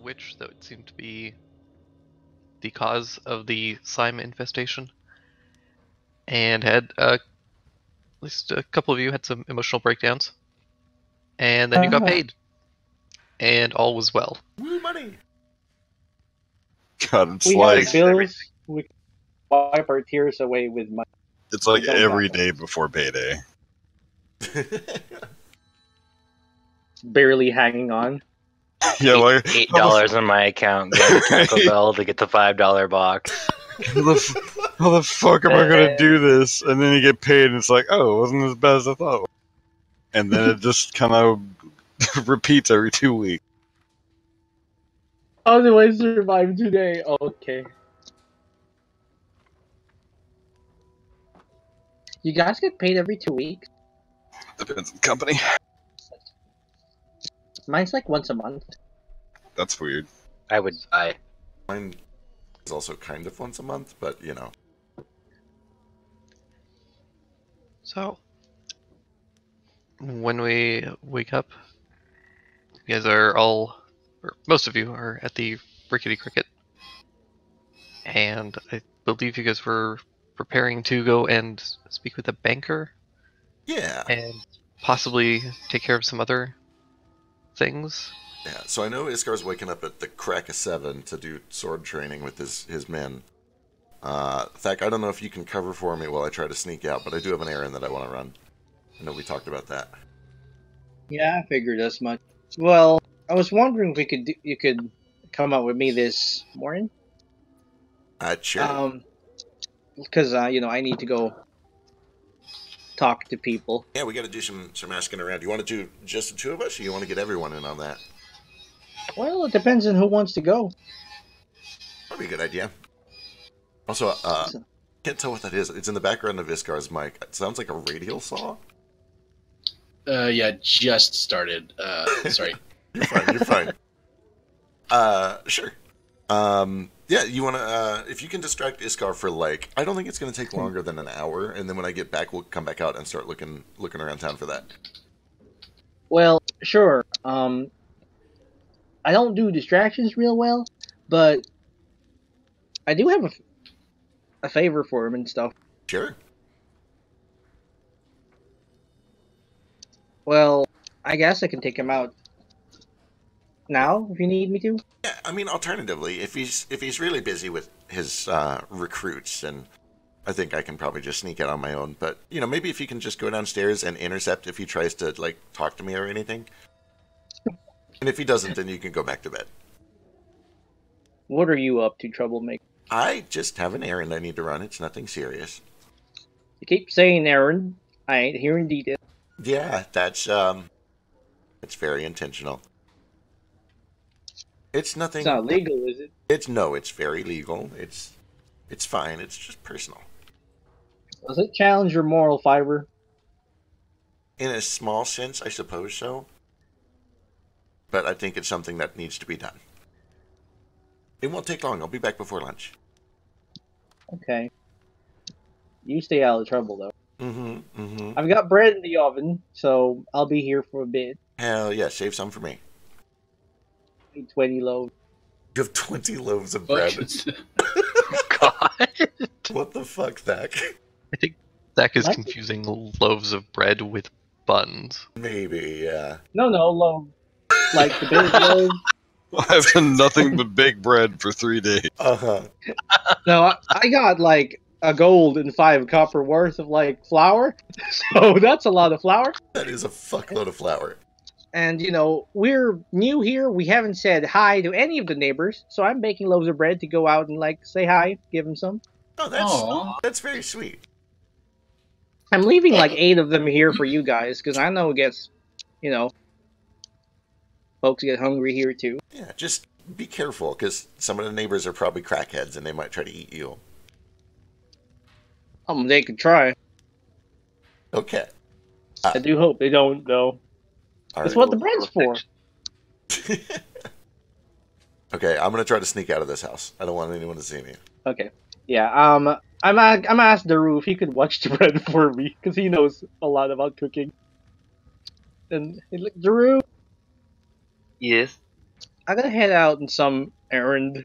witch that seemed to be the cause of the slime infestation, and had at least a couple of you had some emotional breakdowns, and then you got paid, and all was well. Woo, money! God, it's We like have bills. We wipe our tears away with money. it's like we don't every got day before payday. Barely hanging on. Yeah, like $8 in my account going to Taco Bell to get the $5 box. how the fuck am I gonna do this? And then you get paid, and it's like, oh, it wasn't as bad as I thought. And then it just kind of repeats every 2 weeks. How do I survive today? Okay. You guys get paid every 2 weeks? Depends on the company. Mine's like once a month. That's weird. I would die. Mine is also kind of once a month, but you know. So, when we wake up, you guys are all, or most of you are at the Rickety Cricket, and I believe you guys were preparing to go and speak with a banker, Yeah. and possibly take care of some other things. Yeah, so I know Iscar's waking up at the crack of 7 to do sword training with his men. Thak, I don't know if you can cover for me while I try to sneak out, but I do have an errand that I want to run. I know we talked about that. Yeah, I figured as much. Well, I was wondering if you could come out with me this morning. Sure. Because you know, I need to go talk to people. Yeah, we got to do some asking around. You want to do just the two of us, or you want to get everyone in on that? Well, it depends on who wants to go. Probably a good idea. Also, can't tell what that is. It's in the background of Iscar's mic. It sounds like a radial saw. Yeah, just started. Sorry. You're fine. Sure. Yeah, you want to, if you can distract Iskar for like, I don't think it's going to take longer than an hour, and then when I get back, we'll come back out and start looking around town for that. Well, sure. I don't do distractions real well, but I do have a favor for him and stuff. Sure. Well, I guess I can take him out now if you need me to. Yeah, I mean, alternatively, if he's really busy with his recruits, then I think I can probably just sneak out on my own. But you know, maybe if you can just go downstairs and intercept if he tries to like talk to me or anything. And if he doesn't, then you can go back to bed. What are you up to, troublemaker? I just have an errand I need to run. It's nothing serious. You keep saying errand. I ain't hearing detail. Yeah, that's it's very intentional. It's nothing. It's not legal, is it? It's very legal. It's fine. It's just personal. Does it challenge your moral fiber? In a small sense, I suppose so. But I think it's something that needs to be done. It won't take long. I'll be back before lunch. Okay. You stay out of trouble, though. Mm-hmm. I've got bread in the oven, so I'll be here for a bit. Hell yeah, save some for me. 20 loaves. You have 20 loaves of bread. God. What the fuck, Thak? I think Zach is What? confusing loaves of bread with buns. Maybe, yeah. No, loaves. Like the big loaves. I've had nothing but baked bread for 3 days. Uh-huh. No, I got like a gold and 5 copper worth of like flour. So that's a lot of flour. That is a fuckload of flour. And, you know, we're new here. We haven't said hi to any of the neighbors. So I'm baking loaves of bread to go out and, like, say hi, give them some. Oh, that's very sweet. I'm leaving, like, 8 of them here for you guys. Because I know it gets, you know, folks get hungry here, too. Yeah, just be careful, because some of the neighbors are probably crackheads, and they might try to eat you. They could try. Okay. I do hope they don't, though. That's what the bread's for. Okay, I'm gonna try to sneak out of this house. I don't want anyone to see me. Okay. Yeah, I'm asked Daru if he could watch the bread for me, because he knows a lot about cooking. And, Daru, Yes. I gotta head out on some errand.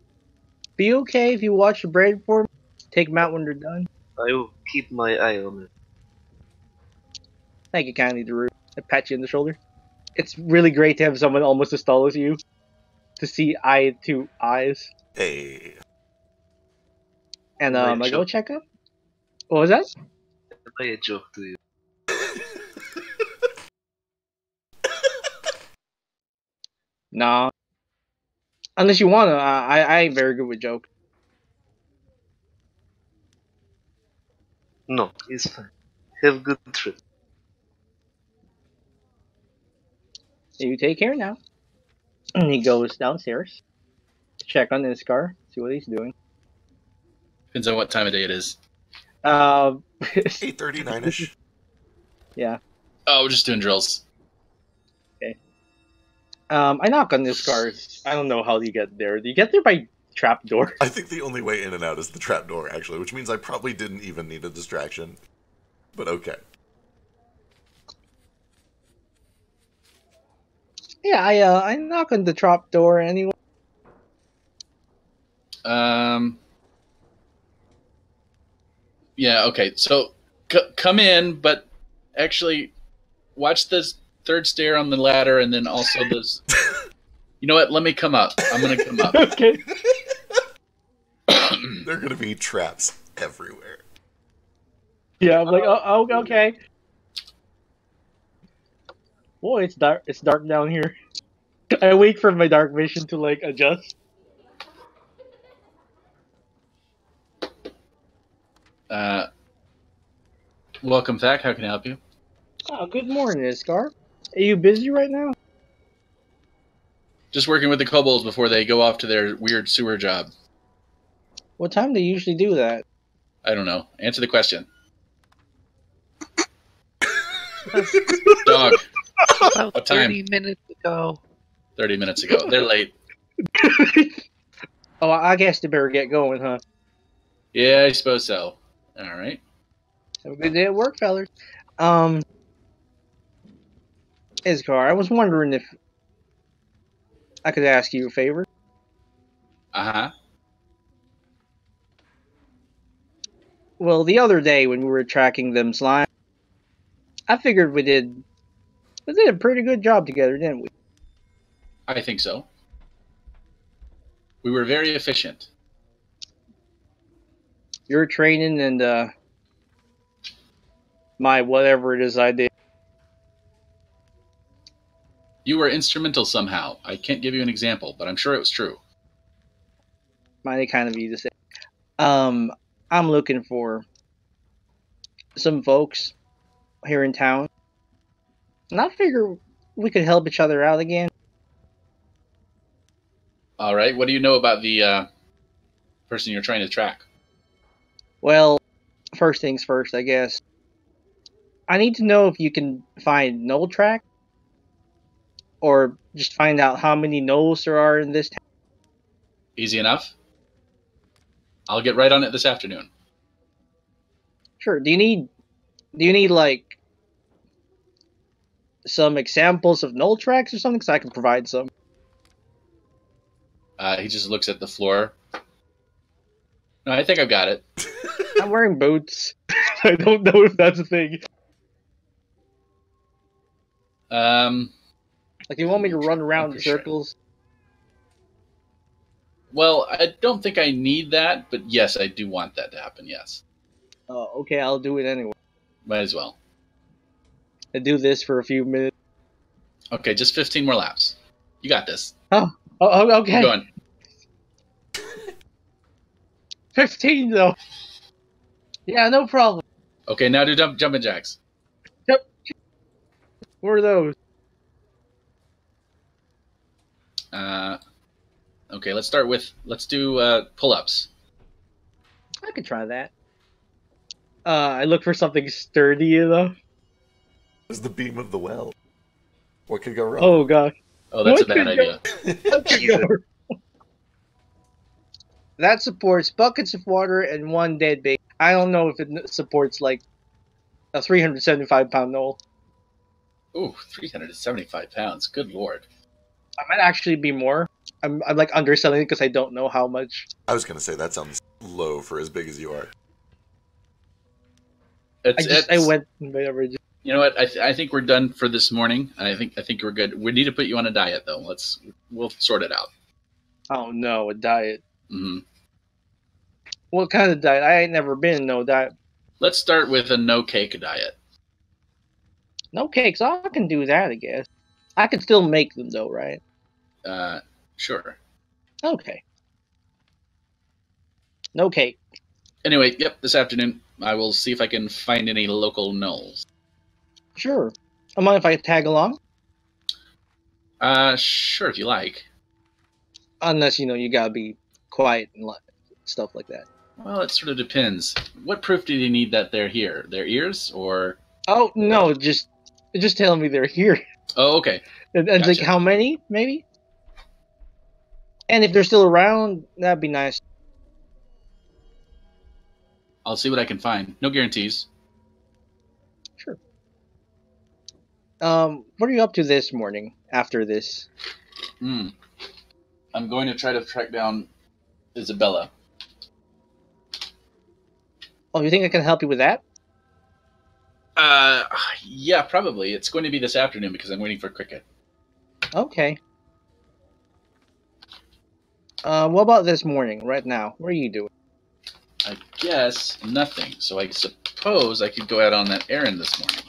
Be okay if you watch the braid for me? Take them out when they're done. I will keep my eye on it. Thank you kindly, Darüshkamit. I pat you on the shoulder. It's really great to have someone almost as tall as you to see eye to eyes. Hey. And Am I I go joke? check up. What was that? Am I a joke to you? Nah. Unless you wanna, I ain't very good with jokes. No, it's fine. Have a good trip. You take care now. And he goes downstairs. Check on Iskar. See what he's doing. Depends on what time of day it is. 8:39ish. Yeah. Oh, we're just doing drills. I knock on Iskar. I don't know how you get there. Do you get there by trapdoor? I think the only way in and out is the trapdoor, actually, which means I probably didn't even need a distraction. But okay. Yeah, I knock on the trapdoor anyway. Yeah. Okay. So come in, but actually watch this third stair on the ladder, and then also this. You know what? Let me come up. I'm gonna come up. Okay. There are going to be traps everywhere. Yeah, I'm like, oh, okay. Boy, it's dark. It's dark down here. I wait for my dark vision to like adjust. Welcome back. How can I help you? Oh, good morning, Iskar. Are you busy right now? Just working with the kobolds before they go off to their weird sewer job. What time do you usually do that? I don't know. Answer the question. Dog. About What time? 30 minutes ago. 30 minutes ago. They're late. Oh, I guess they better get going, huh? Yeah, I suppose so. All right. Have a good day at work, fellas. Iskar, I was wondering if I could ask you a favor. Uh-huh. Well, the other day when we were tracking them slime, I figured we did a pretty good job together, didn't we? I think so. We were very efficient. Your training and my whatever it is I did. You were instrumental somehow. I can't give you an example, but I'm sure it was true. Mighty kind of you to say. I'm looking for some folks here in town, and I figure we could help each other out again. All right. What do you know about the person you're trying to track? Well, first things first, I guess. I need to know if you can find gnoll track, or just find out how many gnolls there are in this town. Easy enough. I'll get right on it this afternoon. Sure. Do you need like some examples of gnoll tracks or something? So I can provide some. He just looks at the floor. No, I think I've got it. I'm wearing boots. I don't know if that's a thing. Like, you want me to run around in circles? Well, I don't think I need that, but yes, I do want that to happen, yes. Oh, okay, I'll do it anyway. Might as well. I do this for a few minutes. Okay, just 15 more laps. You got this. Oh, okay. Keep going. 15, though. Yeah, no problem. Okay, now do jumping jacks. What are those? Okay, let's do pull-ups. I could try that. I look for something sturdy enough. It's the beam of the well. What could go wrong? Oh, gosh. Oh, that's What a bad could go- idea. What could go wrong? That supports buckets of water and one dead bait. I don't know if it supports, like, a 375-pound knoll. Ooh, 375 pounds. Good lord. I might actually be more. I'm like underselling it because I don't know how much. I was gonna say that sounds low for as big as you are. It's I went whatever. you know what? I think we're done for this morning. I think we're good. We need to put you on a diet though. We'll sort it out. Oh no, a diet. Hmm. What kind of diet? I ain't never been in no diet. Let's start with a no cake diet. No cakes. I can do that, I guess. I can still make them though, right? Sure. Okay. No cake. Anyway, yep. This afternoon, I will see if I can find any local gnolls. Sure. I mind if I tag along? Sure if you like. Unless you gotta be quiet and stuff like that. Well, it sort of depends. What proof do you need that they're here? Their ears, or? Oh no, just tell me they're here. Oh, okay. And like Gotcha. how many, maybe? And if they're still around, that'd be nice. I'll see what I can find. No guarantees. Sure. What are you up to this morning after this? I'm going to try to track down Isabella. Oh, you think I can help you with that? Yeah, probably. It's going to be this afternoon because I'm waiting for cricket. Okay. What about this morning, right now? What are you doing? I guess nothing. So I suppose I could go out on that errand this morning.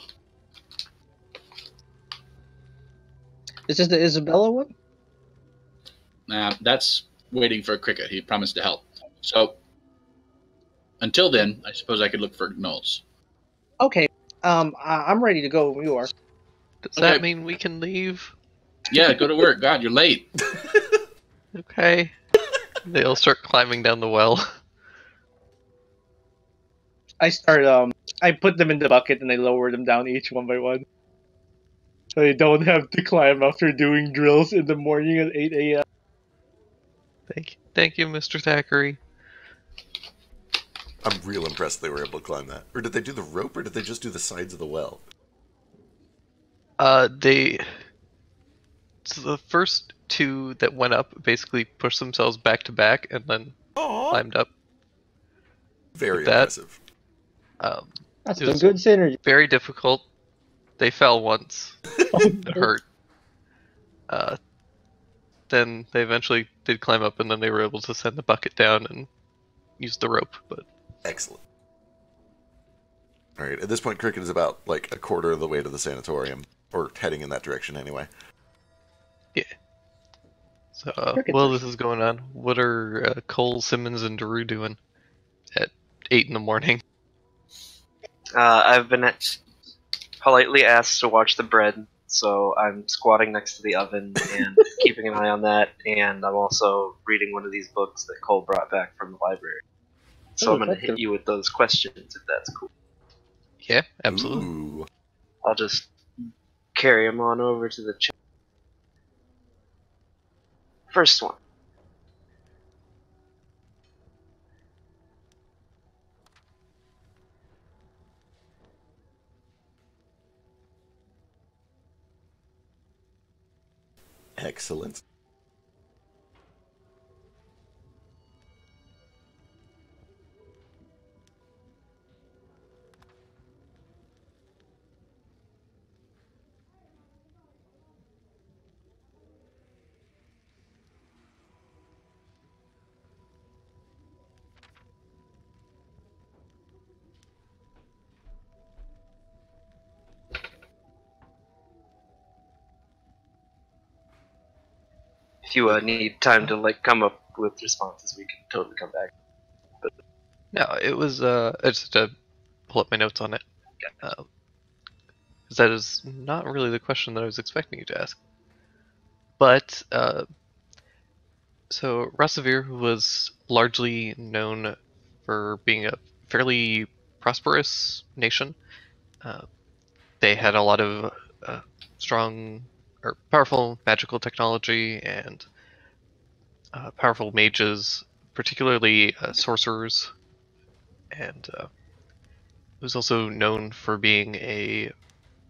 Is this the Isabella one? Nah, that's waiting for cricket. He promised to help. So until then, I suppose I could look for gnolls. Okay. I'm ready to go when you are. Does that mean we can leave? Yeah, go to work. God, you're late. Okay. They'll start climbing down the well. I put them in the bucket and I lower them down each one by one. So they don't have to climb after doing drills in the morning at 8 a.m. Thank you, Mr. Thacharay. I'm real impressed they were able to climb that. Or did they do the rope, or did they just do the sides of the well? So the first two that went up basically pushed themselves back to back and then climbed up. Very that. impressive. That's It some was good synergy. very difficult. They fell once. It hurt. Then they eventually did climb up, and then they were able to send the bucket down and use the rope. But Excellent. Alright, at this point, Cricket is about, like, a quarter of the way to the sanatorium. Or heading in that direction, anyway. yeah. So Cricket while first. this is going on, what are Cole, Simmons, and Daru doing at 8 in the morning? I've been politely asked to watch the bread, so I'm squatting next to the oven and keeping an eye on that, and I'm also reading one of these books that Cole brought back from the library. So Ooh, I'm going to that's hit you with those questions, if that's cool. Yeah, absolutely. Ooh. I'll just carry them on over to the chat. First one. Excellent. If you need time to come up with responses, we can totally come back. No, it was I just had to pull up my notes on it. Because that is not really the question that I was expecting you to ask. But so Rassavir was largely known for being a fairly prosperous nation. They had a lot of strong or powerful magical technology and powerful mages, particularly sorcerers, and it was also known for being a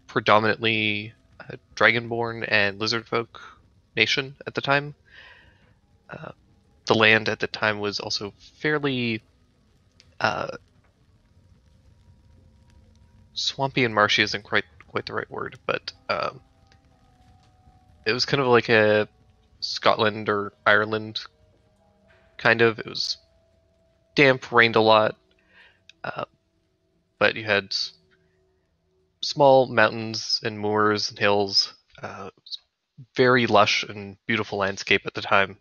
predominantly dragonborn and lizardfolk nation at the time. the land at the time was also fairly swampy and marshy isn't quite the right word, but it was kind of like a Scotland or Ireland kind of. It was damp, rained a lot, but you had small mountains and moors and hills. Very lush and beautiful landscape at the time.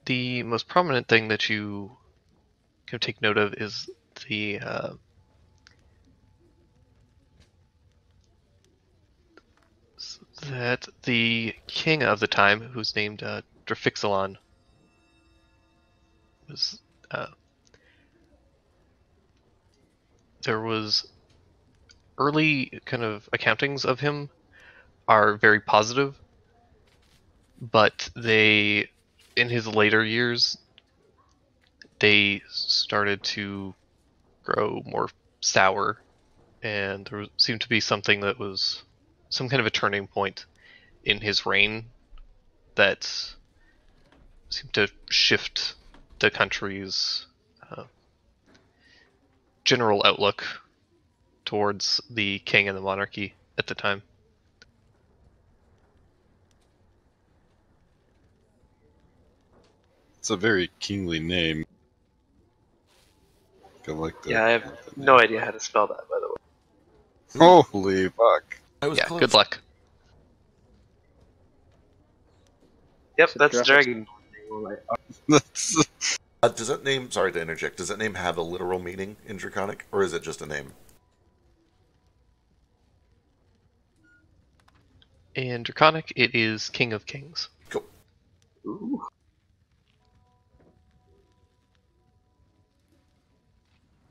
The most prominent thing that you can take note of is that the king of the time, who's named Drafixilon, was there was early kind of accountings of him are very positive, but they, in his later years, they started to grow more sour, and there seemed to be something that was some kind of a turning point in his reign that seemed to shift the country's general outlook towards the king and the monarchy at the time. It's a very kingly name. I like that. Yeah, I have no idea how to spell that, by the way. Holy fuck. I was Yeah, close. good luck. Yep, It's a that's dragon. dragon. That's Does that name, sorry to interject, does that name have a literal meaning in Draconic, or is it just a name? In Draconic, it is King of Kings. Cool. Ooh.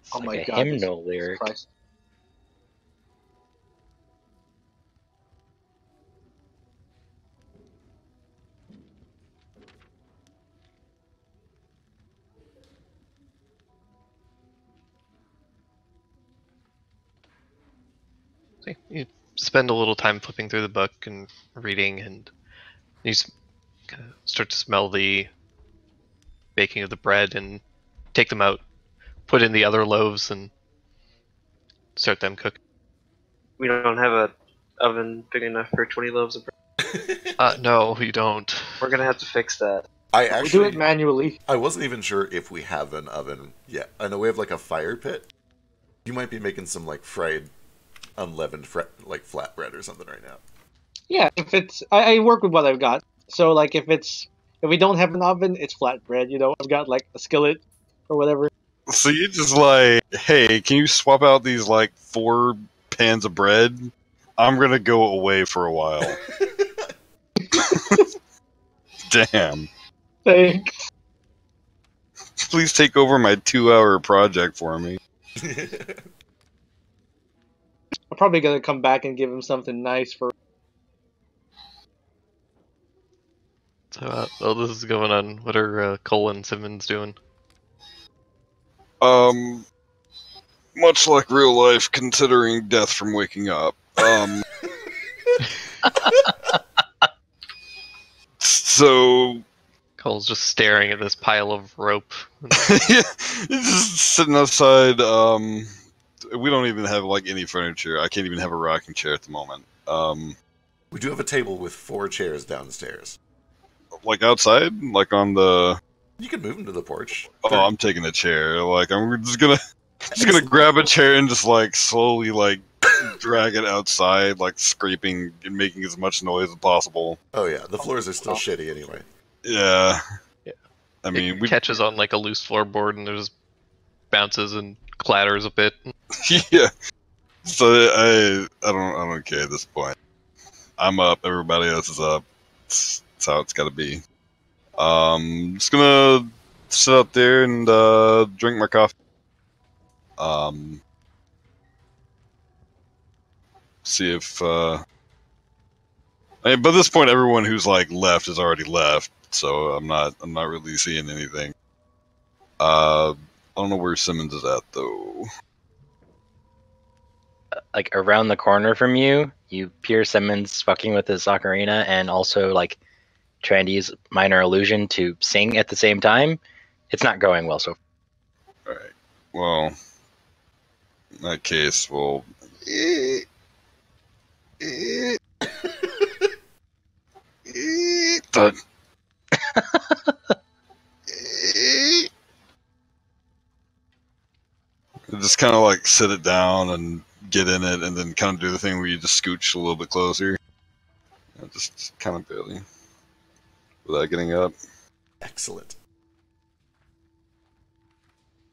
It's Oh like my a god. hymnal lyric. Christ. So you spend a little time flipping through the book and reading, and you kind of start to smell the baking of the bread and take them out, put in the other loaves, and start them cooking. We don't have a oven big enough for 20 loaves of bread. No, you don't. We're gonna have to fix that. I We do actually, it manually. I wasn't even sure if we have an oven yet. I know we have like a fire pit. You might be making some like fried, unleavened, like flatbread or something right now. Yeah, if it's I work with what I've got. So like if we don't have an oven, it's flatbread, you know. I've got like a skillet or whatever. so you just like, hey, can you swap out these like 4 pans of bread? I'm gonna go away for a while. Damn. Thanks. Please take over my 2-hour project for me. I'm probably gonna come back and give him something nice for. So, while this is going on, what are Chol and Simmons doing? Much like real life, considering death from waking up. So Cole's just staring at this pile of rope. yeah, just sitting outside. We don't even have like any furniture. I can't even have a rocking chair at the moment. We do have a table with 4 chairs downstairs. Like outside, like on the. You can move them to the porch. Oh, I'm taking a chair. Like I'm just gonna grab a chair and just like slowly like drag it outside, like scraping and making as much noise as possible. Oh yeah, the floors are still shitty anyway. Yeah. Yeah. I mean, It catches on like a loose floorboard and there's bounces and clatters a bit. yeah. So I don't care at this point. I'm up. Everybody else is up. That's how it's got to be. Just gonna sit out there and drink my coffee. See if. I mean, by this point, everyone who's like left has already left, so I'm not really seeing anything. don't know where Simmons is at though. Like around the corner from you, you hear Simmons fucking with his ocarina and also like trying to use minor illusion to sing at the same time. It's not going well so far. Alright. Well, in that case, we'll. But. Just kind of like sit it down and get in it, and then kind of do the thing where you just scooch a little bit closer. Just kind of barely. Without getting up. Excellent.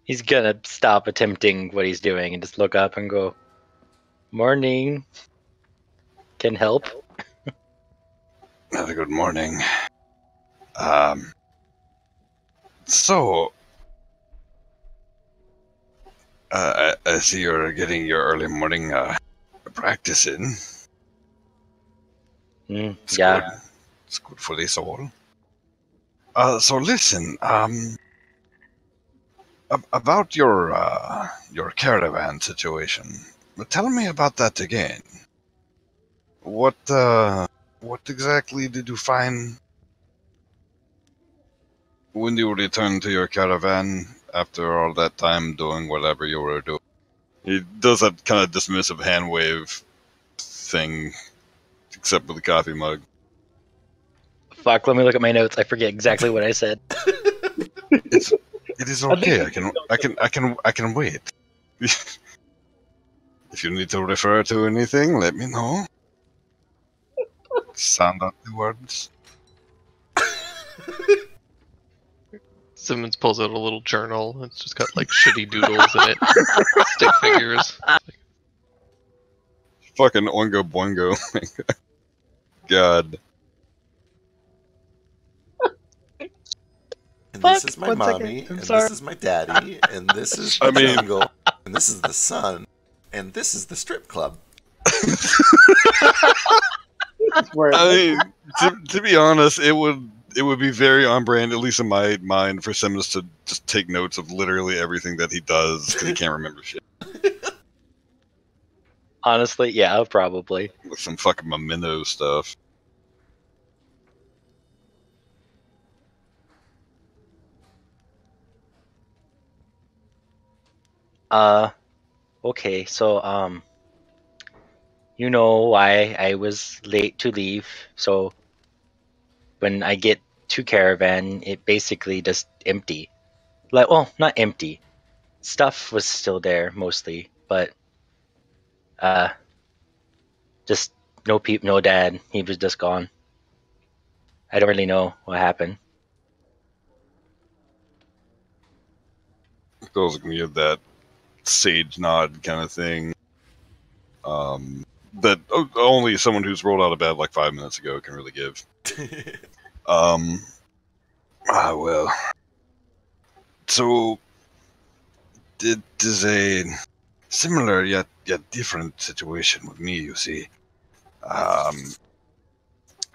He's gonna stop attempting what he's doing and just look up and go, "Morning. Can help." Have a good morning. So, I see you're getting your early morning practice in. It's Yeah. good. It's good for the soul. So listen, about your caravan situation. Tell me about that again. What exactly did you find when you returned to your caravan after all that time doing whatever you were doing? He does that kind of dismissive hand wave thing, except with the coffee mug. Fuck, let me look at my notes. I forget exactly what I said. It is okay. I can wait. If you need to refer to anything, let me know. Sound out the words. Simmons pulls out a little journal. It's just got like shitty doodles in it. Stick figures. Fucking Oingo Boingo. God. And Fuck, this is my 1 second. mommy, I'm and sorry. this is my daddy, and this is the I mean- jungle, and this is the sun, and this is the strip club. Where I mean, to be honest, it would be very on brand, at least in my mind, for Simmons to just take notes of literally everything that he does because he can't remember shit. Honestly, yeah, probably. With some fucking memento stuff. Okay, so, you know why I was late to leave, so when I get to caravan, it basically just empty. Like, well, not empty. Stuff was still there, mostly, but, just no dad. He was just gone. I don't really know what happened. Those can give that sage nod kind of thing. That only someone who's rolled out of bed like 5 minutes ago can really give. Well. So, it is a similar yet different situation with me, you see.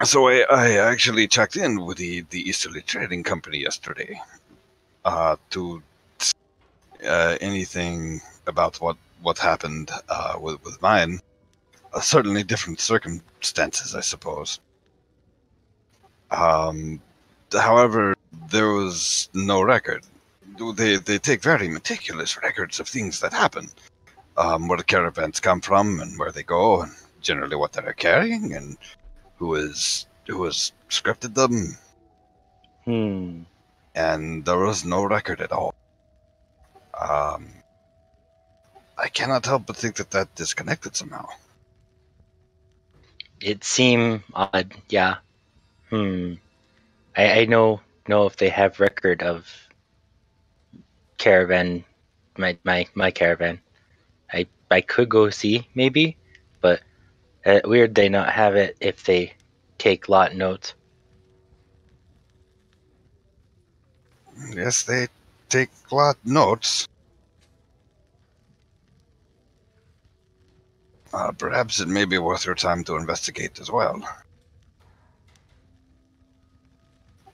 So I actually checked in with the Easterly Trading Company yesterday to anything about what happened with mine. Certainly different circumstances, I suppose. However, there was no record. They take very meticulous records of things that happen. Where the caravans come from and where they go, and generally what they're carrying, and who has scripted them. And there was no record at all. I cannot help but think that disconnected somehow. It seemed odd, yeah. I know if they have record of caravan, my caravan. I could go see maybe, but weird they not have it if they take lot notes. Yes, they take lot notes. Perhaps it may be worth your time to investigate as well.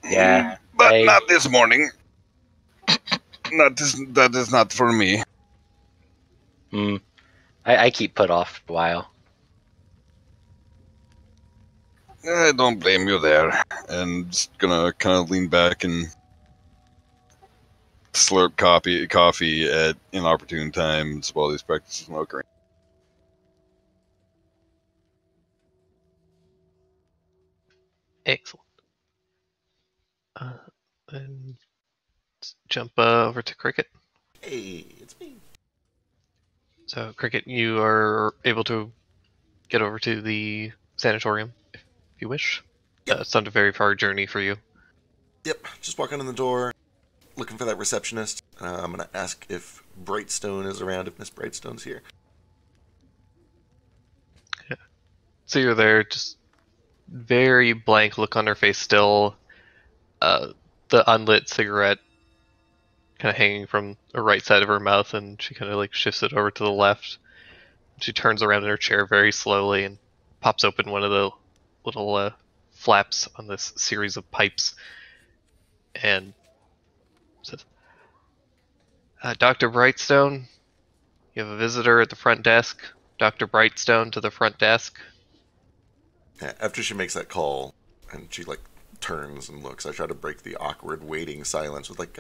Yeah, But not this morning. that is not for me. I keep put off for a while. I don't blame you there. And just gonna kind of lean back and slurp coffee at inopportune times while he's practicing smoking. Excellent. And jump over to Cricket. Hey, it's me. So, Cricket, you are able to get over to the Sanatorium if you wish. Yep. It's not a very far journey for you. Yep, just walking in the door, looking for that receptionist. I'm gonna ask if Brightstone is around, if Miss Brightstone's here. Yeah. So you're there, just very blank look on her face still. The unlit cigarette kind of hanging from the right side of her mouth, and she kind of like shifts it over to the left. She turns around in her chair very slowly and pops open one of the little flaps on this series of pipes and says, Dr. Brightstone, you have a visitor at the front desk. Dr. Brightstone to the front desk. Yeah, after she makes that call, and she like turns and looks, I try to break the awkward waiting silence with like,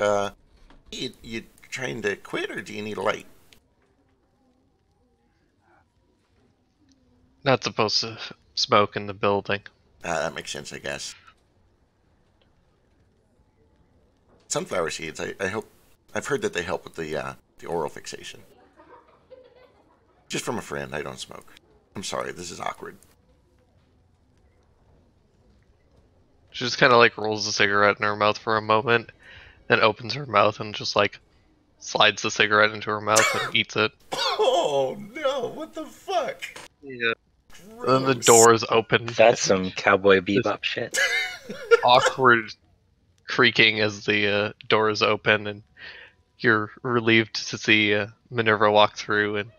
you trying to quit or do you need a light? Not supposed to smoke in the building. That makes sense, I guess. Sunflower seeds, I hope, I've heard that they help with the oral fixation. Just from a friend, I don't smoke. I'm sorry, this is awkward. She just kind of like rolls the cigarette in her mouth for a moment, then opens her mouth and just like slides the cigarette into her mouth and eats it. Oh no, what the fuck? Yeah. Then the doors open. That's some Cowboy Bebop shit. Awkward creaking as the doors open, and you're relieved to see Minerva walk through. And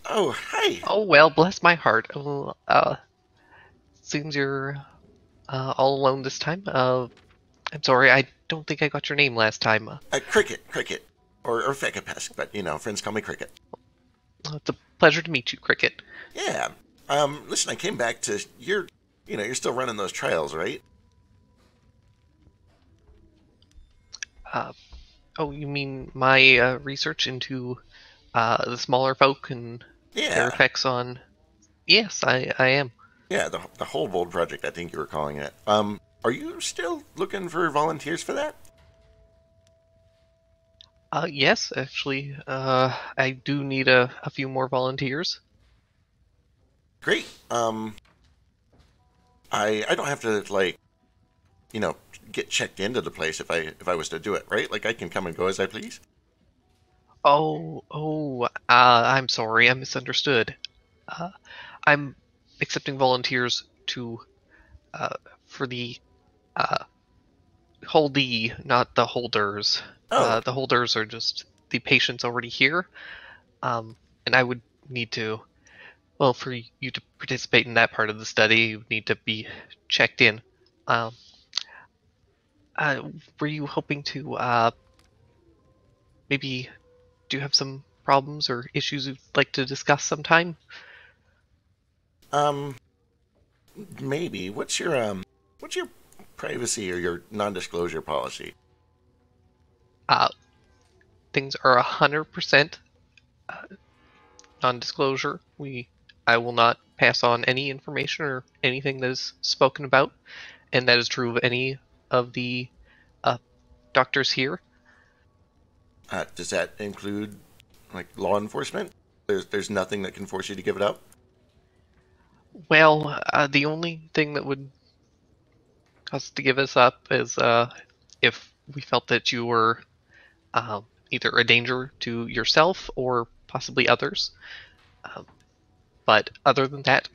Oh, hi. oh well, bless my heart. Seems you're all alone this time. I'm sorry, I don't think I got your name last time. Cricket, or Fekapesc, but you know, friends call me Cricket. It's a pleasure to meet you, Cricket. Yeah. Listen, I came back to you're still running those trials, right? Oh, you mean my research into the smaller folk and their Yeah. effects on? Yes, I am. Yeah, the whole bold project, I think you were calling it. Are you still looking for volunteers for that? Yes, actually, I do need a few more volunteers. Great. I don't have to like, get checked into the place if I was to do it, right? Like I can come and go as I please. I'm sorry, I misunderstood. I'm accepting volunteers to, for the, holdee, not the holders. Oh. The holders are just the patients already here. And I would need to, well, for you to participate in that part of the study, you would need to be checked in. Were you hoping to, maybe do you have some problems or issues you'd like to discuss sometime? Maybe. What's your privacy or your non-disclosure policy? Things are 100% non-disclosure. I will not pass on any information or anything that is spoken about, and that is true of any of the doctors here. Does that include like law enforcement? There's nothing that can force you to give it up? Well, the only thing that would cause us to give us up is if we felt that you were either a danger to yourself or possibly others. But other than that,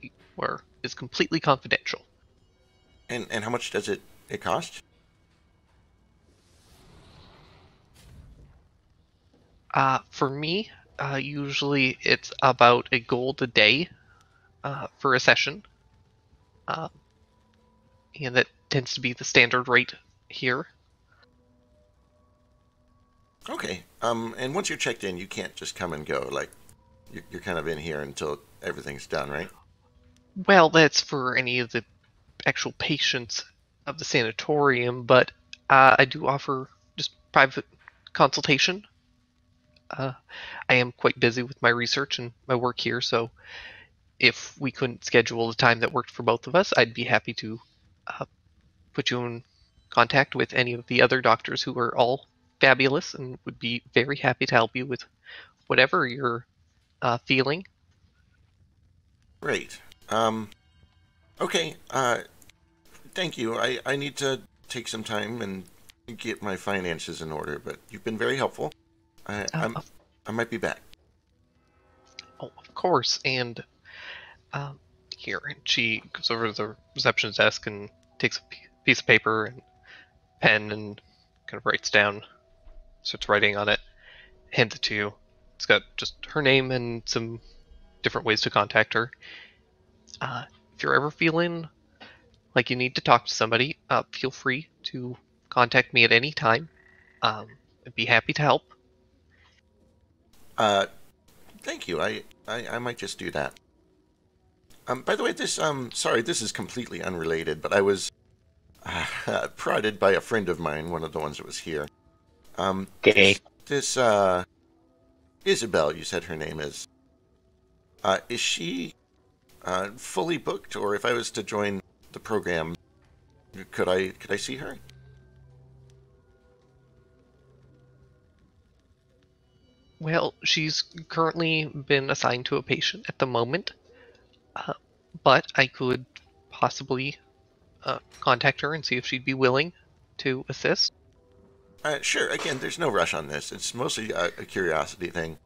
is completely confidential. And how much does it cost? For me, usually it's about $1 a day for a session. And that tends to be the standard rate here. Okay. And once you're checked in, you can't just come and go. Like, you're kind of in here until everything's done, right? Well, that's for any of the actual patients of the sanatorium, but I do offer just private consultation. Uh, I am quite busy with my research and my work here, so if we couldn't schedule a time that worked for both of us, I'd be happy to uh, put you in contact with any of the other doctors who are all fabulous and would be very happy to help you with whatever you're feeling. Great. Okay. Thank you. I need to take some time and get my finances in order, but you've been very helpful. I, Uh, I'm, of, I might be back. of course, and here, and she goes over to the receptionist desk and takes a piece of paper and pen and kind of writes down, starts writing on it, hands it to you. It's got just her name and some different ways to contact her. If you're ever feeling like you need to talk to somebody, feel free to contact me at any time. I'd be happy to help. Uh, Thank you. I might just do that. By the way, sorry, this is completely unrelated, but I was prodded by a friend of mine, one of the ones that was here. Okay. This Isabelle, you said her name is she fully booked, or if I was to join the program, could I see her? Well, she's currently been assigned to a patient at the moment, uh, but I could possibly contact her and see if she'd be willing to assist. Sure. Again, there's no rush on this. It's mostly a curiosity thing.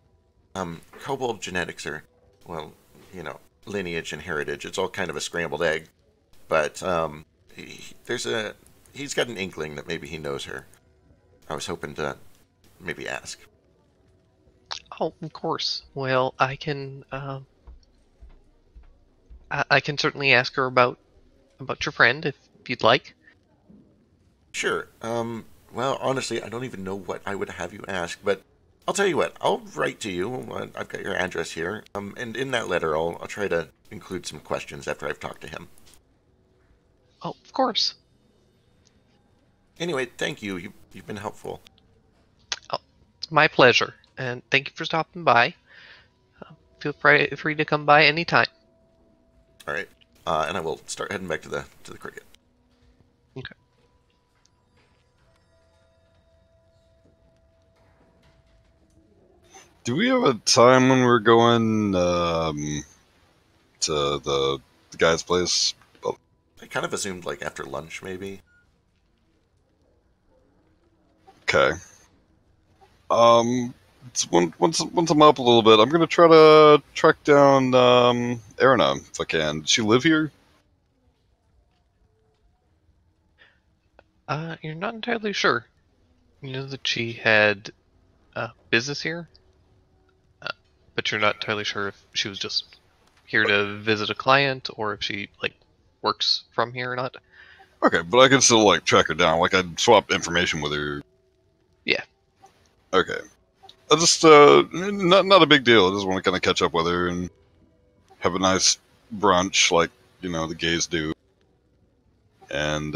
Kobold genetics are, well, lineage and heritage. It's all kind of a scrambled egg. But he's got an inkling that maybe he knows her. I was hoping to maybe ask. Oh, of course. Well, I can certainly ask her about your friend if you'd like. Sure. Well, honestly, I don't even know what I would have you ask, but I'll tell you what. I'll write to you. I've got your address here. And in that letter, I'll try to include some questions after I've talked to him. Oh, of course. Anyway, thank you. You've been helpful. Oh, it's my pleasure, and thank you for stopping by. Feel free to come by anytime. All right. And I will start heading back to the cricket. Okay. Do we have a time when we're going to the guy's place? I kind of assumed like after lunch, maybe. Okay. Once I'm up a little bit, I'm gonna try to track down Erina if I can. Does she live here? You're not entirely sure. You know that she had business here, but you're not entirely sure if she was just here to visit a client or if she like works from here or not. Okay, but I can still like track her down. Like I'd swap information with her. Yeah. Okay. I just not a big deal. I just want to kind of catch up with her and have a nice brunch, like the gays do. And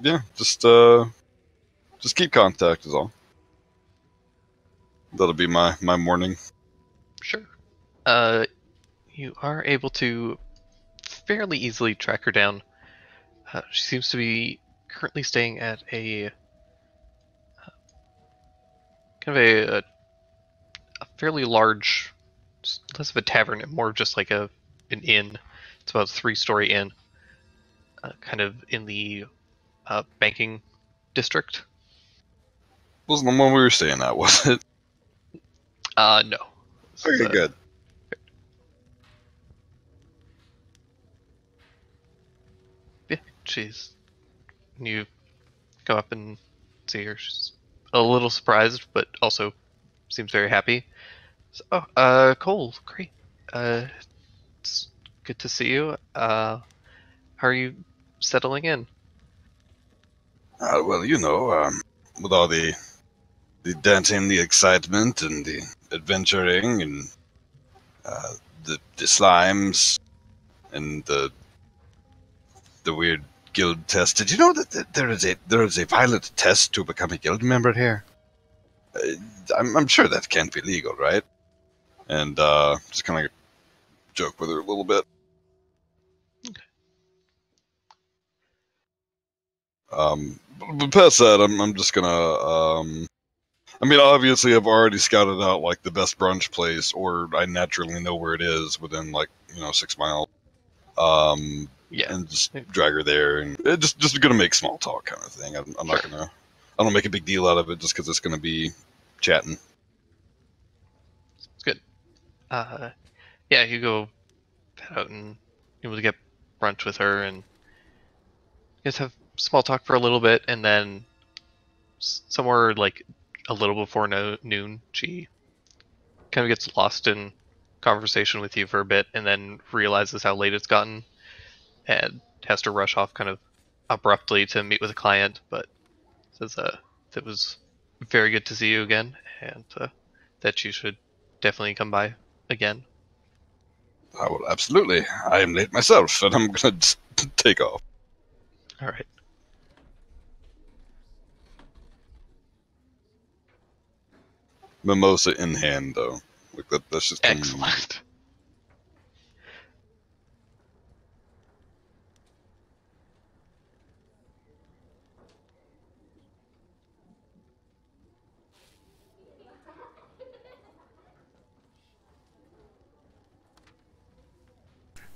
yeah, just keep contact is all. That'll be my morning. Sure. You are able to fairly easily track her down. She seems to be currently staying at a kind of a fairly large, less of a tavern and more of just like an inn. It's about a 3-story inn, kind of in the banking district. Wasn't the one we were staying at, was it? No. Okay, good. Yeah, you go up and see her. She's a little surprised, but also seems very happy. So, Cole, great. It's good to see you. How are you settling in? Well, with all the dancing, the excitement, and the adventuring, and the slimes, and the weird guild test. Did you know that there is a violent test to become a guild member here? I'm sure that can't be legal, right? And just kind of joke with her a little bit. But past that, I'm just gonna. I mean, obviously, I've already scouted out like the best brunch place, or I naturally know where it is within 6 miles. Yeah. And just drag her there, and just gonna make small talk kind of thing. I'm not gonna. I don't make a big deal out of it just because it's gonna be chatting. It's good. Yeah, you go out and able to get brunch with her, and you guys have small talk for a little bit, and then somewhere like a little before noon, she kind of gets lost in conversation with you for a bit, and then realizes how late it's gotten, and has to rush off kind of abruptly to meet with a client, but says it was very good to see you again, and that you should definitely come by again. I will absolutely. I am late myself, and I'm gonna just take off. All right. Mimosa in hand, though. Like that's just Excellent.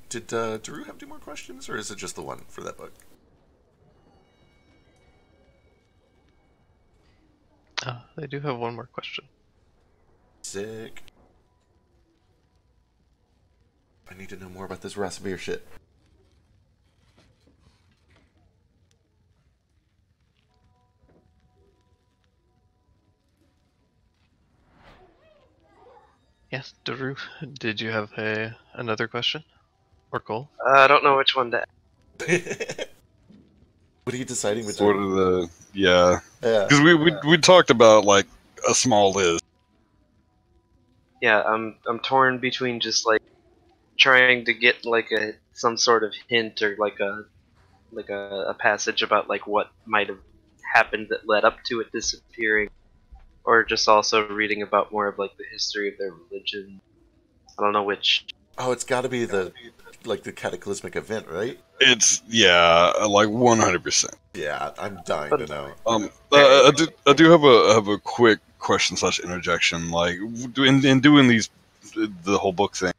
Did Daru have 2 more questions, or is it just the one for that book? I do have one more question. Sick. I need to know more about this Rasavir shit. Yes, Daru, did you have another question or goal? I don't know which one to. What are you deciding What between? are the yeah? Yeah. Because we talked about like a small list. Yeah, I'm torn between just like trying to get like some sort of hint or like a passage about like what might have happened that led up to it disappearing, or just also reading about more of like the history of their religion. I don't know which. Oh, it's got to be the cataclysmic event, right? It's like 100%. Yeah, I'm dying to know. I do have a quick question / interjection. Like in doing the whole book thing,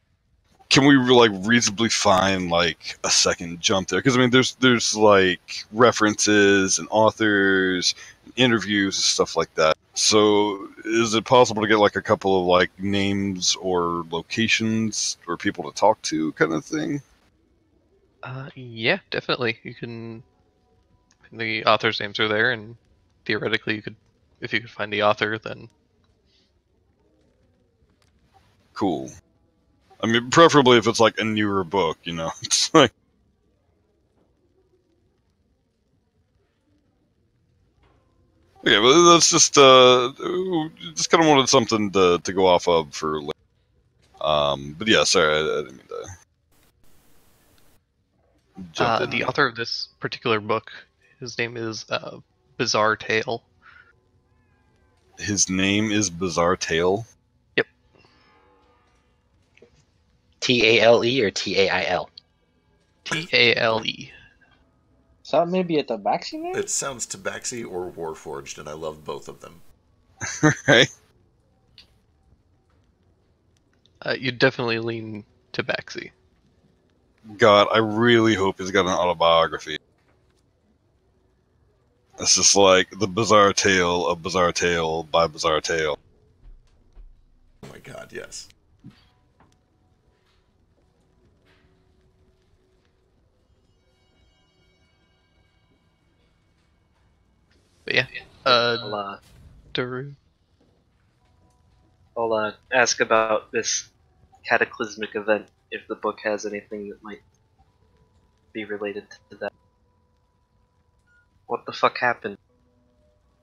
can we like reasonably find like a second jump there? Because I mean, there's like references and authors, and interviews and stuff like that. So is it possible to get like a couple of like names or locations or people to talk to, kind of thing? Yeah, definitely. You can. The author's names are there, and theoretically, if you could find the author, then Cool. I mean, preferably if it's like a newer book, you know. It's like okay, well, that's just kind of wanted something to go off of for later. But yeah, sorry, I didn't mean to jump in. the author of this particular book, his name is Bizarre Tale. His name is Bizarre Tale. Yep. TALE or TAIL? TALE. Is that maybe a tabaxi name? It sounds Tabaxi or Warforged, and I love both of them. Right? You definitely lean to Baxi. God, I really hope he's got an autobiography. It's just like the bizarre tale of Bizarre Tale by Bizarre Tale. Oh my god, yes. But yeah, Daru. I'll ask about this cataclysmic event if the book has anything that might be related to that. What the fuck happened?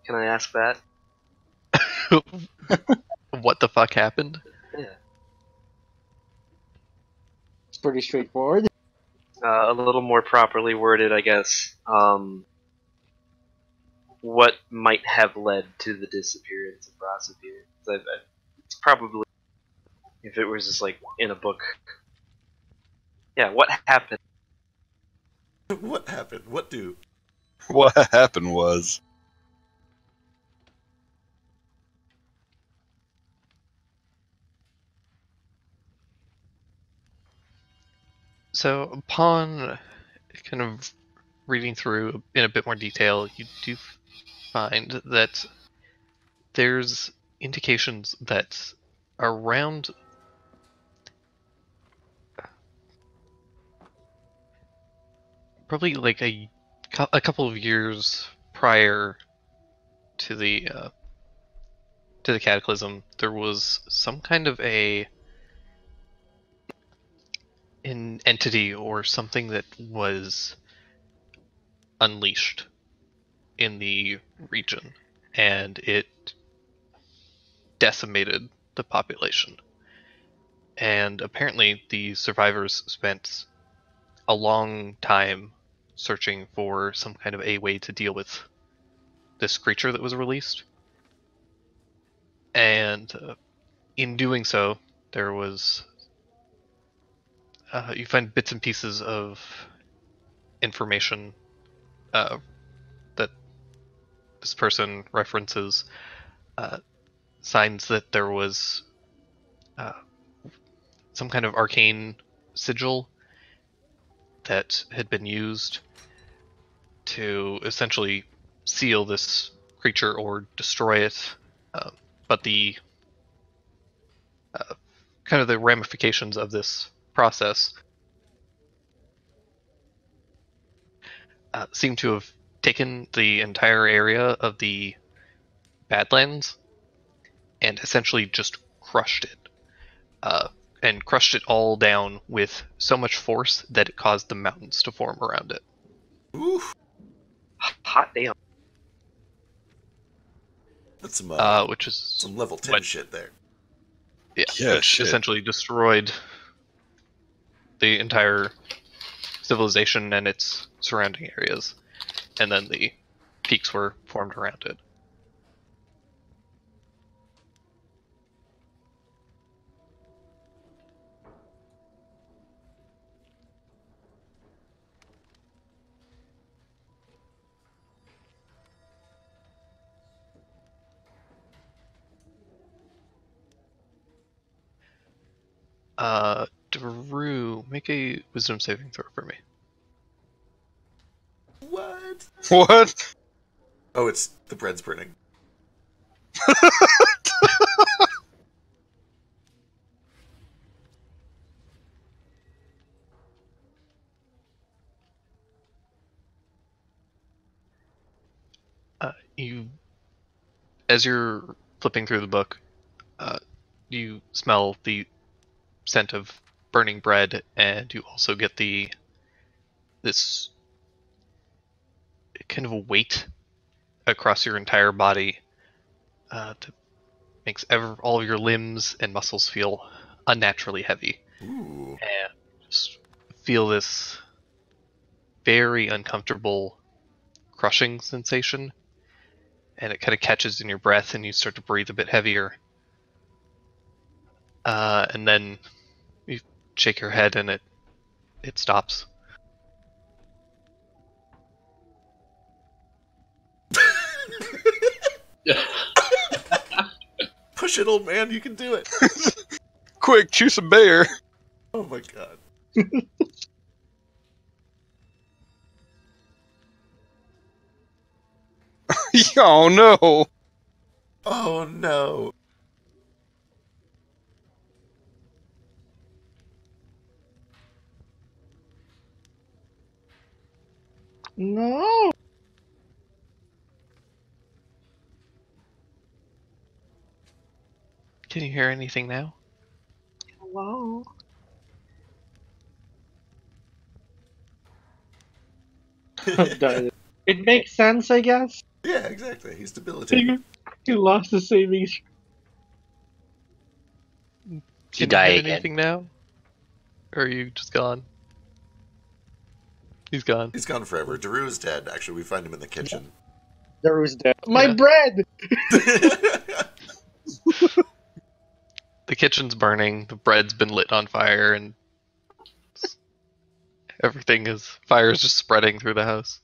Can I ask that? What the fuck happened? Yeah. It's pretty straightforward. A little more properly worded, I guess. What might have led to the disappearance of Rossapir? It's probably, if it was just like in a book. Yeah, what happened? What happened? What do? What happened was So, upon kind of reading through in a bit more detail, you do find that there's indications that around probably like a couple of years prior to the cataclysm, there was some kind of an entity or something that was unleashed in the region, and it decimated the population. And apparently, the survivors spent a long time searching for some kind of a way to deal with this creature that was released. And in doing so, there was you find bits and pieces of information that this person references, signs that there was uh, some kind of arcane sigil that had been used to essentially seal this creature or destroy it. But the kind of the ramifications of this process seem to have taken the entire area of the Badlands and essentially just crushed it. And crushed it all down with so much force that it caused the mountains to form around it. Oof. Hot damn. That's Which is some level 10 what- shit there. Yeah, which shit. essentially destroyed the entire civilization and its surrounding areas, and then the peaks were formed around it. Drew, make a wisdom saving throw for me. What? what? Oh, it's the bread's burning. You, as you're flipping through the book, you smell the scent of burning bread, and you also get this kind of a weight across your entire body that makes all of your limbs and muscles feel unnaturally heavy, Ooh. and just feel this very uncomfortable crushing sensation, and it kind of catches in your breath, and you start to breathe a bit heavier. And then you shake your head, and it stops. Push it, old man. You can do it. Quick, choose a bear. Oh my god. Oh no. Oh no. No. Can you hear anything now? Hello. It makes sense, I guess. Yeah, exactly. He's debilitated. He lost the savings. You Can die hit again. anything now? Or are you just gone? He's gone. He's gone forever. Daru is dead. Actually, we find him in the kitchen. Daru's dead. My Yeah. bread! The kitchen's burning, the bread's been lit on fire, and fire is just spreading through the house.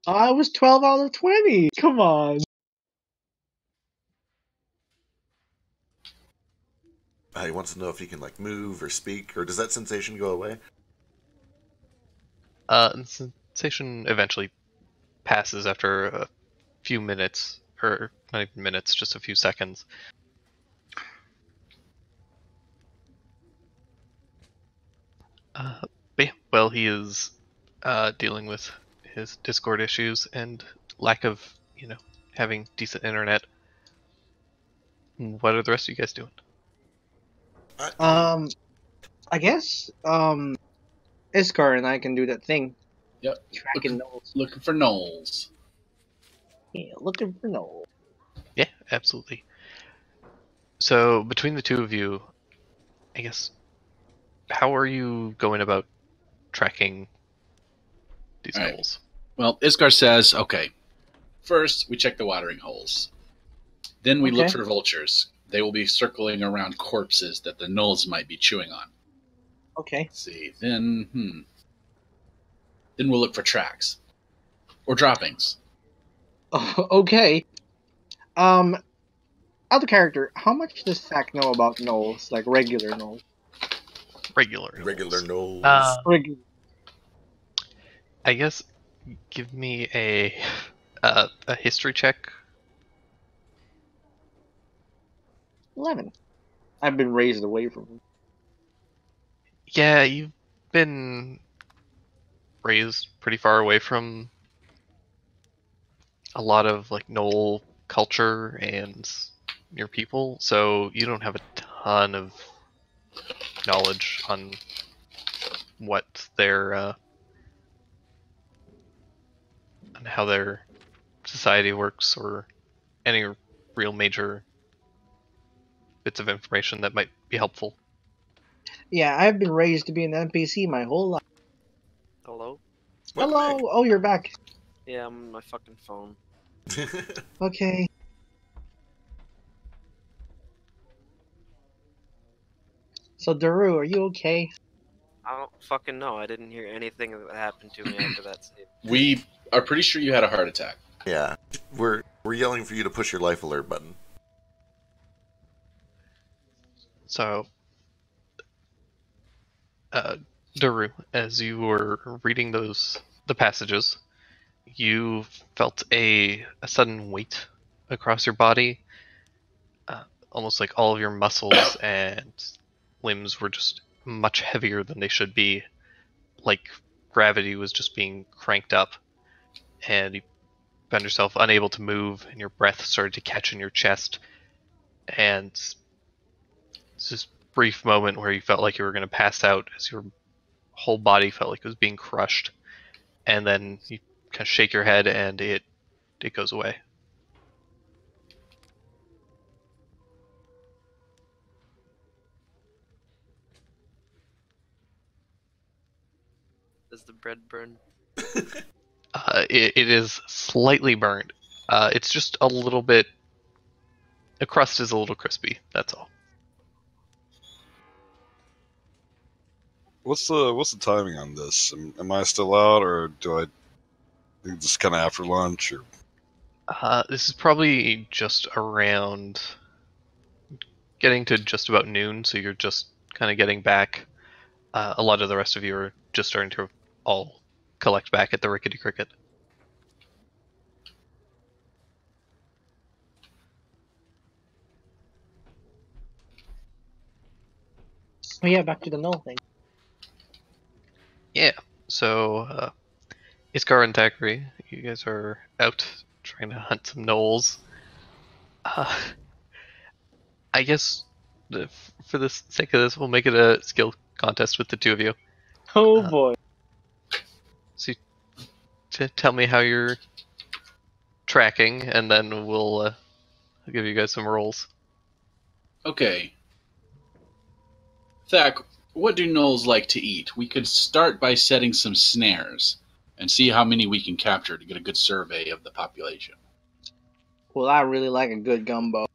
I was 12 out of 20. Come on. He wants to know if he can like move or speak, or does that sensation go away? And the sensation eventually passes after a few minutes, or not even minutes, just a few seconds. But yeah, well, he is dealing with his Discord issues and lack of, having decent internet. What are the rest of you guys doing? I guess, Iskar and I can do that thing. Yep. Tracking gnolls. Looking for gnolls. Yeah, looking for gnolls. Yeah, absolutely. So between the two of you, I guess, how are you going about tracking these All right. gnolls? Well, Iskar says, okay, first we check the watering holes. Then we look Okay. for vultures. They will be circling around corpses that the gnolls might be chewing on. Okay. Let's see. Then we'll look for tracks. Or droppings. Okay. Out of character, how much does Zach know about gnolls? Like regular gnolls? Regular gnolls. Regular gnolls. Regular. I guess give me a history check. 11. I've been raised away from him. Yeah, you've been raised pretty far away from a lot of like Knoll culture and your people, so you don't have a ton of knowledge on what their on how their society works, or any real major bits of information that might be helpful. Yeah, I've been raised to be an NPC my whole life. Hello? Hello! Oh, you're back. Yeah, I'm on my fucking phone. Okay. So, Daru, are you okay? I don't fucking know. I didn't hear anything that happened to me after that save. We are pretty sure you had a heart attack. Yeah, we're yelling for you to push your life alert button. So, Daru, as you were reading the passages, you felt a sudden weight across your body, almost like all of your muscles and limbs were just much heavier than they should be, like gravity was just being cranked up, and you found yourself unable to move, and your breath started to catch in your chest, and it's this brief moment where you felt like you were going to pass out as your whole body felt like it was being crushed, and then you kind of shake your head and it goes away. Does the bread burn? It is slightly burned. It's just a little bit. The crust is a little crispy. That's all. What's the timing on this? Am I still out, or do I think just kind of after lunch? Or This is probably just around getting to just about noon, so you're just kind of getting back. A lot of the rest of you are just starting to all collect back at the Rickety Cricket. Oh yeah, back to the null thing. Yeah. So, Iskar and Thacharay, you guys are out trying to hunt some gnolls. I guess for the sake of this, we'll make it a skill contest with the two of you. Oh boy. So, to tell me how you're tracking, and then we'll give you guys some rolls. Okay. Thak, what do gnolls like to eat? We could start by setting some snares and see how many we can capture to get a good survey of the population. Well, I really like a good gumbo.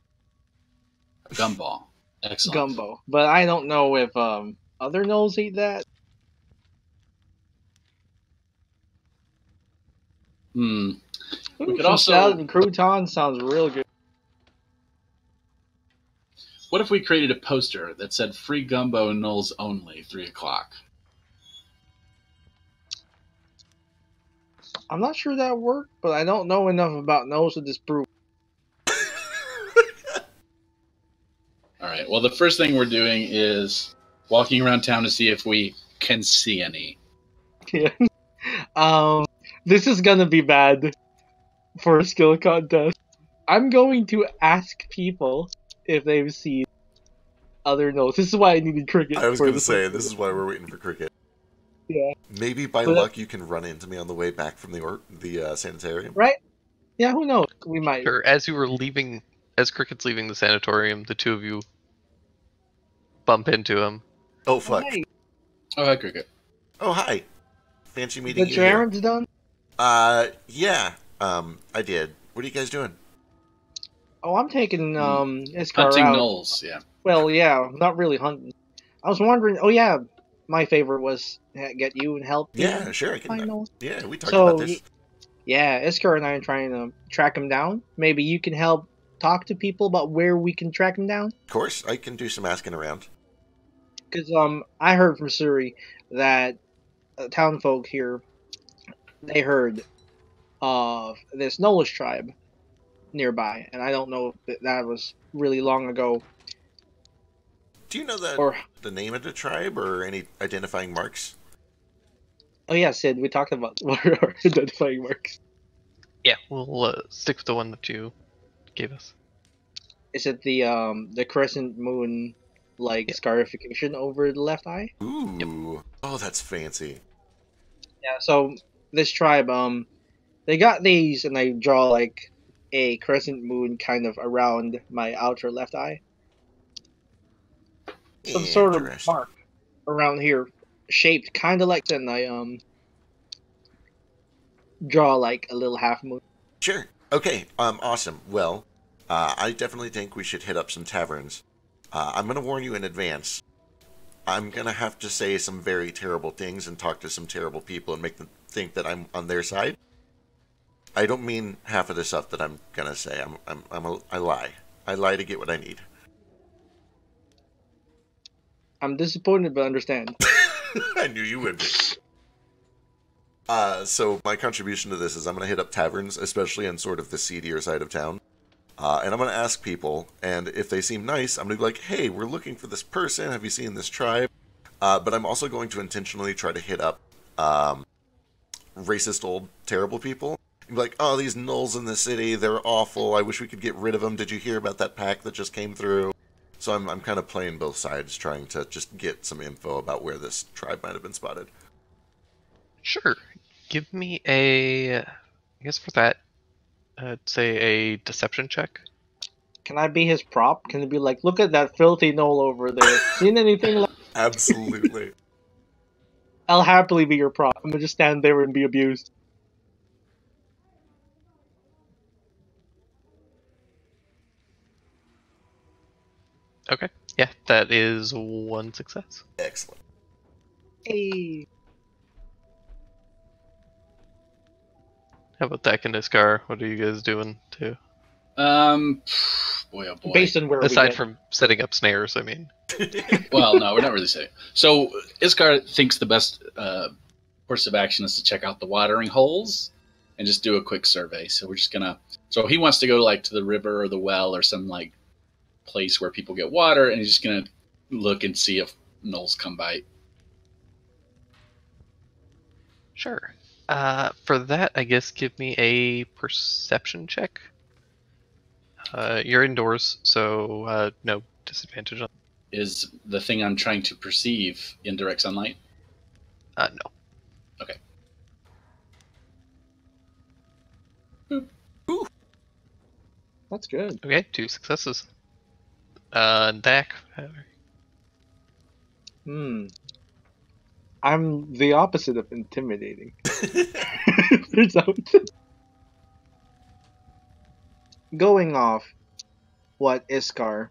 A gumball. Excellent. Gumbo. But I don't know if other gnolls eat that. Hmm. We could Some also... salad and croutons sounds real good. What if we created a poster that said free gumbo and gnolls only, 3 o'clock? I'm not sure that worked, but I don't know enough about gnolls to disprove. Alright, well, the first thing we're doing is walking around town to see if we can see any. Yeah. This is gonna be bad for a skill contest. I'm going to ask people if they've seen other gnolls. This is why I needed cricket. I was going to say, this is why we're waiting for cricket. Yeah. Maybe by luck you can run into me on the way back from the Sanatorium. Right? Yeah, who knows? We might. Sure, as Cricket's leaving the sanatorium, the two of you bump into him. Oh, fuck. Hey, Oh, hi, Cricket. Oh, hi. Fancy meeting the you here. errands done? Yeah. I did. What are you guys doing? Oh, I'm taking Iskar Hunting out. gnolls, yeah. Well, yeah, not really hunting. I was wondering. Oh, yeah, my favorite was get you and help. Yeah, sure. I find can. gnolls. Yeah, we talked about this. Yeah, Iskar and I are trying to track him down. Maybe you can help talk to people about where we can track him down. Of course, I can do some asking around. Because I heard from Suri that town folk here, they heard of this Gnollish tribe nearby, and I don't know if that was really long ago. Do you know the name of the tribe or any identifying marks? Oh yeah, Sid, we talked about what are our identifying marks. Yeah, we'll stick with the one that you gave us. Is it the crescent moon scarification over the left eye? Ooh. Yep. Oh, that's fancy. Yeah, so this tribe, they got these, and they draw like a crescent moon kind of around my outer left eye. Some sort of mark around here, shaped kind of like that, and I draw like a little half moon. Sure. Okay. Awesome. Well, I definitely think we should hit up some taverns. I'm gonna warn you in advance. I'm gonna have to say some very terrible things and talk to some terrible people and make them think that I'm on their side. I don't mean half of the stuff that I'm gonna say. I lie. I lie to get what I need. I'm disappointed, but understand. I knew you would be. So my contribution to this is I'm gonna hit up taverns, especially in sort of the seedier side of town. And I'm going to ask people, and if they seem nice, I'm going to be like, hey, we're looking for this person. Have you seen this tribe? But I'm also going to intentionally try to hit up racist, old, terrible people. And be like, oh, these gnolls in the city, they're awful. I wish we could get rid of them. Did you hear about that pack that just came through? So I'm kind of playing both sides, trying to just get some info about where this tribe might have been spotted. Sure. Give me I guess for that, say a deception check. Can I be his prop? Can it be like, look at that filthy gnoll over there? Seen anything like... Absolutely. I'll happily be your prop. I'm gonna just stand there and be abused. Okay. Yeah, that is one success. Excellent. Hey. How about that and Iscar? What are you guys doing too? Boy, oh boy. Based on where Aside from setting up snares, I mean. Well, no, we're not really saying. So, Iskar thinks the best course of action is to check out the watering holes and just do a quick survey. So we're just gonna. So he wants to go like to the river or the well or some like place where people get water, and he's just gonna look and see if gnolls come by. Sure. For that, I guess give me a perception check. You're indoors, so no disadvantage on. Is the thing I'm trying to perceive in direct sunlight? No. Okay. Ooh. That's good. Okay, 2 successes. Dak. I'm the opposite of intimidating. Turns out. Going off what Iskar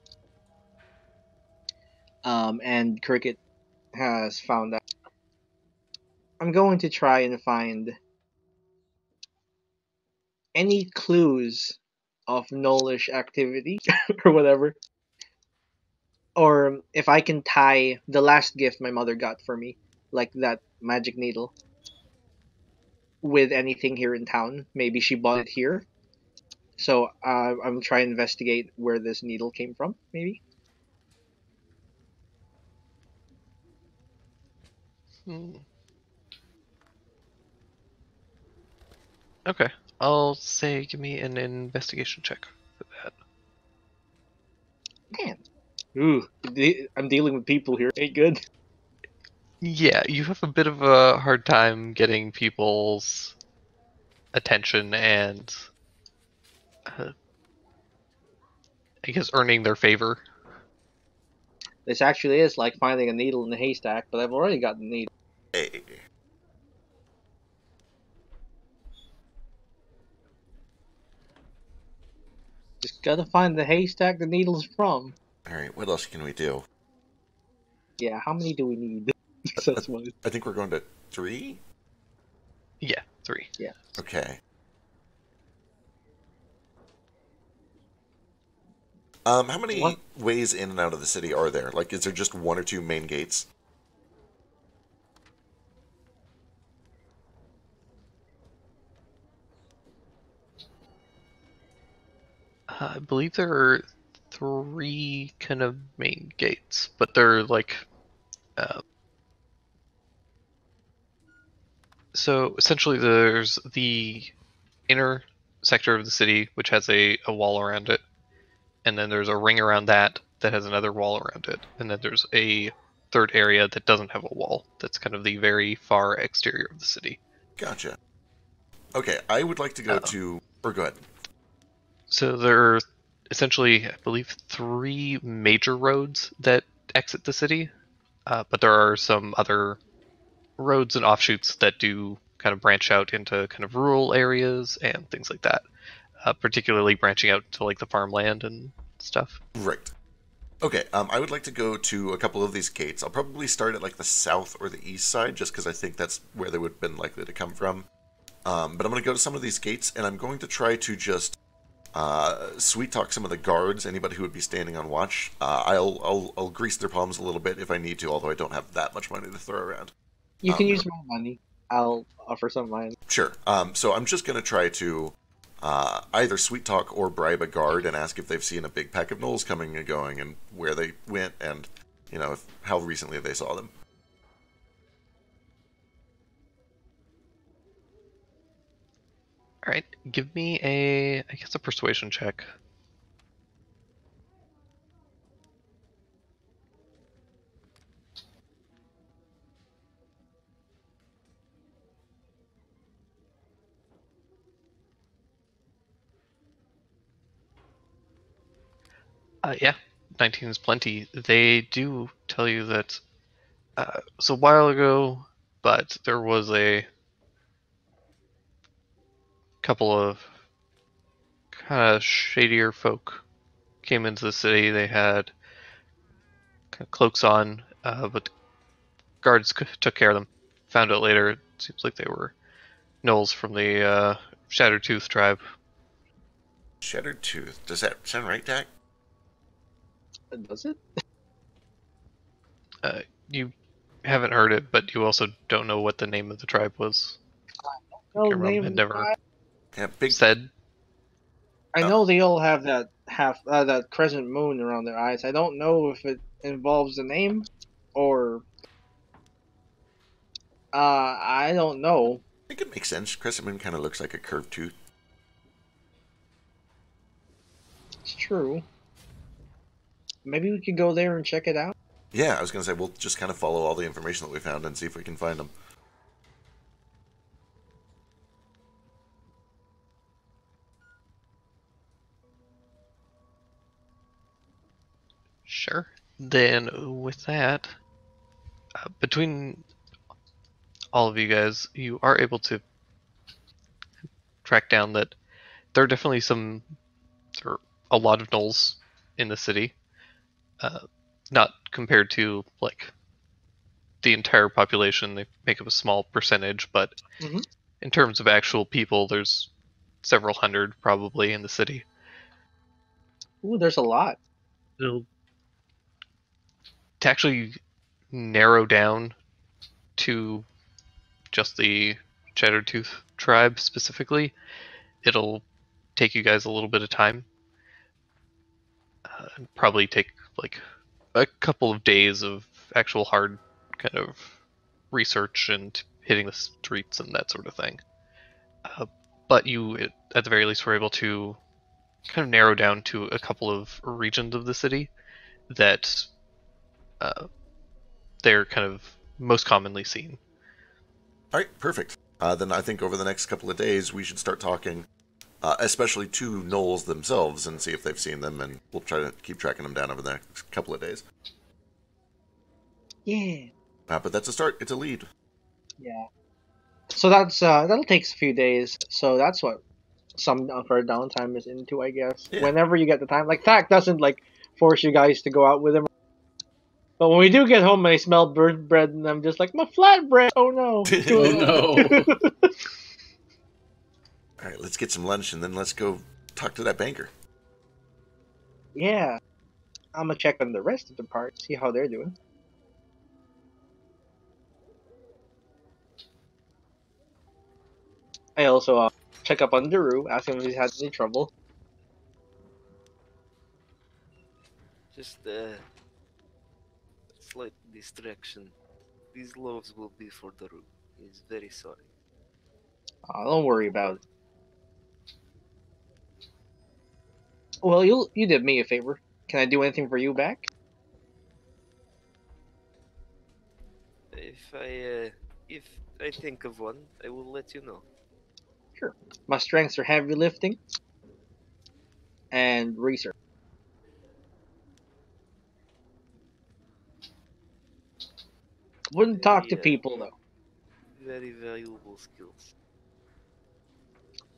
and Cricket has found out, I'm going to try and find any clues of gnollish activity or whatever. Or if I can tie the last gift my mother got for me, like that magic needle, with anything here in town. Maybe she bought it here. So I'm trying to investigate where this needle came from, maybe. Okay, I'll say give me an investigation check for that. Man. Ooh, I'm dealing with people here. Ain't good. Yeah, you have a bit of a hard time getting people's attention and I guess earning their favor. This actually is like finding a needle in a haystack, but I've already got the needle. Hey. Just gotta find the haystack the needle's from. Alright, what else can we do? Yeah, how many do we need? That's one. I think we're going to 3? Yeah, 3. Yeah. Okay. How many ways in and out of the city are there? Like, is there just 1 or 2 main gates? I believe there are 3 kind of main gates, but they're like so essentially there's the inner sector of the city which has a wall around it, and then there's a ring around that that has another wall around it, and then there's a third area that doesn't have a wall. That's kind of the very far exterior of the city. Gotcha. Okay, I would like to go to... Or go ahead. So there are essentially, I believe, 3 major roads that exit the city, but there are some other roads and offshoots that do kind of branch out into kind of rural areas and things like that, particularly branching out to like the farmland and stuff. Right. Okay, I would like to go to a couple of these gates. I'll probably start at like the south or the east side, just because I think that's where they would have been likely to come from. But I'm going to go to some of these gates, and I'm going to try to just sweet talk some of the guards, anybody who would be standing on watch. I'll grease their palms a little bit if I need to, although I don't have that much money to throw around. You can use my money. I'll offer some of mine. Sure. So I'm just going to try to either sweet talk or bribe a guard and ask if they've seen a big pack of gnolls coming and going and where they went and, how recently they saw them. All right, give me I guess a persuasion check. Yeah, 19 is plenty. They do tell you that it was a while ago, but there was a couple of kind of shadier folk came into the city. They had kind of cloaks on, but guards took care of them. Found out later, it seems like they were gnolls from the Shattered Tooth tribe. Shattered Tooth. Does that sound right, Dak? Does it? You haven't heard it, but you also don't know what the name of the tribe was. No Your mom name had of never the tribe. Yeah, big... said. I know they all have that that crescent moon around their eyes. I don't know if it involves a name or I don't know. I think it makes sense. Crescent Moon kind of looks like a curved tooth. It's true. Maybe we could go there and check it out. Yeah, I was going to say, we'll just kind of follow all the information that we found and see if we can find them. Sure. Then with that, between all of you guys, you are able to track down that there are definitely there are a lot of gnolls in the city. Not compared to like the entire population, they make up a small percentage, but Mhm. in terms of actual people, there's several hundred probably in the city. Ooh, there's a lot. To actually narrow down to just the Tooth tribe specifically, it'll take you guys a little bit of time. Probably take like a couple of days of actual hard kind of research and hitting the streets and that sort of thing. But you, at the very least, were able to kind of narrow down to a couple of regions of the city that they're kind of most commonly seen. All right, perfect. Then I think over the next couple of days we should start talking, especially to gnolls themselves, and see if they've seen them, and we'll try to keep tracking them down over the next couple of days. Yeah. But that's a start. It's a lead. Yeah. So that'll take a few days. So that's what some of our downtime is into, I guess. Yeah. Whenever you get the time. Like Thack doesn't like force you guys to go out with him. But when we do get home, I smell burnt bread, and I'm just like, my flatbread. Oh no. Oh no. All right, let's get some lunch, and then let's go talk to that banker. Yeah. I'm gonna check on the rest of the party, see how they're doing. I also check up on Daru, ask him if he's had any trouble. Just slight distraction. These loaves will be for Daru. He's very sorry. Don't worry about it. Well, you did me a favor. Can I do anything for you back? If I think of one, I will let you know. Sure. My strengths are heavy lifting and research. Wouldn't talk to people though. Very valuable skills.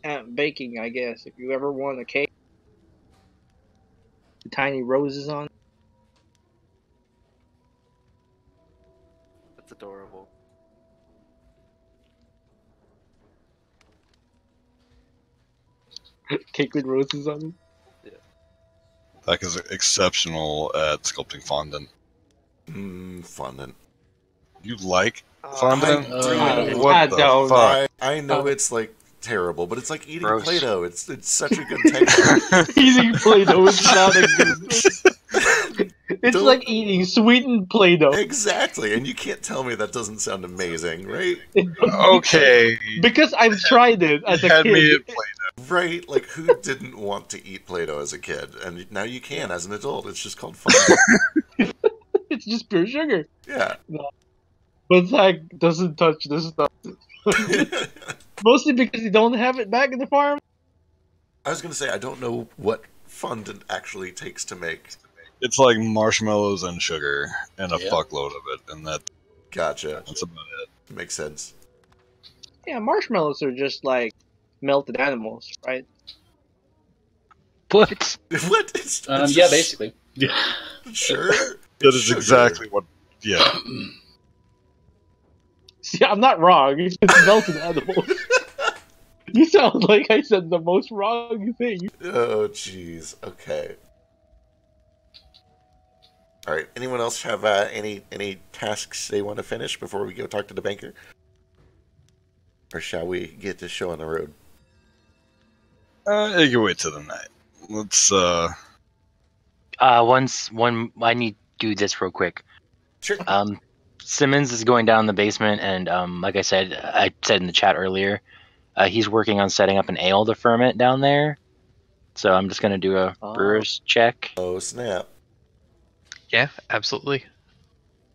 And baking, I guess. If you ever want a cake, with tiny roses on. That's adorable. Cake with roses on it. That is exceptional at sculpting fondant. Fondant. You like I fondant? do. What I the don't. fuck? I know it's like terrible, but it's like eating Gross. Play-Doh. It's such a good texture. Eating Play-Doh is not a good. It's Don't- like eating sweetened Play-Doh. Exactly, and you can't tell me that doesn't sound amazing, right? Okay. Because I've tried it as a Had kid. me at Play-Doh. Right? Like, who didn't want to eat Play-Doh as a kid? And now you can as an adult. It's just called fondant. It's just pure sugar. Yeah. But Zach doesn't touch this stuff. Mostly because you don't have it back in the farm. I was going to say, I don't know what fondant actually takes to make. It's like marshmallows and sugar and a Yeah. fuckload of it, and Gotcha. that's about it. Makes sense. Yeah, marshmallows are just like melted animals, right? What? What? It's Yeah, just- basically. Yeah. Sure. That is Sugar. exactly what. Yeah. See, I'm not wrong. It's melted animals. You sound like I said the most wrong thing. Oh, jeez. Okay. All right. Anyone else have any tasks they want to finish before we go talk to the banker? Or shall we get this show on the road? You can wait till the night. Let's. One. I need to do this real quick. Sure. Simmons is going down in the basement, and like I said in the chat earlier, he's working on setting up an ale to ferment down there. So I'm just gonna do a brewer's check. Oh, snap. Yeah, absolutely.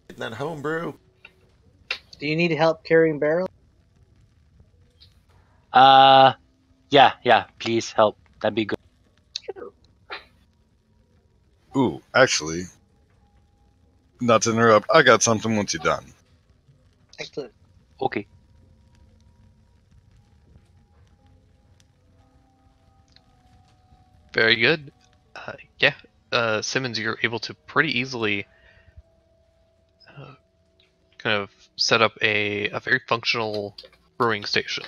Getting that home brew. Do you need help carrying barrels? Yeah, please help. That'd be good. Ooh, actually, Not to interrupt, I got something once you're done. Excellent. Okay. Very good. Yeah, Simmons, you're able to pretty easily kind of set up a very functional brewing station.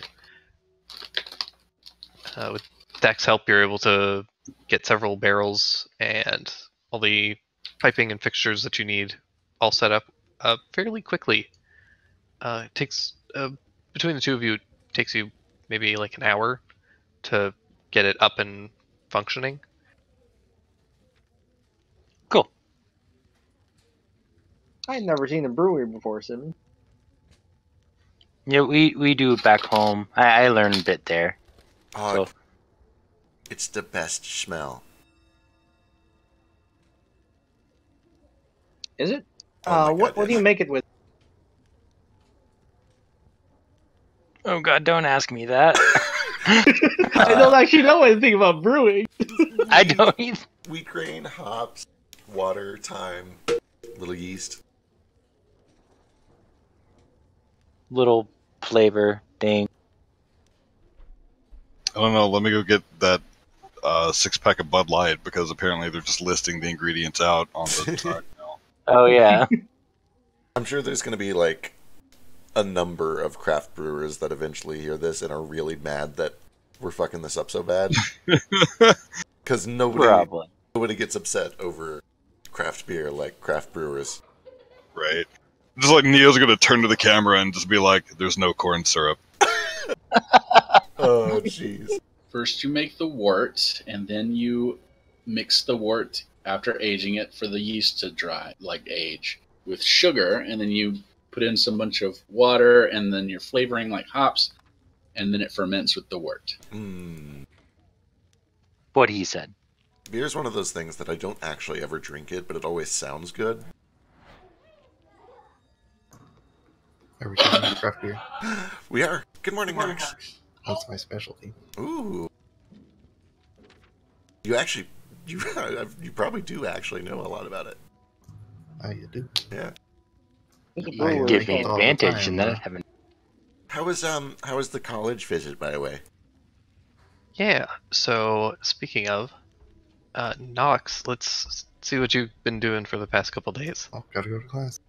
With Dak's help, you're able to get several barrels and all the piping and fixtures that you need all set up fairly quickly. It takes, between the two of you, it takes you maybe like an hour to get it up and functioning. Cool. I'd never seen a brewery before, Simmons. Yeah, we do it back home. I learned a bit there. Oh, So it's the best smell. Is it? Oh my what God, do you yes. make it with? oh god, don't ask me that. I don't actually know anything about brewing. I don't even. Wheat grain, hops, water, thyme, little yeast. Little flavor thing. I don't know, let me go get that 6-pack of Bud Light, because apparently they're just listing the ingredients out on the side now. Oh yeah. I'm sure there's going to be like a number of craft brewers that eventually hear this and are really mad that we're fucking this up so bad. Because nobody gets upset over craft beer like craft brewers. Right. Just like Neo's gonna turn to the camera and just be like, there's no corn syrup. Oh, jeez. First, you make the wort, and then you mix the wort after aging it for the yeast to dry, like age, with sugar, and then you put in some bunch of water, and then you're flavoring like hops, and then it ferments with the wort. What he said. Beer's one of those things that I don't actually ever drink it, but it always sounds good. Are we talking craft beer? We are. Good morning, Knox. That's my specialty. Ooh. You actually, you probably do actually know a lot about it. You do. Yeah. I Give me drink all the advantage time, in that. though. I haven't. How was the college visit, by the way? Yeah, so speaking of, Knox, let's see what you've been doing for the past couple days. Oh, gotta go to class.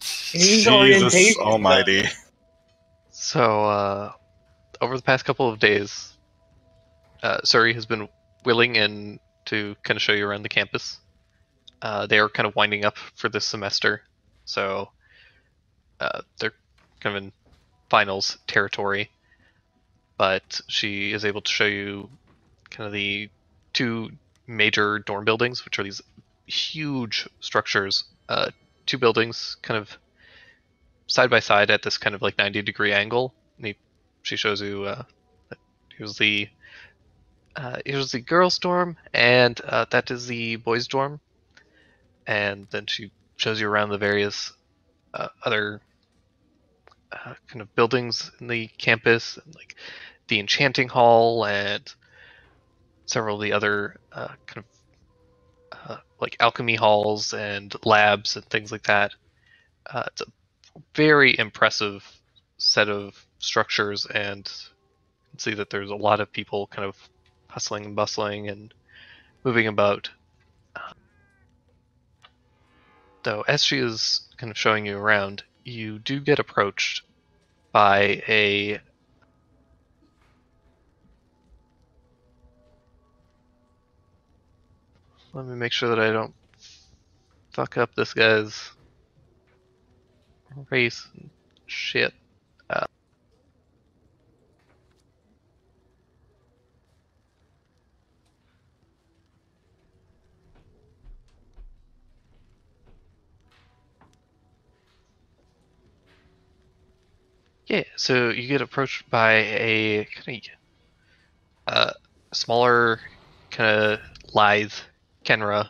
He's Jesus orientation. almighty. So, over the past couple of days, Suri has been willing and to kind of show you around the campus. They are kind of winding up for this semester, so they're kind of in finals territory. But she is able to show you kind of the two major dorm buildings, which are these huge structures. Two buildings kind of side by side at this kind of like 90-degree angle. And she shows you that here's the girls' dorm, and that is the boys' dorm. And then she shows you around the various other kind of buildings in the campus, and like the enchanting hall and several of the other kind of like alchemy halls and labs and things like that. It's a very impressive set of structures, and you can see that there's a lot of people kind of hustling and bustling and moving about. Though, as she is kind of showing you around, you do get approached by a let me make sure that I don't fuck up this guy's race and shit. Yeah, so you get approached by a kind of smaller, kind of lithe Kenra.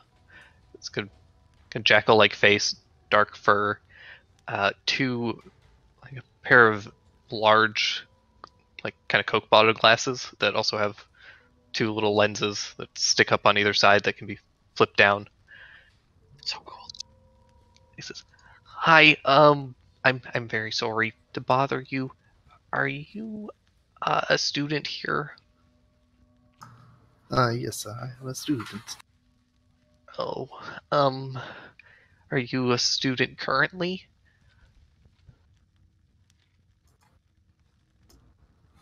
It's good, kind of jackal-like face, dark fur, two, like a pair of large, like kind of Coke bottle glasses that also have two little lenses that stick up on either side that can be flipped down. So cool. He says, "Hi, I'm very sorry to bother you. Are you a student here?" Yes, I am a student. Oh, are you a student currently?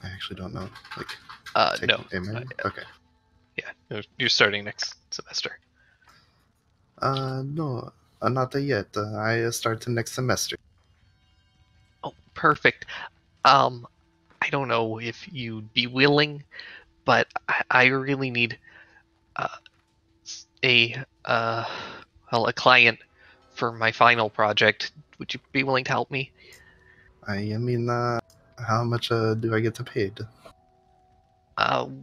I actually don't know. Like, No. am I? Okay. Yeah, no, you're starting next semester. No, not yet. I start the next semester. Oh, perfect. I don't know if you'd be willing, but I really need uh, a well, a client for my final project. Would you be willing to help me? I mean, how much do I get paid?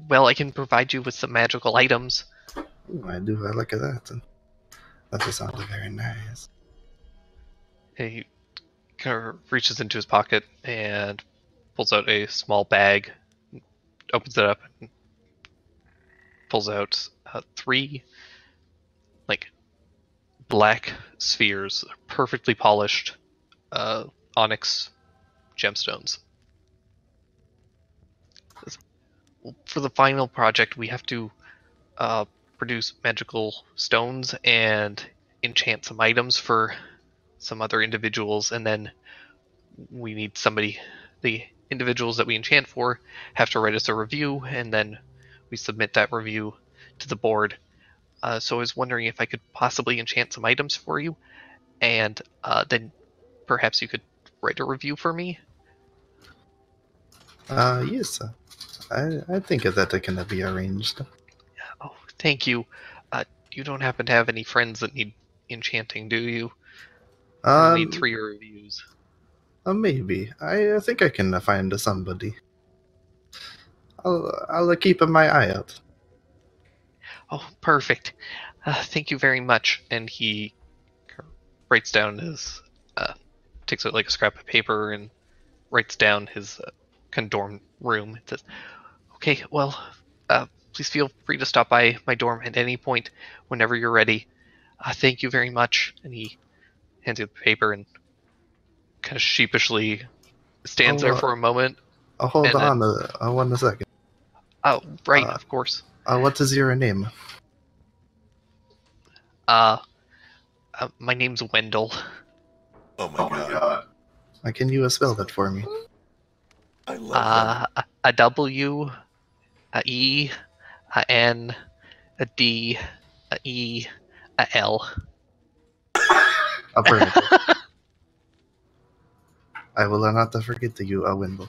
Well, I can provide you with some magical items. Ooh, I do. I like that. That just sounds very nice. He kind of reaches into his pocket and pulls out a small bag, opens it up, and pulls out three like black spheres, perfectly polished onyx gemstones. For the final project, we have to produce magical stones and enchant some items for some other individuals, and then we need somebody. The individuals that we enchant for have to write us a review, and then we submit that review to the board. So I was wondering if I could possibly enchant some items for you, and then perhaps you could write a review for me. Yes. I think that can be arranged. Oh, thank you. You don't happen to have any friends that need enchanting, do you? I'll need 3 reviews. Maybe. I think I can find somebody. I'll keep my eye out. Oh, perfect. Thank you very much. And he writes down his, takes out like a scrap of paper and writes down his kind of dorm room. It says, "Okay, well, please feel free to stop by my dorm at any point whenever you're ready. Thank you very much." And he hands you the paper and kind of sheepishly stands there for a moment. Hold and on then, 1 second. Oh, right, of course. What is your name? My name's Wendell. Oh my god. Can you spell that for me? I love them. A W, a E, a N, a D, a E, a L. Perfect. I will not forget you, Wendell.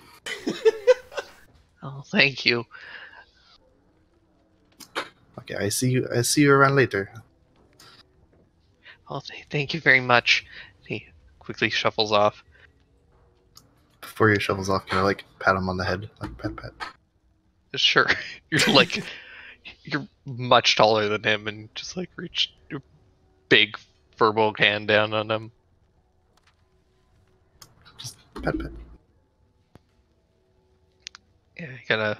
Oh, thank you. Okay, I see you. I see you around later. Oh, thank you very much. He quickly shuffles off. Before he shovels off, can I like pat him on the head, like pat pat? Sure. You're much taller than him, and just like reach your big verbal hand down on him. Just pat pat. Yeah, he kind of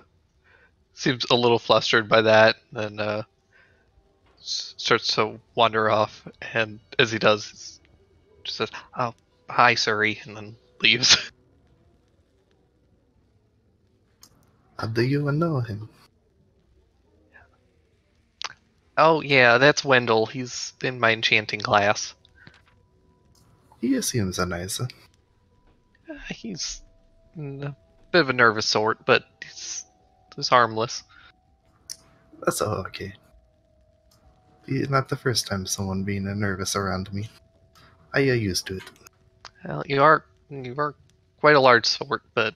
seems a little flustered by that, and starts to wander off. And as he does, he just says, "Oh, hi, Surrey," and then leaves. Do you know him? Oh, yeah, that's Wendell. He's in my enchanting class. He seems nice. He's a bit of a nervous sort, but he's harmless. That's okay. Not the first time someone being nervous around me. I used to it. Well, you are quite a large sort, but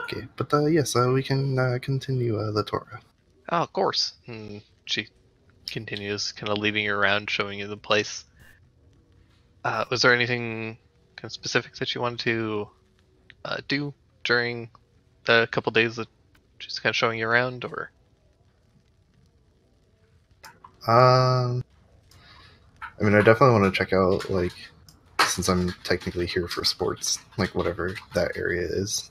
Okay, but yes, we can continue the tour. oh, of course. And she continues, kind of leading you around, showing you the place. Was there anything kind of specific that you wanted to do during the couple days that she's kind of showing you around, or? I mean, I definitely want to check out, like, since I'm technically here for sports, like whatever that area is.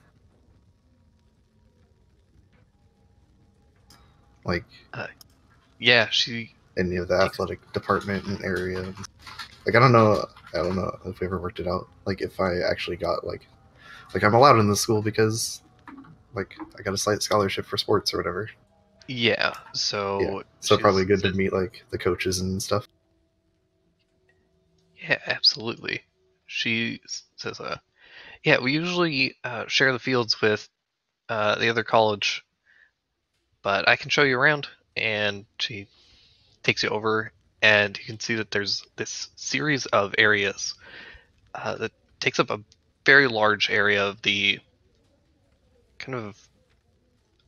Like, Yeah, she. Any of the athletic department and area. Like I don't know if we ever worked it out. Like if I actually got like I'm allowed in the school because like I got a slight scholarship for sports or whatever. Yeah, Yeah. so So probably she's good to said- meet like the coaches and stuff. Yeah, absolutely. She says, yeah, we usually share the fields with the other college, but I can show you around. And she takes you over, and you can see that there's this series of areas that takes up a very large area of the kind of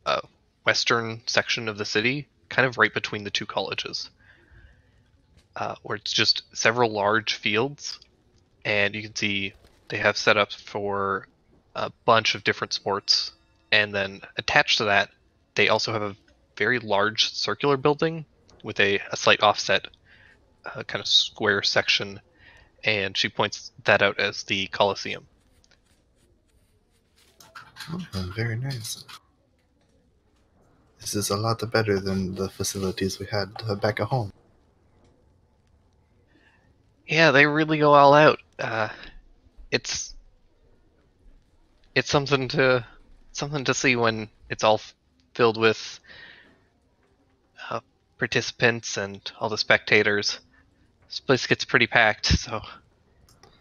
uh, western section of the city, kind of right between the two colleges, where it's just several large fields, and you can see they have set up for a bunch of different sports, and then attached to that, they also have a very large circular building with a slight offset, kind of square section, and she points that out as the Coliseum. Oh, very nice. This is a lot better than the facilities we had back at home. Yeah, they really go all out. It's it's something to see when it's all filled with uh, participants and all the spectators. This place gets pretty packed, so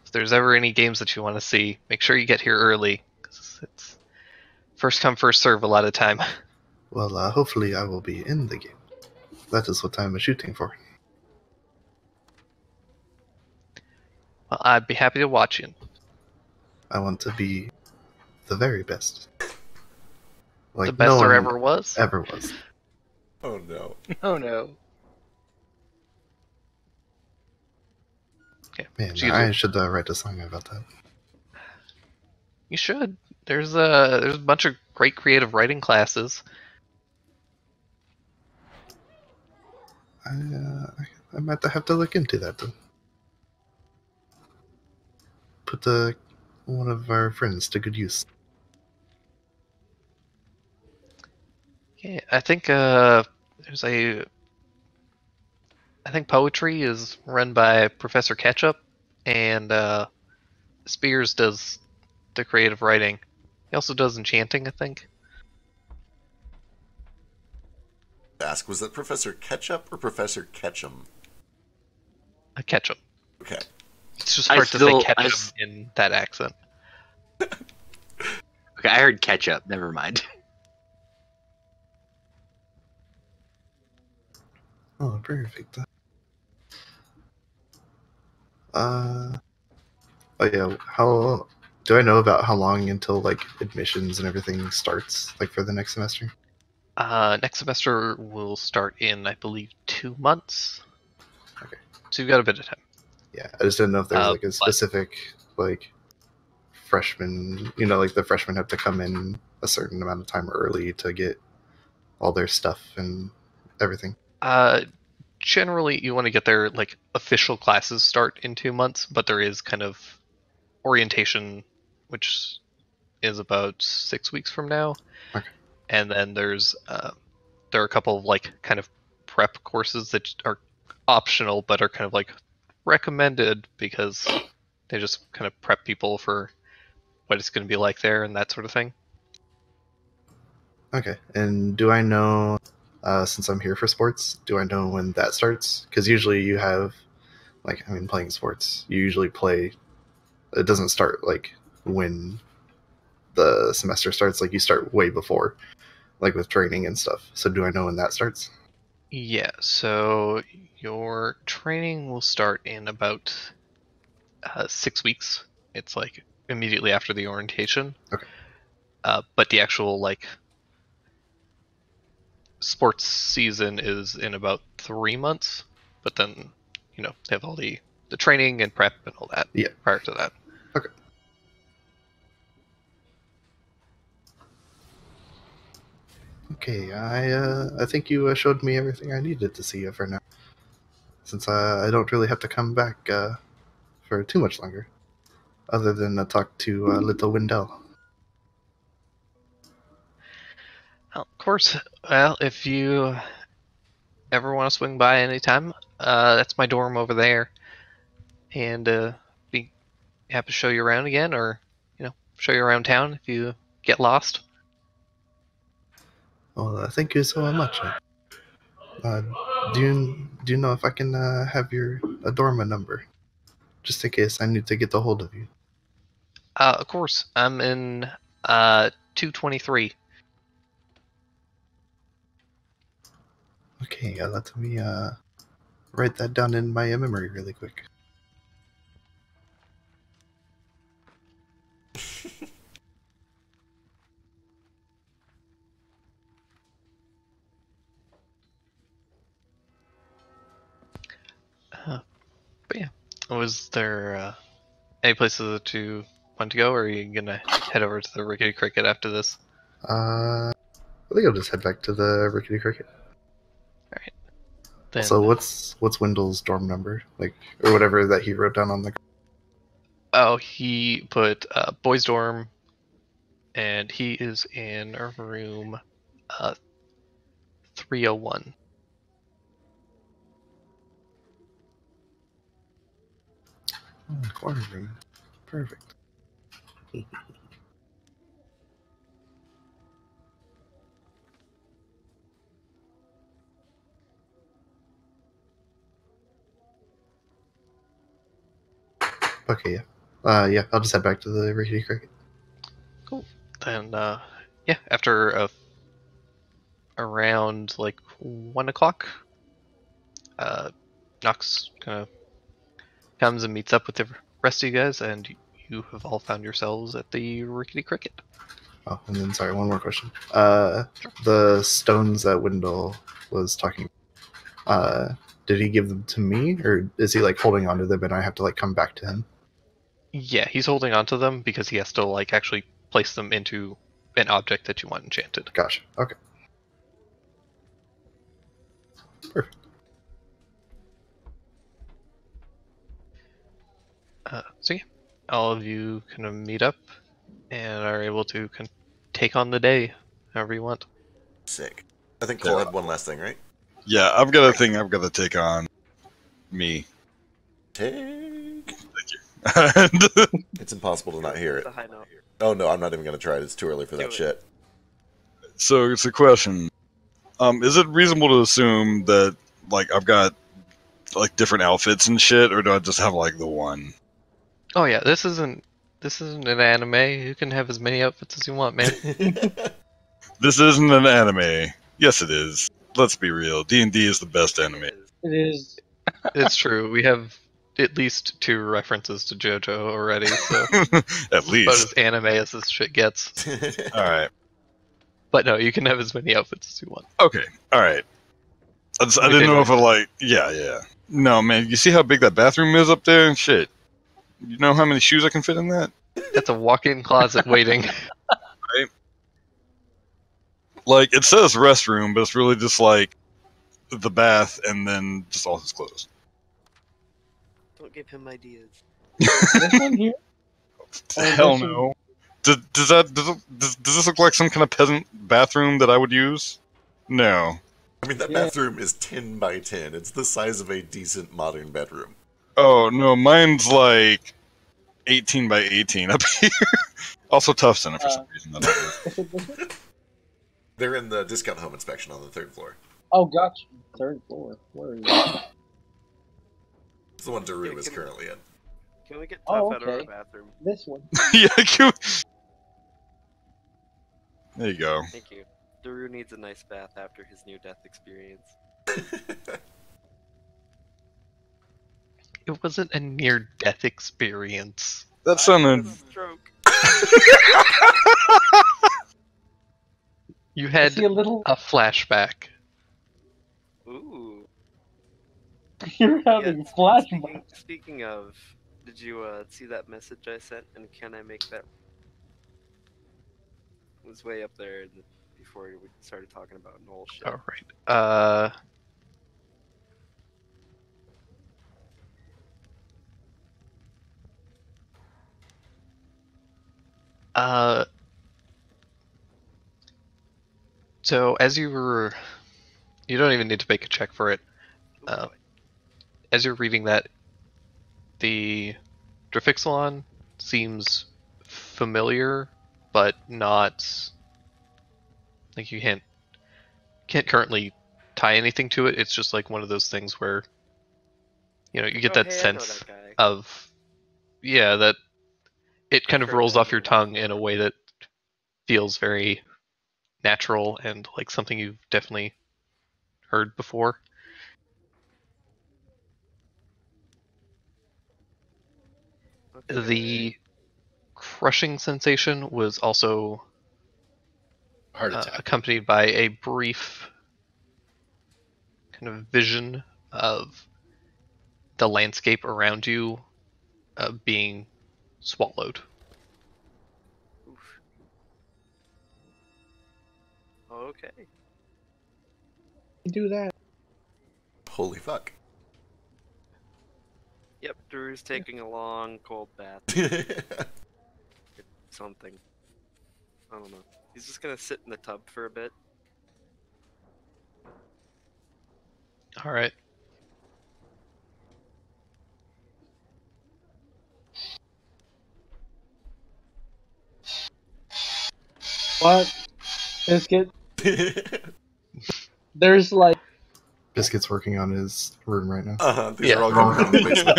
if there's ever any games that you want to see, make sure you get here early, 'cause it's first come first serve a lot of time. Well, hopefully I will be in the game. That is what I'm shooting for. Well, I'd be happy to watch you. I want to be the very best. Like The best no there one ever was. ever was. Oh no. Oh no. Okay. Man, She's- I should write a song about that. You should. There's a bunch of great creative writing classes. I might have to look into that then. Put one of our friends to good use. Yeah, I think I think poetry is run by Professor Ketchup, and Spears does the creative writing. He also does enchanting, I think. Ask, was that Professor Ketchup or Professor Ketchum? Ketchup. Okay. It's just I hard to still- say I ketchup s- in that accent. Okay, I heard ketchup. Never mind. Oh, perfect. Oh yeah. How do I know about how long until like admissions and everything starts? Like for the next semester? Next semester will start in, I believe, 2 months. Okay. So you've got a bit of time. Yeah, I just didn't know if there was like a But- specific like freshman. You know, like the freshmen have to come in a certain amount of time early to get all their stuff and everything. Generally, you want to get their like official classes start in 2 months, but there is kind of orientation, which is about 6 weeks from now. Okay. And then there are a couple of like kind of prep courses that are optional, but are kind of like recommended because they just kind of prep people for what it's going to be like there and that sort of thing. Okay. And do I know, since I'm here for sports, do I know when that starts? Because usually you have, like, I mean, playing sports, you usually play. It doesn't start like when the semester starts. Like you start way before, like with training and stuff. So do I know when that starts? Yeah, so your training will start in about 6 weeks. It's like immediately after the orientation. Okay. But the actual like sports season is in about 3 months. But then, they have all the training and prep and all that Yeah. prior to that. Okay. Okay, I think you showed me everything I needed to see for now. Since I don't really have to come back for too much longer, other than talk to little Wendell. Well, of course, well, if you ever want to swing by anytime, that's my dorm over there, and be happy to show you around again, or show you around town if you get lost. Well, thank you so much. Uh, do you know if I can have your Adorma number, just in case I need to get a hold of you? Of course, I'm in 223. Okay, let me write that down in my memory really quick. But yeah, was there any places that you want to go, or are you gonna head over to the Rickety Cricket after this? I think I'll just head back to the Rickety Cricket. All right. Then, So what's Wendell's dorm number, like, or whatever that he wrote down on the? oh, he put boys' dorm, and he is in room 301. Corner room. Perfect. Okay, yeah. Yeah, I'll just head back to the Rickety Cricket. Cool. Then, yeah, after around like 1 o'clock, Knox kind of comes and meets up with the rest of you guys, and you have all found yourselves at the Rickety Cricket. Oh, and then sorry, one more question. Sure. The stones that Wendell was talking, did he give them to me, or is he like holding onto them and I have to like come back to him? Yeah, he's holding onto them because he has to like actually place them into an object that you want enchanted. Gotcha. Okay. Perfect. So yeah, all of you kind of meet up and are able to take on the day however you want. Sick. I think Chol had one last thing, right? Yeah, I've got a thing I've got to take on me. Take. Thank you. And It's impossible to not hear it. The high note. Oh no, I'm not even gonna try it. It's too early for that shit. so it's a question. Is it reasonable to assume that like I've got like different outfits and shit, or do I just have like the one? Oh yeah, this isn't an anime. You can have as many outfits as you want, man. This isn't an anime. Yes, it is. Let's be real. D&D is the best anime. It is. It's true. We have at least 2 references to JoJo already, so At about least. as anime as this shit gets. All right. But no, you can have as many outfits as you want. Okay. All right. I didn't know if I like. Yeah. No, man. You see how big that bathroom is up there and shit. You know how many shoes I can fit in that? That's a walk-in closet waiting. Right. Like it says restroom, but it's really just like the bath and then just all his clothes. Don't give him ideas. This one here? Hell no. Does this look like some kind of peasant bathroom that I would use? No. I mean, that bathroom is 10 by 10. It's the size of a decent modern bedroom. Oh no, mine's like 18 by 18 up here. Also tough center for some reason. Is it this one? They're in the discount home inspection on the 3rd floor. Oh, gotcha. 3rd floor. Where is it? It's the one Daru is currently in. Can we get tough Oh, out of our okay. bathroom? This one. Yeah, there you go. Thank you. Daru needs a nice bath after his near-death experience. It wasn't a near-death experience. That sounded. Stroke. You had See a little. a flashback. Ooh. You're having Yeah, flashbacks. Speaking of, did you see that message I sent? And can I make that? It was way up there before we started talking about gnoll shit. All right. So as you were You don't even need to make a check for it. As you're reading that, the Drifixilon seems familiar, but not like you can't currently tie anything to it. It's just like one of those things where you get that hey, I know sense that guy. of that it kind I've of heard rolls that off your name tongue in a before. way that feels very natural and like something you've definitely heard before. Okay. The crushing sensation was also Heart attack. accompanied by a brief kind of vision of the landscape around you being swallowed. Oof. Okay. Do that. Holy fuck. Yep, Drew's taking a long cold bath. Something. I don't know. He's just gonna sit in the tub for a bit. All right. What? Biscuit? There's like Biscuit's working on his room right now. These Yeah. are all coming from the basement.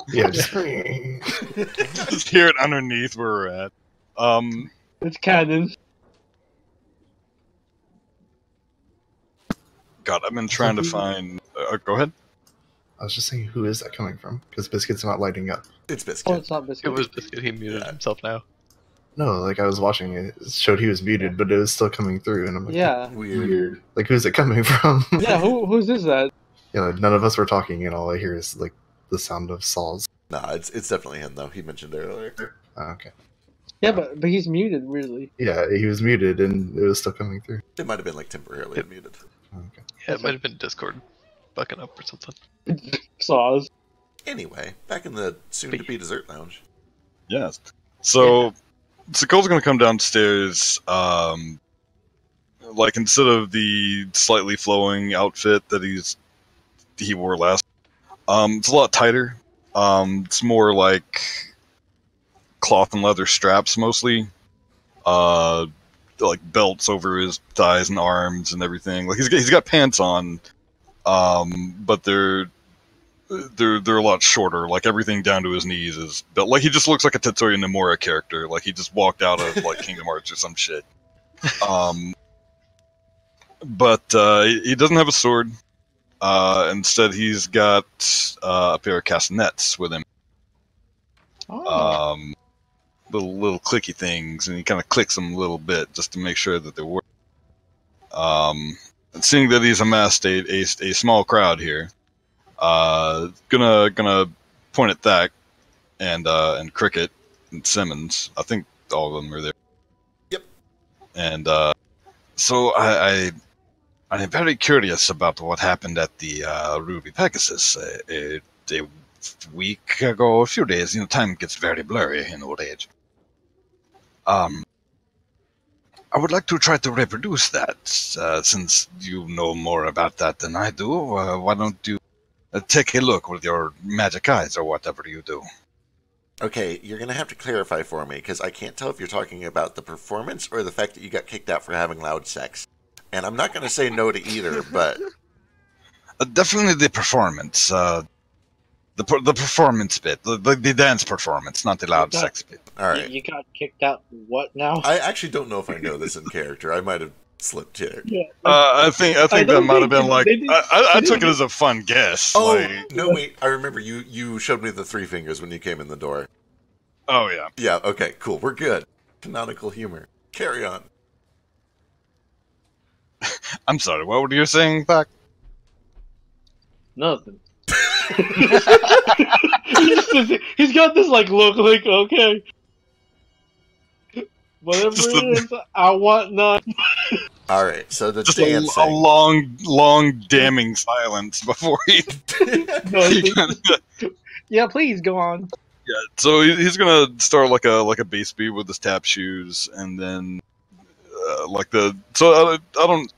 Yeah, just Just hear it underneath where we're at. it's canon. God, I've been trying to find. Go ahead. I was just saying, who is that coming from? Because Biscuit's not lighting up. It's Oh, Biscuit. it's not It biscuit. was Biscuit. He muted Yeah. himself now. No, like I was watching it. It showed he was muted, but it was still coming through, and I'm like, Yeah. Weird. Like, who's it coming from? Yeah. Whose is that? None of us were talking, and all I hear is like the sound of saws. Nah, it's definitely him though. He mentioned it earlier. Oh, okay. Yeah, but he's muted. Weirdly. Yeah, he was muted, and it was still coming through. It might have been like temporarily Yep. muted. Oh, okay. Yeah, it might have been Discord bucking up or something. Saws. Anyway, back in the soon-to-be dessert lounge. Yes. So, Cole's gonna come downstairs. Like instead of the slightly flowing outfit that he wore last, it's a lot tighter. It's more like cloth and leather straps mostly. Like belts over his thighs and arms and everything. Like he's got pants on, but they're a lot shorter. Like everything down to his knees is built. Like he just looks like a Tetsuya Nomura character. Like he just walked out of like Kingdom Hearts or some shit. But he doesn't have a sword. Instead, he's got a pair of castanets with him. Oh. Little clicky things, and he kind of clicks them a little bit just to make sure that they work. And seeing that he's amassed a small crowd here, gonna point at Thack and Cricket and Simmons. I think all of them are there. Yep. And so I'm very curious about what happened at the Ruby Pegasus a week ago, a few days. Time gets very blurry in old age. I would like to try to reproduce that, since you know more about that than I do. Why don't you take a look with your magic eyes or whatever you do? Okay, you're going to have to clarify for me, because I can't tell if you're talking about the performance or the fact that you got kicked out for having loud sex. And I'm not going to say no to either, but... Definitely the performance. The performance bit. The dance performance, not the loud sex bit. All right. You got kicked out. What now? I actually don't know if I know this in character. I might have slipped here. Yeah. I think that don't might have think been like... they did- I they took it didn't- as a fun guess. Oh, like, no, wait. I remember you showed me the three fingers when you came in the door. oh, yeah. Yeah, okay, cool. We're good. Canonical humor. Carry on. I'm sorry, what were you saying, Thack? Nothing. He's got this like look like okay. Whatever Just it is, I want none. All right, so the Just a dancing. long damning silence before he... Yeah, please go on. Yeah, so he's gonna start like a base beat with his tap shoes, and then I don't.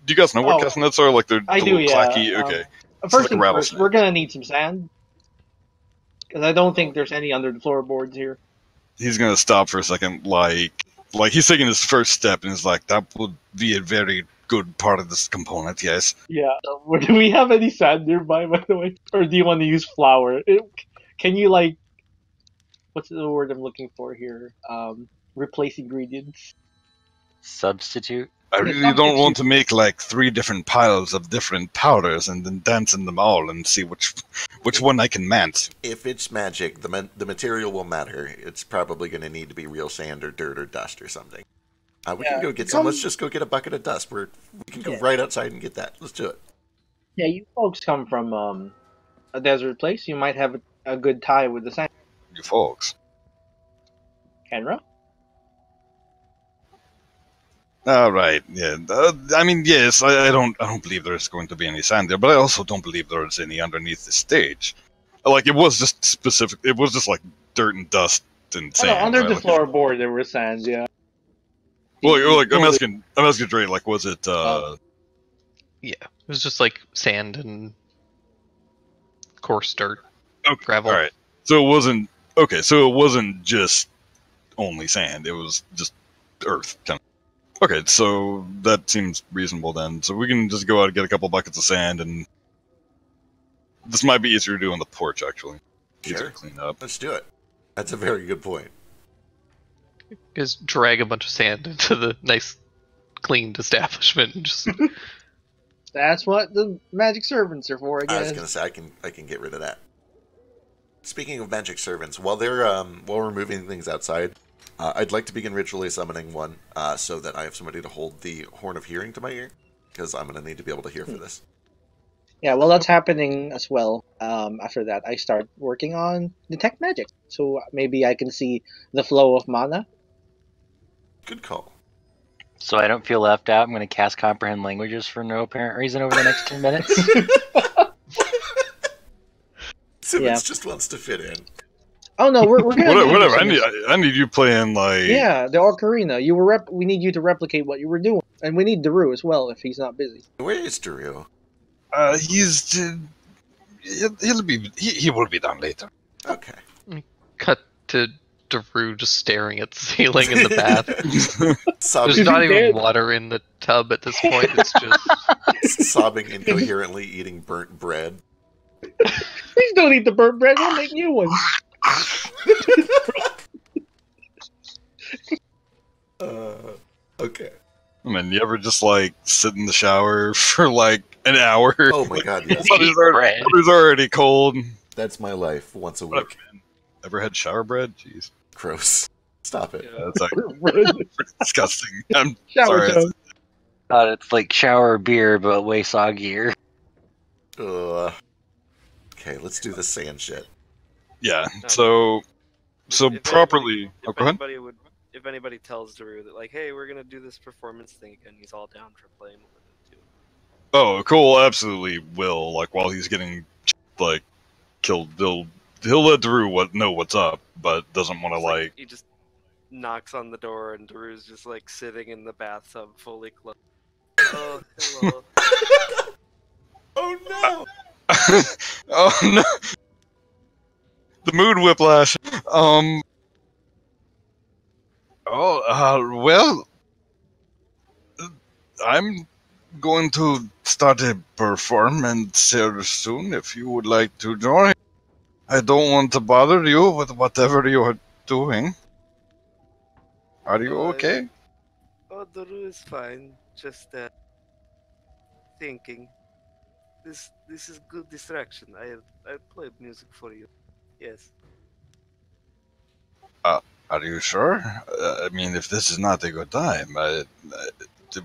Do you guys know what Oh, castanets are? Like they're I the do, little yeah. clacky. Okay. It's First like a things first, rattlesnake. we're gonna need some sand because I don't think there's any under the floorboards here. He's gonna stop for a second, like he's taking his first step, and he's like, "That would be a very good part of this component." Yes. Yeah. Do we have any sand nearby, by the way, or do you want to use flour? Can you like, what's the word I'm looking for here? Replace ingredients. Substitute. I Yeah, really don't want substitute. to make like 3 different piles of different powders and then dance in them all and see which one I can mant. If it's magic, the material will matter. It's probably going to need to be real sand or dirt or dust or something. We can go get some. Let's just go get a bucket of dust. We can go right outside and get that. Let's do it. Yeah, you folks come from a desert place. You might have a good tie with the sand. You folks. Kenra? All right. Yeah. I mean, yes. I don't believe there's going to be any sand there, but I also don't believe there's any underneath the stage. Like it was just specific. It was just like dirt and dust and sand. Under right? the Like, floorboard there was sand. Yeah. well, like I'm asking Dre. Like, was it? Yeah, it was just like sand and coarse dirt, Okay. gravel. All right. So it wasn't okay. So it wasn't just only sand. It was just earth. Kind of. Okay, so that seems reasonable then. So we can just go out and get a couple buckets of sand, and this might be easier to do on the porch, actually. Easier Sure. to clean up. Let's do it. That's a very good point. Just drag a bunch of sand into the nice, cleaned establishment and just That's what the magic servants are for, I I guess. was going to say I can get rid of that. Speaking of magic servants, while we're moving things outside, I'd like to begin ritually summoning one, so that I have somebody to hold the horn of hearing to my ear, because I'm going to need to be able to hear for this. Yeah, well, that's happening as well. After that, I start working on detect magic, so maybe I can see the flow of mana. Good call. So I don't feel left out. I'm going to cast comprehend languages for no apparent reason over the next 10 minutes. Simmons just wants to fit in. Oh no, we're gonna Whatever. do this. I need you playing like. Yeah, the ocarina. We need you to replicate what you were doing, and we need Daru as well if he's not busy. Where is Daru? He's. He will be done later. Okay. cut to Daru just staring at the ceiling in the bath. Sobbing, There's not even water in the tub at this point. It's just sobbing incoherently, eating burnt bread. Please don't eat the burnt bread. We'll make new ones. Okay. I mean, you ever just like sit in the shower for like an hour? Oh my god, yes. Water's already cold. That's my life once a week. Ever had shower bread? Jeez. Gross. Stop it. Yeah, that's like disgusting. I'm Shower sorry. tone. It's like shower beer, but way soggier. Okay, let's do the sand shit. Yeah. No. So If properly. If Go ahead. if anybody tells Daru that, like, hey, we're gonna do this performance thing again, he's all down for playing with it too. Oh, Cole absolutely will. Like while he's getting like killed, he'll let Drew know what's up, but doesn't want to It's like. he just knocks on the door and Daru's just like sitting in the bathtub, fully clothed. Oh, hello. Oh no! Oh no! The mood whiplash. Well, I'm going to start a performance here soon. If you would like to join, I don't want to bother you with whatever you are doing. Are you okay? Oh, Daru is fine. Just thinking. This is good distraction. I played music for you. Yes. Are you sure? I mean, if this is not a good time,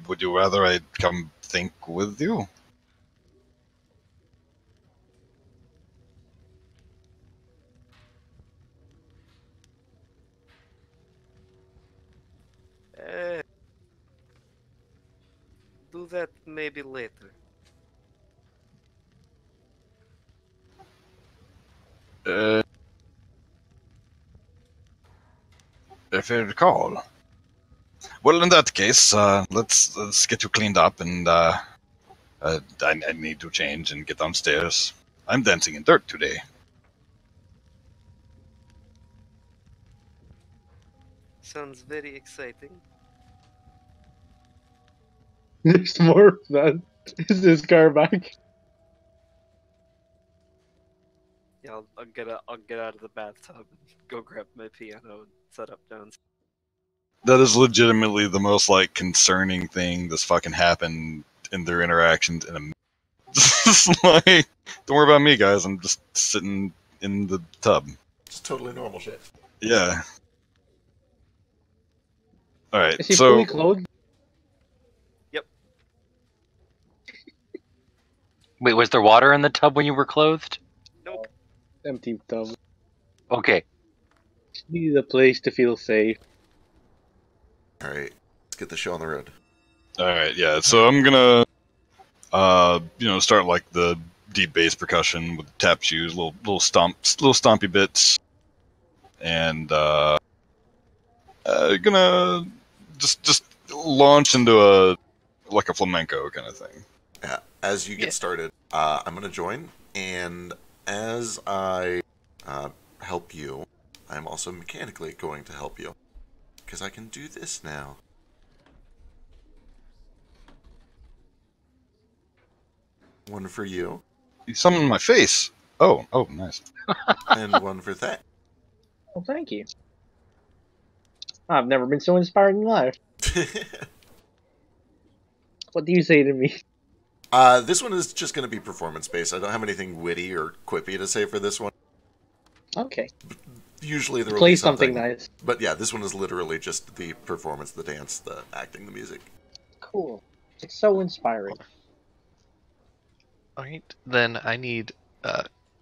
would you rather I come think with you? Do that maybe later. If I recall. Well, in that case, let's get you cleaned up, and I need to change and get downstairs. I'm dancing in dirt today. Sounds very exciting. There's more of that. Is this car back? Yeah, I'll get out of the bathtub and go grab my piano and set up downstairs. That is legitimately the most like concerning thing that's fucking happened in their interactions in a. Just like, don't worry about me, guys. I'm just sitting in the tub. It's totally normal shit. Yeah. All right. Is he So fully clothed? Wait, was there water in the tub when you were clothed? Nope. Empty tub. Okay. Just needed a place to feel safe. All right, let's get the show on the road. all right. Yeah. So I'm gonna start like the deep bass percussion with tap shoes, little stompy bits, and gonna just launch into a flamenco kind of thing. Yeah. As you get started, I'm going to join, and as I help you, I'm also mechanically going to help you, because I can do this now. One for you, You summoned my face. Oh, nice. and one for that. Well, thank you. I've never been so inspired in life. What do you say to me? This one is just going to be performance-based. I don't have anything witty or quippy to say for this one. Okay. Usually there will Play be something nice. But yeah, this one is literally just the performance, the dance, the acting, the music. Cool. It's so inspiring. Alright, then I need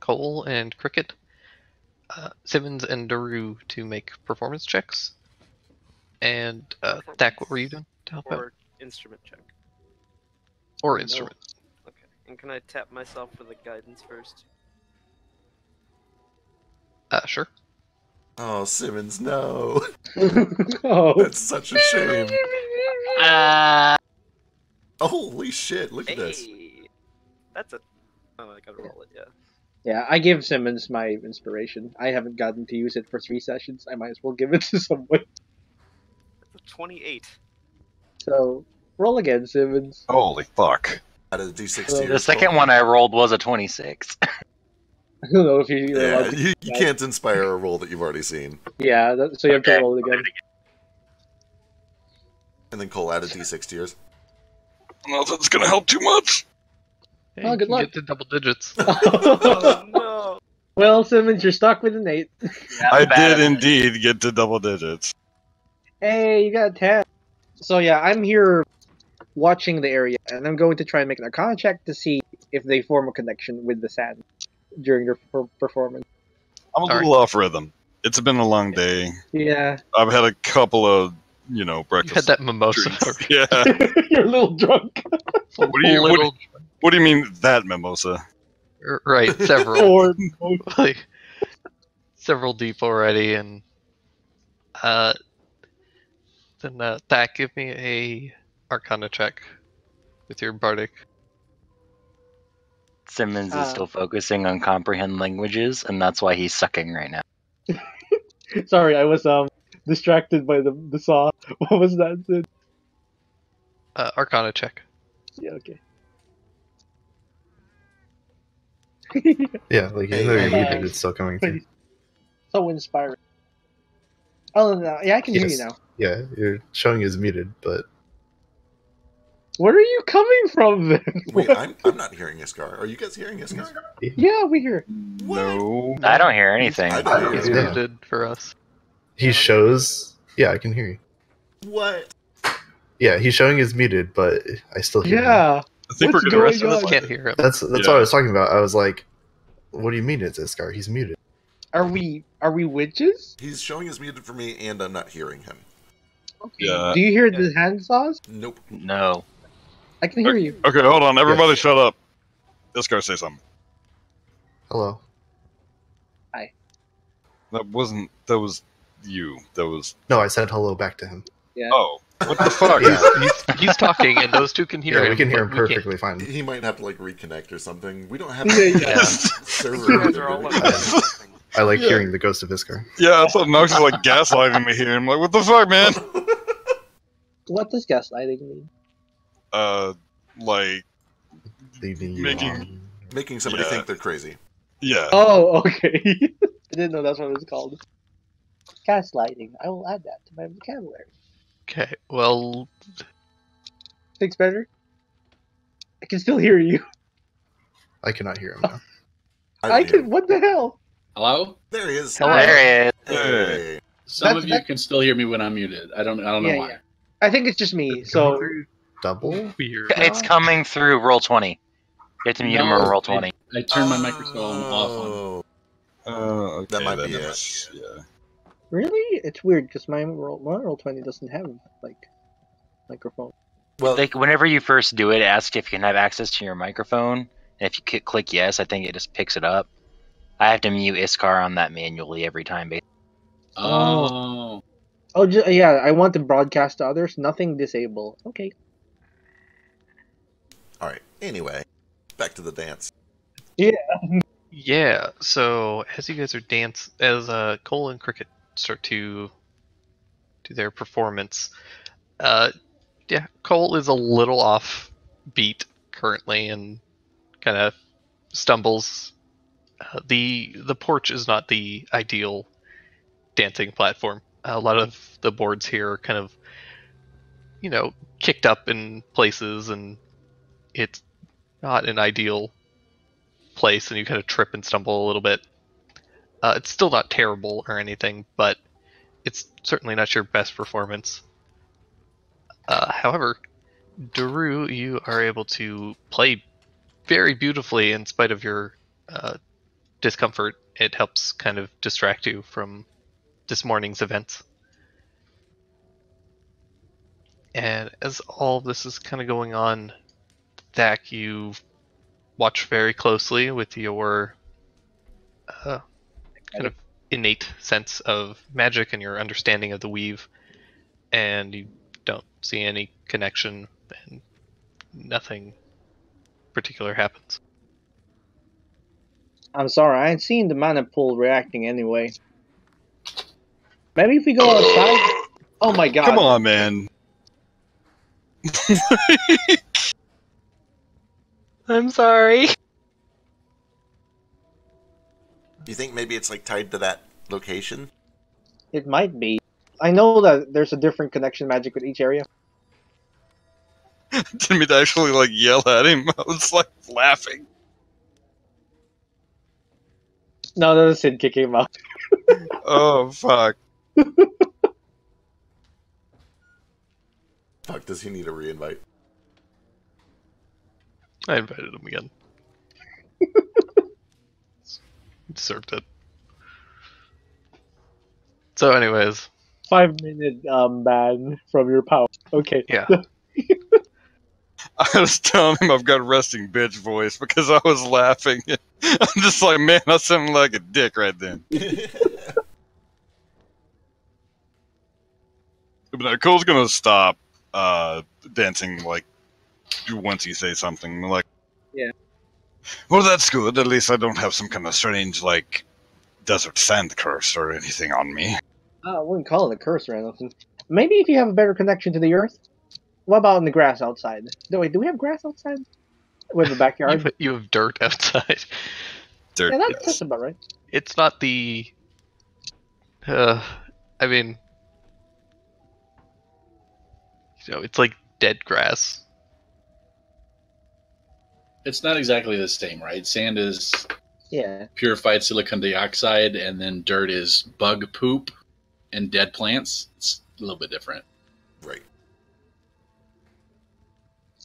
Chol and Cricket, Simmons and Daru to make performance checks. And Dak, what were you doing to help out? Or instrument check. Or instrument. Okay. And can I tap myself for the guidance first? Sure. Oh, Simmons, no. Oh. That's such a shame. Holy shit, look at this. Hey! That's a... Oh, I gotta roll it, yeah. Yeah, I give Simmons my inspiration. I haven't gotten to use it for 3 sessions. I might as well give it to someone. That's a 28. So, roll again, Simmons. Holy fuck. Out of the D6 Well, to The your second Chol. one I rolled was a 26. I don't know if you... Yeah, you can't inspire a roll that you've already seen. Yeah, so you have to roll it again. And then Cole, add a D6 to yours. No, that's gonna help too much. Hey, Oh, you good can luck. Get to double digits. Oh, no! Well, Simmons, you're stuck with an 8. I did indeed get to double digits. Hey, you got a 10. So yeah, I'm here watching the area, and I'm going to try and make an Arcana check to see if they form a connection with the sand during their performance. I'm a little off rhythm. It's been a long day. Yeah. I've had a couple of, breakfast. You had that mimosa. drinks. Yeah. You're a little drunk. What do you mean that mimosa? Right, several. Or Like, several deep already, and then Dak, give me a Arcana check with your bardic. Simmons is still focusing on comprehend languages, and that's why he's sucking right now. sorry, I was distracted by the saw. What was that, Sid? Arcana check. Yeah, okay. Yeah, like even though you're muted, it's still coming through. So inspiring. Oh no, yeah, I can hear you now. Yeah, you're showing is muted, but Where are you coming from then? Wait, I'm not hearing Iskar. Are you guys hearing Iskar? Yeah, we hear. No. I don't hear anything. I don't He's hear Yeah. muted for us. he shows. Yeah, I can hear you. What? Yeah, he's showing is muted, but I still hear him. Yeah. I think What's we're The gonna rest of going us on? can't hear him. That's Yeah. what I was talking about. I was like, "What do you mean it's Iskar? He's muted." Are we witches? He's showing his muted for me, and I'm not hearing him. Yeah. Do you hear the hand saws? Nope. No. I can hear you. Okay, hold on. Everybody Yes. shut up. This guy say something. Hello. That was you. That was... No, I said hello back to him. Yeah. Oh. What the fuck? Yeah. He's talking, and those two can hear him. We can hear him but we can't. perfectly fine. He might have to like reconnect or something. We don't have Yeah. server. You guys are all availability. on something. I like hearing the ghost of Iskar. Yeah, I thought Knox was like gaslighting me here. I'm like, what the fuck, man? What does gaslighting mean? Like, Leaving you Making- on. Making somebody Yeah. think they're crazy. yeah. Oh, okay. I didn't know that's what it was called. Gaslighting. I will add that to my vocabulary. Okay, well, Thanks, better. I can still hear you. I cannot hear him now. I don't hear can. What the hell? Hello? There he is. Hello. There it is. Hey. Some That's- of you can still hear me when I'm muted. I don't know Yeah, why. yeah. I think it's just me. So Double? weird. It's coming through roll 20. You have to mute him or roll 20. I turned my microphone off on. Oh, Okay, might be then it. it's- Yeah. really, it's weird because my roll 20 doesn't have like microphone. well, Like, whenever you first do it, it asks if you can have access to your microphone. And if you click yes, I think it just picks it up. I have to mute Iskar on that manually every time. Oh. Oh, yeah. I want to broadcast to others. Nothing disable. Okay. all right. Anyway, back to the dance. Yeah, so as you guys are as Cole and Cricket start to do their performance, yeah, Cole is a little off beat currently and kind of stumbles. The porch is not the ideal dancing platform. A lot of the boards here are kind of, kicked up in places, and it's not an ideal place, and you kind of trip and stumble a little bit. It's still not terrible or anything, but it's certainly not your best performance. However, Daru, you are able to play very beautifully in spite of your discomfort. It helps kind of distract you from this morning's events. And as all this is kind of going on, Thak, you watch very closely with your kind of innate sense of magic and your understanding of the weave, and you don't see any connection, and nothing particular happens. I'm sorry. I ain't seen the mana pool reacting anyway. Maybe if we go outside. Oh my god. Come on, man. I'm sorry. Do you think maybe it's like tied to that location? It might be. I know that there's a different connection magic with each area. Didn't mean to actually like yell at him. I was like laughing. No, that was Sid kicking him out. Oh fuck. Fuck, does he need a reinvite? I invited him again. Deserved it. So, anyways, 5-minute ban from your power. Okay. yeah. I was telling him I've got a resting bitch voice because I was laughing. I'm just like, man, I sound like a dick right then. But Cole's gonna stop dancing like once you say something like, yeah. Well, that's good. At least I don't have some kind of strange like desert sand curse or anything on me. I wouldn't call it a curse or anything. Maybe if you have a better connection to the earth. What about in the grass outside? Do we have grass outside? We have a backyard. You have dirt outside. Dirt, Yeah, yes. that's about right. It's not the. I mean, it's like dead grass. It's not exactly the same, right? Sand is Yeah. purified silicon dioxide, and then dirt is bug poop and dead plants. It's a little bit different. Right.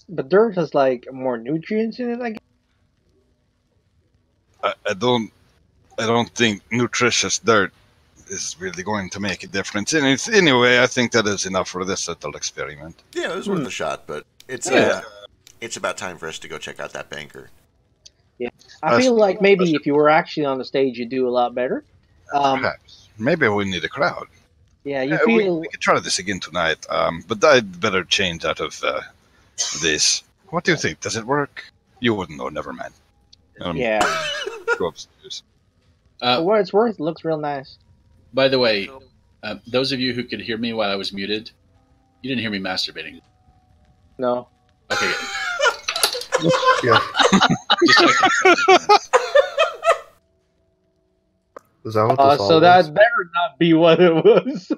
But dirt has like more nutrients in it, I guess. I don't think nutritious dirt is really going to make a difference. And anyway, I think that is enough for this little experiment. Yeah, it was worth a shot, but it's Yeah. it's about time for us to go check out that banker. I feel like maybe if you were actually on the stage, you'd do a lot better. Perhaps. Maybe we need a crowd. Yeah, you we feel. could try this again tonight, but I'd better change out of this. What do you think? Does it work? You wouldn't know, never mind. Yeah. Go upstairs. For what it's worth, it looks real nice. By the way, those of you who could hear me while I was muted, you didn't hear me masturbating. No. Okay, Yeah. just checking. Is that what the So fall that was? better not be what it was.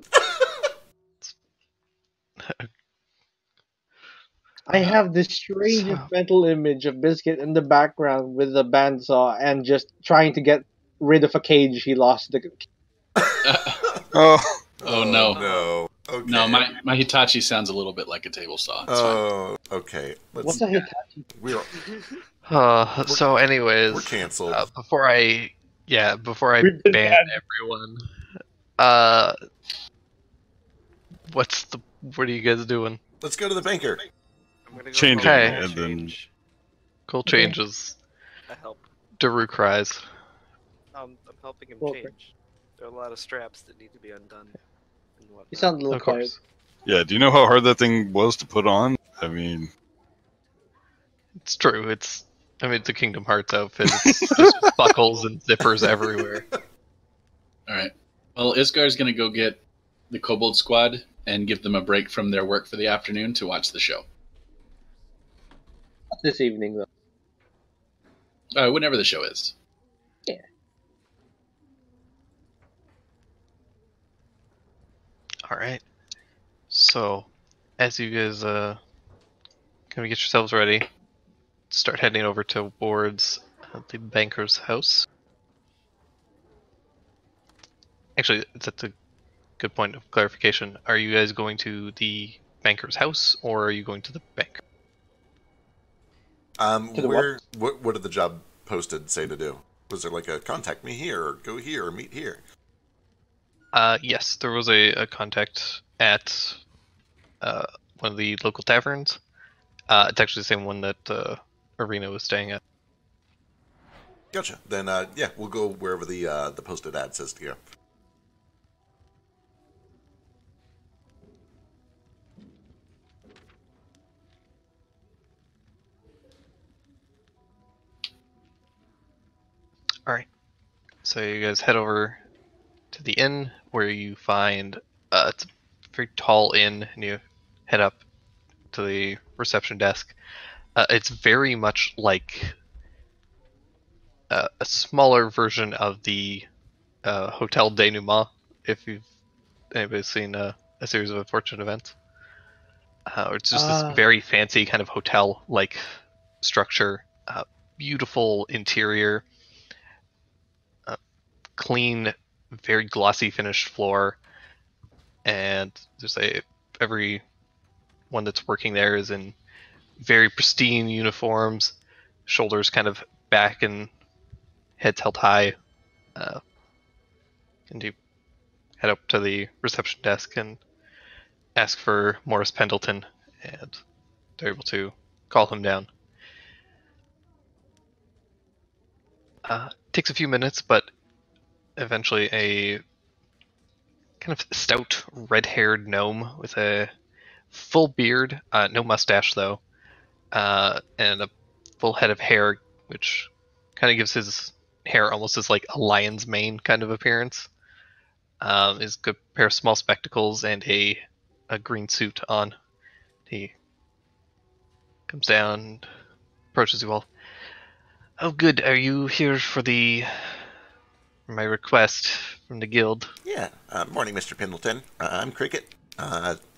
I have the strangest mental image of Biscuit in the background with the bandsaw and just trying to get rid of a cage he lost. Oh, Oh, no. No. Okay. No, my Hitachi sounds a little bit like a table saw. It's fine. Oh, okay. What's a Hitachi? So anyways, We're canceled. before I We've been ban banned. everyone, what are you guys doing? Let's go to the banker. I'm gonna go Changing, for a and cool then- change. Cool Okay. changes. I help. Daru cries. I'm helping him Okay. change. There are a lot of straps that need to be undone. And You whatnot. sound a little Of quiet. course. yeah. Do you know how hard that thing was to put on? I mean, It's true. It's a Kingdom Hearts outfit. It's just buckles and zippers everywhere. All right. Well, Iskar's going to go get the Kobold Squad and give them a break from their work for the afternoon to watch the show. Not this evening, though. Whenever the show is. All right. So, as you guys can we get yourselves ready? Start heading over towards the banker's house. Actually, that's a good point of clarification. Are you guys going to the banker's house, or are you going to the bank? To the What did the job posted say to do? Was there like a contact me here, or go here, or meet here? Yes, there was a contact at one of the local taverns. It's actually the same one that Arena was staying at. Gotcha. Then yeah, we'll go wherever the posted ad says to go. All right. So you guys head over to the inn where you find it's a very tall inn, and you head up to the reception desk. It's very much like a smaller version of the Hotel Denouement, if anybody's seen a series of unfortunate events. It's just this very fancy kind of hotel-like structure, beautiful interior, clean, very glossy finished floor, and everyone that's working there is in very pristine uniforms, shoulders kind of back and heads held high. And you head up to the reception desk and ask for Morris Pendleton, and they're able to call him down. Takes a few minutes, but eventually a kind of stout, red-haired gnome with a full beard, no mustache though, and a full head of hair, which kind of gives his hair almost as like a lion's mane kind of appearance. Is a pair of small spectacles and a green suit on. He comes down and approaches you all. Oh, good. Are you here for my request from the guild? Yeah. Morning, Mr. Pendleton. I'm Cricket.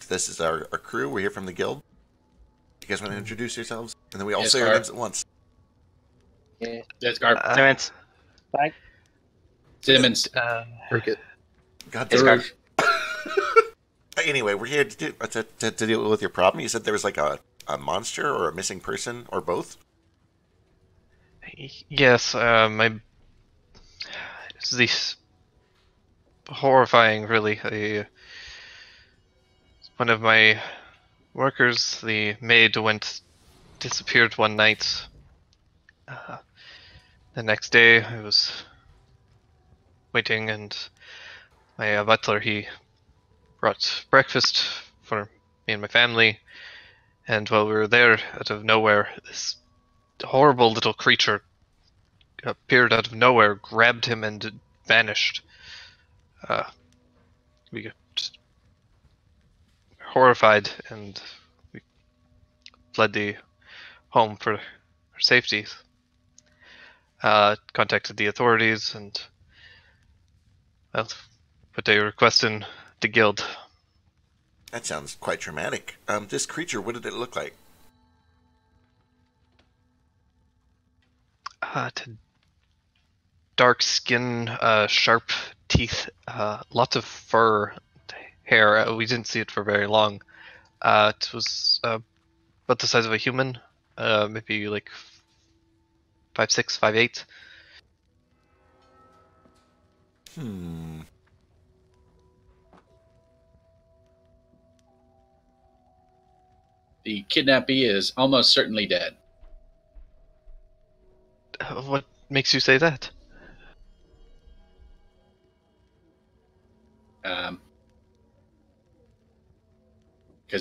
This is our crew. We're here from the guild. You guys want to introduce yourselves? And then we all Yes, say our sir. names at once. Yeah. Iscar. Simmons. Like, Simmons. Cricket. God Iscar. damn it. Anyway, we're here to deal with your problem. You said there was like a monster or a missing person or both? Yes, it's this horrifying, really. One of my workers, the maid, disappeared one night. The next day, I was waiting, and my butler, he brought breakfast for me and my family, and while we were there, out of nowhere, this horrible little creature appeared out of nowhere, grabbed him, and vanished. We got just horrified, and we fled the home for safety. Contacted the authorities and put a request in the guild. That sounds quite traumatic. This creature, what did it look like? Dark skin, sharp teeth, lots of fur, hair. We didn't see it for very long. It was about the size of a human, maybe like 5'6", 5'8". The kidnappee is almost certainly dead. What makes you say that? Because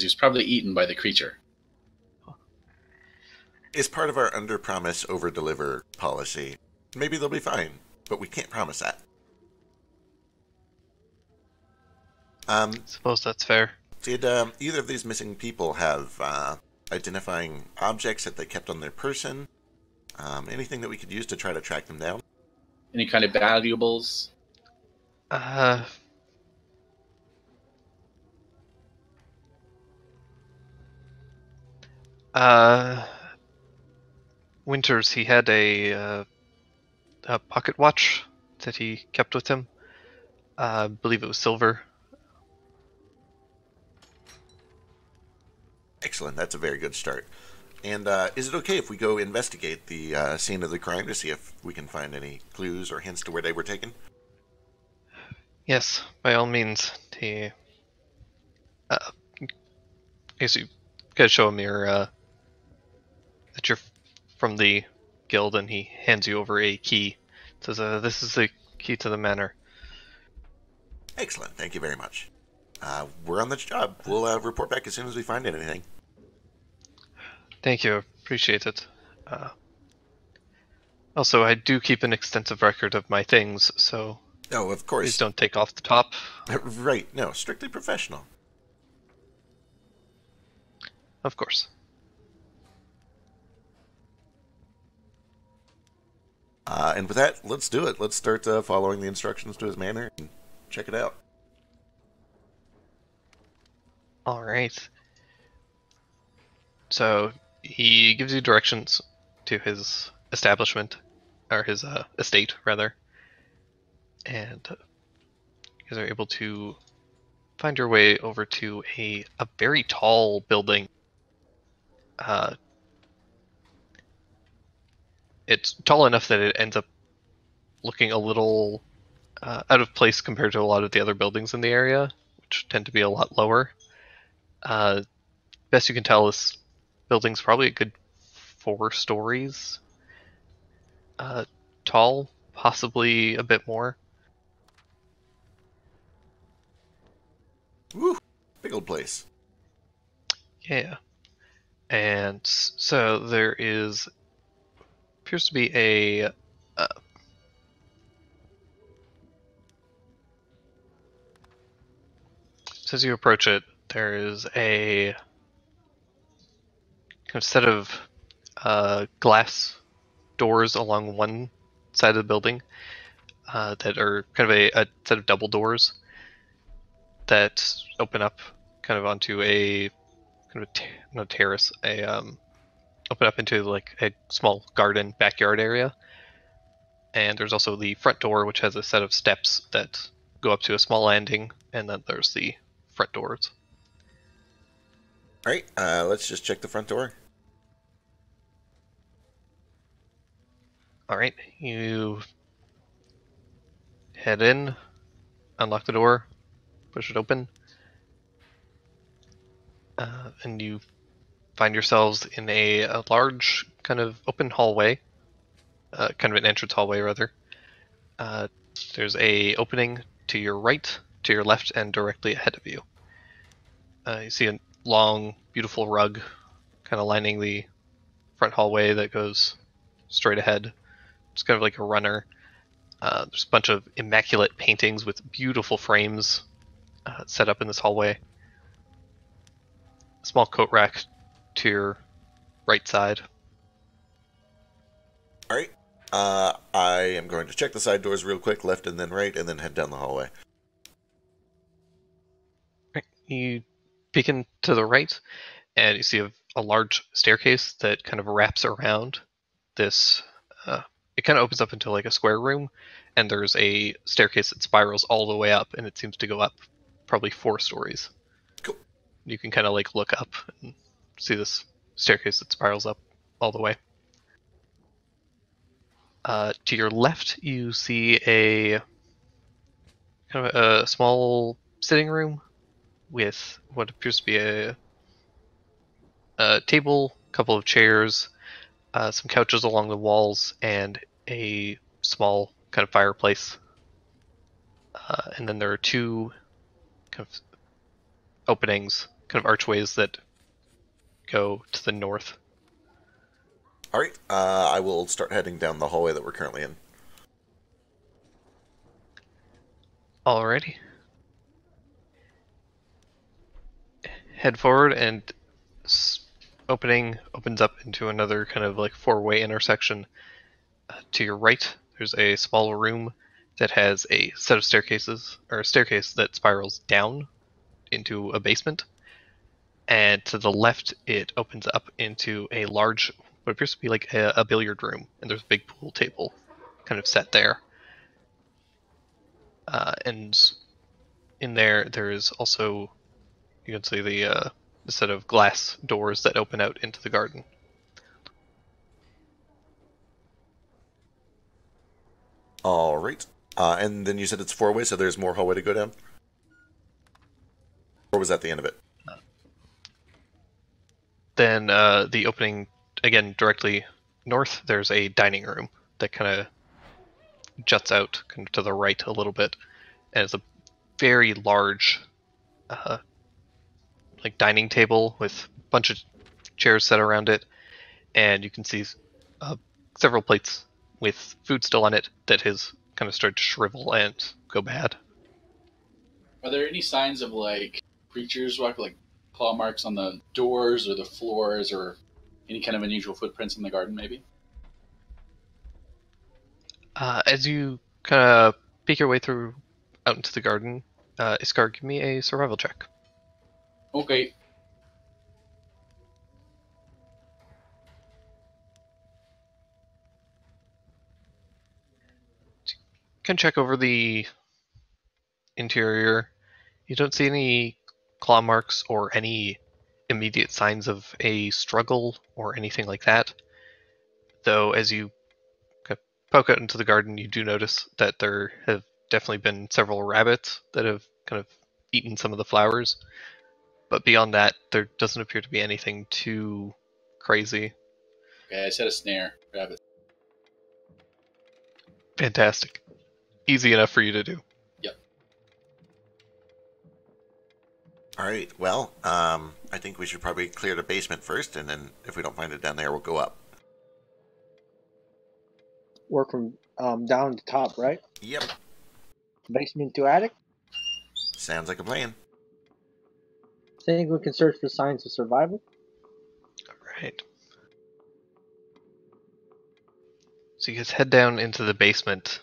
he was probably eaten by the creature. It's part of our under-promise, over-deliver policy. Maybe they'll be fine, but we can't promise that. Suppose that's fair. Did either of these missing people have identifying objects that they kept on their person? Anything that we could use to try to track them down? Any kind of valuables? Winters, he had a pocket watch that he kept with him. I believe it was silver. Excellent, that's a very good start. And is it okay if we go investigate the scene of the crime to see if we can find any clues or hints to where they were taken? Yes, by all means. He, I guess you gotta show him your that you're from the guild, and he hands you over a key. Says, "This is the key to the manor." Excellent, thank you very much. We're on the job. We'll report back as soon as we find anything. Thank you, appreciate it. Also, I do keep an extensive record of my things, so Oh, of course. please don't take off the top. Right, no, strictly professional. Of course. And with that, let's do it. Let's start following the instructions to his manor and check it out. Alright. So, he gives you directions to his establishment, or his estate, rather. And you guys are able to find your way over to a very tall building. It's tall enough that it ends up looking a little out of place compared to a lot of the other buildings in the area, which tend to be a lot lower. Best you can tell, this building's probably a good 4 stories tall, possibly a bit more. Woo! Big old place. Yeah. And so there appears to be a so as you approach it, there is a kind of set of glass doors along one side of the building that are kind of a set of double doors that open up kind of onto a kind of not a terrace, open up into like a small garden backyard area. And there's also the front door, which has a set of steps that go up to a small landing, and then there's the front doors. Alright, let's just check the front door. Alright, you head in, unlock the door, push it open, and you find yourselves in a large kind of open hallway, kind of an entrance hallway rather. There's a opening to your right, to your left, and directly ahead of you. You see a long, beautiful rug kind of lining the front hallway that goes straight ahead. It's kind of like a runner. There's a bunch of immaculate paintings with beautiful frames set up in this hallway. A small coat rack to your right side. All right. I am going to check the side doors real quick, left and then right, and then head down the hallway. You peek in to the right, and you see a large staircase that kind of wraps around this. It kind of opens up into like a square room, and there's a staircase that spirals all the way up, and it seems to go up probably 4 stories. Cool. You can kind of like look up and see this staircase that spirals up all the way. To your left, you see a kind of a small sitting room with what appears to be a table, a couple of chairs, some couches along the walls, and a small kind of fireplace. And then there are 2 kind of openings, kind of archways that go to the north. All right. I will start heading down the hallway that we're currently in. Alrighty. Head forward, and opening opens up into another kind of like 4-way intersection. To your right, there's a small room that has a set of staircases, or a staircase that spirals down into a basement. And to the left, it opens up into a large, what appears to be like a billiard room, and there's a big pool table kind of set there. And in there is also, you can see the set of glass doors that open out into the garden. All right. And then you said it's 4-way, so there's more hallway to go down? Or was that the end of it? Then the opening, again, directly north, there's a dining room that kind of juts out kind of to the right a little bit. And it's a very large like dining table with a bunch of chairs set around it. And you can see several plates with food still on it that has kind of started to shrivel and go bad. Are there any signs of like creatures, like claw marks on the doors or the floors, or any kind of unusual footprints in the garden, maybe? As you kind of peek your way through out into the garden, Iskar, give me a survival check. Okay. Can check over the interior. You don't see any claw marks or any immediate signs of a struggle or anything like that. Though, as you poke out into the garden, you do notice that there have definitely been several rabbits that have kind of eaten some of the flowers. But beyond that, there doesn't appear to be anything too crazy. Okay, I set a snare. Rabbit. Fantastic. Easy enough for you to do. Yep. All right. Well, I think we should probably clear the basement first, and then if we don't find it down there, we'll go up. Work from down to top, right? Yep. Basement to attic. Sounds like a plan. Think we can search for signs of survival. Alright. So you guys head down into the basement,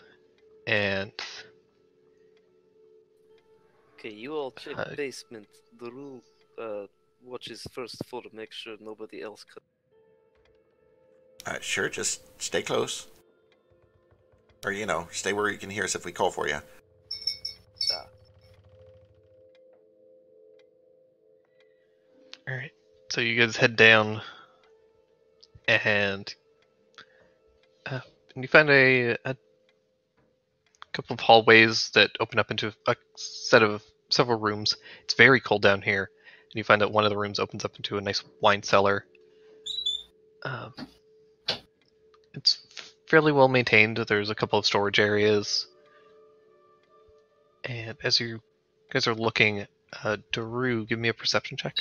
and Okay, you all check basement. The room watches first floor to make sure nobody else could. Sure, just stay close. Or, stay where you can hear us if we call for you. Alright. So you guys head down, and you find a couple of hallways that open up into a set of several rooms. It's very cold down here, and you find that one of the rooms opens up into a nice wine cellar. It's fairly well maintained. There's a couple of storage areas, and as you guys are looking Daru, give me a perception check.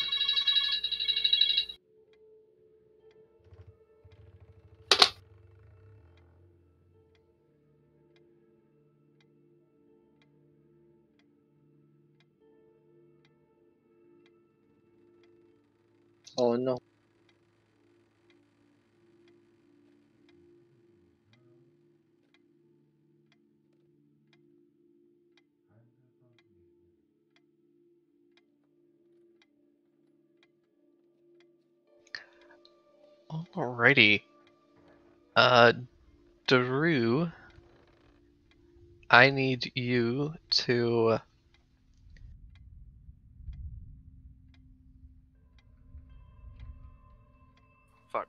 Oh no. Alrighty. Daru, I need you to... Fuck.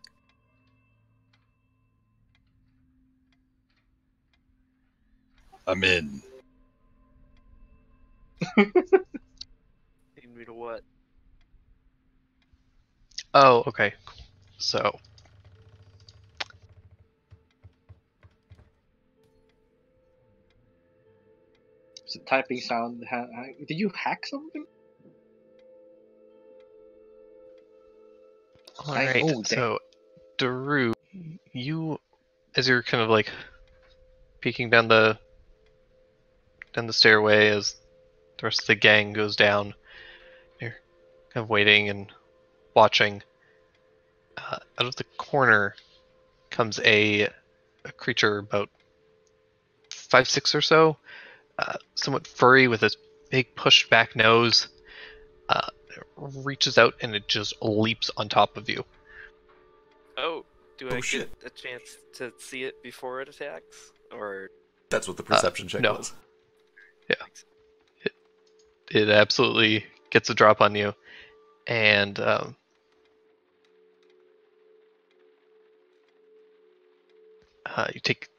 I'm in. Need me to what? Oh, okay. So, It's a typing sound. Did you hack something? alright, oh, so, Daru, you, as you're kind of like peeking down the stairway as the rest of the gang goes down, you're kind of waiting and watching. Out of the corner comes a creature about 5'6" or so, somewhat furry with a big pushed back nose. It reaches out and it just leaps on top of you. Oh, do I shit. get a chance to see it before it attacks? Or That's what the perception check no. was. It absolutely gets a drop on you, and you take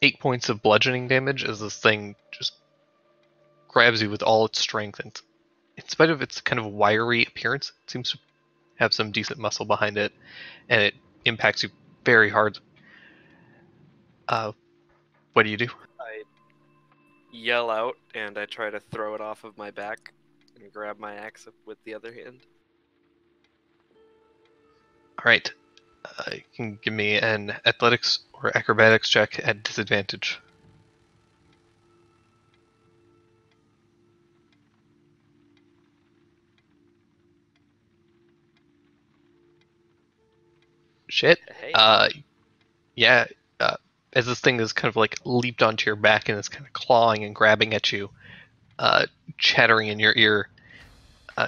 8 points of bludgeoning damage as this thing just grabs you with all its strength, and in spite of its kind of wiry appearance, it seems to have some decent muscle behind it, and it impacts you very hard. What do you do? I yell out and I try to throw it off of my back and grab my axe with the other hand. Alright, you can give me an athletics or acrobatics check at disadvantage. Shit. Hey. Yeah, as this thing is kind of like leaped onto your back and is kind of clawing and grabbing at you, chattering in your ear,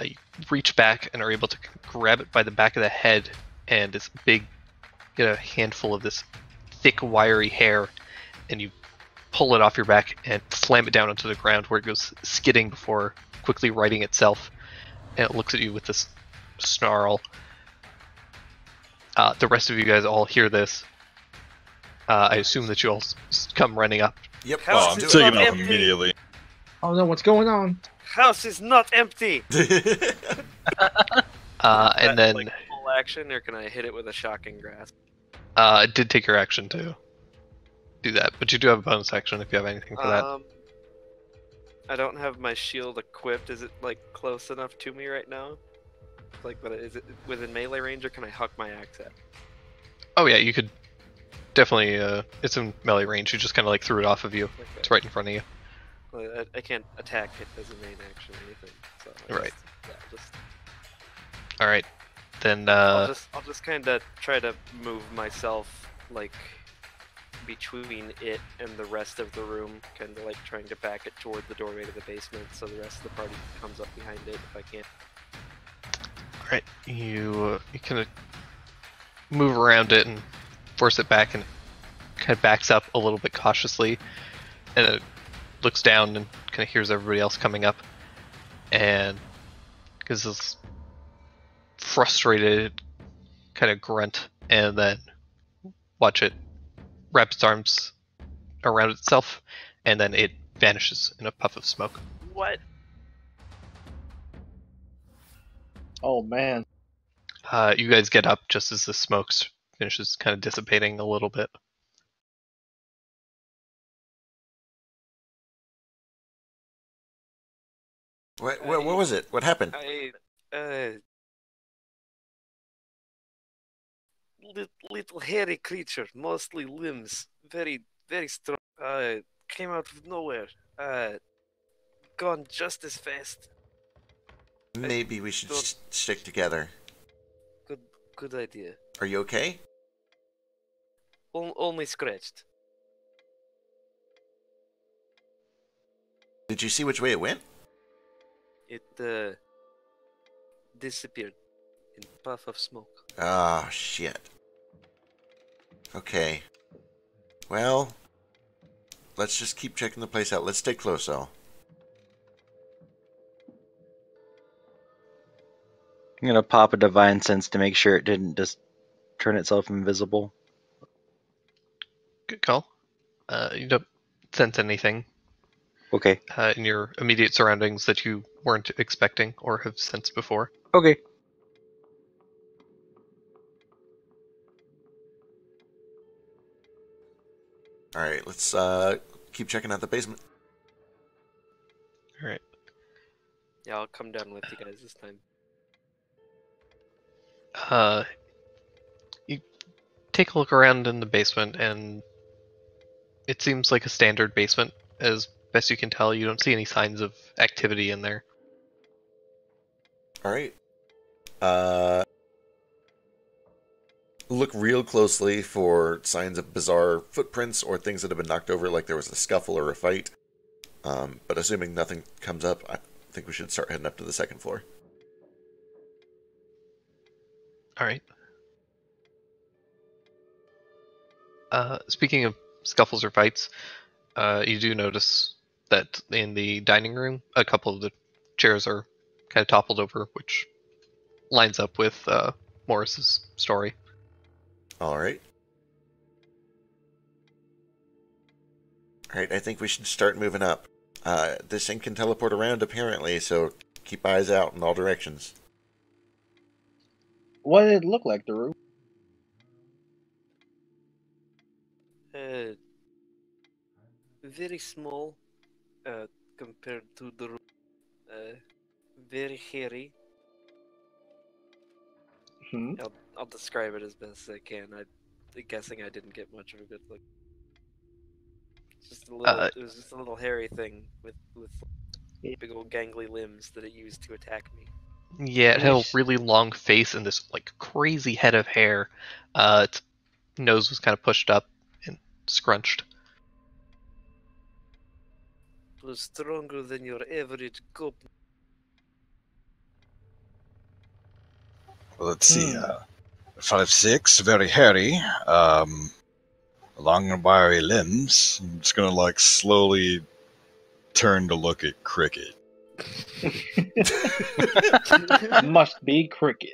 you reach back and are able to grab it by the back of the head, and this big, get a handful of this thick, wiry hair, and you pull it off your back and slam it down onto the ground where it goes skidding before quickly righting itself, and it looks at you with this snarl. The rest of you guys all hear this. I assume that you all come running up. Yep. House Oh, I'm is taking not off empty. immediately. Oh no, what's going on? House is not empty. And then like full action, or can I hit it with a shocking grasp? it did take your action to do that, but you do have a bonus action if you have anything for that. I don't have my shield equipped. Is it like close enough to me right now? Like, but is it within melee range, or can I huck my axe at? Oh yeah, you could definitely. It's in melee range. You just kind of like threw it off of you. Okay. It's right in front of you. Well, I can't attack it as a main action or anything. So Right. Just, All right, then. I'll just kind of try to move myself like between it and the rest of the room, kind of like trying to back it toward the doorway to the basement, so the rest of the party comes up behind it if I can. All right, you kind of move around it and force it back, and kind of backs up a little bit cautiously, and it looks down and kind of hears everybody else coming up, and gives this frustrated kind of grunt, and then watch it wrap its arms around itself, and then it vanishes in a puff of smoke. What? Oh man. You guys get up just as the smoke finishes kind of dissipating a little bit. What was it? What happened? Little hairy creature, mostly limbs, very, very strong. Came out of nowhere. Gone just as fast. Maybe we should don't- stick together. Good idea. Are you okay? Only scratched. Did you see which way it went? It disappeared in a puff of smoke. Ah, shit. Okay. Well, let's just keep checking the place out. Let's stay close, though. I'm gonna pop a divine sense to make sure it didn't just turn itself invisible. Good call. You don't sense anything Okay. in your immediate surroundings that you weren't expecting or have sensed before. Okay. All right, let's keep checking out the basement. All right. Yeah, I'll come down with you guys this time. You take a look around in the basement, and it seems like a standard basement. As best you can tell, you don't see any signs of activity in there. All right. Look real closely for signs of bizarre footprints or things that have been knocked over, like there was a scuffle or a fight. But assuming nothing comes up, I think we should start heading up to the second floor. All right. Speaking of scuffles or fights, you do notice that in the dining room, a couple of the chairs are kind of toppled over, which lines up with Morris's story. All right. All right, I think we should start moving up. This thing can teleport around, apparently, so keep eyes out in all directions. What did it look like, Daru? Very small compared to the room. Very hairy. Hmm? I'll describe it as best as I can. I'm guessing I didn't get much of a good look. It's just a little, it was just a little hairy thing with big old gangly limbs that it used to attack me. Yeah, it had a really long face and this like crazy head of hair. Its nose was kind of pushed up and scrunched. It was stronger than your average goblin. Well, let's see. 5'6", very hairy. Long and wiry limbs. I'm just gonna like slowly turn to look at Cricket. Must be Cricket.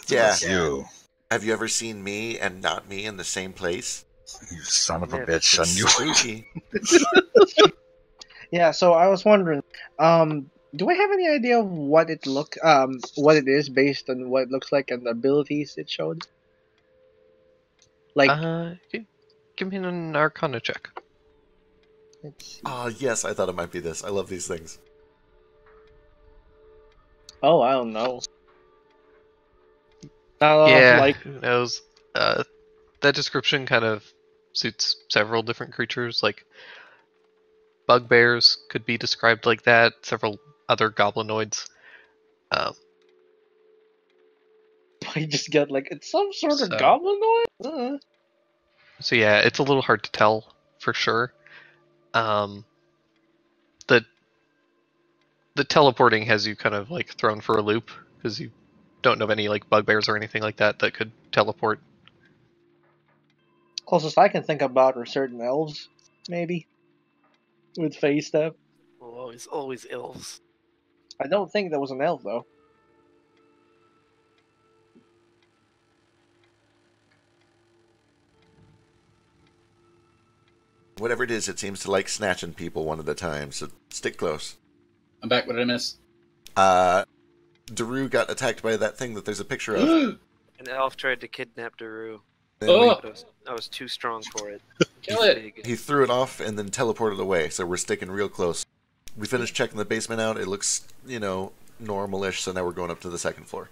Yeah. You Have you ever seen me and not me in the same place? son of a Never. bitch! I It's knew spooky. Yeah, so I was wondering, do I have any idea of what it what it is based on what it looks like and the abilities it showed? Like, Give me an Arcana check. let's see. Ah, yes, I thought it might be this. I love these things. Oh, I don't know. Not Yeah, like, who knows? That description kind of suits several different creatures. Like bugbears could be described like that. Several other goblinoids. I just got like, it's some sort of So- goblinoid? So yeah, it's a little hard to tell for sure. The teleporting has you kind of like thrown for a loop because you don't know of any like bugbears or anything like that that could teleport. Closest I can think about are certain elves, maybe, with face stuff. Well, always elves. I don't think there was an elf though. Whatever it is, it seems to like snatching people one at a time, so stick close. I'm back. What did I miss? Daru got attacked by that thing that there's a picture of. An elf tried to kidnap Daru. Then Oh! But I was too strong for it. Kill it. Big. he threw it off and then teleported away, so we're sticking real close. We finished checking the basement out. It looks, normal-ish, so now we're going up to the second floor.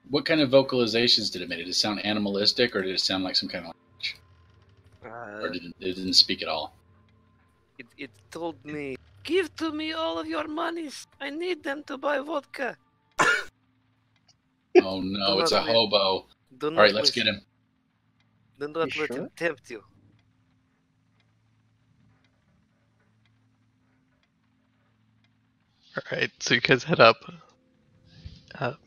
What kind of vocalizations did it make? Did it sound animalistic, or did it sound like some kind of language? Or it didn't speak at all? It told me, "Give to me all of your monies. I need them to buy vodka." Oh no, it's a hobo. Do All right, not let's get him. Do not You let sure? him tempt you. Alright, so you guys head up,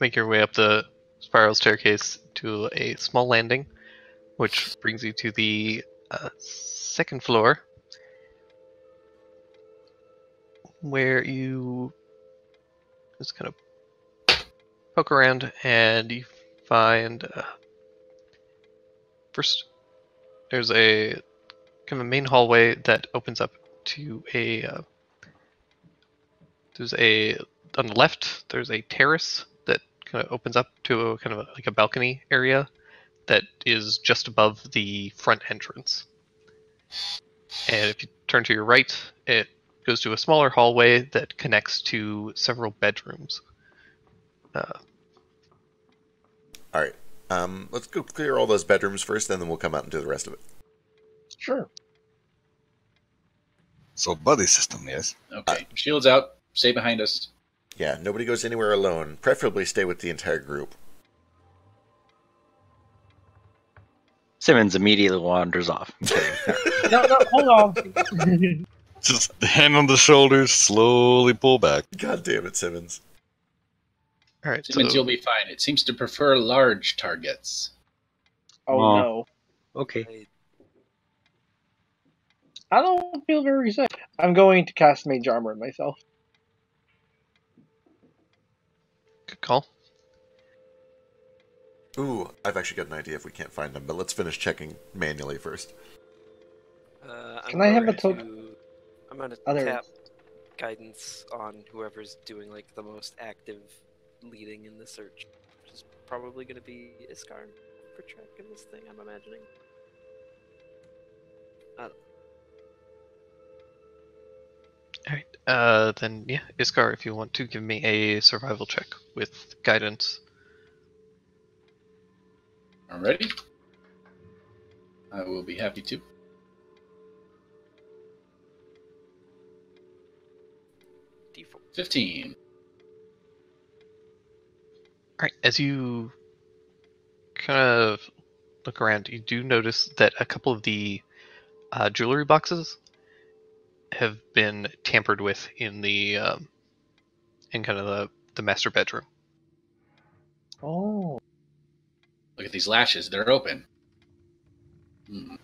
make your way up the spiral staircase to a small landing, which brings you to the second floor, where you just kind of poke around and you find first there's a kind of main hallway that opens up to on the left there's a terrace that kind of opens up to a kind of like a balcony area that is just above the front entrance. And if you turn to your right, it goes to a smaller hallway that connects to several bedrooms. All right. Let's go clear all those bedrooms first, and then we'll come out and do the rest of it. Sure. So buddy system, yes. Okay, shields out. Stay behind us. Yeah, nobody goes anywhere alone. Preferably stay with the entire group. Simmons immediately wanders off. I'm kidding. No, hold on. Just hand on the shoulders, slowly pull back. God damn it, Simmons. Alright, Simmons, so you'll be fine. It seems to prefer large targets. Oh Oh. no. Okay. I don't feel very safe. I'm going to cast Mage Armor myself. good call. Ooh, I've actually got an idea if we can't find them, but let's finish checking manually first. Can I have a token? I'm gonna Other- tap guidance on whoever's doing like the most active leading in the search, which is probably gonna be Iskar for tracking this thing. I'm imagining. Alright, then yeah, Iskar, if you want to give me a survival check with guidance. Alrighty. I will be happy to. D4. 15. Alright, as you kind of look around, you do notice that a couple of the jewelry boxes have been tampered with in the in kind of the master bedroom. Oh. Look at these lashes. They're open.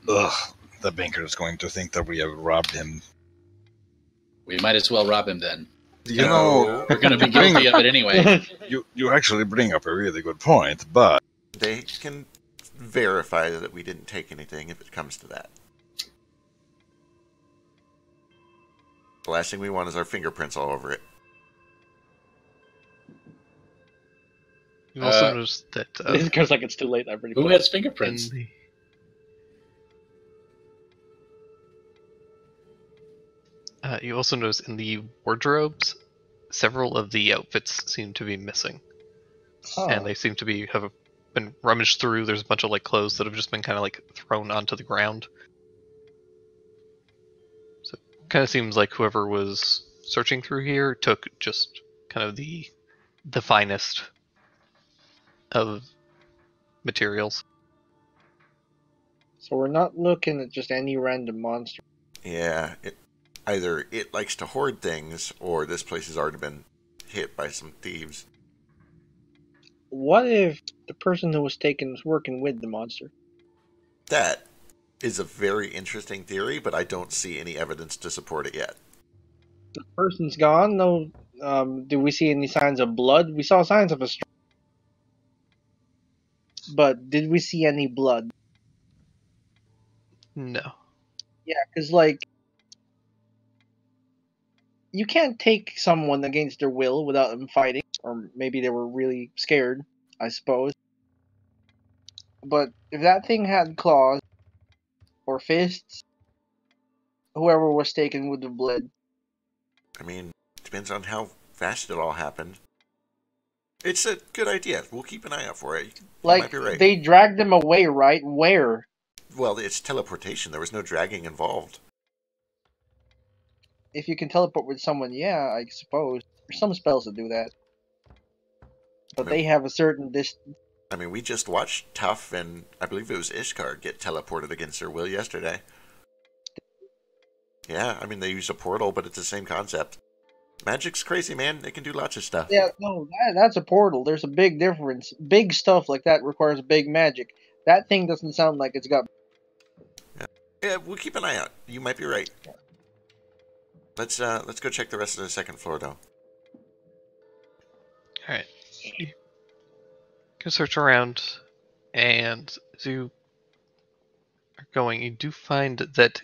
Ugh, the banker is going to think that we have robbed him. We might as well rob him then. You know, We're going to be guilty of it anyway. you actually bring up a really good point, but They can verify that we didn't take anything if it comes to that. The last thing we want is our fingerprints all over it. You also notice that This goes like it's too late. I've already Who played. has fingerprints? You also notice in the wardrobes, several of the outfits seem to be missing, and they seem to have been rummaged through. There's a bunch of like clothes that have just been kind of like thrown onto the ground. So it kind of seems like whoever was searching through here took just kind of the finest of materials. So we're not looking at just any random monster. Yeah, either it likes to hoard things, or this place has already been hit by some thieves. What if the person who was taken was working with the monster? That is a very interesting theory, but I don't see any evidence to support it yet. The person's gone. No. Do we see any signs of blood? We saw signs of a struggle. But did we see any blood? No. Yeah, because, like, you can't take someone against their will without them fighting. Or maybe they were really scared, I suppose. But if that thing had claws or fists, whoever was taken would have bled. I mean, depends on how fast it all happened. It's a good idea. We'll keep an eye out for it. You might Like, be right. they dragged them away, right? Where? Well, it's teleportation. There was no dragging involved. If you can teleport with someone, yeah, I suppose. There's some spells that do that. But I they mean, have a certain distance. I mean, we just watched Tough and I believe it was Iskar get teleported against their will yesterday. Yeah, I mean, they use a portal, but it's the same concept. Magic's crazy, man. They can do lots of stuff. Yeah, no, that's a portal. There's a big difference. Big stuff like that requires big magic. That thing doesn't sound like it's got... Yeah, we'll keep an eye out. You might be right. Let's go check the rest of the second floor, though. Alright. You can search around, and as you are going, you do find that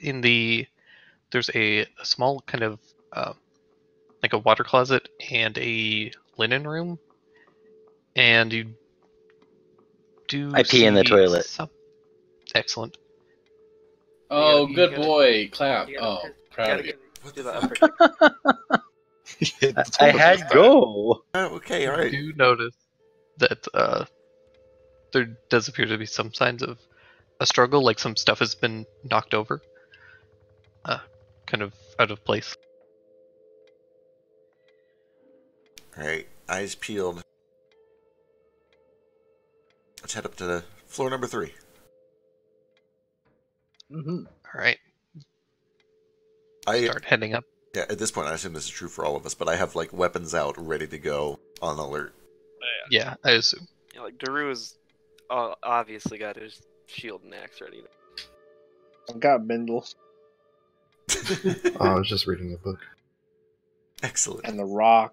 there's a small kind of like a water closet and a linen room, and you do I pee in the see toilet. Excellent. Oh, You good gotta- boy, clap. you Oh, gotta- proud of you. What Do the the fuck? uppercut. I had go. Oh, okay, all right. You do notice that there does appear to be some signs of a struggle, like some stuff has been knocked over, kind of out of place. All right, eyes peeled. Let's head up to floor number 3. Mm-hmm. All right, I start heading up. Yeah, at this point, I assume this is true for all of us, but I have like weapons out, ready to go, on alert. Yeah, I assume. Yeah, like Daru has obviously got his shield and axe ready. I've got bindles Oh, I was just reading a book. Excellent. and the rock.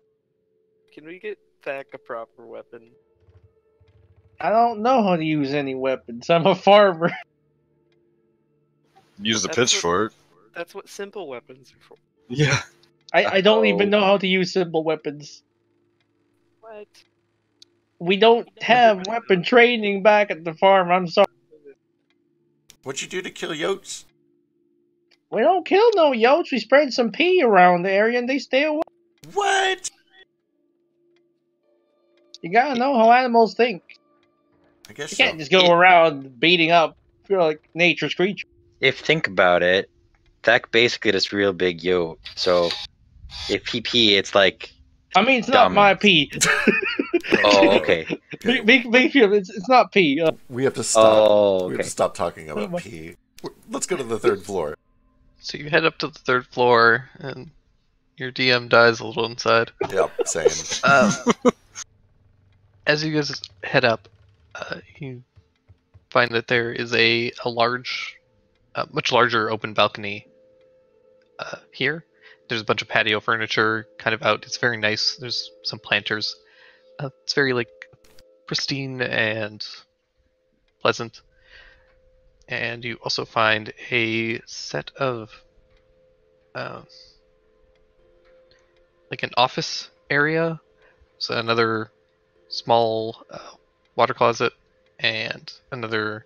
Can we get back a proper weapon? I don't know how to use any weapons. I'm a farmer. Use the That's what- pitchfork. That's what simple weapons are for. Yeah. I don't Oh. even know how to use simple weapons. What? We don't have weapon training back at the farm. I'm sorry. What'd you do to kill Yotes? We don't kill no yotes. We spread some pee around the area and they stay away. What? You gotta know how animals think. I guess You so. can't just go around beating up like nature's creatures. If think about it, that basically just real big yote. So if he pee, it's like, I mean, it's not Dumb. my pee. oh, okay. Okay, It's not pee. we have to stop. Oh, We have okay. to stop talking about pee. Let's go to the 3rd floor. So you head up to the 3rd floor, and your DM dies a little inside. Yep, same. As you guys head up, you find that there is a large, much larger open balcony here. There's a bunch of patio furniture kind of out. It's very nice. There's some planters. It's very like pristine and pleasant. And you also find a set of like an office area. So another small water closet and another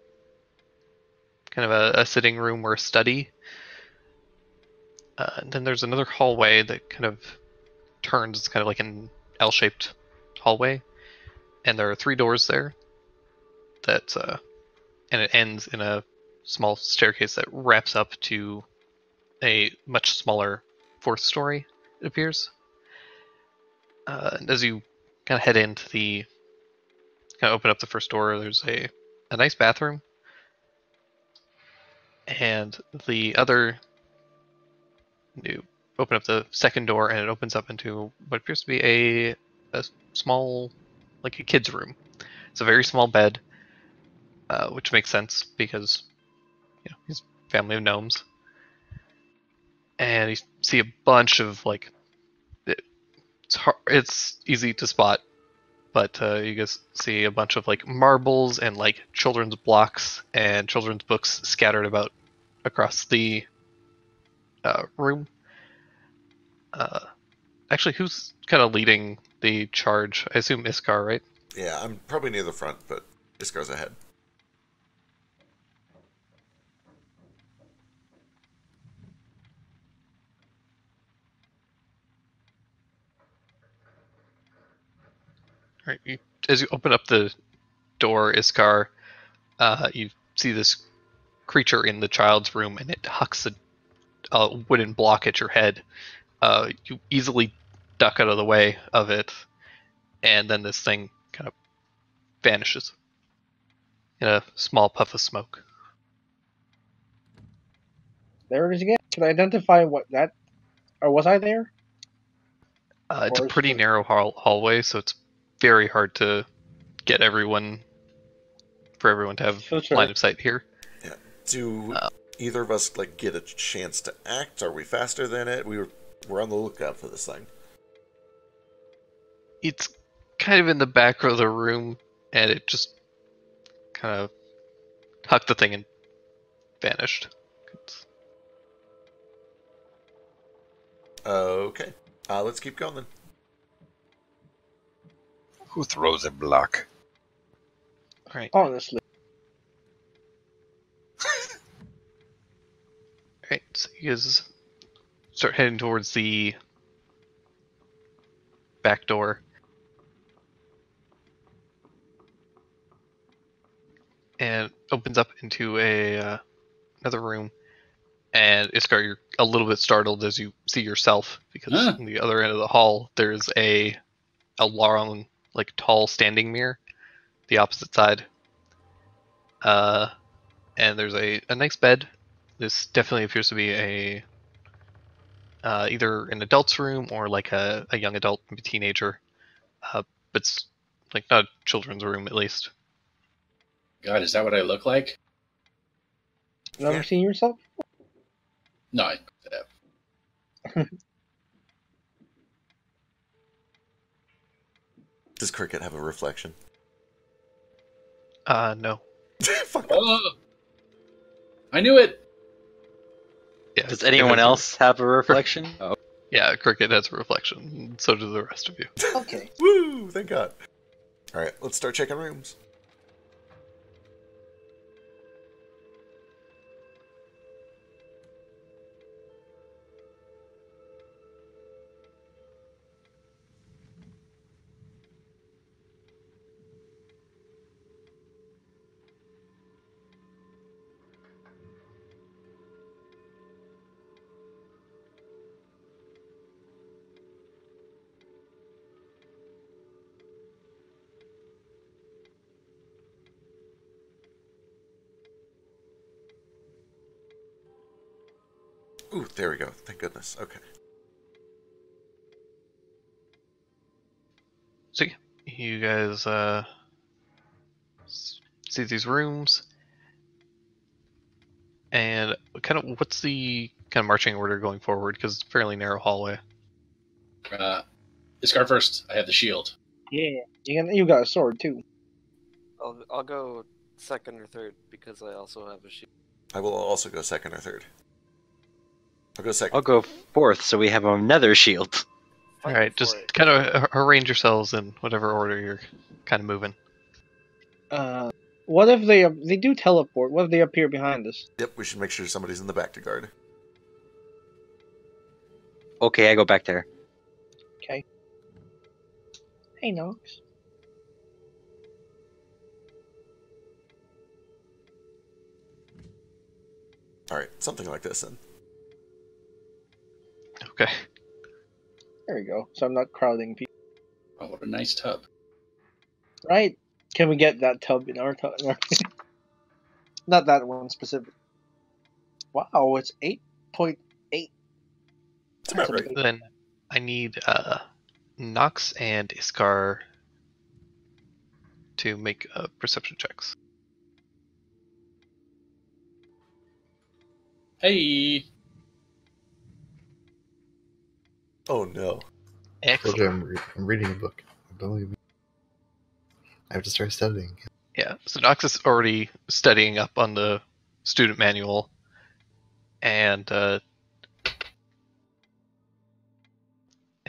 kind of a sitting room or a study. And then there's another hallway that kind of turns. It's kind of like an L-shaped hallway, and there are 3 doors there. That and it ends in a small staircase that wraps up to a much smaller 4th story. It appears. And as you kind of head into kind of open up the first door, there's a nice bathroom, and the other. You open up the second door, and it opens up into what appears to be a small, like a kid's room. It's a very small bed, which makes sense because he's a family of gnomes, and you see a bunch of like it's easy to spot, but you guys see a bunch of like marbles and like children's blocks and children's books scattered about across the room. Actually, who's kind of leading the charge? I assume Iskar, right? Yeah, I'm probably near the front, but Iskar's ahead. Right. As you open up the door, Iskar, you see this creature in the child's room, and it hucks a wooden block at your head. You easily duck out of the way of it, and then this thing kind of vanishes in a small puff of smoke. There it is again. Can I identify what that, or was I there? It's a Or is pretty it- narrow hallway, so it's very hard to get everyone to have So sure. line of sight here. Yeah. Do either of us like get a chance to act? Are we faster than it? We're on the lookout for this thing. It's kind of in the back of the room, and it just kind of hucked the thing and vanished. Okay. Let's keep going then. Who throws a block? Alright. Honestly. Alright, so you guys start heading towards the back door. And opens up into another room. And Iskar, you're a little bit startled as you see yourself, because on the other end of the hall there's a long, like, tall standing mirror, the opposite side. And there's a nice bed. This definitely appears to be either an adult's room or like a young adult, maybe teenager. But it's like not a children's room, at least. God, is that what I look like? Never seen yourself? No, I have. Does Cricket have a reflection? No. Fuck. Oh, I knew it. Yeah. Does anyone else have a reflection? Oh. Yeah, Cricket has a reflection. So do the rest of you. Okay. Woo! Thank God. All right, let's start checking rooms. Ooh, there we go. Thank goodness. Okay. So yeah, you guys see these rooms, and kind of what's the kind of marching order going forward? Because it's a fairly narrow hallway. Iscar first. I have the shield. Yeah. You got a sword too. I'll go second or third because I also have a shield. I will also go second or third. I'll go second. I'll go fourth, so we have another shield. All right, just kind of arrange yourselves in whatever order you're kind of moving. What if they do teleport? What if they appear behind us? Yep, we should make sure somebody's in the back to guard. Okay, I go back there. Okay. Hey, Knox. All right, something like this then. Okay. There we go. So I'm not crowding people. Oh, what a nice tub. Right? Can we get that tub in our tub? Not that one specific. Wow, it's 8.8. It's about right. Then I need Knox and Iskar to make perception checks. Hey. Oh no. Told Excellent. you I'm reading a book. Don't leave me. I have to start studying. Yeah, so Knox is already studying up on the student manual, and as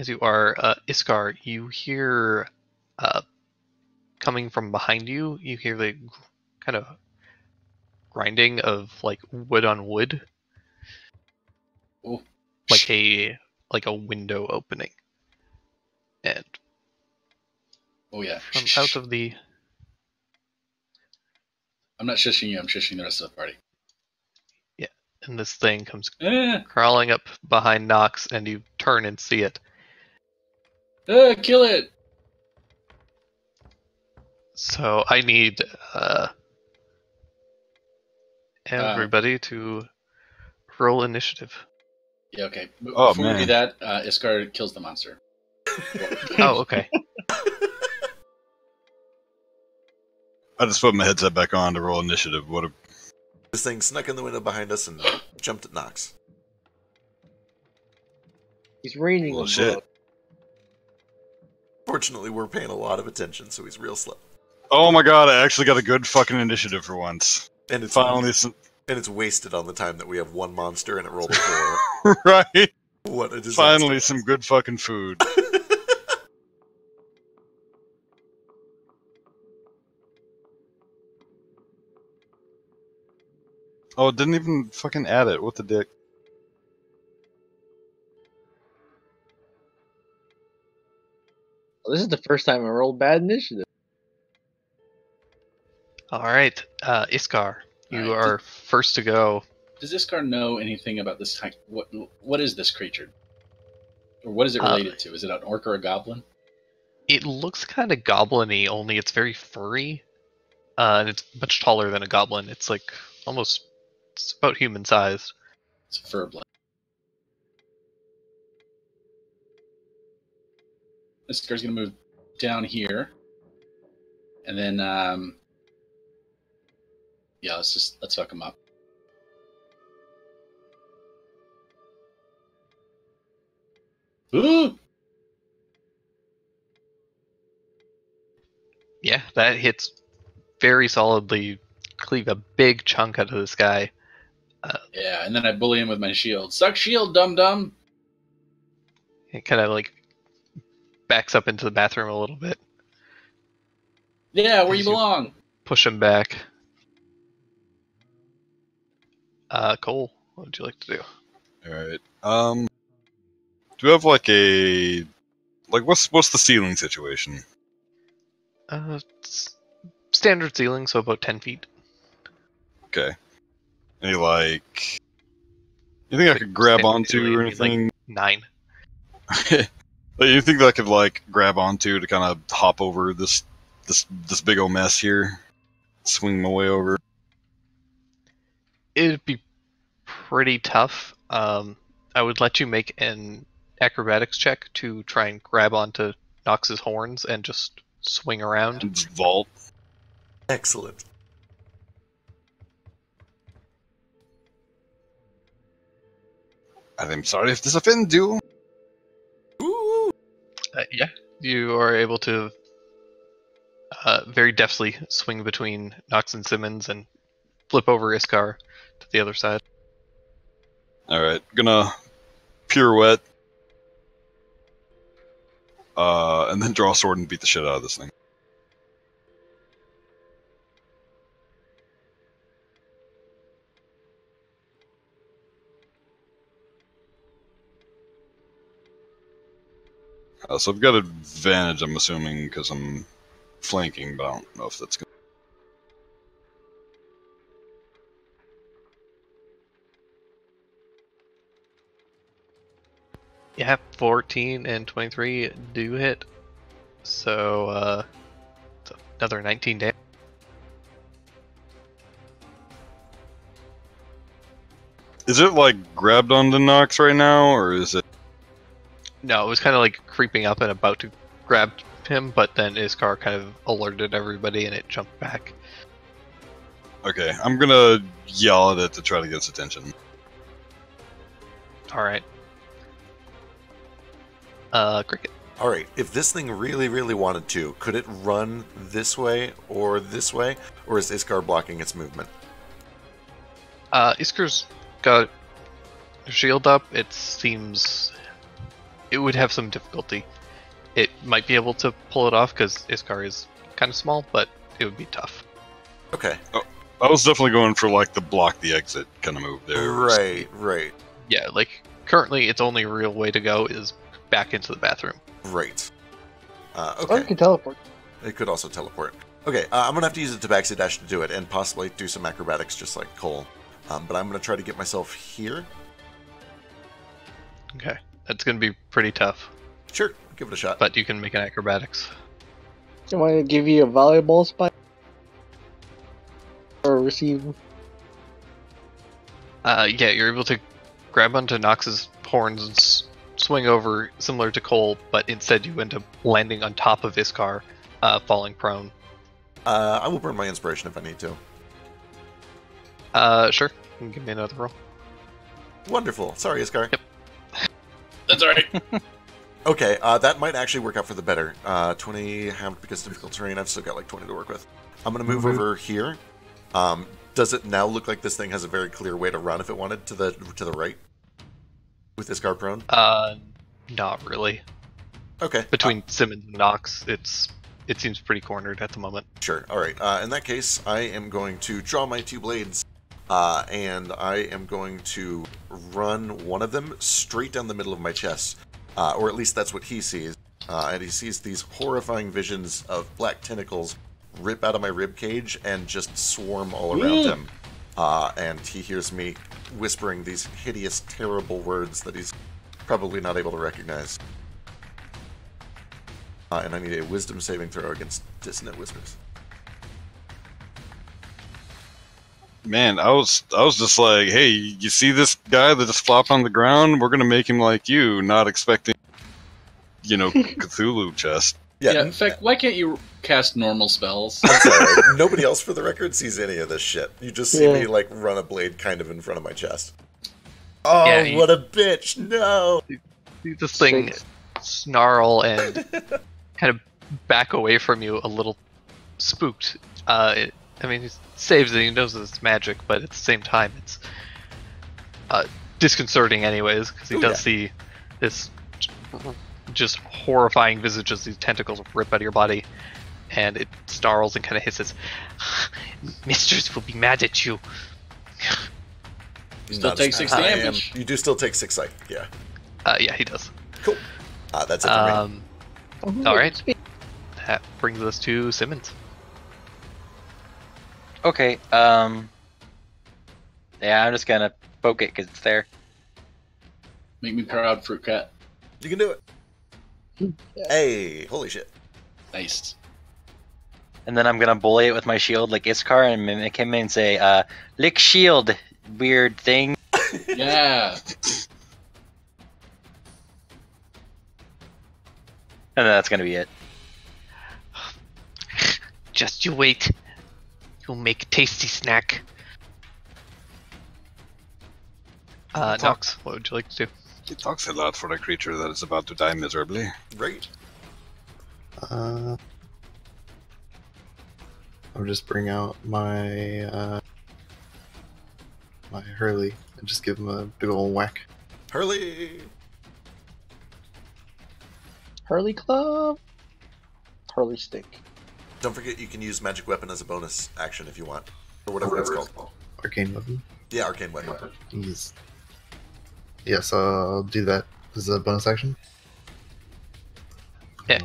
you are, Iskar, you hear coming from behind you, you hear the kind of grinding of like wood on wood, Oh. like a window opening, and Oh yeah. from out of the. I'm not shushing you. I'm shushing the rest of the party. Yeah, and this thing comes Eh, crawling up behind Knox, and you turn and see it. kill it. So I need everybody to roll initiative. Yeah. Okay. Oh, Before we do man. that, Iskar kills the monster. Oh, okay. I just put my headset back on to roll initiative. What a... This thing snuck in the window behind us and jumped at Knox. He's reading Well, a shit. book. Fortunately, we're paying a lot of attention, so he's real slow. Oh my god, I actually got a good fucking initiative for once. And it's Finally, some... and it's wasted on the time that we have one monster and it rolled a 4. right? What a disaster. Finally, some good fucking food. Oh, it didn't even fucking add it. What the dick? Well, this is the first time I rolled bad initiative. All right, Iskar, you All right. are first to go. Does Iskar know anything about this type? What is this creature? Or what is it related to? Is it an orc or a goblin? It looks kind of goblin-y, only it's very furry, and it's much taller than a goblin. It's like almost, it's about human sized. It's a fur blend. Iskar's gonna move down here, and then yeah, let's fuck him up. Ooh! Yeah, that hits very solidly. Cleave a big chunk out of this guy. Yeah, and then I bully him with my shield. Suck shield, dum dum. It kind of like backs up into the bathroom a little bit. Yeah, where you As you- belong. Push him back. Cole, what would you like to do? Alright. Do we have like a... Like, what's the ceiling situation? Standard ceiling, so about 10 feet. Okay. Any, like... You think I could grab Standard onto ceiling, or I mean, like, anything? 9. Like, you think that I could, like, grab onto to kind of hop over this big old mess here? Swing my way over? It'd be pretty tough. I would let you make an acrobatics check to try and grab onto Knox's horns and just swing around. And just vault? Excellent. I'm sorry if this offends you. Ooh. Yeah, you are able to very deftly swing between Knox and Simmons and flip over Iskar to the other side. Alright, gonna pirouette. And then draw a sword and beat the shit out of this thing. So I've got advantage, I'm assuming, because I'm flanking, but I don't know if that's good. Yeah, 14 and 23 do hit. So, it's another 19 damage. Is it, like, grabbed onto Knox right now, or is it... No, it was kind of like creeping up and about to grab him, but then Iskar kind of alerted everybody and it jumped back. Okay, I'm gonna yell at it to try to get its attention. Alright. Cricket. Alright, if this thing really, really wanted to, could it run this way? Or is Iskar blocking its movement? Iskar's got a shield up. It seems it would have some difficulty. It might be able to pull it off because Iskar is kind of small, but it would be tough. Okay. I was definitely going for, like, the block the exit kind of move there. Right. Yeah, like, currently its only real way to go is back into the bathroom. Right. Or you Okay. can teleport. it could also teleport. Okay, I'm going to have to use a tabaxi dash to do it, and possibly do some acrobatics just like Chol. But I'm going to try to get myself here. Okay, that's gonna be pretty tough, Sure, give it a shot. but you can make an acrobatics. Do you want to give you a volleyball spike? Or receive? Yeah, you're able to grab onto Knox's horns and swing over, similar to Cole, but instead you end up landing on top of Iskar, falling prone. I will burn my inspiration if I need to. Sure. You can give me another roll. Wonderful. Sorry, Iskar. Yep. That's all right. Okay, that might actually work out for the better. 20 hammed because difficult terrain. I've still got like 20 to work with. I'm going to move over here. Does it now look like this thing has a very clear way to run if it wanted to the right? With Iskar prone? Not really. Okay. Between Simmons and Knox, it seems pretty cornered at the moment. Sure. All right. In that case, I am going to draw my 2 blades, and I am going to run one of them straight down the middle of my chest, or at least that's what he sees. And he sees these horrifying visions of black tentacles rip out of my rib cage and just swarm all around him. And he hears me whispering these hideous, terrible words that he's probably not able to recognize. And I need a wisdom saving throw against dissonant whispers. Man, I was just like, hey, you see this guy that just flopped on the ground? We're gonna make him like you, not expecting, Cthulhu chest. Yeah, in fact, why can't you cast normal spells? I'm sorry. Nobody else for the record sees any of this shit. You just see me like run a blade kind of in front of my chest. Oh, yeah, what a bitch! No. See this thing snarl and kind of back away from you a little spooked. He saves it. He knows that it's magic, but at the same time, it's disconcerting anyways because he does see this just horrifying visage as these tentacles rip out of your body, and it snarls and kind of hisses. Mistress will be mad at you. You still take 6 damage. You do still take 6 psych, yeah. Yeah, he does. Cool. That's it for me. Alright. That brings us to Simmons. Okay, yeah, I'm just gonna poke it because it's there. Make me proud, Fruit Cat. You can do it. Hey, holy shit. Nice. And then I'm gonna bully it with my shield like Iskar and mimic him and say, lick shield, weird thing. Yeah. And then that's gonna be it. Just you wait. You'll make a tasty snack. Knox, what would you like to do? He talks a lot for a creature that is about to die miserably. Right. I'll just bring out my my Hurley and just give him a big ol' whack. Hurley! Hurley Club? Hurley Stick. Don't forget you can use magic weapon as a bonus action if you want. Or whatever it's called. Arcane weapon. Yeah, arcane weapon. Yes, I'll do that as a bonus action. Yeah.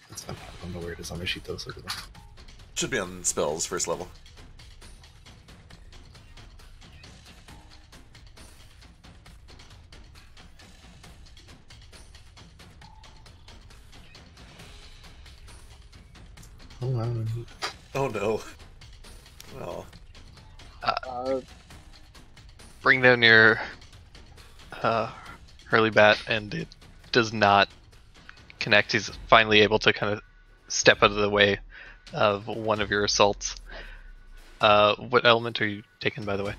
That's fine. I don't know where it is on my sheet though, so Should be on spells, first level. Oh wow. Oh no. Oh. Bring down your Hurley bat, and it does not connect. He's finally able to kind of step out of the way of one of your assaults. What element are you taking, by the way?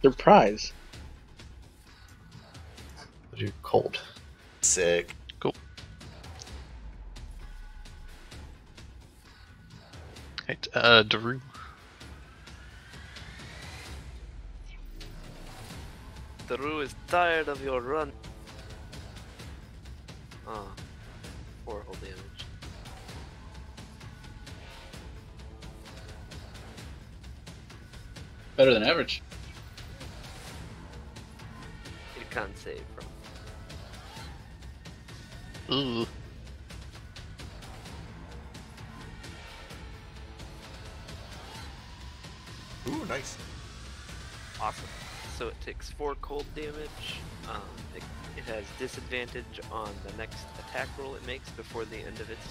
Surprise. I'll do cold. Sick. Cool. Right, Daru. Daru is tired of your run. Ah, horrible damage. Better than average. You can't save from. Ooh. Ooh, nice. Awesome. So it takes 4 cold damage. It has disadvantage on the next attack roll it makes before the end of its.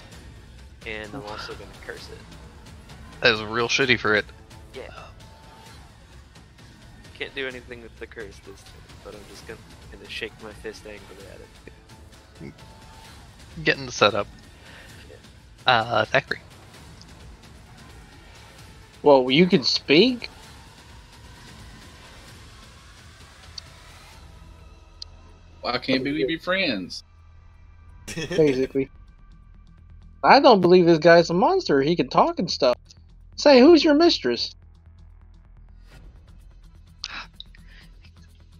And I'm also going to curse it. That was real shitty for it. Yeah. Can't do anything with the curse this time, but I'm just gonna shake my fist angrily at it. Getting the setup. Thacharay. Well, you can speak? Why can't we be friends? Basically. I don't believe this guy's a monster. He can talk and stuff. Say, who's your mistress?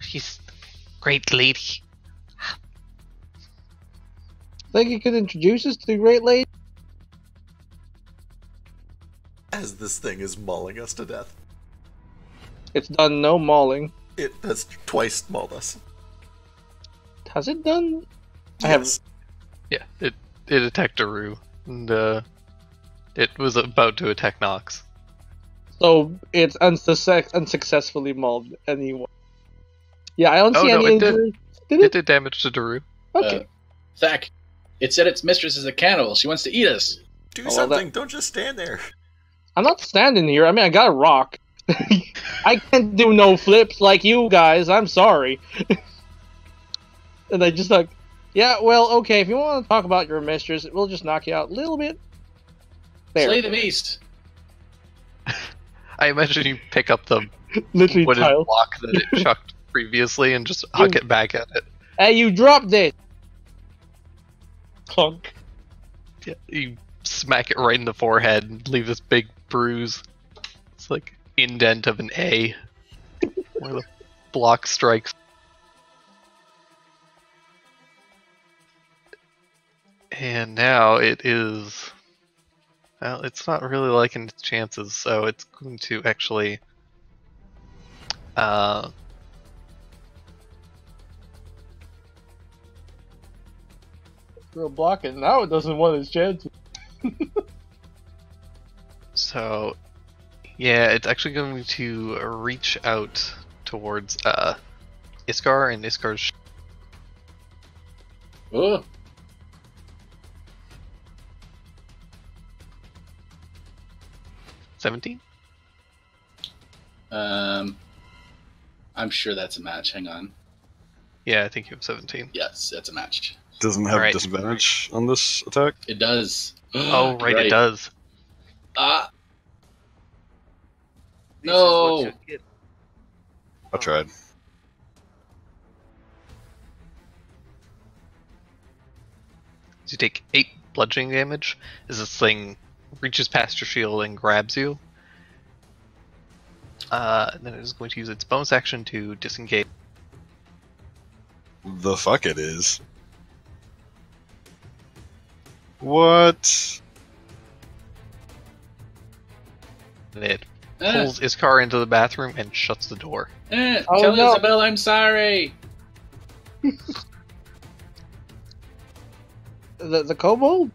She's a great lady. Think you could introduce us to the great lady? As this thing is mauling us to death. It's done no mauling. It has twice mauled us. Has it done? Yes. Yeah, it attacked Daru, and it was about to attack Knox. So it's unsuccessfully mauled anyone. Yeah, I don't see any it did. injury. It did damage to Daru. Okay. Thak, it said its mistress is a cannibal. She wants to eat us. Do well, something. Don't just stand there. I'm not standing here. I mean, I got a rock. I can't do no flips like you guys. I'm sorry. And I just like, yeah, well, okay, if you want to talk about your mistress, we'll just knock you out a little bit. There. Slay the beast. I imagine you pick up the Literally wooden tile. block that it chucked previously and just huck it back at it. Hey, you dropped it! Clunk. Yeah, you smack it right in the forehead and leave this big bruise. It's like indent of an A where the block strikes. And now it is... Well, it's not really liking its chances, so it's going to actually... Real blocking. Now it doesn't want his chances. So, yeah, it's actually going to reach out towards Iskar, and Iskar's... Oh, 17? I'm sure that's a match. Hang on. Yeah, I think you have 17. Yes, that's a match. Doesn't have Alright. disadvantage on this attack. It does. Oh, right, it does. Ah, This No. is what you get. I tried. So you take 8 bludgeoning damage as this thing reaches past your shield and grabs you. And then it is going to use its bonus action to disengage. The fuck it is. What? And it pulls Iskar into the bathroom and shuts the door. Oh, Tell no. Isabelle I'm sorry. The kobold?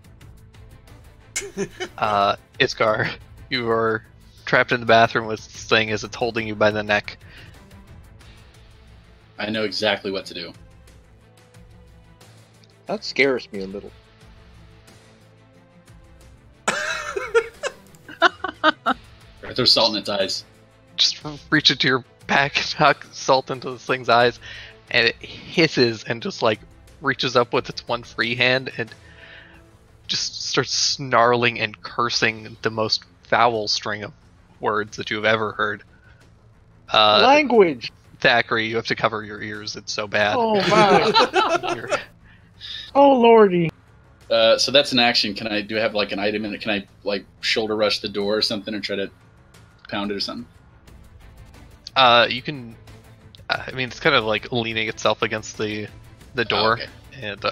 Iskar, you are trapped in the bathroom with this thing as it's holding you by the neck. I know exactly what to do. That scares me a little. I throw salt in its eyes. Just reach into your pack and huck salt into this thing's eyes, and it hisses and just like reaches up with its one free hand and just starts snarling and cursing the most foul string of words that you have ever heard. Language! Thacharay, you have to cover your ears. It's so bad. Oh my! You're- Oh lordy! So that's an action. Can I do I have like an item in it? Can I like shoulder rush the door or something, or try to pound it or something? You can. I mean, it's kind of like leaning itself against the door, okay. and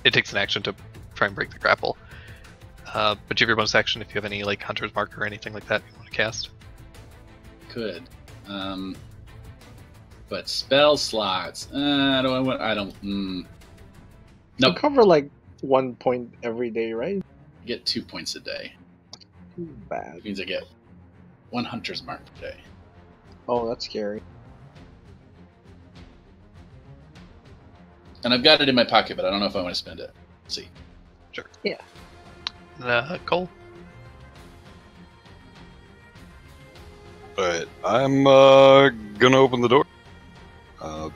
it takes an action to try and break the grapple. But you have your bonus action if you have any like Hunter's Mark or anything like that you want to cast. Could. But spell slots. I don't. You Nope. cover like 1 point every day, right? I get 2 points a day. Too bad. It means I get 1 hunter's mark per day. Oh, that's scary. And I've got it in my pocket, but I don't know if I want to spend it. Let's see. Sure. Yeah. Cole. Alright, I'm gonna open the door.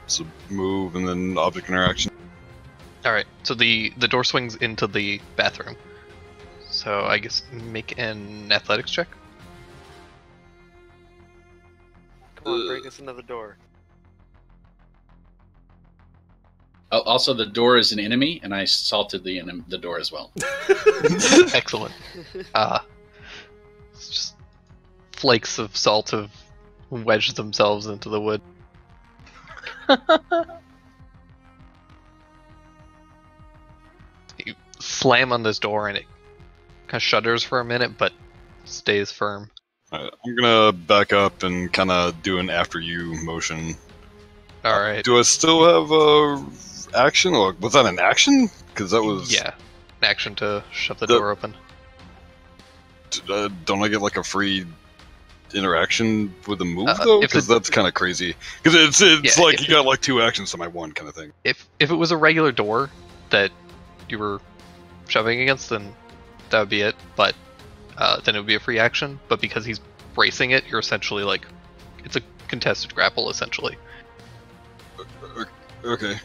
So move and then object interaction. All right. So the door swings into the bathroom. So I guess make an athletics check. Come on, break us another door. Oh, also, the door is an enemy, and I salted the door as well. Excellent. It's just flakes of salt have wedged themselves into the wood. You slam on this door and it kind of shudders for a minute, but stays firm. Alright, I'm gonna back up and kind of do an after you motion. All right. Do I still have action? Or was that an action? Because that was Yeah. An action to shove the door open. Don't I get like a free interaction with the move If though? Because it- that's kind of crazy. Because it's Yeah, like if you got like 2 actions to my 1 kind of thing. If it was a regular door that you were shoving against, then that would be it. But then it would be a free action. But because he's bracing it, you're essentially like, it's a contested grapple essentially. Okay.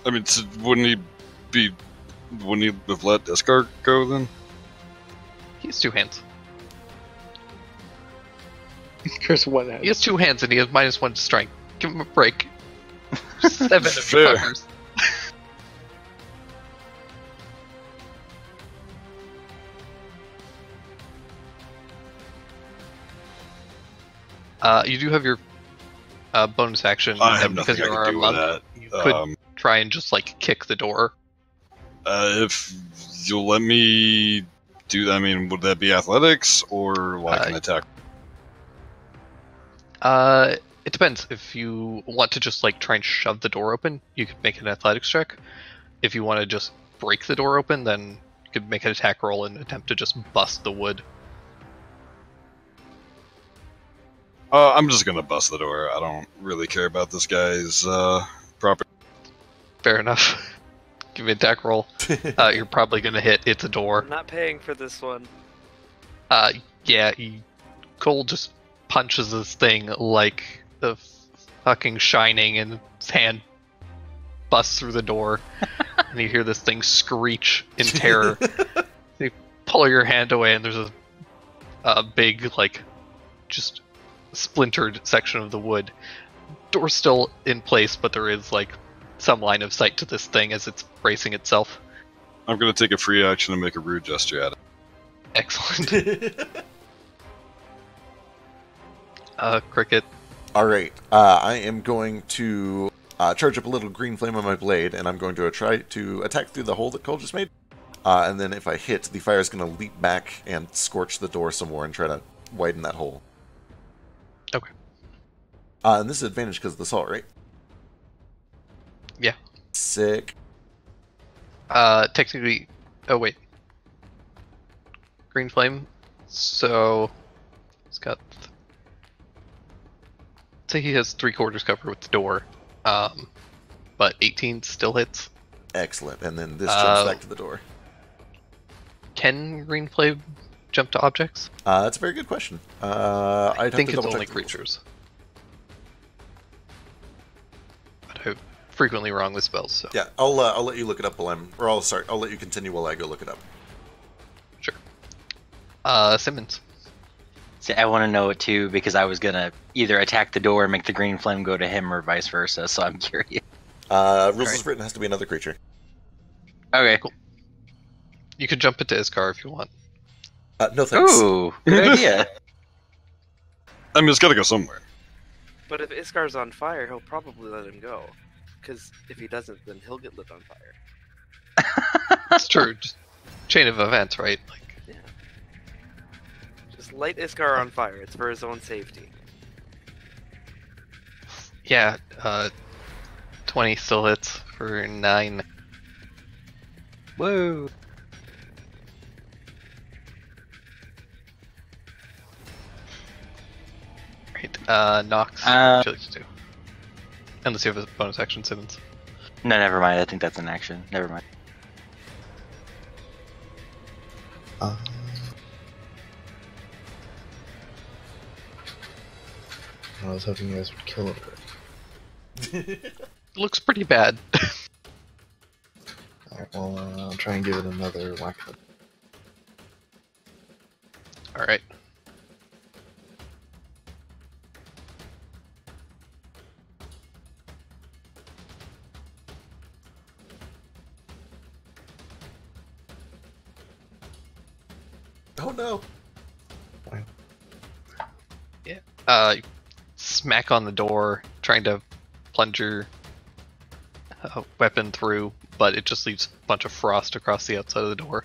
I mean, so wouldn't he have let Iscar go then? He has 2 hands. Chris, one hand. He has 2 hands and he has -1 to strength. Give him a break. 7 of Fair. you fuckers. You do have your bonus action. I have and nothing because I you are can a do with monk, that. you could try and just like kick the door. If you'll let me do that, I mean, would that be athletics or like an attack? It depends. If you want to just like try and shove the door open, you could make an athletics check. If you want to just break the door open, then you could make an attack roll and attempt to just bust the wood. I'm just gonna bust the door. I don't really care about this guy's property. Fair enough. Give me an attack roll. You're probably gonna hit. It's a door. I'm not paying for this one. Yeah. Cole just punches this thing like the fucking Shining, and his hand busts through the door, and you hear this thing screech in terror. You pull your hand away, and there's a big, like, just splintered section of the wood. Door's still in place, but there is, like, some line of sight to this thing as it's bracing itself. I'm gonna take a free action and make a rude gesture at it. Excellent. Cricket. All right, I am going to charge up a little green flame on my blade, and I'm going to try to attack through the hole that Cole just made. And then if I hit, the fire is going to leap back and scorch the door some more and try to widen that hole. Okay. And this is advantage because of the salt, right? Yeah. Sick. Technically... Oh, wait. Green flame. So... It's got... Say he has 3/4 cover with the door. But 18 still hits. Excellent. And then this jumps back to the door. Can green flame jump to objects? That's a very good question. I think it's only creatures. But I'm frequently wrong with spells, so... Yeah, I'll let you look it up while I'll let you continue while I go look it up. Sure. Simmons. See, I want to know it too because I was gonna either attack the door and make the green flame go to him or vice versa. So I'm curious. Rules as written has to be another creature. Okay. Cool. You could jump into Iskar if you want. No thanks. Ooh, good idea. I mean, it's gotta go somewhere. But if Iscar's on fire, he'll probably let him go. Because if he doesn't, then he'll get lit on fire. It's true. Just chain of events, right? Like, Yeah. Just light Iscar on fire. It's for his own safety. yeah, 20 still hits for 9. Whoa! Right. Knox. Uh, What would you like to do? Unless you have a bonus action, Simmons. No, never mind. I think that's an action. Never mind. Uh, I was hoping you guys would kill it. Looks pretty bad. Alright, well, I'll try and give it another whack. Alright. Oh no! Smack on the door, trying to plunge your weapon through, but it just leaves a bunch of frost across the outside of the door.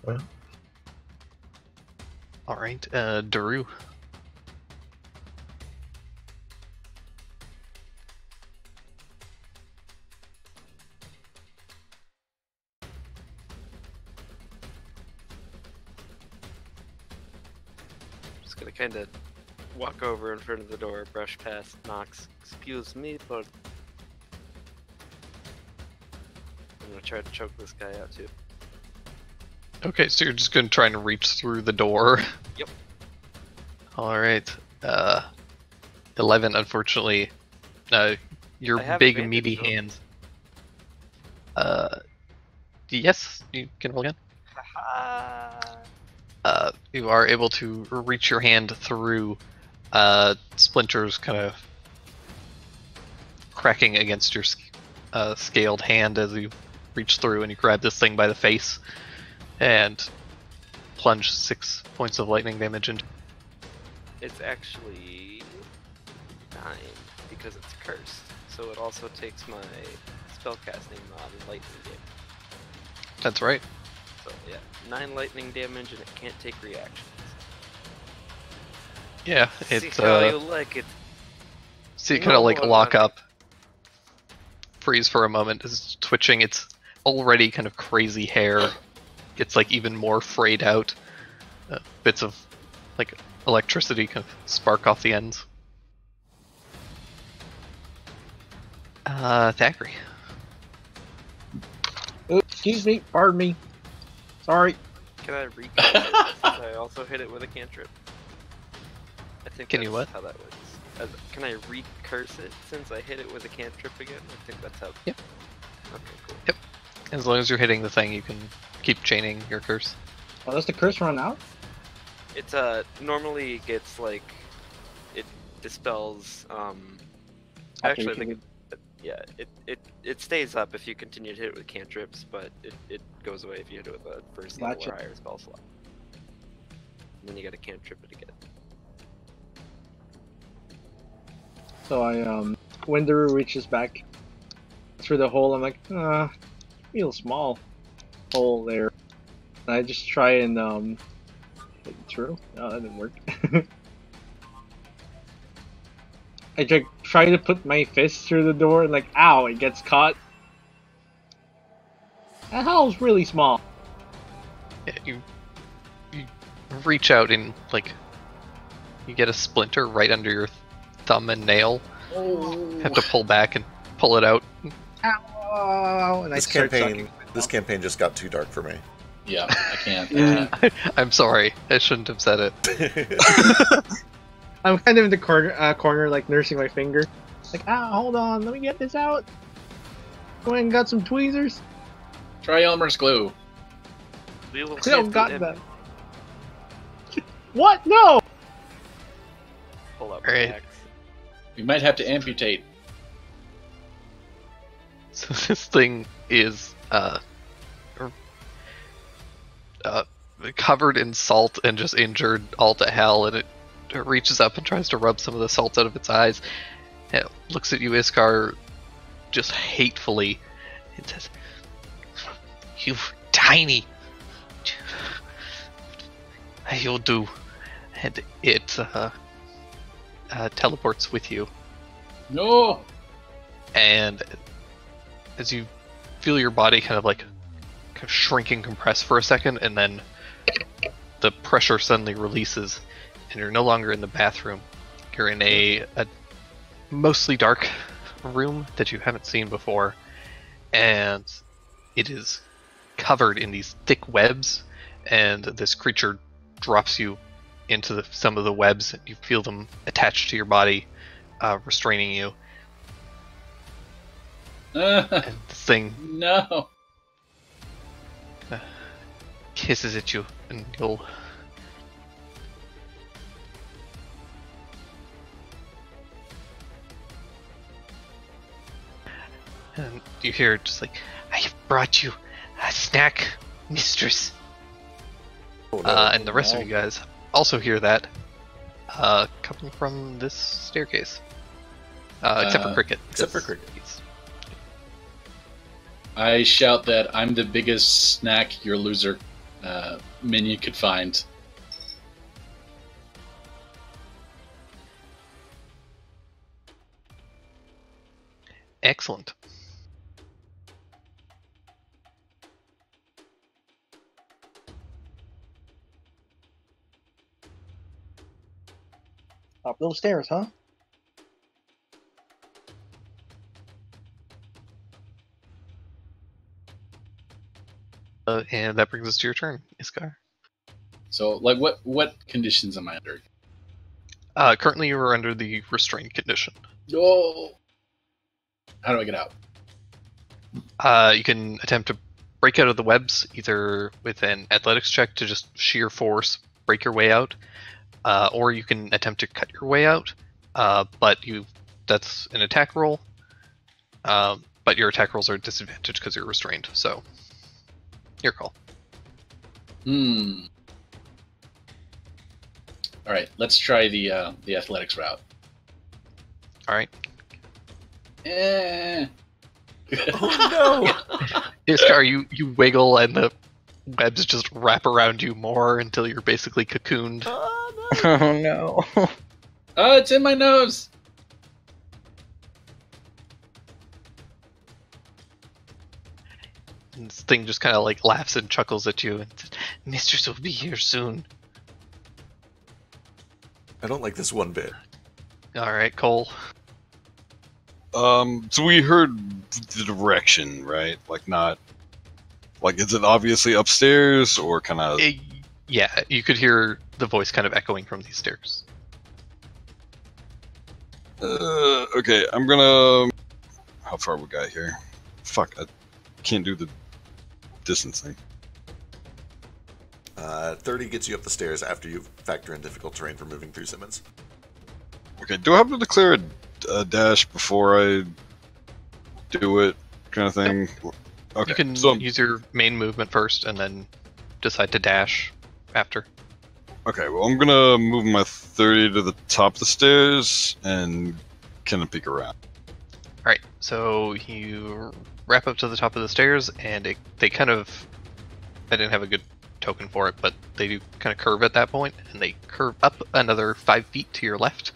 Well, Alright, Daru. Just gonna kind of walk over in front of the door, brush past Knox. Excuse me, but I'm gonna try to choke this guy out too. Okay, so you're just gonna try and reach through the door. Yep. Alright. 11, unfortunately. Your I have big, advantage, meaty though. hands. Yes, you can roll again. You are able to reach your hand through splinters kind of cracking against your scaled hand as you reach through, and you grab this thing by the face and plunge 6 points of lightning damage into. It's actually 9 because it's cursed. So it also takes my spellcasting non-lightning damage. That's right. So yeah, 9 lightning damage and it can't take reactions. Yeah, See it's how you like it. so you kind of No like more lock money. up, freeze for a moment, it's twitching. It's already kind of crazy hair. It's like even more frayed out. Bits of like electricity kind of spark off the ends. Thacharay. Oops, excuse me, pardon me. Sorry. Can I recast it? Since I also hit it with a cantrip. I think Can that's you what? how that works. Can I recurse it since I hit it with a cantrip again? I think that's how. Yep. Okay, cool. Yep. As long as you're hitting the thing, you can keep chaining your curse. Oh, does the curse run out? It's normally gets like it dispels actually I think it stays up if you continue to hit it with cantrips, but it goes away if you hit it with a first level Gotcha. or higher spell slot. And then you gotta cantrip it again. So when Daru reaches back through the hole, I'm like, real small hole there. And I just try and hit it through. No, that didn't work. I try to put my fist through the door and like, ow, it gets caught. That hole's really small. Yeah, you reach out and like you get a splinter right under your thumb and nail. Oh. Have to pull back and pull it out. Ow! And I This start campaign, sucking. this campaign just got too dark for me. Yeah, I can't. Yeah. I'm sorry, I shouldn't have said it. I'm kind of in the corner, like nursing my finger. Like, hold on, let me get this out. Go ahead and got some tweezers. Try Elmer's glue. We will I don't save got the that. What? No! Pull up Alright. my axe. We might have to amputate. So this thing is covered in salt and just injured all to hell, and it reaches up and tries to rub some of the salt out of its eyes. It looks at you, Iskar, just hatefully. It says, "You tiny, you'll do," and it teleports with you. No! and as you feel your body kind of shrink and compress for a second, and then the pressure suddenly releases, and you're no longer in the bathroom. You're in a mostly dark room that you haven't seen before, and it is covered in these thick webs, and this creature drops you into some of the webs, and you feel them attached to your body, restraining you. And this thing No. hisses at you, and you'll... And you hear just like, I have brought you a snack, mistress. Oh, no. And the rest of you guys also hear that coming from this staircase. Except for Cricket. Except for Cricket. I shout that I'm the biggest snack your loser minion could find. Excellent. Up those stairs, huh? And that brings us to your turn, Iskar. So, like, what conditions am I under? Currently you are under the restrained condition. Oh! How do I get out? You can attempt to break out of the webs, either with an athletics check to just sheer force break your way out, or you can attempt to cut your way out, but that's an attack roll, but your attack rolls are disadvantaged because you're restrained, so your call. Alright, let's try the athletics route. Alright. Oh no! Iskar, you wiggle and the webs just wrap around you more until you're basically cocooned. Oh no. Oh, it's in my nose! And this thing just kind of like laughs and chuckles at you and says, Mistress will be here soon. I don't like this one bit. Alright, Cole. So we heard the direction, right? Like, not... Like, is it obviously upstairs, or kind of... Yeah, you could hear the voice kind of echoing from these stairs. Okay, I'm gonna... How far we got here? Fuck, I can't do the distance thing. 30 gets you up the stairs after you factor in difficult terrain for moving through Simmons. Okay, do I have to declare a dash before I do it, kind of thing? Okay, You can so use your main movement first and then decide to dash after. okay, well, I'm gonna move my 30 to the top of the stairs and kind of peek around. Alright, so you wrap up to the top of the stairs, and they kind of... I didn't have a good token for it, but they do kind of curve at that point, and they curve up another 5 feet to your left,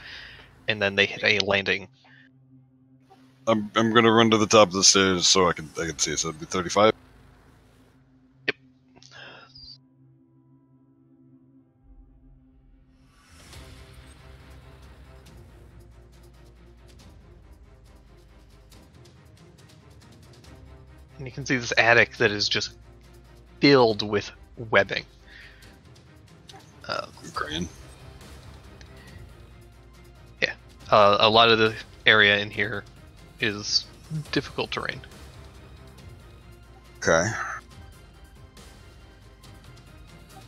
and then they hit a landing. I'm gonna run to the top of the stairs so I can see it. So it'd be 35. Yep. And you can see this attic that is just filled with webbing. Grand. Yeah. A lot of the area in here is difficult terrain. Okay.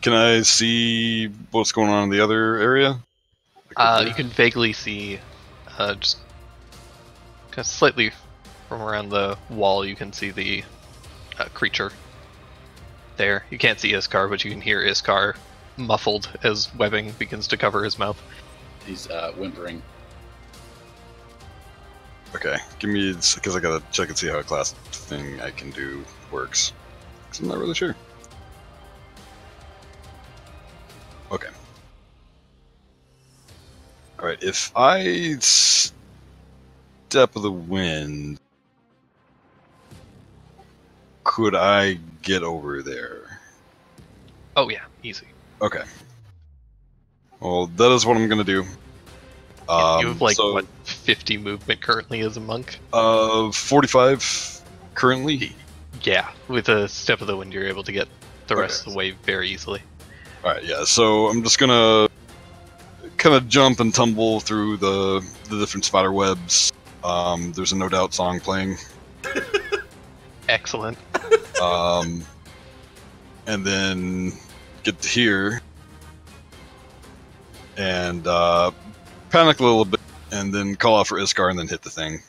Can I see what's going on in the other area? You can vaguely see, just kind of slightly from around the wall, you can see the creature there. You can't see Iskar, but you can hear Iskar muffled as webbing begins to cover his mouth. He's whimpering. Okay, give me, because I gotta check and see how a class thing I can do works. Because I'm not really sure. Okay. Alright, if I step of the wind, could I get over there? Oh yeah, easy. Okay. Well, that is what I'm gonna do. You have like what 50 movement currently as a monk. 45 currently. Yeah, with a step of the wind, you're able to get the rest of the way very easily. All right, yeah. So I'm just gonna kind of jump and tumble through the different spider webs. There's a No Doubt song playing. Excellent. And then get to here and panic a little bit, and then call out for Iskar, and then hit the thing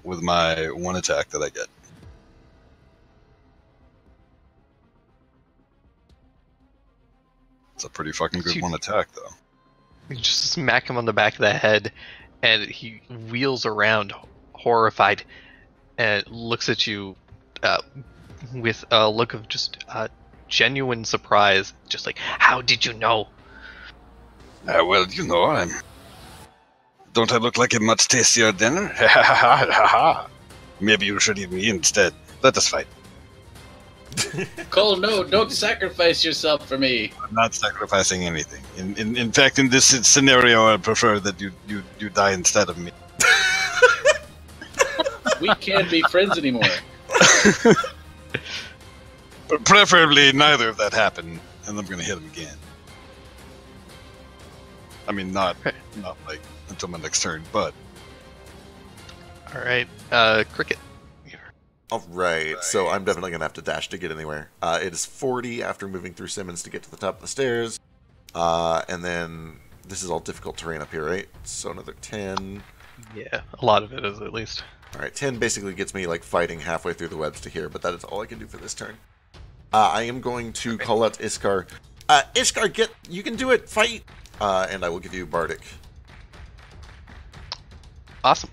with my one attack that I get. It's a pretty fucking good one attack, though. You just smack him on the back of the head, and he wheels around, horrified, and looks at you with a look of just genuine surprise. Just like, how did you know? Well, you know, don't I look like a much tastier dinner? Maybe you should eat me instead. Let us fight. Cole, no, don't sacrifice yourself for me. I'm not sacrificing anything. In fact, in this scenario, I prefer that you die instead of me. We can't be friends anymore. But preferably neither of that happen, and I'm going to hit him again. I mean, not like until my next turn, but... Alright, Cricket. Alright, so I'm definitely going to have to dash to get anywhere. It is 40 after moving through Simmons to get to the top of the stairs. And then this is all difficult terrain up here, right? So another 10. Yeah, a lot of it is at least. Alright, 10 basically gets me like fighting halfway through the webs to here, but that is all I can do for this turn. I am going to call out Iskar. Iskar, you can do it, fight! And I will give you Bardic. Awesome.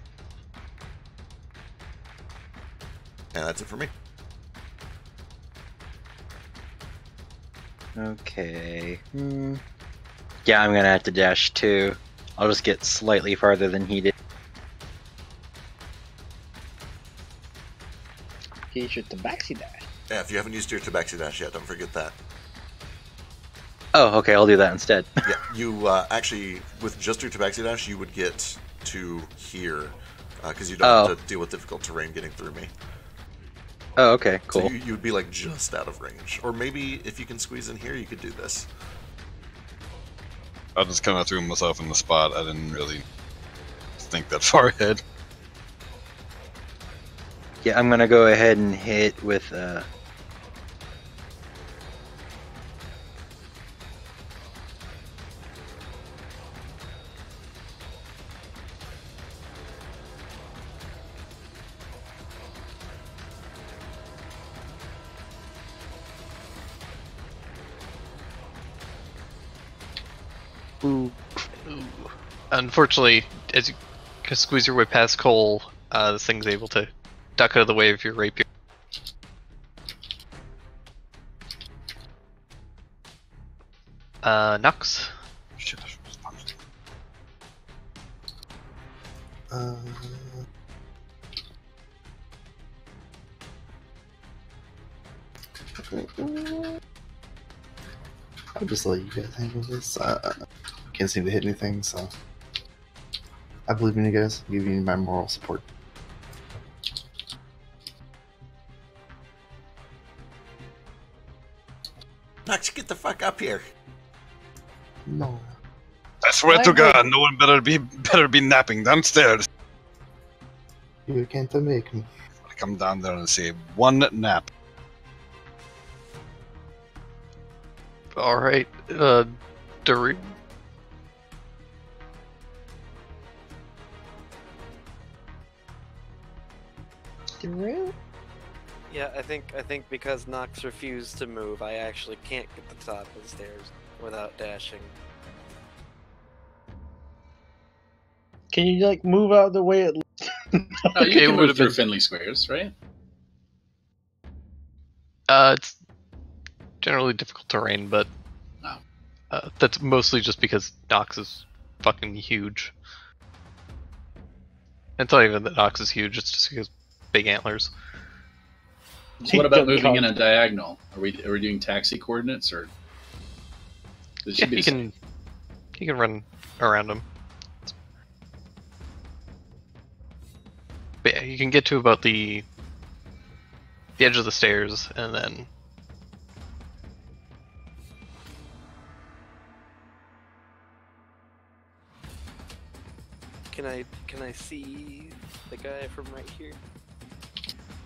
And that's it for me. Okay. Yeah, I'm gonna have to dash too. I'll just get slightly farther than he did. Use your tabaxi dash. Yeah, if you haven't used your Tabaxi Dash yet, don't forget that. Oh, okay, I'll do that instead. Yeah, you actually, with just your Tabaxi Dash, you would get to here, because you don't have to deal with difficult terrain getting through me. Oh, okay, cool. So you would be like just out of range. Or maybe if you can squeeze in here, you could do this. I just kind of threw myself in the spot. I didn't really think that far ahead. Yeah, I'm gonna go ahead and hit with Ooh. Unfortunately, as you squeeze your way past Cole, this thing's able to duck out of the way of your rapier. Knox. Shit, I should have punched him. I'll just let you guys handle this. Can't seem to hit anything, so I believe in you guys. Give you my moral support. Knox, get the fuck up here. No. I swear to God, no one better be napping downstairs. You can't make me. I come down there and say one nap. Alright, Daru. Yeah, I think because Knox refused to move, I actually can't get to the top of the stairs without dashing. Can you like move out of the way at least? Oh, you can move through Finley Squares, right? It's generally difficult terrain, but that's mostly just because Knox is fucking huge. It's not even that Knox is huge, it's just because big antlers. So what about moving in a diagonal? Are we doing taxi coordinates or? Yeah, you can run around them. But yeah, you can get to about the edge of the stairs, and then Can I see the guy from right here?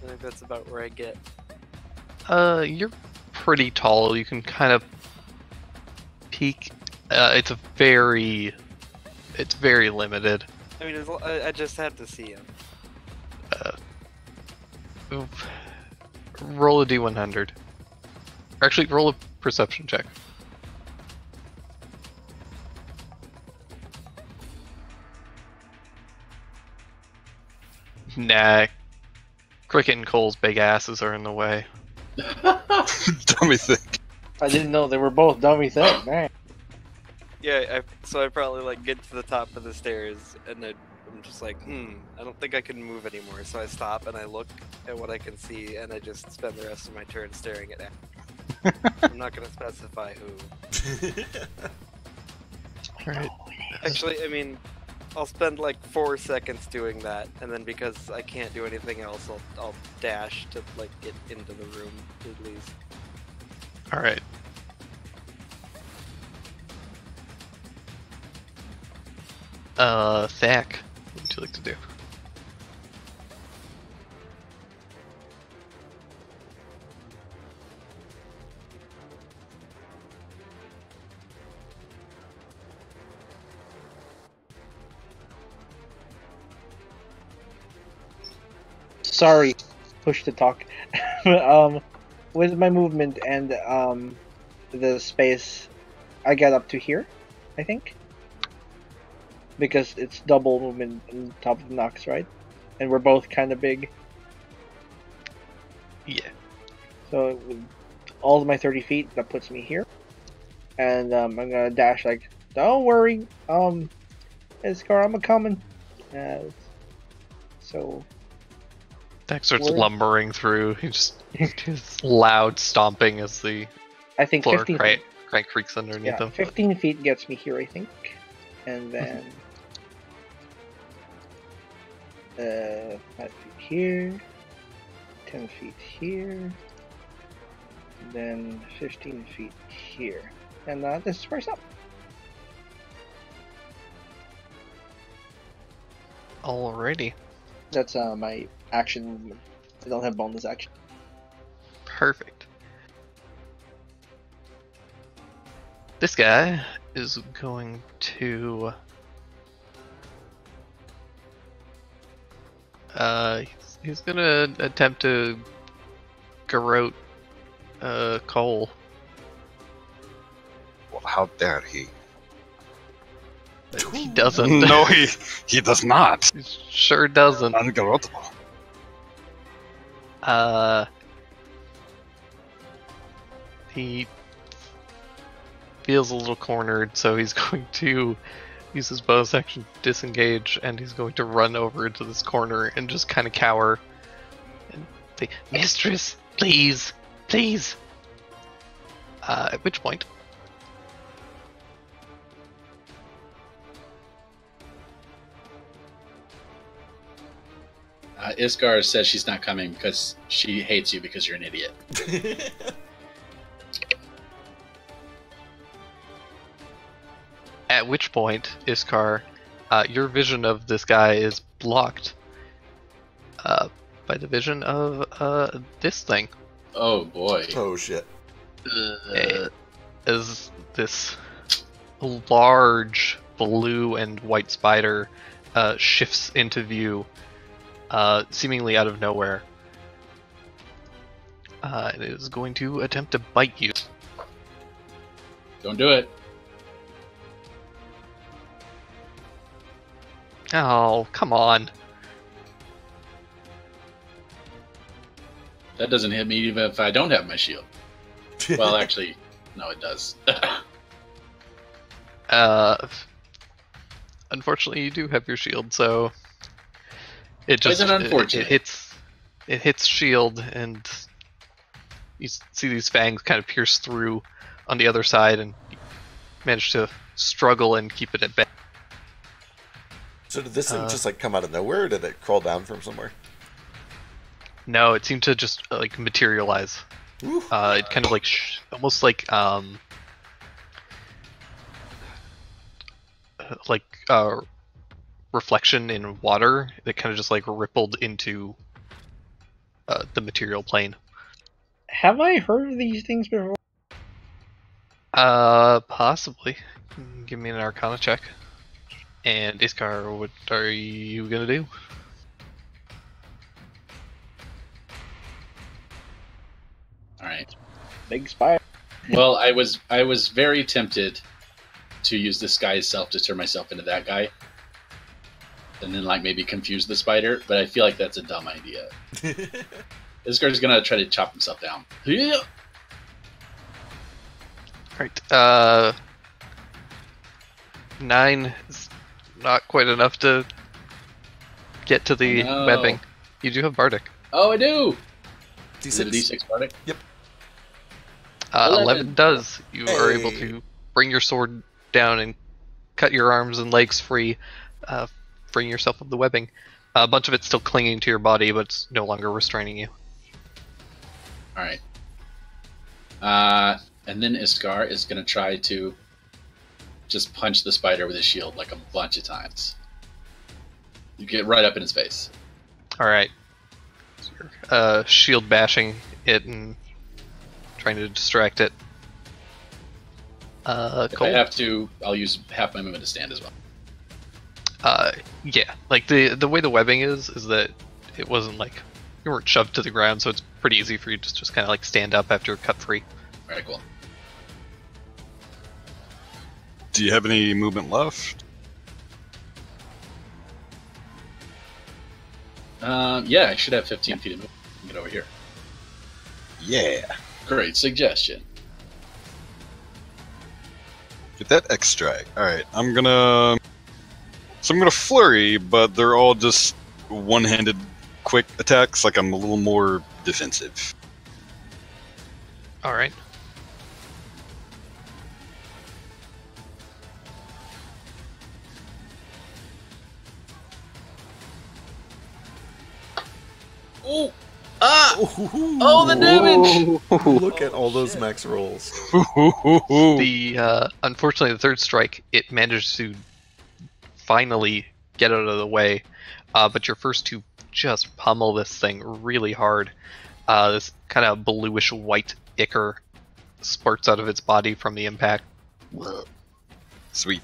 I think that's about where I get. you're pretty tall. You can kind of peek. It's very limited. I mean, I just have to see him. Roll a d100. Or actually, roll a perception check. Nah. Cricket and Cole's big asses are in the way. Dummy thing. I didn't know they were both dummy things, man. Yeah, so I probably like get to the top of the stairs, and then I'm just like, I don't think I can move anymore. So I stop and I look at what I can see, and I just spend the rest of my turn staring at it. I'm not gonna specify who. Alright. Actually, I mean, I'll spend like 4 seconds doing that, and then because I can't do anything else, I'll dash to like get into the room at least. Alright. Thak, what would you like to do? Sorry, push to talk. With my movement and the space, I get up to here, I think. Because it's double movement on top of Knox, right? And we're both kind of big. Yeah. So with all of my 30 feet, that puts me here. And I'm gonna dash like, don't worry, Iscar, I'm a-coming. So... Thak starts Where- lumbering through. He just loud stomping as the I think floor 15 crank creaks underneath yeah, him. 15 feet gets me here, I think. And then 5 feet here, 10 feet here, and then 15 feet here. And this is first up. Alrighty. That's my action movement. I don't have bonus action. Perfect. This guy is going to... he's gonna attempt to garrote Chol. Well, how dare he? He doesn't. No, he does not. He sure doesn't. Ungarrotable. He feels a little cornered, so he's going to use his bonus action to disengage, and he's going to run over into this corner and just kind of cower and say, "Mistress, please, please." At which point, Iskar says she's not coming because she hates you because you're an idiot. at which point, Iskar, your vision of this guy is blocked by the vision of this thing. Oh boy. Oh shit. As this large blue and white spider shifts into view, seemingly out of nowhere. It is going to attempt to bite you. Don't do it. Oh, come on. That doesn't hit me even if I don't have my shield. Well, actually, no, it does. unfortunately, you do have your shield, so it just Isn't it unfortunate? it hits shield, and you see these fangs kind of pierce through on the other side, and you manage to struggle and keep it at bay. So did this thing just like come out of nowhere, or did it crawl down from somewhere? No, it seemed to just like materialize. Ooh. It kind of like almost like reflection in water that kind of just like rippled into the material plane. Have I heard of these things before? Possibly. Give me an Arcana check. And Iskar, what are you gonna do? All right. Big spider. Well, I was very tempted to use disguise self to turn myself into that guy, and then like maybe confuse the spider. But I feel like that's a dumb idea. This guy's gonna try to chop himself down. Yeah. Alright, 9 is not quite enough to get to the No. webbing. You do have Bardic. Oh, I do. D6. Is it a D6 Bardic? Yep. 11 does. You are able Hey. to bring your sword down and cut your arms and legs free, bring yourself up the webbing. A bunch of it's still clinging to your body, but it's no longer restraining you. All right. And then Iskar is going to try to just punch the spider with his shield like a bunch of times. You get right up in his face. Alright. So you're, shield bashing it and trying to distract it. If Cole? I have to, I'll use half my movement to stand as well. Yeah. Like the way the webbing is that it wasn't like you weren't shoved to the ground, so it's pretty easy for you to just kind of like stand up after you're cut free. All right, cool. Do you have any movement left? Yeah, I should have 15 feet of movement. Get over here. Yeah. Great suggestion. Get that extract. Alright, I'm gonna flurry, but they're all just one-handed quick attacks, like I'm a little more defensive. Alright. Oh! Ah! Oh, the damage! Look at all those max rolls. Unfortunately, the third strike, it managed to finally get out of the way, but your first two just pummel this thing really hard. This kind of bluish white ichor spurts out of its body from the impact. Sweet.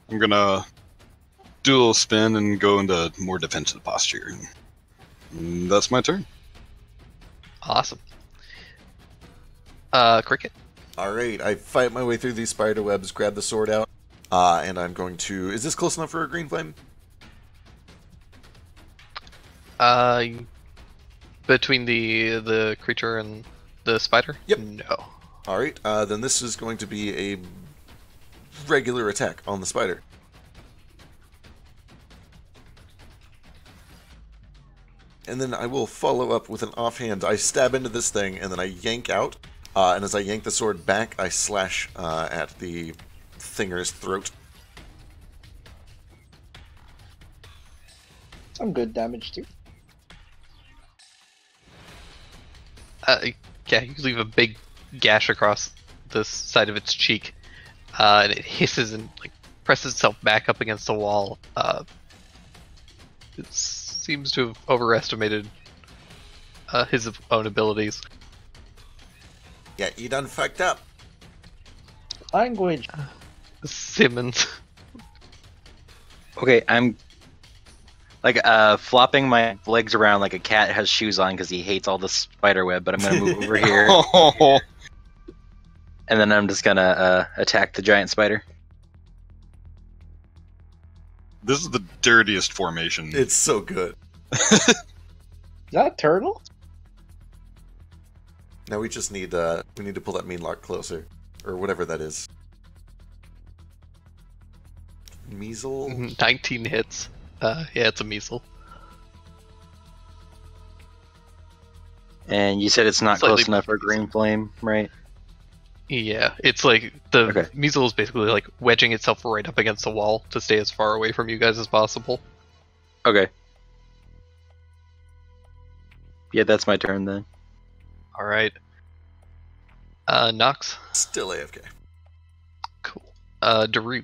I'm gonna do a little spin and go into more defensive posture. And that's my turn. Awesome. Cricket. Alright, I fight my way through these spider webs, grab the sword out, and I'm going to... Is this close enough for a green flame? Between the creature and the spider? Yep. No. Alright, then this is going to be a regular attack on the spider. And then I will follow up with an offhand. I stab into this thing, and then I yank out. And as I yank the sword back, I slash at the thinger's throat. Some good damage too. Yeah, you leave a big gash across the side of its cheek, and it hisses and like presses itself back up against the wall. It seems to have overestimated his own abilities. Yeah, you done fucked up. Language. Simmons. Okay, I'm like flopping my legs around like a cat has shoes on because he hates all the spider web. But I'm gonna move over here, and then I'm just gonna attack the giant spider. This is the dirtiest formation. It's so good. Is that a turtle? Now we just need we need to pull that mean lock closer, or whatever that is. Measle. 19 hits. Yeah, it's a measle. And you said it's not Slightly close enough for green flame, right? Yeah, it's like the Okay. measle is basically like wedging itself right up against the wall to stay as far away from you guys as possible. Okay. Yeah, that's my turn then. All right. Knox. Still AFK. Cool. Daru.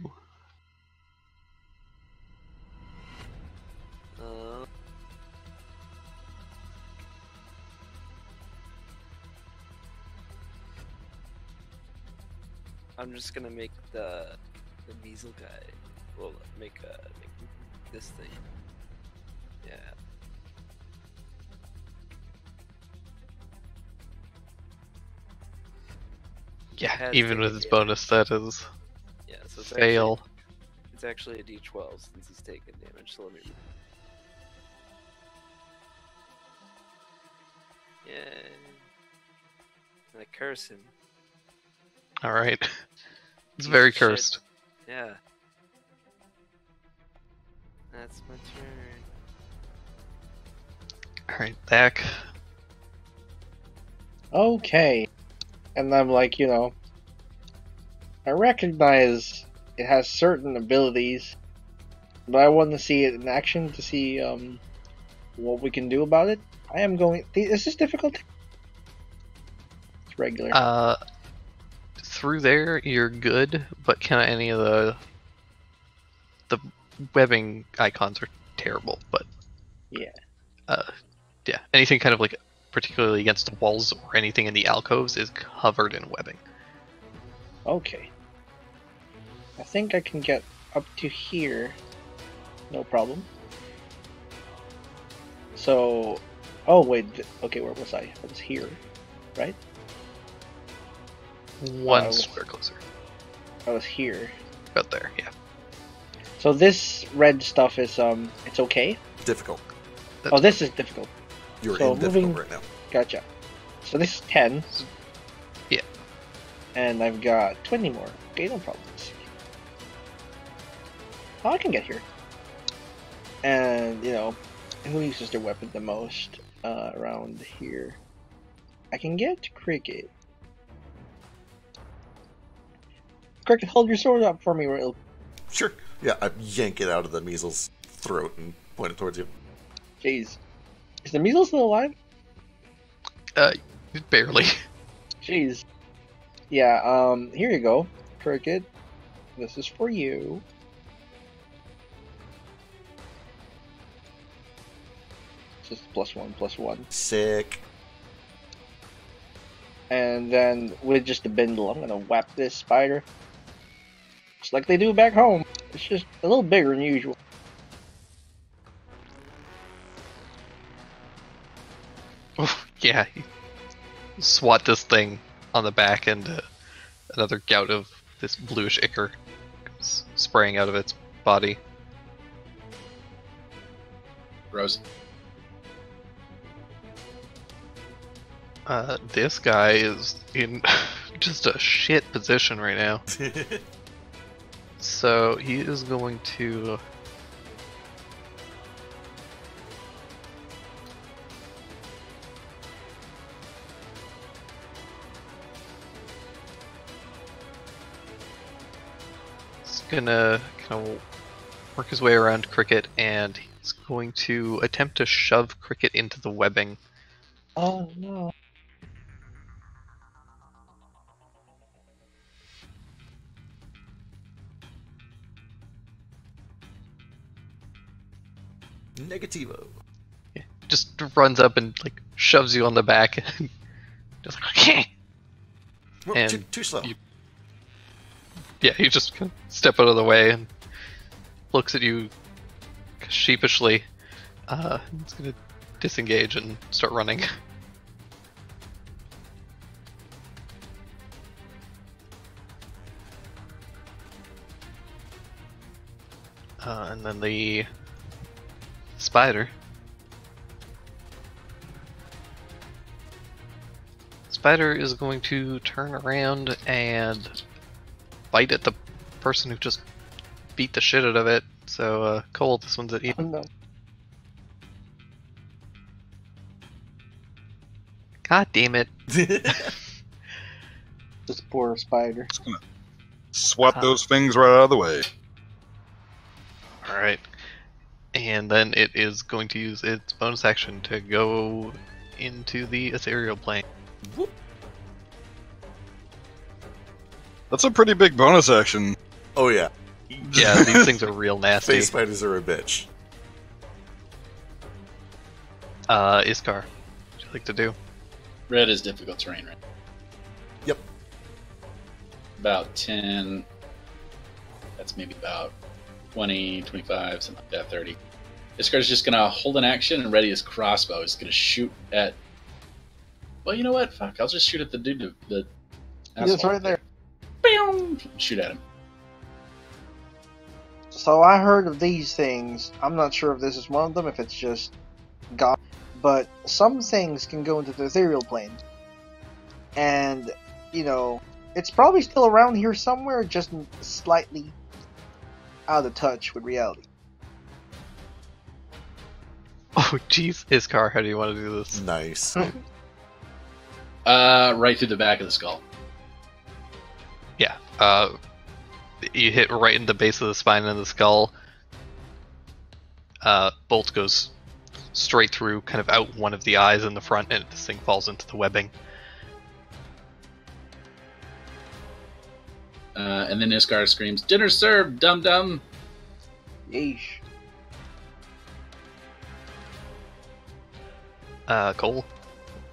I'm just gonna make the measle guy. Well, make this thing. Yeah. Yeah, Has even taken with his damage. bonus, that is Yeah, so it's fail. It's actually a D12 since he's taken damage. So let me. Yeah. And I curse him. All right. It's Piece very of shit. cursed. Yeah. That's my turn. All right, Thack. Okay. And I'm like, I recognize it has certain abilities, but I want to see it in action to see what we can do about it. I am going. Is this difficult? It's regular. Through there you're good, but kind of any of the webbing icons are terrible. But Yeah. yeah, anything kind of like particularly against the walls or anything in the alcoves is covered in webbing. Okay. I think I can get up to here. No problem. So, oh wait, okay, where was I? I was here, right? One square closer. I was here. About there, yeah. So this red stuff is it's okay. Difficult. Oh, this is difficult. You're So in difficult moving- right now. Gotcha. So this is 10. Yeah. And I've got 20 more. Okay, no problems. Oh, I can get here. And, who uses their weapon the most around here? I can get Cricket. Cricket, hold your sword up for me real. Sure. Yeah, I yank it out of the measles' throat and point it towards you. Jeez. Is the measles still alive? Barely. Jeez. Yeah, here you go, Cricket. This is for you. Just +1/+1. Sick. And then with just the bindle, I'm gonna whap this spider. Just like they do back home. It's just a little bigger than usual. Yeah. You swat this thing on the back, and another gout of this bluish ichor comes spraying out of its body. Rose. This guy is in just a shit position right now. So he is going to gonna kind of work his way around Cricket, and he's going to attempt to shove Cricket into the webbing. Oh no. Negativo. Just runs up and like shoves you on the back, and just like, Well, And too slow. yeah, you just kind of step out of the way and looks at you sheepishly. He's gonna disengage and start running. And then the spider. Spider is going to turn around and bite at the person who just beat the shit out of it. So, Cole, this one's at you. Oh, no. God damn it. This poor spider. Just gonna swat those things right out of the way. Alright. And then it is going to use its bonus action to go into the ethereal plane. That's a pretty big bonus action. Oh yeah, Yeah, these things are real nasty. face spiders are a bitch. Iskar, what would you like to do? Red is difficult terrain, right? Yep. About 10. That's maybe about 20, 25, something like that, 30. Iscar's just going to hold an action and ready his crossbow. He's going to shoot at... Well, you know what? Fuck, I'll just shoot at the dude. The He's right there. Boom! Shoot at him. So I heard of these things. I'm not sure if this is one of them, if it's just God. But some things can go into the ethereal plane. And, you know, it's probably still around here somewhere, just slightly out of touch with reality. Oh, jeez. Iskar, how do you want to do this? Nice. Right through the back of the skull. Yeah. You hit right in the base of the spine and the skull. Bolt goes straight through, kind of out one of the eyes in the front, and this thing falls into the webbing. And then Iskar screams, "Dinner served, dum-dum!" Yeesh. Cole?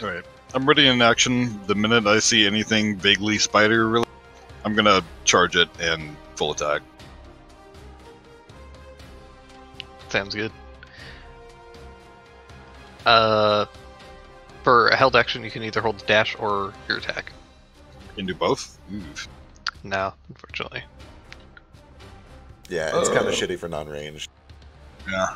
Alright. I'm ready in action. The minute I see anything vaguely spider related, I'm gonna charge it and full attack. Sounds good. For a held action, you can either hold the dash or your attack. I can do both? Oof. No, unfortunately. Yeah, it's kind of shitty for non-ranged. Yeah.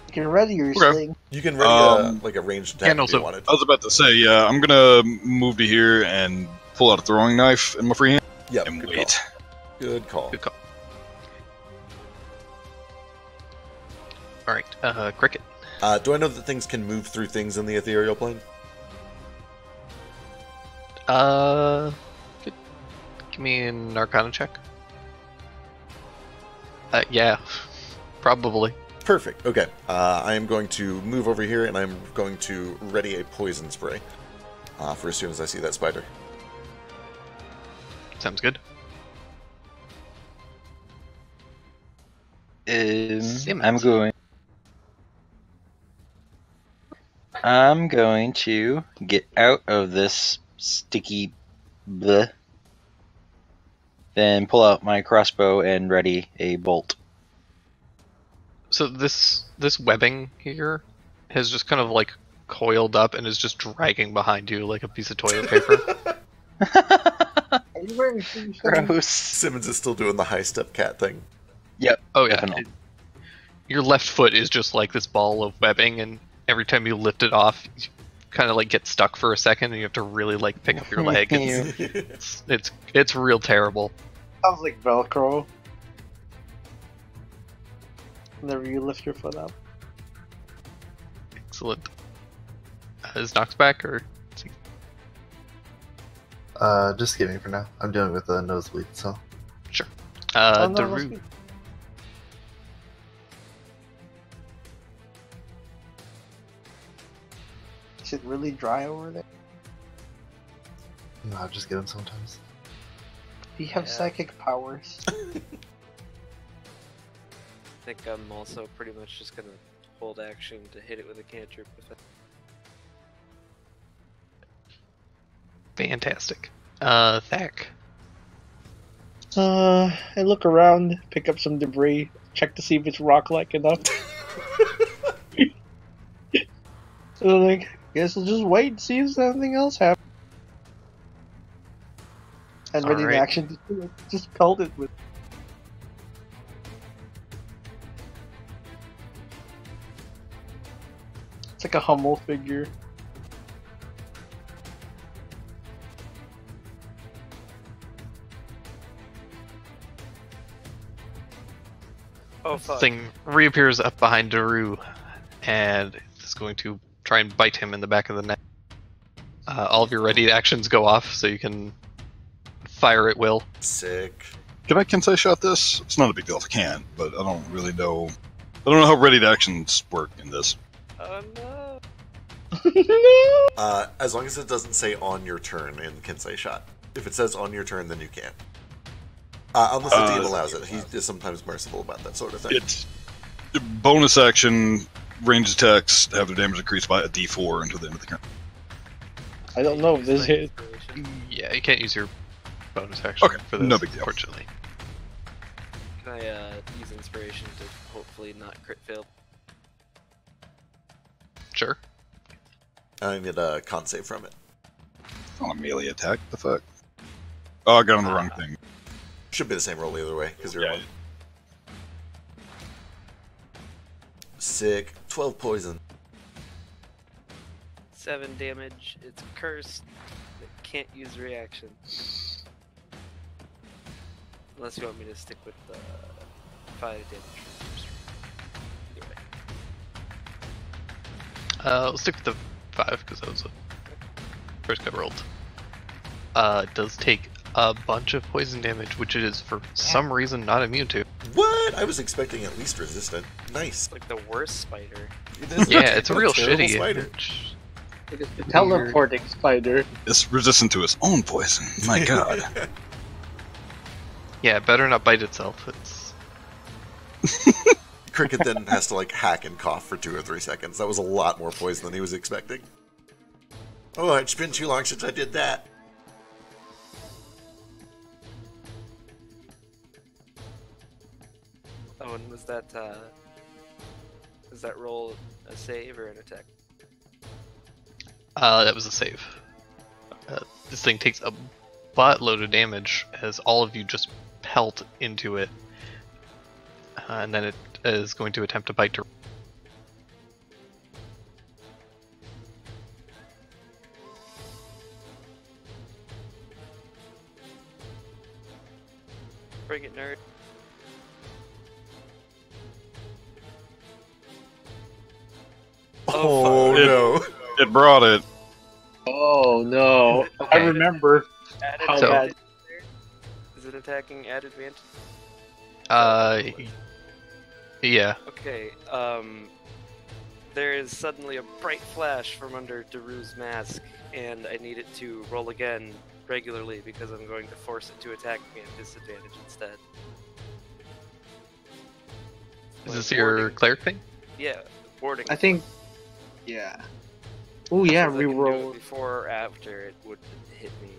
You can ready your Okay. sling. You can ready like a ranged attack and if also- you wanted. I was about to say, yeah, I'm gonna move to here and pull out a throwing knife in my free hand Yep, and good wait. call. Good call. Good call. Alright, Cricket. Do I know that things can move through things in the ethereal plane? Give me an Arcana check. Yeah, probably. Perfect. Okay. I am going to move over here, and I'm going to ready a poison spray for as soon as I see that spider. Sounds good. Simmons. I'm going to get out of this sticky bleh, then pull out my crossbow and ready a bolt. So this webbing here has just kind of like coiled up and is just dragging behind you like a piece of toilet paper. Are you wearing shoes? Gross. Simmons is still doing the high step cat thing. Yep. Oh yeah. Definitely. Your left foot is just like this ball of webbing, and every time you lift it off, you kind of like get stuck for a second, and you have to really like pick up your leg. It's real terrible. Sounds like Velcro. Whenever you lift your foot up. Excellent. Is Knox back or? Is he... Just kidding for now. I'm dealing with a nosebleed, so. Sure. Oh, no, Daru. let's be- Is it really dry over there? No, I just get them sometimes. Do you have Yeah. psychic powers? I think I'm also pretty much just gonna hold action to hit it with a cantrip. Fantastic. Thack. I look around, pick up some debris, check to see if it's rock-like enough. So I'm like, guess I'll just wait and see if anything else happens. And ready in Alright. action to do it. Just pelt it with. It's like a Hummel figure. Oh fuck. Thing reappears up behind Daru, and is going to try and bite him in the back of the neck. All of your ready actions go off, so you can fire at will. Sick. Can I Kensei shot this? It's not a big deal if I can, but I don't really know. I don't know how ready to actions work in this. Oh no. As long as it doesn't say on your turn in Kensei shot. If it says on your turn, then you can't. Unless the DM allows it. He is sometimes merciful about that sort of thing. It's bonus action, range attacks have their damage increased by a d4 until the end of the turn. I don't know if this hit. Yeah, you can't use your bonus action for this, no big deal. Unfortunately. Can I use inspiration to hopefully not crit fail? Sure. I need a con save from it. Oh, a melee attack? The fuck? Oh, I got on the wrong thing. Should be the same roll either way, because you're one. Sick. 12 poison. 7 damage. It's cursed. It can't use reaction. Unless you want me to stick with the 5 damage. Either way. Let's stick with the 5 because that was the first I rolled. It does take a bunch of poison damage, which it is for some reason not immune to. What? I was expecting at least resistant. Nice. It's like the worst spider. Yeah, it's a real terrible shitty spider. It is the teleporting spider. It's resistant to its own poison. My god. Yeah, it better not bite itself. It's Cricket then has to like hack and cough for 2 or 3 seconds. That was a lot more poison than he was expecting. Oh, it's been too long since I did that. Oh, and was that roll a save or an attack? that was a save. This thing takes a buttload of damage as all of you just pelt into it, and then it is going to attempt to bite to. Bring it, nerd. Oh, no. It brought it. Oh no! I remember how So- bad. Is it attacking at advantage? Yeah. Okay, there is suddenly a bright flash from under Daru's mask, and I need it to roll again regularly because I'm going to force it to attack me at disadvantage instead. Is this your cleric thing? Yeah, warding. I think. Yeah. Oh yeah, Says I can do it reroll. before or after it would hit me.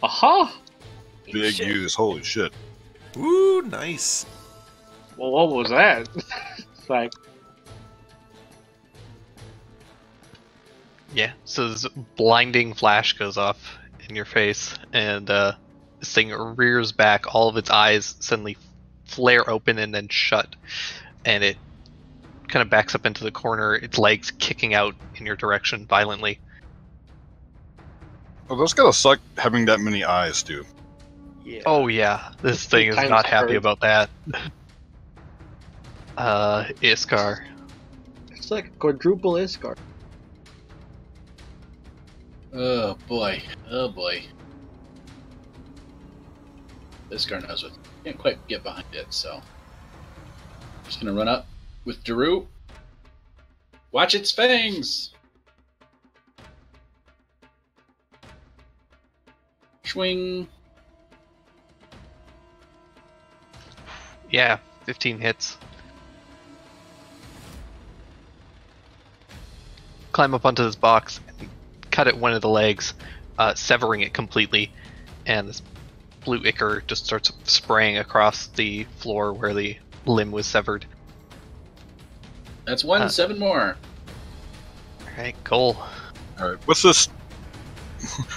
Aha! Big Shit. use. Holy shit. Woo, nice. Well, what was that? It's like, Yeah. So this blinding flash goes off in your face, and this thing rears back. All of its eyes suddenly flare open and then shut, and it kind of backs up into the corner, its legs kicking out in your direction violently. Oh, that's gotta suck having that many eyes, too. Yeah. Oh yeah, this thing is Times not happy hurt. about that. Iskar. it's like a quadruple Iscar. Oh boy. Oh boy. This guy knows what. Can't quite get behind it, so. Just gonna run up with Daru. Watch its fangs! Swing. Yeah, 15 hits. Climb up onto this box and cut at one of the legs, severing it completely, and this blue ichor just starts spraying across the floor where the limb was severed. That's one, 7 more. Alright, goal. Alright, what's this?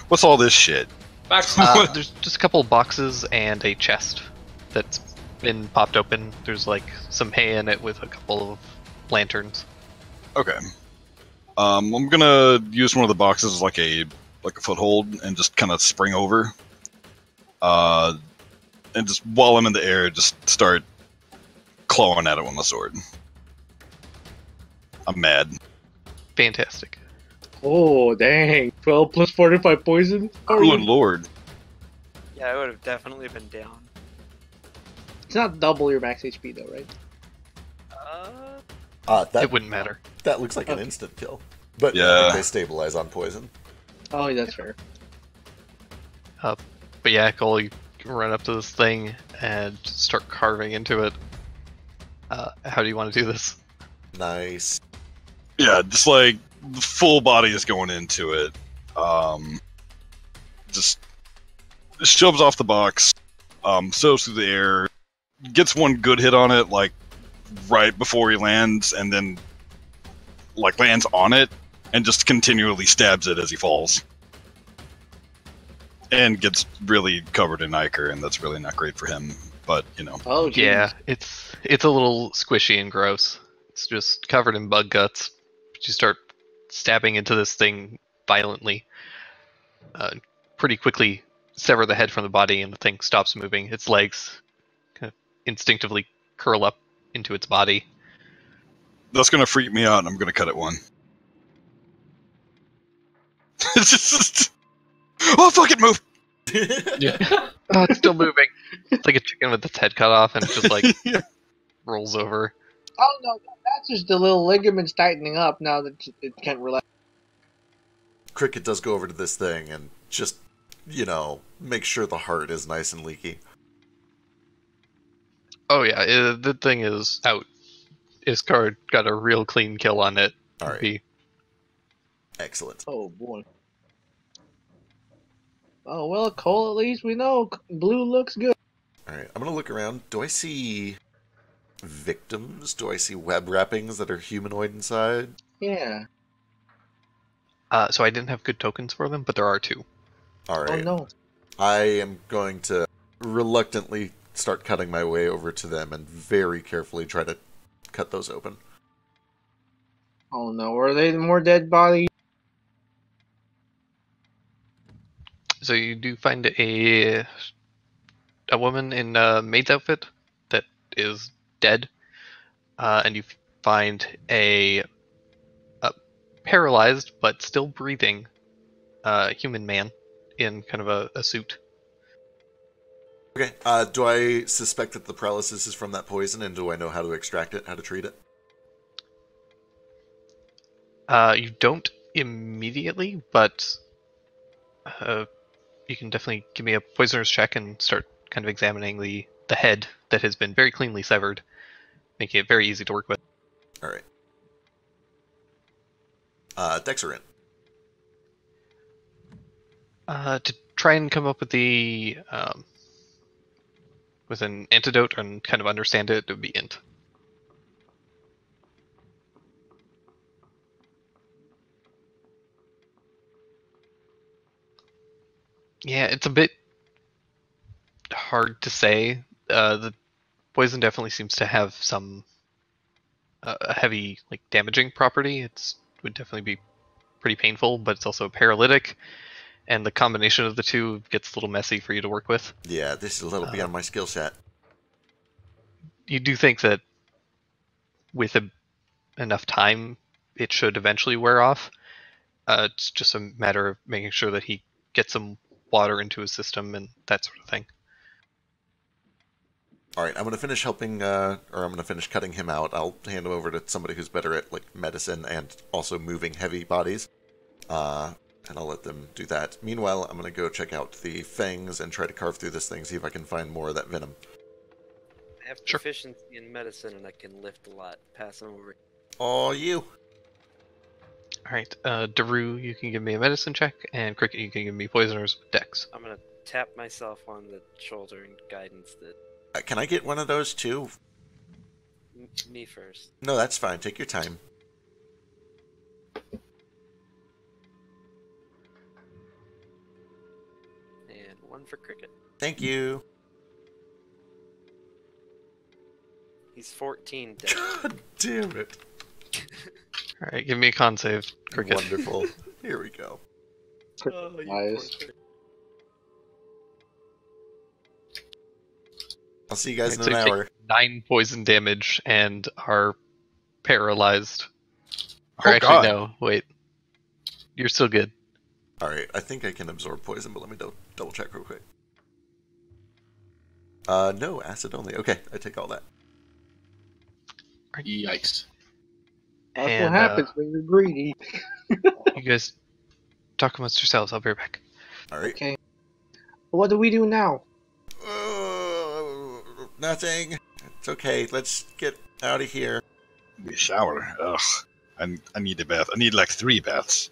What's all this shit? Box. There's just a couple of boxes and a chest that's been popped open. There's like some hay in it with a couple of lanterns. Okay. I'm gonna use one of the boxes as like a foothold and just kind of spring over. and just while I'm in the air, just start clawing at it with my sword. I'm mad. Fantastic. Oh, dang. 12 plus 45 poison? Good lord. Yeah, I would have definitely been down. It's not double your max HP, though, right? That It wouldn't matter. that looks like an instant kill, but I Yeah. think they stabilize on poison. Oh, that's fair. But yeah, Cole, you run up to this thing and start carving into it. How do you want to do this? Nice. Yeah, just like the full body is going into it. Just shoves off the box, sails through the air, gets one good hit on it, like right before he lands, and then like lands on it and just continually stabs it as he falls. And gets really covered in ichor, and that's really not great for him. But you know, Oh, geez. Yeah, it's a little squishy and gross. It's just covered in bug guts. You start stabbing into this thing violently. Pretty quickly sever the head from the body, and the thing stops moving. Its legs kind of instinctively curl up into its body. that's gonna freak me out, and I'm gonna cut it one. It's just, oh fuck it, move! Yeah. Oh, it's still moving. It's like a chicken with its head cut off, and it just like rolls over. Oh, no. That's just the little ligaments tightening up now that it can't relax. Cricket does go over to this thing and just, make sure the heart is nice and leaky. Oh yeah, the thing is out. Iskar got a real clean kill on it. All right. Be- Excellent. Oh, boy. Oh, well, Cole, at least we know blue looks good. All right, I'm going to look around. Do I see victims? Do I see web wrappings that are humanoid inside? Yeah. So I didn't have good tokens for them, but there are two. All right. Oh, no. I am going to reluctantly start cutting my way over to them and very carefully try to cut those open. Oh, no. Are they more dead bodies? So you do find a woman in a maid's outfit that is dead, and you find a paralyzed but still breathing human man in kind of a suit. Okay, do I suspect that the paralysis is from that poison, and do I know how to extract it, how to treat it? You don't immediately, but you can definitely give me a poisoner's check and start kind of examining the head that has been very cleanly severed, making it very easy to work with. All right. Dexarant. To try and come up with the with an antidote and kind of understand it, it would be int. Yeah, it's a bit hard to say. The poison definitely seems to have some a heavy, like, damaging property. It's would definitely be pretty painful, but it's also paralytic, and the combination of the two gets a little messy for you to work with. Yeah, this is a little beyond my skill set. You do think that with enough time, it should eventually wear off. It's just a matter of making sure that he gets some water into his system and that sort of thing. All right, I'm going to finish helping, or I'm going to finish cutting him out. I'll hand him over to somebody who's better at, like, medicine and also moving heavy bodies. And I'll let them do that. Meanwhile, I'm going to go check out the fangs and try to carve through this thing, see if I can find more of that venom. I have Sure. proficiency in medicine and I can lift a lot. Pass them over. Oh, you! Alright, Daru, you can give me a medicine check, and Cricket, you can give me poisoners with dex. I'm gonna tap myself on the shoulder and guidance that Can I get one of those, too? me first. No, that's fine. Take your time. And one for Cricket. Thank you. He's 14 dead. God damn it. Alright, give me a con save, Cricket. Wonderful. Here we go. Oh, you Nice. poor thing. I'll see you guys Alright, in so an you hour. take 9 poison damage and are paralyzed. Or Oh, actually, God. no, wait. You're still good. Alright, I think I can absorb poison, but let me double check real quick. No, acid only. Okay, I take all that. Yikes. That's And, what happens when you're greedy. You guys talk amongst yourselves. I'll be right back. Alright. Okay. What do we do now? Nothing. It's okay. Let's get out of here. We shower. Ugh. I need a bath. I need like 3 baths.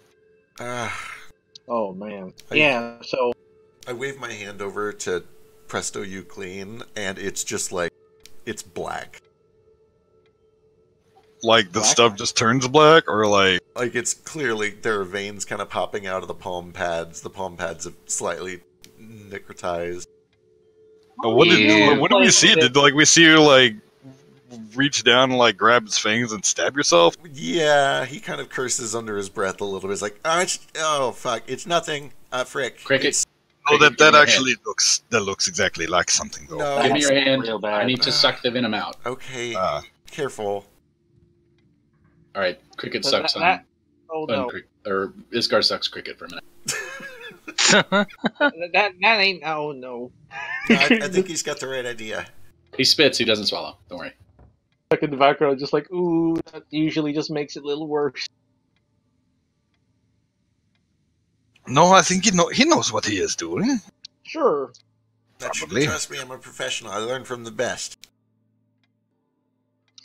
Oh man. Yeah. So I wave my hand over to Presto You Clean, and it's just like, it's black. Like the Black? stuff just turns black, or like Like, it's clearly, there are veins kind of popping out of the palm pads. The palm pads have slightly necrotized. what did Ew. we see? Did like we see you like reach down and like grab his fangs and stab yourself? Yeah, he kind of curses under his breath a little bit. He's like, oh, fuck, it's nothing. Frick. Cricket. It's- Oh, Cricket, that give me your actually hand. looks exactly like something though. No. Give me your hand. real bad. I need to suck the venom out. Okay, Ah. careful. All right, Cricket But sucks that- oh no, or Iskar sucks Cricket for a minute. that ain't. Oh no. No, I think he's got the right idea. He spits. He doesn't swallow. Don't worry. Like in the background, just like ooh, that usually just makes it a little worse. No, I think he knows what he is doing. Sure. That you Probably. can trust me, I'm a professional. I learn from the best.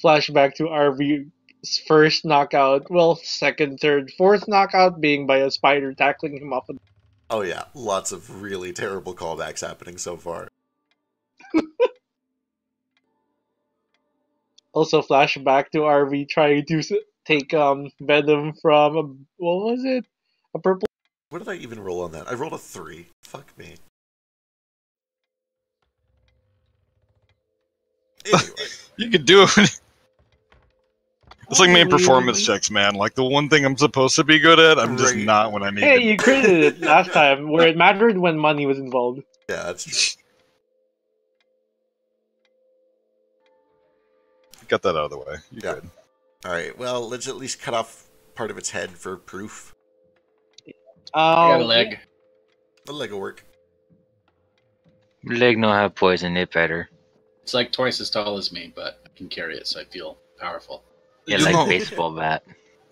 Flashback to RV's first knockout. Well, second, third, fourth knockout being by a spider tackling him off. Oh yeah, lots of really terrible callbacks happening so far. Also, flashback to RV trying to take venom from what was it? A purple. What did I even roll on that? I rolled a 3. Fuck me. Anyway, You could do it. It's like main Holy- performance checks, man. Like the one thing I'm supposed to be good at, I'm just Right. not when I need Hey, it. you credited it last time, where it mattered when money was involved. yeah, that's true. Got that out of the way. You Yeah. good? Alright, well, let's at least cut off part of its head for proof. I got a leg. The leg will work. Leg no have poison, it better. It's like twice as tall as me, but I can carry it, so I feel powerful. Yeah, You like know- baseball bat.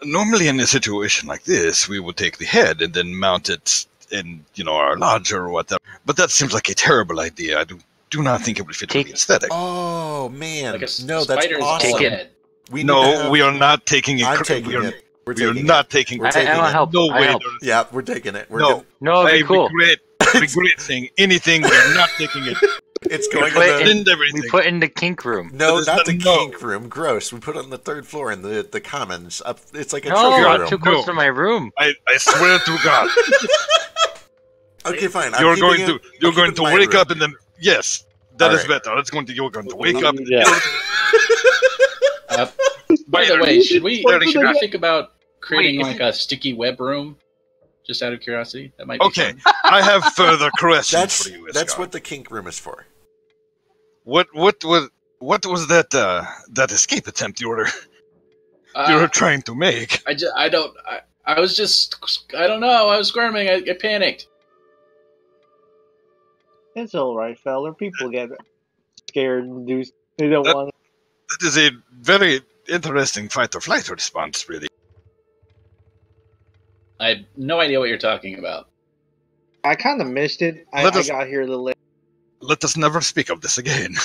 Normally, in a situation like this, we would take the head and then mount it in, our lodge or whatever. But that seems like a terrible idea. I do not think it would fit with the aesthetic. Oh, man. Like a No, that's spider's awesome. all Take it. head. We need to No, have- we are not taking it. I'm taking we are, it. We're we are taking not it. taking We're it. taking I'll it. help. No I way. help. Yeah, we're taking it. We're No. gonna- No, it'd be cool. Regret saying anything. We're not taking it. It's going put in the... End everything. We put in the kink room. No, But not it's the no. kink room. Gross. We put it on the 3rd floor in the commons. Up, it's like a No, trophy I'm room. too close No. to my room. I swear to God, Okay, fine. I'm you're keeping going it- to I'll you're keep going it to in my wake room. up and then yes, that is Alright. better. You're going to wake up. Yeah. By the way, should we Darüshkamit. think about creating Wait, like a sticky web room? Just out of curiosity, that might be Okay, fun. I have further questions That's for you. that's Iscar. what the kink room is for. What was that that escape attempt you were Uh, trying to make? I don't know. I was squirming. I panicked. It's alright, fella. People get scared and they don't That- want. That is a very interesting fight or flight response, really. I have no idea what you're talking about. I kind of missed it. I Let us- got here a little late. Let us never speak of this again.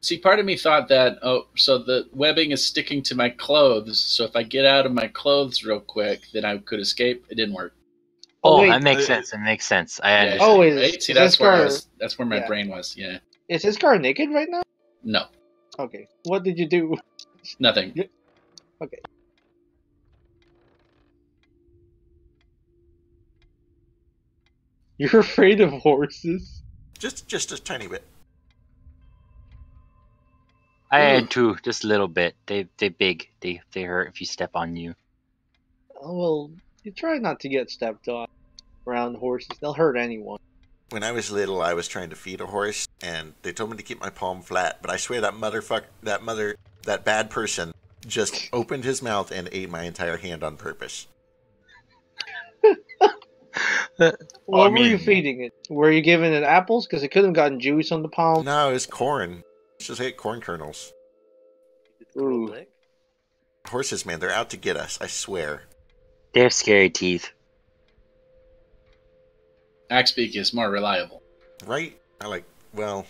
See, part of me thought that, so the webbing is sticking to my clothes, so if I get out of my clothes real quick, then I could escape. It didn't work. Oh, wait. that makes sense. It makes sense. I Yeah. understand. Oh, is Right? See, is that's where Iscar- that's where my yeah. brain was. Yeah. Is Iscar naked right now? No, Okay. What did you do? nothing. Okay. You're afraid of horses? Just a tiny bit. I had too, just a little bit. They big. They hurt if you step on you. Oh, well, you try not to get stepped on around horses. They'll hurt anyone. When I was little, I was trying to feed a horse, and they told me to keep my palm flat. But I swear that bad person just opened his mouth and ate my entire hand on purpose. What were you feeding it? Were you giving it apples? Because it could have gotten juice on the palm. No, it was corn. It just ate corn kernels. Ooh. Horses, man, they're out to get us, I swear. They have scary teeth. Axbeak is more reliable. Right? Well...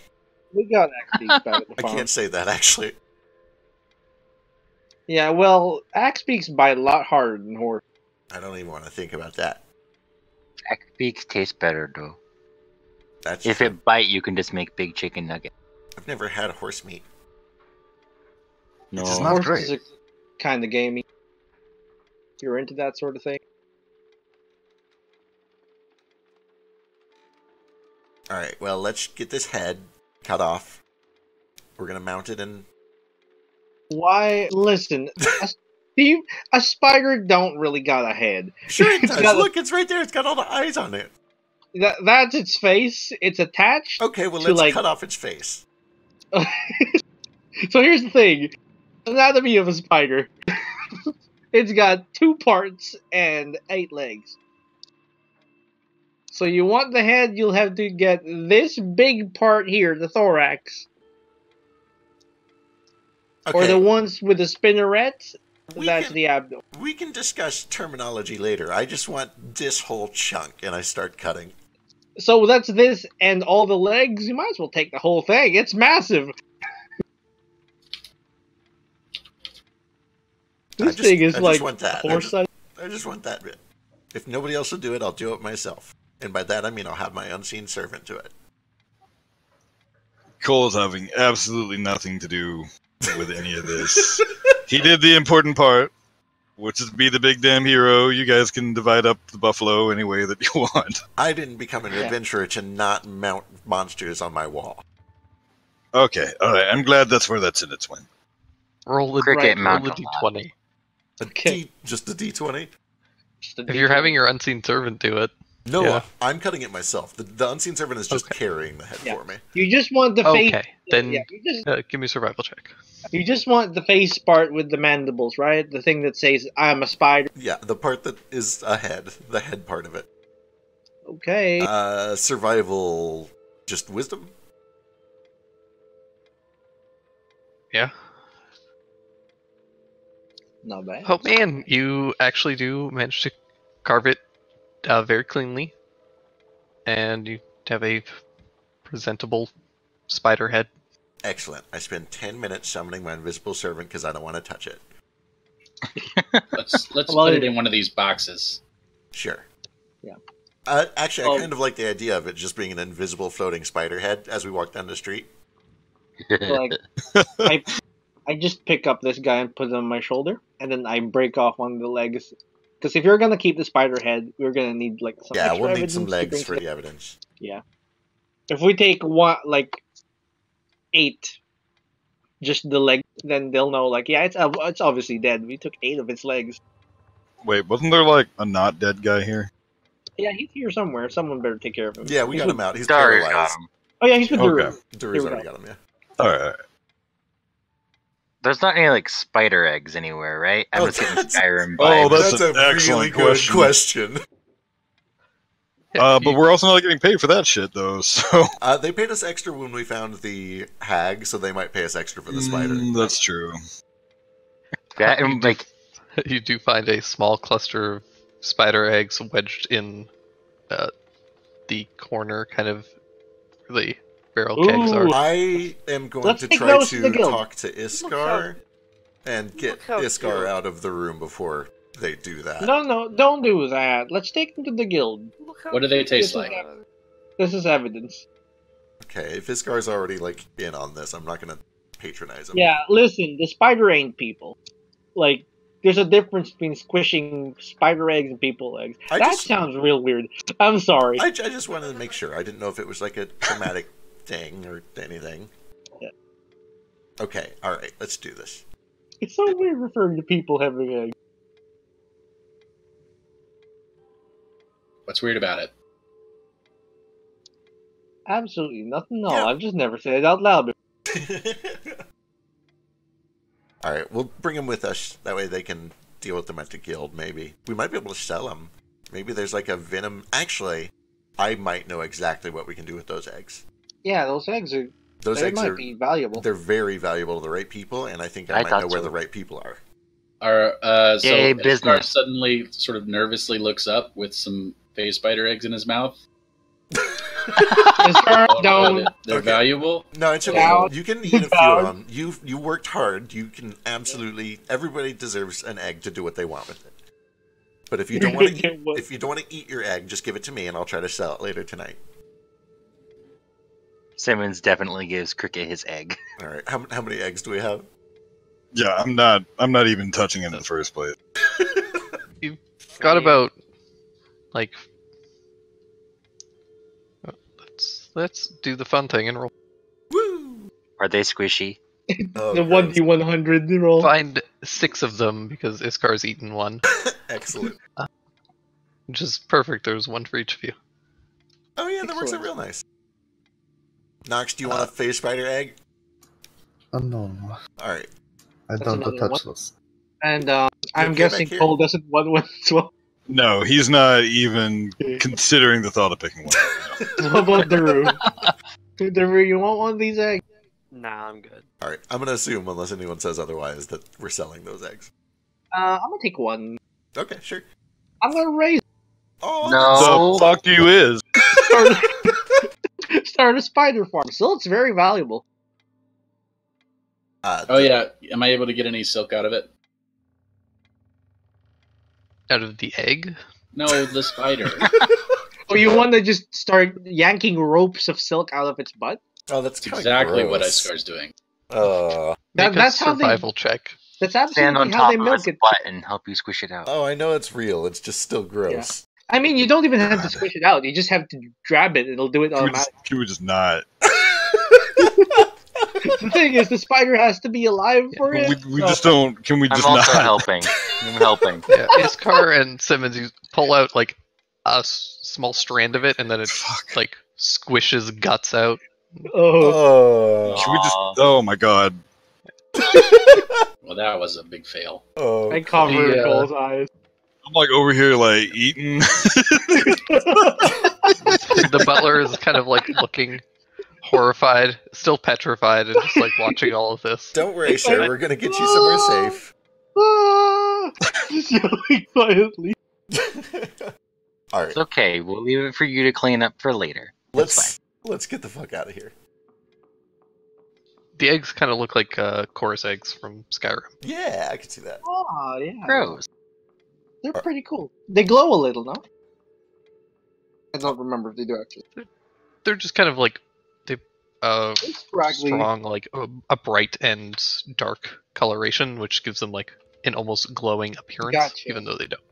We got Axbeaks back at the I farm. can't say that, actually. Yeah, well, Axbeaks bite a lot harder than horse. I don't even want to think about that. Axbeaks taste better, though. That's If true. it bite, you can just make big chicken nuggets. I've never had horse meat. No. It's not great. Horses are kind of gamey. You're into that sort of thing? Alright, well, let's get this head cut off. We're gonna mount it and... Why? Listen, a spider don't really got a head. Sure it It's does! got a- Look, it's right there! It's got all the eyes on it! That's its face. It's attached. Okay, well, To, let's like- cut off its face. So here's the thing. Anatomy of a spider. It's got 2 parts and 8 legs. So you want the head, you'll have to get this big part here, the thorax. Okay, Or the ones with the spinneret, We that's can- the abdomen. we can discuss terminology later. I just want this whole chunk, and I start cutting. So that's this and all the legs. You might as well take the whole thing. It's massive. This thing is I like just want that. horse size. I just want that bit. If nobody else will do it, I'll do it myself. And by that, I mean I'll have my unseen servant do it. Chol is having absolutely nothing to do with any of this. He did the important part, which is be the big damn hero. You guys can divide up the buffalo any way that you want. I didn't become an adventurer to not mount monsters on my wall. Okay, alright, I'm glad that's where that's in its win. Roll a, Cricket roll mount a a lot. d20. Okay. Just a D20? Just a If you're having your unseen servant do it. No, Yeah. I'm cutting it myself. The unseen servant is just Okay. carrying the head Yeah. for me. You just want the face. Okay, then You give me a survival check. just want the face part with the mandibles, right? The thing that says "I'm a spider." Yeah, the part that is a head. The head part of it. Okay. Survival... just wisdom? Yeah. Not bad. Oh man, you actually do manage to carve it very cleanly, and you have a presentable spider head. Excellent. I spend 10 minutes summoning my invisible servant because I don't want to touch it. Let's Well, put it in one of these boxes. Sure. Yeah. Actually, I Oh. kind of like the idea of it just being an invisible floating spider head as we walk down the street. Like, I just pick up this guy and put it on my shoulder, and then I break off one of the legs. Because if you're gonna keep the spider head, we're gonna need like some. Yeah, extra we'll need some evidence to legs bring for to- the evidence. Yeah. If we take 8, just the leg, then they'll know. Like, yeah, it's obviously dead. We took 8 of its legs. Wait, wasn't there like a not dead guy here? Yeah, he's here somewhere. Someone better take care of him. Yeah, we He's got with- him out. He's Darüsh got paralyzed. him. Oh yeah, he's with Okay. Daru. Daru's Here we already go. got him, yeah. Alright. There's not any like spider eggs anywhere, right? I'm Oh, just getting that's- Skyrim Oh, vibes. that's That's an a excellent really good question. question. But we're also not getting paid for that shit, though, so... They paid us extra when we found the hag, so they might pay us extra for the spider. That's true. That, and, like, You do find a small cluster of spider eggs wedged in the corner, kind of where the barrel kegs are. Ooh. I am going Let's to take try those to to the guild. talk to Iskar and get Look how Iskar cute. out of the room before they do that. No, don't do that. Let's take them to the guild. Look how What do they cute taste they like? are. This is evidence. Okay, if Iskar's already like in on this, I'm not gonna patronize him. Yeah, listen, the spider ain't people. Like, there's a difference between squishing spider eggs and people eggs. I That just- sounds real weird. I'm sorry. I just wanted to make sure. I didn't know if it was like a traumatic thing or anything. Yeah. Okay, alright, let's do this. It's so weird referring to people having eggs. What's weird about it? Absolutely nothing. No, Yeah. I've just never said it out loud. All right, we'll bring them with us. That way they can deal with them at the guild. Maybe we might be able to sell them. Maybe there's like a venom. Actually, I might know exactly what we can do with those eggs. Yeah, those eggs are. Those They eggs might are be valuable. they're very valuable to the right people, and I think I I might thought know where so. the right people are. So Yay, Iskar business. suddenly sort of nervously looks up with some phase spider eggs in his mouth. Iskar, don't. They're Okay. valuable. No, it's okay. Down. You can eat a few Down. of them. You worked hard. You can absolutely. Everybody deserves an egg to do what they want with it. But if you don't want to, Get what? if you don't want to eat your egg, just give it to me, and I'll try to sell it later tonight. Simmons definitely gives Cricket his egg. All right. How many eggs do we have? Yeah, I'm not even touching it in the first place. Got about like. Let's do the fun thing and roll. Woo! Are they squishy? Oh, The gross. 1d100 roll. Find 6 of them because Iscar's eaten one, Excellent. which is perfect. There's one for each of you. Oh yeah, that works out Excellent. real nice. Knox, do you want a phase spider egg? Oh no, All right. I That's don't another touch those. And I'm get guessing back here. Chol doesn't want one as well. No, he's not even considering the thought of picking one. How about Daru? Daru, you want one of these eggs? Nah, I'm good. All right. I'm gonna assume, unless anyone says otherwise, that we're selling those eggs. I'm gonna take one. Okay, sure. I'm gonna raise Oh No. The fuck you is? start a spider farm. So it's very valuable. Oh yeah, am I able to get any silk out of it? Out of the egg? No, the spider. Oh, you want to just start yanking ropes of silk out of its butt? Oh, that's That's kinda exactly what gross. Iskar's doing. Make That's a how they. survival check. That's Stand on absolutely how top they of milk its it. butt and help you squish it out. Oh, I know it's real. It's just still gross. I mean, you don't even have to God. squish it out. You just have to grab it. It'll do it automatically. Can we just not? The thing is, the spider has to be alive for it. We just don't. Can we I'm just also not? helping. I'm helping. Yeah, Iskar and Simmons, you pull out like a small strand of it, and then it Fuck. like squishes guts out. Oh, Oh. Should we just? Aw. Oh my god. Well, that was a big fail. Oh. I cover The, Cole's eyes. I'm like over here like eating. The butler is kind of like looking horrified, still petrified, and just like watching all of this. Don't worry, sir. We're gonna get you somewhere safe. Ah! Just yelling quietly. All right. It's okay. We'll leave it for you to clean up for later. Let's get the fuck out of here. The eggs kind of look like chorus eggs from Skyrim. Yeah, I can see that. Oh, yeah. Gross. They're pretty cool. They glow a little, no? I don't remember if they do actually. They're just kind of like they It's scraggly. strong, like a bright and dark coloration, which gives them like an almost glowing appearance, Gotcha. even though they don't.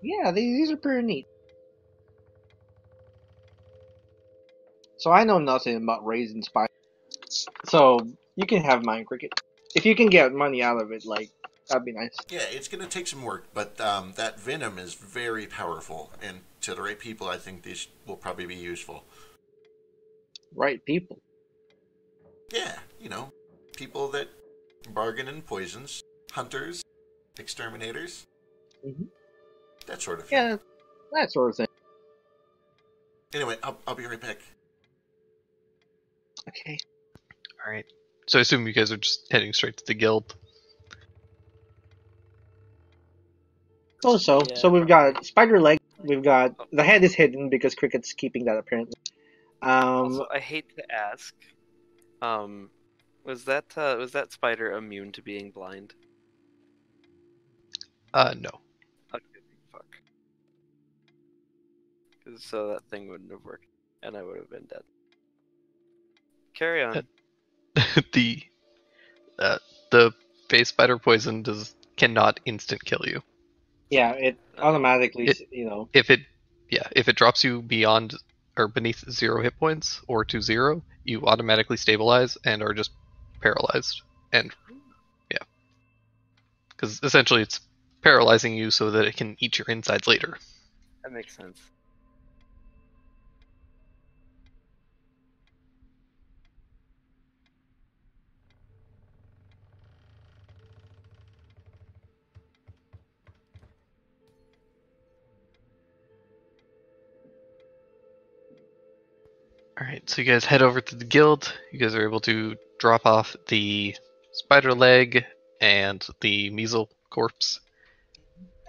Yeah, these are pretty neat. So I know nothing about raising spiders. So you can have mine, Cricket. If you can get money out of it, like, that'd be nice. Yeah, it's gonna take some work, but that venom is very powerful, and to the right people, I think these will probably be useful. Right, people. Yeah, you know, people that bargain in poisons, hunters, exterminators, Mhm. that sort of thing. Yeah, that sort of thing. Anyway, I'll be right back. Okay. All right. So I assume you guys are just heading straight to the guild. Oh, so Yeah. we've got spider leg. We've got the head is hidden because Cricket's keeping that apparently. Also, I hate to ask, was that spider immune to being blind? No. Okay, fuck. 'Cause so that thing wouldn't have worked, and I would have been dead. Carry on. the the phase spider poison cannot instant kill you. yeah, it automatically, It- you know. If it drops you beyond or beneath 0 hit points or to 0, you automatically stabilize and are just paralyzed. And yeah, because essentially it's paralyzing you so that it can eat your insides later. That makes sense. Alright, so you guys head over to the guild. You guys are able to drop off the spider leg and the measle corpse.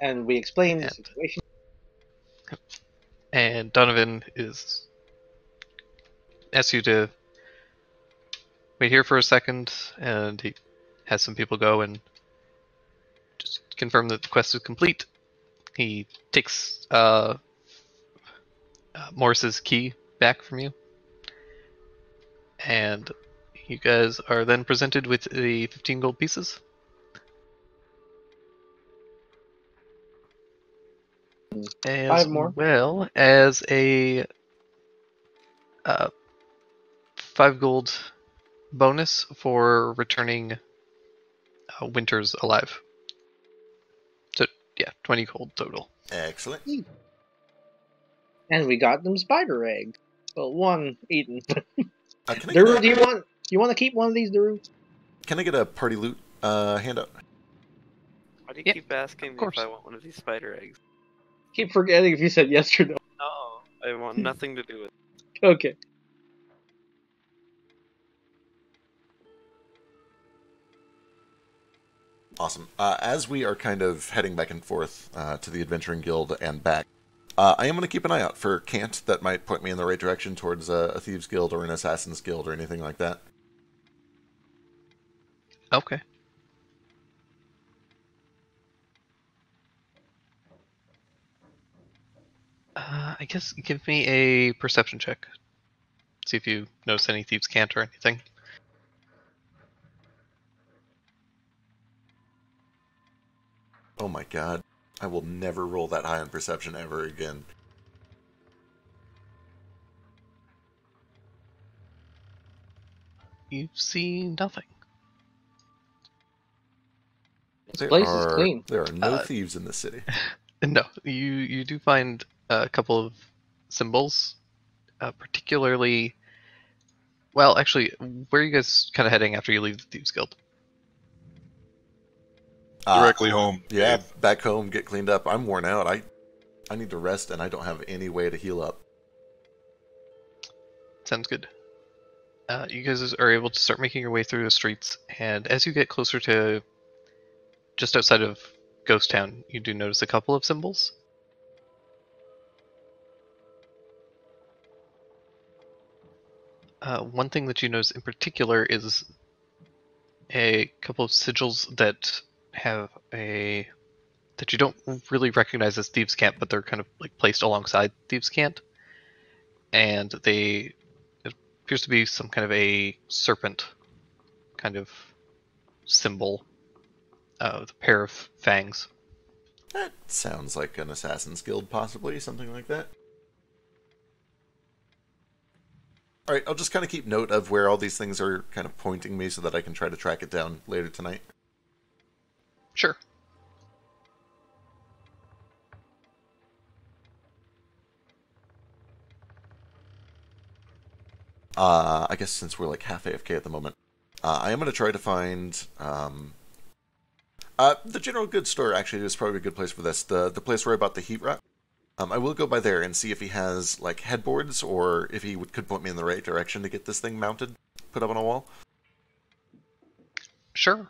And we explain the And- situation. And Donovan asks you to wait here for a second, and he has some people go and just confirm that the quest is complete. He takes Morris's key back from you, and you guys are then presented with the 15 gold pieces. As 5 more. well as a 5 gold bonus for returning Winters alive. So, yeah, 20 gold total. Excellent. And we got them spider eggs. Well, one eaten. Can I Daru, get do you want to keep one of these, Daru? can I get a party loot handout? Why do you Yeah, keep asking me course. if I want one of these spider eggs? Keep forgetting if you said yes or no. No, I want nothing to do with it. Okay. Awesome. As we are kind of heading back and forth to the Adventuring Guild and back, I am going to keep an eye out for cant that might point me in the right direction towards a Thieves Guild or an Assassin's Guild or anything like that. Okay. I guess give me a perception check. See if you notice any thieves' cant or anything. Oh my god. I will never roll that high on perception ever again. You see nothing. This place is clean. There are no Uh, thieves in this city. No, you do find a couple of symbols, particularly. Well, actually, where are you guys kind of heading after you leave the Thieves Guild? Directly home. Yeah, Dave. back home, get cleaned up. I'm worn out. I need to rest, and I don't have any way to heal up. Sounds good. You guys are able to start making your way through the streets, and as you get closer to just outside of Ghost Town, you do notice a couple of symbols. One thing that you notice in particular is a couple of sigils that have that you don't really recognize as Thieves' Cant, but they're kind of like placed alongside Thieves' Cant, and it appears to be some kind of a serpent kind of symbol with a pair of fangs. That sounds like an Assassin's Guild, possibly, something like that. Alright, I'll just kind of keep note of where all these things are kind of pointing me so that I can try to track it down later tonight. Sure. I guess since we're like half AFK at the moment, I am going to try to find the general goods store. Actually, is probably a good place for this. The place where I bought the heat rock. I will go by there and see if he has like headboards or if he could point me in the right direction to get this thing mounted, put up on a wall. Sure.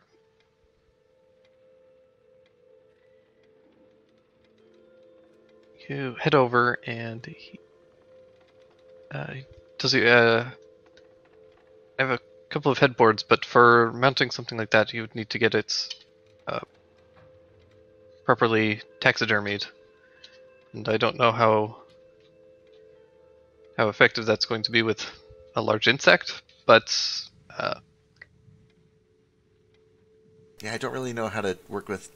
You head over and does he I have a couple of headboards, but for mounting something like that, you would need to get it properly taxidermied, and I don't know how effective that's going to be with a large insect, but Yeah, I don't really know how to work with,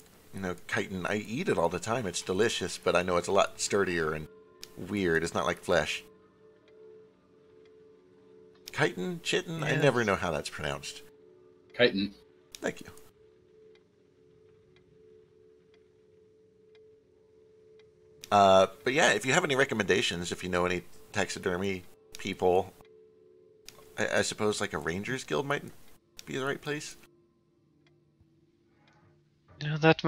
chitin. I eat it all the time. It's delicious, but I know it's a lot sturdier and weird. It's not like flesh. Chitin? Chitin? I Yes. never know how that's pronounced. Chitin. Thank you. But yeah, if you have any recommendations, if you know any taxidermy people, I suppose like a Rangers Guild might be the right place. that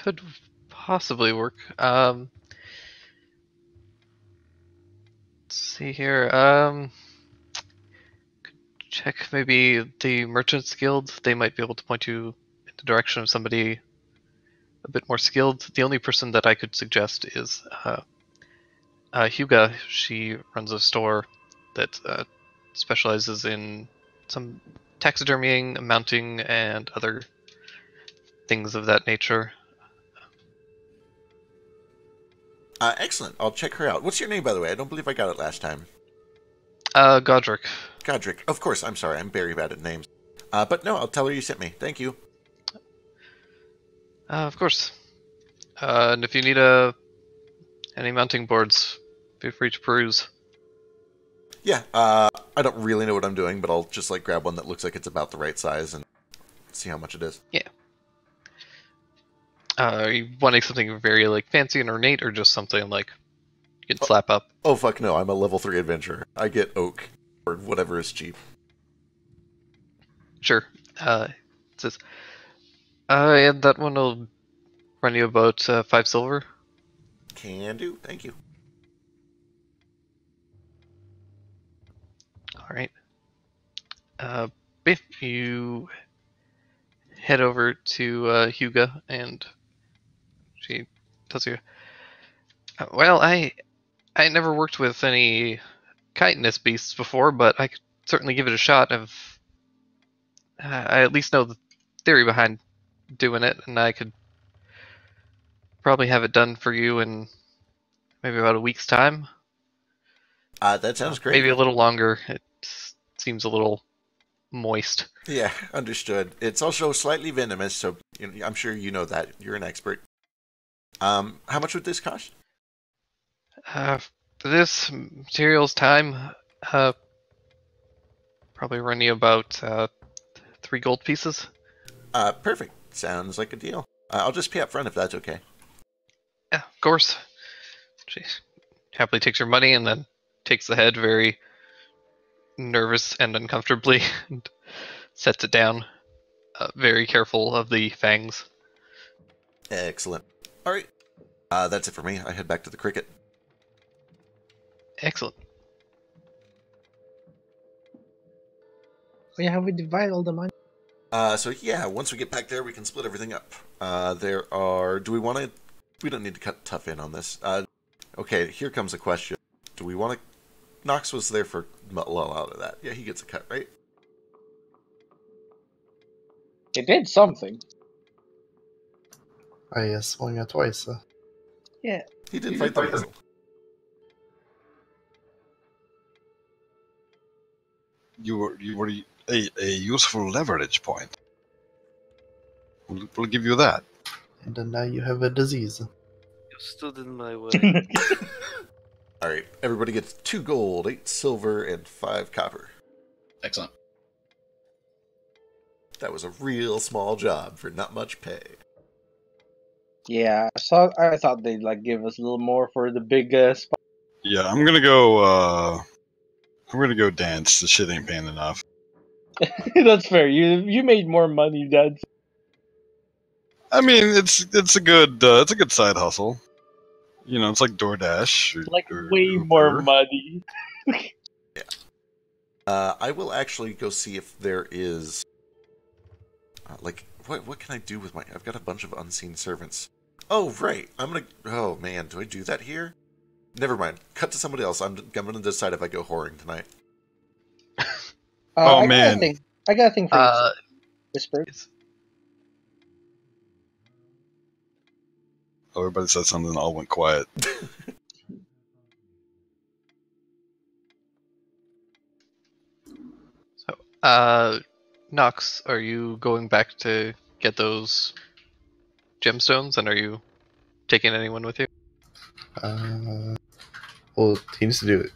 could possibly work. Let's see here. Check maybe the Merchants Guild. They might be able to point you in the direction of somebody a bit more skilled. The only person that I could suggest is Huga. She runs a store that specializes in some taxidermying, mounting, and other things of that nature. Excellent. I'll check her out. What's your name, by the way? I don't believe I got it last time. Godric. Godric. Of course. I'm sorry. I'm very bad at names. But no, I'll tell her you sent me. Thank you. Of course. And if you need any mounting boards, feel free to peruse. Yeah. I don't really know what I'm doing, but I'll just like grab one that looks like it's about the right size and see how much it is. Yeah. Are you wanting something very like fancy and ornate, or just something like you can slap up? Oh fuck no! I'm a level 3 adventurer. I get oak or whatever is cheap. Sure. It says, and that one will run you about 5 silver. Can do. Thank you. All right. If you head over to Huga, and she tells you, well, I never worked with any chitinous beasts before, but I could certainly give it a shot. I at least know the theory behind doing it, and I could probably have it done for you in maybe about a week's time. That sounds great. Maybe a little longer. It seems a little moist. Yeah, understood. It's also slightly venomous, so I'm sure you know that. You're an expert. How much would this cost? For this materials time, probably run you about 3 gold pieces. Perfect. Sounds like a deal. I'll just pay up front if that's okay. Yeah, of course. She happily takes your money and then takes the head very nervous and uncomfortably and sets it down, very careful of the fangs. Excellent. All right. That's it for me. I head back to the cricket. Excellent. Oh yeah, how we divide all the money? So yeah, once we get back there, we can split everything up. There are... Do we want to... We don't need to cut tough in on this. Okay, here comes a question. Do we want to... Knox was there for a lot of that. Yeah, he gets a cut, right? It did something. I swung it twice. Yeah. He did fight the weasel. You were a useful leverage point. We'll give you that. And then now you have a disease. You stood in my way. Alright, everybody gets 2 gold, 8 silver, and 5 copper. Excellent. That was a real small job for not much pay. Yeah, I thought they'd like give us a little more for the big spot. Yeah, I'm gonna go dance. The shit ain't paying enough. That's fair. You made more money, Dad. I mean, it's a good side hustle. You know, it's like DoorDash. Like way more money. Yeah. I will actually go see if there is what can I do with my... I've got a bunch of unseen servants. Oh, right. Oh, man. Do I do that here? Never mind. Cut to somebody else. I'm going to decide if I go whoring tonight. Oh, I man. I got a thing for you. Whisper. Everybody said something and all went quiet. So, Knox, are you going back to get those gemstones, and are you taking anyone with you? Well, he needs to do it.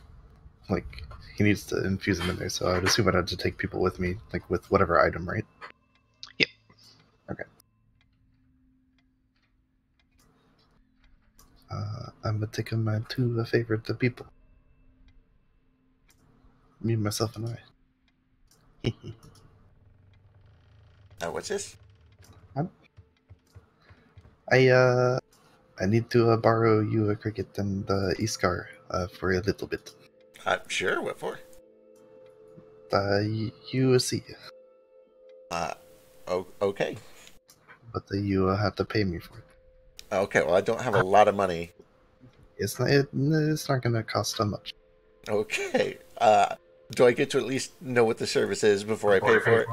Like, he needs to infuse them in there, so I'd assume I'd have to take people with me, like, with whatever item, right? Yep. Okay. I'm gonna take my 2 favorite people. Me, myself, and I. What's this? I need to borrow you a cricket and Iskar for a little bit. Sure, what for? You see, Okay. but you have to pay me for it. Okay, well, I don't have a lot of money. It's not gonna cost that much. Okay. Do I get to at least know what the service is before I pay for it?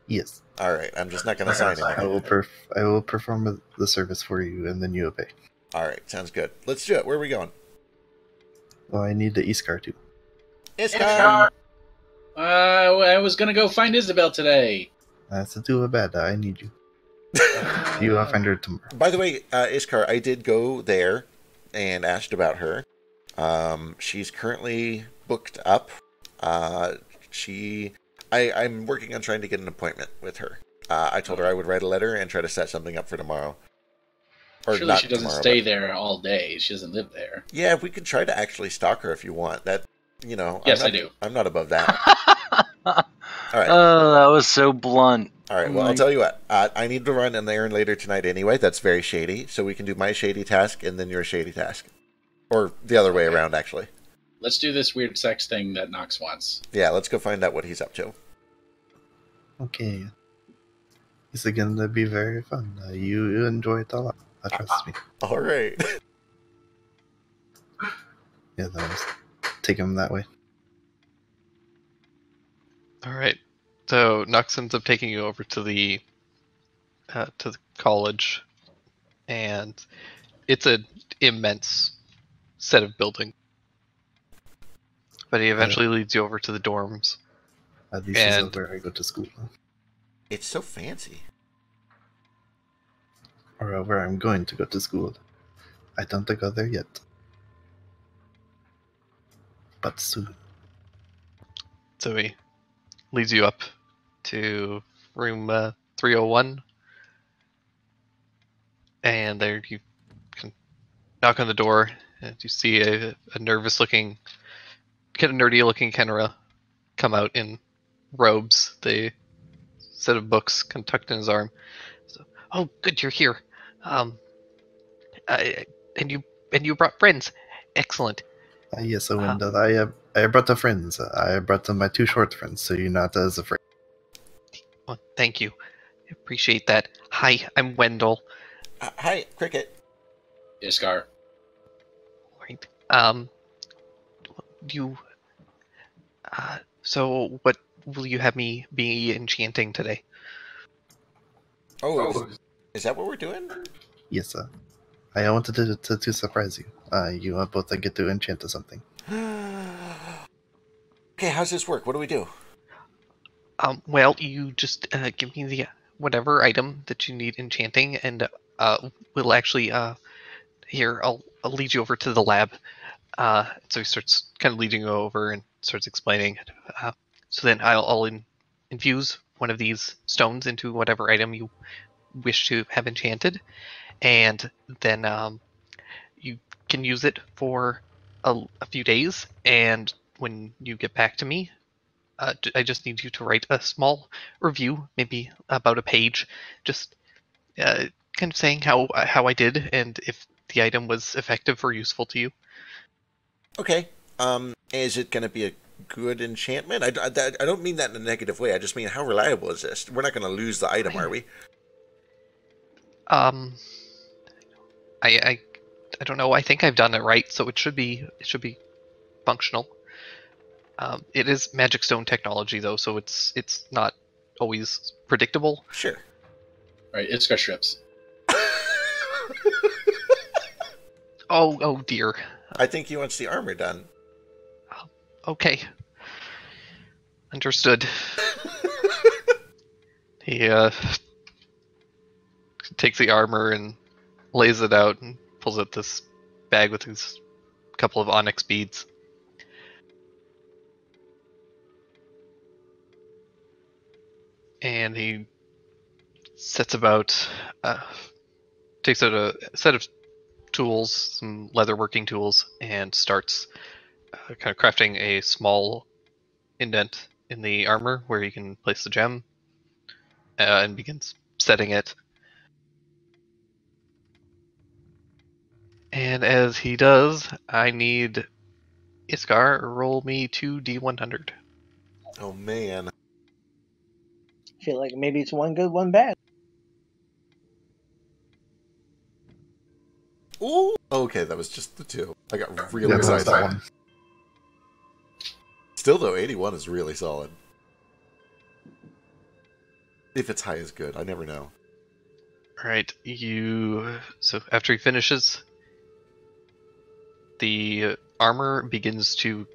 Yes. All right, I'm just not going to sign I anything. I will perform the service for you, and then you will pay. All right, sounds good. Let's do it. Where are we going? Well, I need the Iskar too. Iskar! I was gonna go find Isabelle today. That's too bad. I need you. You will find her tomorrow. By the way, Iskar, I did go there and asked about her. She's currently booked up. I'm working on trying to get an appointment with her. I told her I would write a letter and try to set something up for tomorrow. Or Surely not she doesn't tomorrow, stay but... there all day. She doesn't live there. Yeah, we could try to actually stalk her if you want. That, you know. Yes, I do. I'm not above that. All right. Oh, that was so blunt. All right, well, I'll tell you what. I need to run an errand later tonight anyway. That's very shady. So we can do my shady task and then your shady task. Or the other way around, actually. Let's do this weird sex thing that Knox wants. Yeah, let's go find out what he's up to. Okay. It's going to be very fun. You enjoy it a lot. Trust me. All right. Yeah, let's take him that way. All right. So Knox ends up taking you over to the college, and it's an immense set of buildings. But he eventually leads you over to the dorms. At least it's where I go to school. It's so fancy. Or where I'm going to go to school. I don't go there yet. But soon. So he leads you up to room 301. And there you can knock on the door, and you see a nervous-looking, kind of nerdy-looking Kenra come out in robes, the set of books kind of tucked in his arm. So, oh, good, you're here. And you brought friends. Excellent. Yes, so I brought the friends. I brought them my two short friends, so you're not as afraid. Well, thank you. I appreciate that. Hi, I'm Wendell. Hi, Cricket. Iscar. Right. So what will you have me be enchanting today? Is that what we're doing? Yes, sir. I wanted to surprise you. You both get to enchant or something. Okay, how's this work? What do we do? Well, you just give me the whatever item that you need enchanting, and we'll actually here I'll lead you over to the lab. So he starts kind of leading you over and starts explaining. So then I'll infuse one of these stones into whatever item you wish to have enchanted, and then you can use it for a few days. And when you get back to me, I just need you to write a small review, maybe about a page, just kind of saying how I did and if the item was effective or useful to you. Okay. Is it going to be a good enchantment? I don't mean that in a negative way. I just mean, how reliable is this? We're not going to lose the item, are we? I don't know. I think I've done it right, so it should be functional. It is magic stone technology though, so it's not always predictable. Sure. All right, Iscar strips. Oh dear. I think he wants the armor done. Okay. Understood. He takes the armor and lays it out and pulls out this bag with his couple of onyx beads. And he sets about, takes out a set of tools, some leatherworking tools, and starts kind of crafting a small indent in the armor where you can place the gem, and begins setting it. And as he does, I need Iskar, roll me 2d100. Oh man. I feel like maybe it's one good, one bad. Ooh. Okay, that was just the two. I got really Yeah, that was excited. that one. Still though, 81 is really solid. If it's high is good, I never know. Alright, so after he finishes, the armor begins to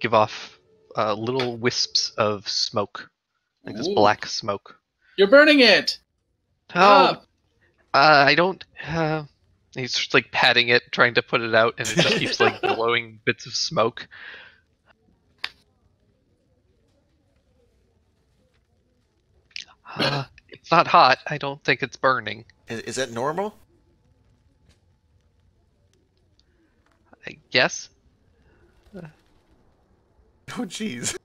give off little wisps of smoke. Like this Ooh. black smoke. You're burning it! Oh, Stop! I don't. He's just like patting it, trying to put it out, and it just keeps like blowing bits of smoke. It's not hot. I don't think it's burning. Is that normal? I guess. Oh jeez.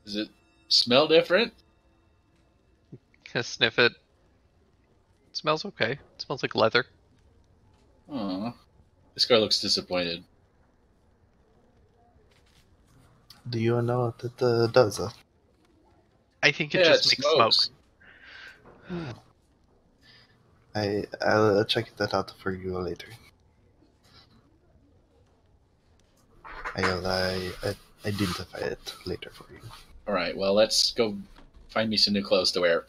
Does it smell different? Gonna sniff it. It smells okay. It smells like leather. Aw. This guy looks disappointed. Do you know what it does? I think it Yeah, just it makes smoke. smokes. I'll check that out for you later. I'll identify it later for you. Alright, well, let's go find me some new clothes to wear.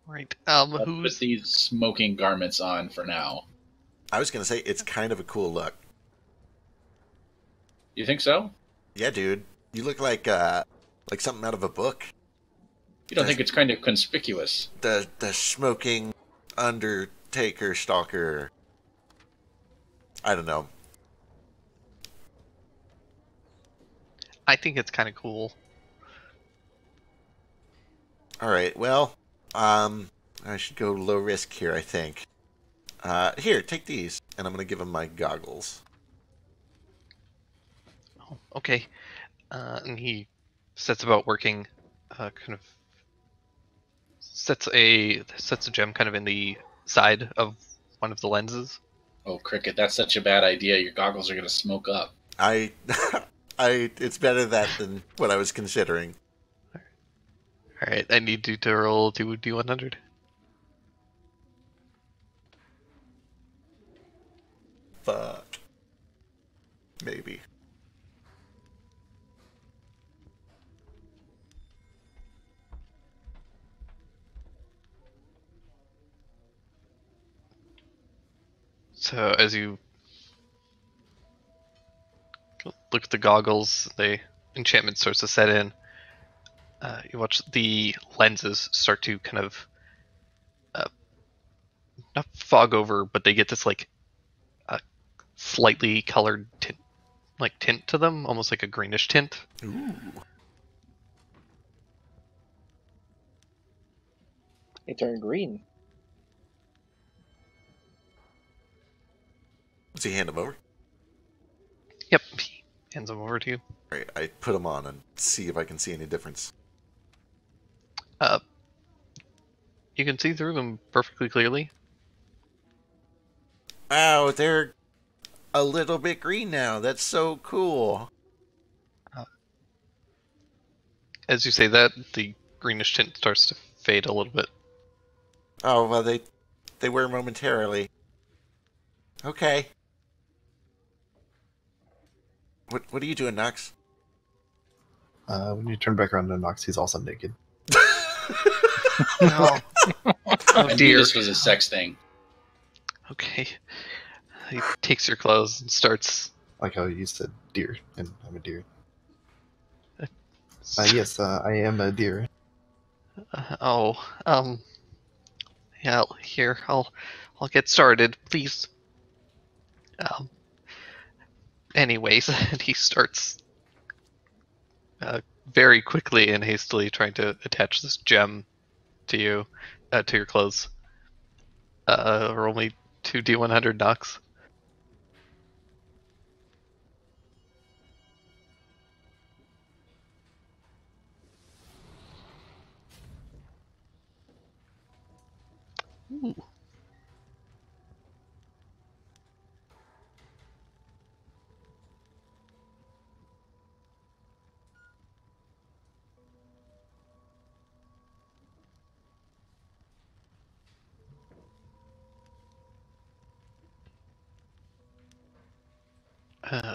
Right. I'll put Who's these smoking garments on for now. I was gonna say it's kind of a cool look. You think so? Yeah, dude. You look like something out of a book. You don't think it's kind of conspicuous? The smoking undertaker stalker. I don't know. I think it's kind of cool. All right. Well, I should go low risk here, I think. Here, take these, and I'm gonna give him my goggles. Oh, okay. And he sets about working, kind of sets a gem kind of in the side of one of the lenses. Oh, Cricket, that's such a bad idea. Your goggles are going to smoke up. It's better that than what I was considering. Alright, I need you to roll 2d100. Fuck. Maybe. So as you look at the goggles, the enchantment starts to set in. You watch the lenses start to kind of not fog over, but they get this like slightly colored tint to them, almost like a greenish tint. Ooh. They turn green. Does he hand them over? Yep, he hands them over to you. All right, I put them on and see if I can see any difference. You can see through them perfectly clearly. Wow, they're a little bit green now. That's so cool. As you say that, the greenish tint starts to fade a little bit. Oh, well, they were momentarily. Okay. What are you doing, Knox? When you turn back around to Knox, he's also naked. No. Oh I knew dear. this was a sex thing. Okay. He takes your clothes and starts. Like how you said deer, and I'm a deer. Yes, I am a deer. Yeah. Here, I'll get started, please. Anyways, and he starts very quickly and hastily trying to attach this gem to you, to your clothes. Roll me 2d100 Knox. Ooh.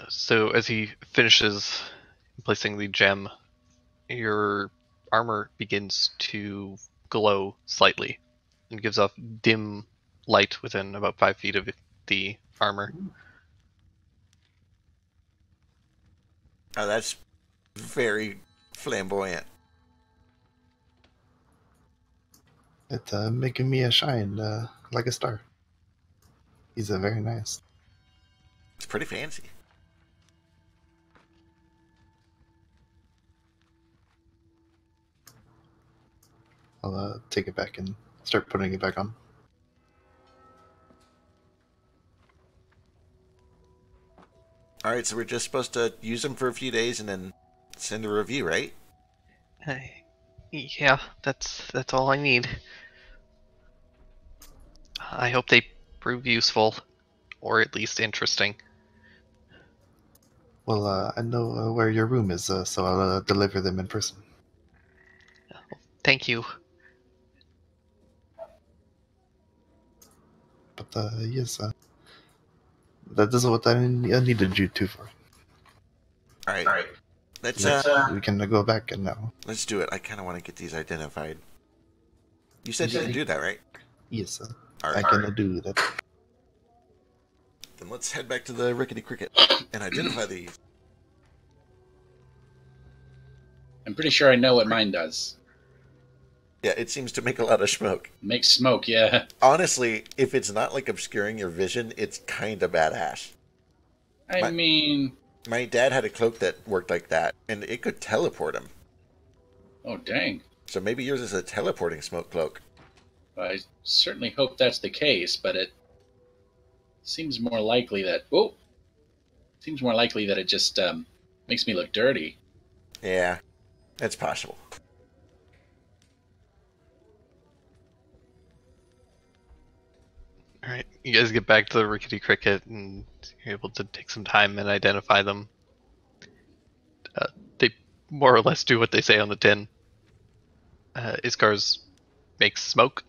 So as he finishes placing the gem, your armor begins to glow slightly and gives off dim light within about 5 feet of the armor. Oh, that's very flamboyant. It's making me a shine like a star. He's very nice. It's pretty fancy. I'll take it back and start putting it back on. All right, so we're just supposed to use them for a few days and then send a review, right? Yeah, that's all I need. I hope they prove useful, or at least interesting. Well, I know where your room is, so I'll deliver them in person. Thank you. But yes, that is what I needed you to for. All right. Let's We can go back and now. let's do it. I kind of want to get these identified. You said you can do that, right? Yes, All I right. can do that. Then let's head back to the rickety cricket and identify these. I'm pretty sure I know what mine does. Yeah, it seems to make a lot of smoke. Makes smoke, yeah. Honestly, if it's not like obscuring your vision, it's kind of badass. I mean, My dad had a cloak that worked like that, and it could teleport him. oh dang. So maybe yours is a teleporting smoke cloak. I certainly hope that's the case, but it seems more likely that it just makes me look dirty. Yeah, it's possible. Alright, you guys get back to the rickety cricket and you're able to take some time and identify them. They more or less do what they say on the tin. Iscar's makes smoke.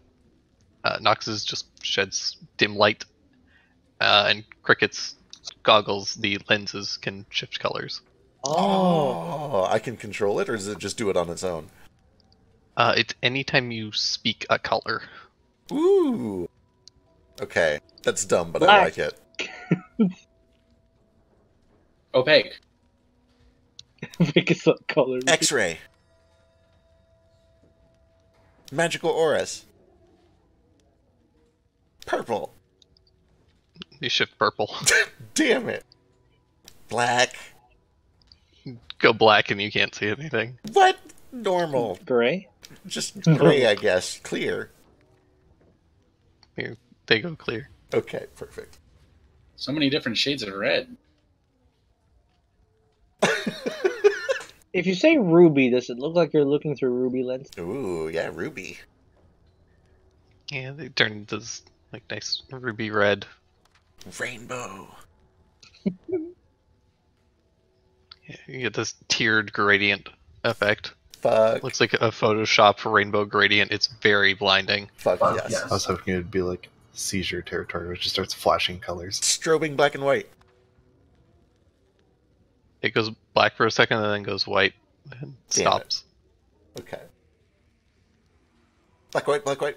Knox's just sheds dim light. And Cricket's goggles, the lenses can shift colors. Oh, I can control it, or does it just do it on its own? It's anytime you speak a color. Ooh. Okay, that's dumb, but I Black. like it. Opaque. Pick us up colors. X-ray. Magical auras. Purple. You shift purple. Damn it. Black. Go black and you can't see anything. What? Normal. Gray. Just gray, I guess. Clear. Here, they go clear. Okay, perfect. So many different shades of red. If you say ruby, does it look like you're looking through ruby lens? Ooh, yeah, ruby. Yeah, they turn into this like nice ruby red. Rainbow. Yeah, you get this tiered gradient effect. Fuck. Looks like a Photoshop rainbow gradient. It's very blinding. Fuck yes. I was hoping it would be like seizure territory, which just starts flashing colors. Strobing black and white. It goes black for a second and then goes white and Damn stops. Okay. Black, white, black, white.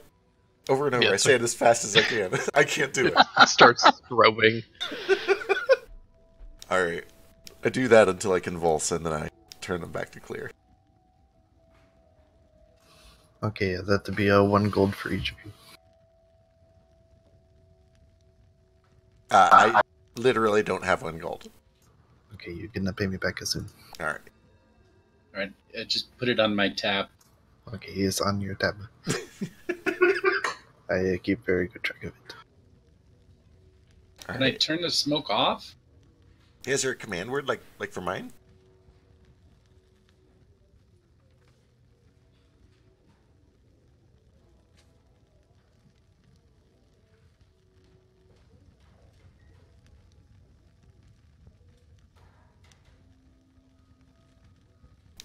Over and over. Yeah, I say it as fast as I can. I can't do it. It starts strobing. Alright. I do that until I convulse, and then I turn them back to clear. Okay, that'd be 1 gold for each of you. I literally don't have 1 gold. Okay, you're gonna pay me back as soon. Alright. Alright, just put it on my tab. Okay, it's on your tab. I keep very good track of it. Can I turn the smoke off? Is there a command word like for mine?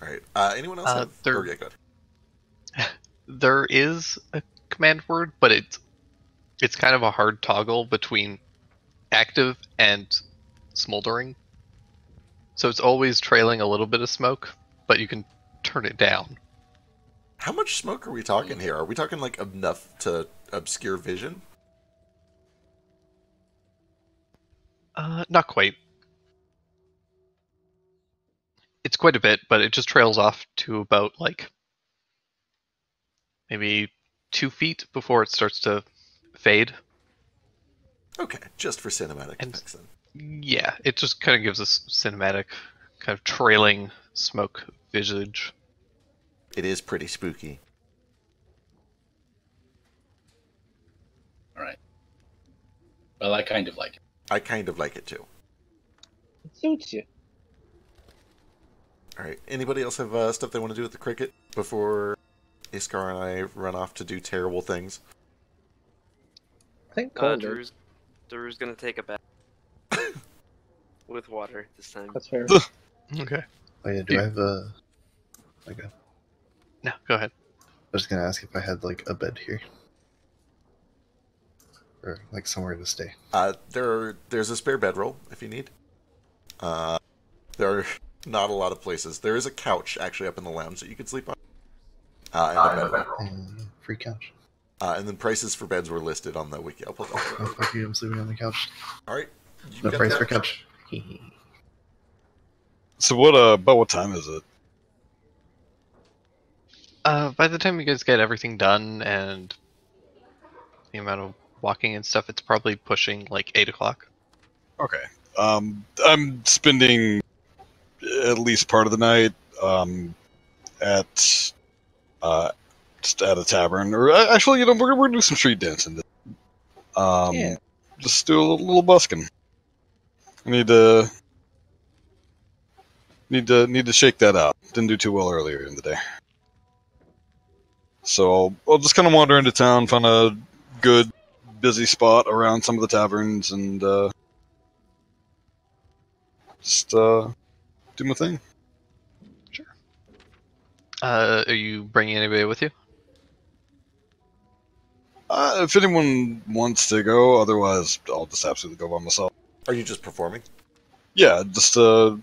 Alright. Anyone else have... there- Oh, yeah, go ahead. There is a command word, but it's kind of a hard toggle between active and smoldering. So it's always trailing a little bit of smoke, but you can turn it down. How much smoke are we talking here? Are we talking like enough to obscure vision? Not quite. It's quite a bit, but it just trails off to about like maybe 2 feet before it starts to fade. Okay, just for cinematic And effects then. yeah, it just kind of gives us cinematic, kind of trailing smoke visage. It is pretty spooky. All right. Well, I kind of like it. I kind of like it too. It suits you. All right. Anybody else have stuff they want to do with the cricket before Iskar and I run off to do terrible things? I think Chol did. Drew's gonna take a bath with water this time. That's fair. Okay. Oh yeah, do I have a like a? No, go ahead. I was just gonna ask if I had like a bed here, or like somewhere to stay. There's a spare bedroll if you need. There are not a lot of places. There is a couch actually up in the lounge that you could sleep on. And a bedroll. Free couch. And then prices for beds were listed on the wiki. I'll put that. Oh fuck you! I'm sleeping on the couch. All right. No price for couch. So what? About what time is it? By the time you guys get everything done and the amount of walking and stuff, it's probably pushing like 8 o'clock. Okay. I'm spending at least part of the night at just at a tavern, or actually, we're gonna do some street dancing. Yeah. Just do a little busking. I need to shake that out. Didn't do too well earlier in the day. So I'll just kind of wander into town, find a good, busy spot around some of the taverns, and just do my thing. Sure. Are you bringing anybody with you? If anyone wants to go, otherwise I'll just absolutely go by myself. Are you just performing? Yeah, just kind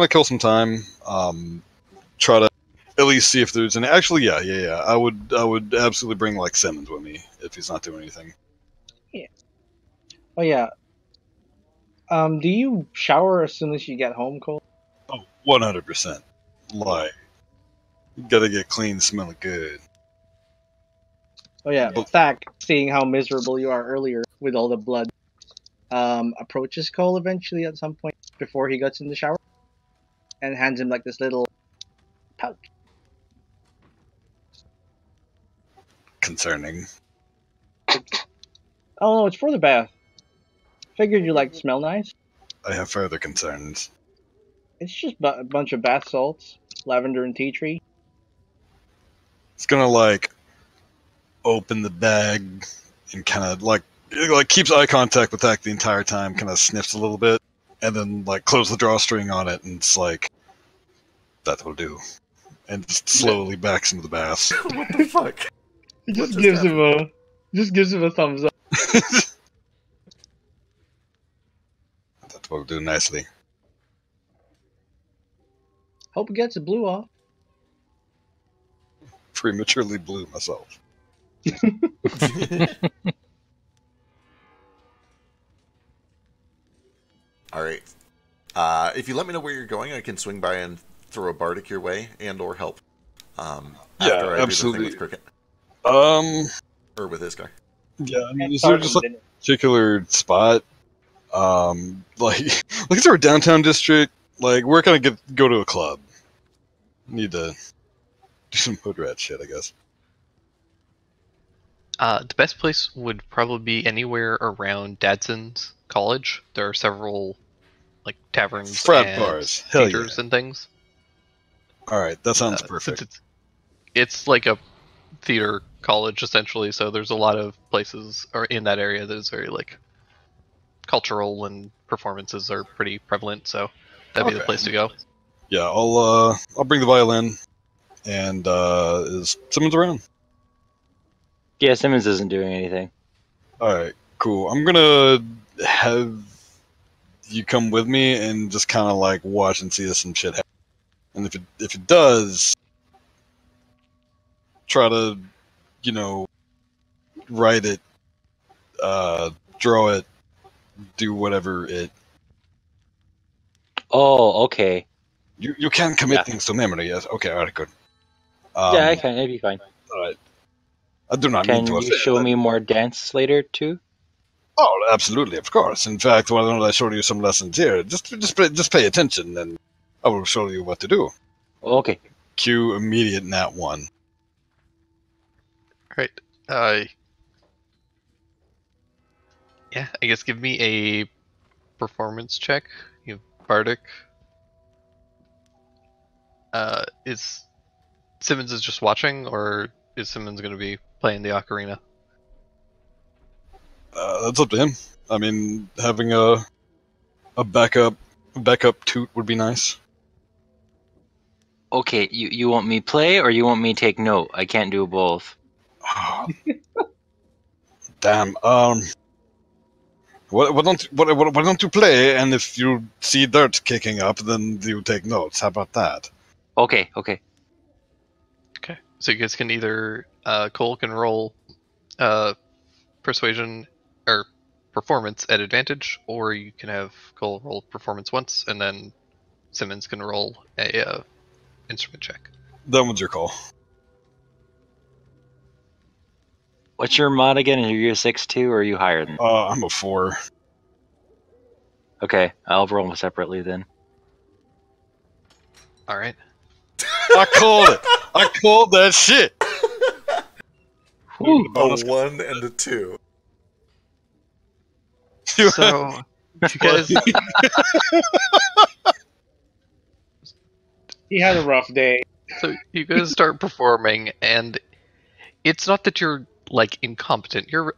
of kill some time. Try to at least see if there's any. Actually, yeah. I would absolutely bring like Simmons with me if he's not doing anything. Yeah. Oh yeah. Do you shower as soon as you get home, Cole? Oh, 100%. Like, you gotta get clean, smelling good. Oh yeah. Thack, seeing how miserable you are earlier with all the blood, approaches Cole eventually at some point before he gets in the shower, and hands him like this little pouch. Concerning. Oh no, it's for the bath. Figured you like smell nice. I have further concerns. It's just a bunch of bath salts, lavender and tea tree. It's gonna like open the bag and kind of like keeps eye contact with Zach the entire time, kind of sniffs a little bit, and then like close the drawstring on it, and it's like that will do, and just slowly backs into the bath. What the fuck? He just gives him a thumbs up. That will do nicely. Hope it gets the blue off. Prematurely blew myself. All right. If you let me know where you're going, I can swing by and throw a bardic your way and/or help. After I absolutely. do the thing with Cricket or with Iskar. Yeah, I mean, is there just like a particular spot? Like is there a downtown district? Like, where can I go to a club? Need to do some hood rat shit, I guess. The best place would probably be anywhere around Dadson's college. There are several like taverns, Frat and bars. Hell theaters yeah. and things. All right, that sounds perfect. Since it's like a theater college essentially, so there's a lot of places or in that area that is very like cultural, and performances are pretty prevalent. So that'd be the place to go. Yeah, I'll bring the violin. And is Simmons around? Yeah, Simmons isn't doing anything. All right, cool. I'm gonna have you come with me and just kind of like watch and see if some shit happens. And if it does, try to, write it, draw it, do whatever it. Oh, okay. You can commit Yeah. things to memory. Yes. Okay. All right. Good. Yeah, I can. It'd be fine. All right. I do not Can mean to you offend. show me more dance later too? Oh, absolutely, of course. In fact, why don't I show you some lessons here? Just pay attention, and I will show you what to do. Okay. Cue immediate nat 1. Right. Yeah, I guess give me a performance check. You Bardic. Is Simmons is just watching, or is Simmons going to be playing the ocarina? That's up to him. I mean, having a backup toot would be nice. Okay, you want me play or you want me take note? I can't do both. Damn. Why don't you play? And if you see dirt kicking up, then you take notes. How about that? Okay. Okay. So you guys can either Cole can roll persuasion or performance at advantage, or you can have Cole roll performance once, and then Simmons can roll a instrument check. That one's your call. What's your mod again? Are you a 6-2 or are you higher than? I'm a 4. Okay, I'll roll them separately then. All right. I called it. I called that shit. A 1 and a 2. So you guys, He had a rough day. so you guys start performing, and it's not that you're like incompetent. You're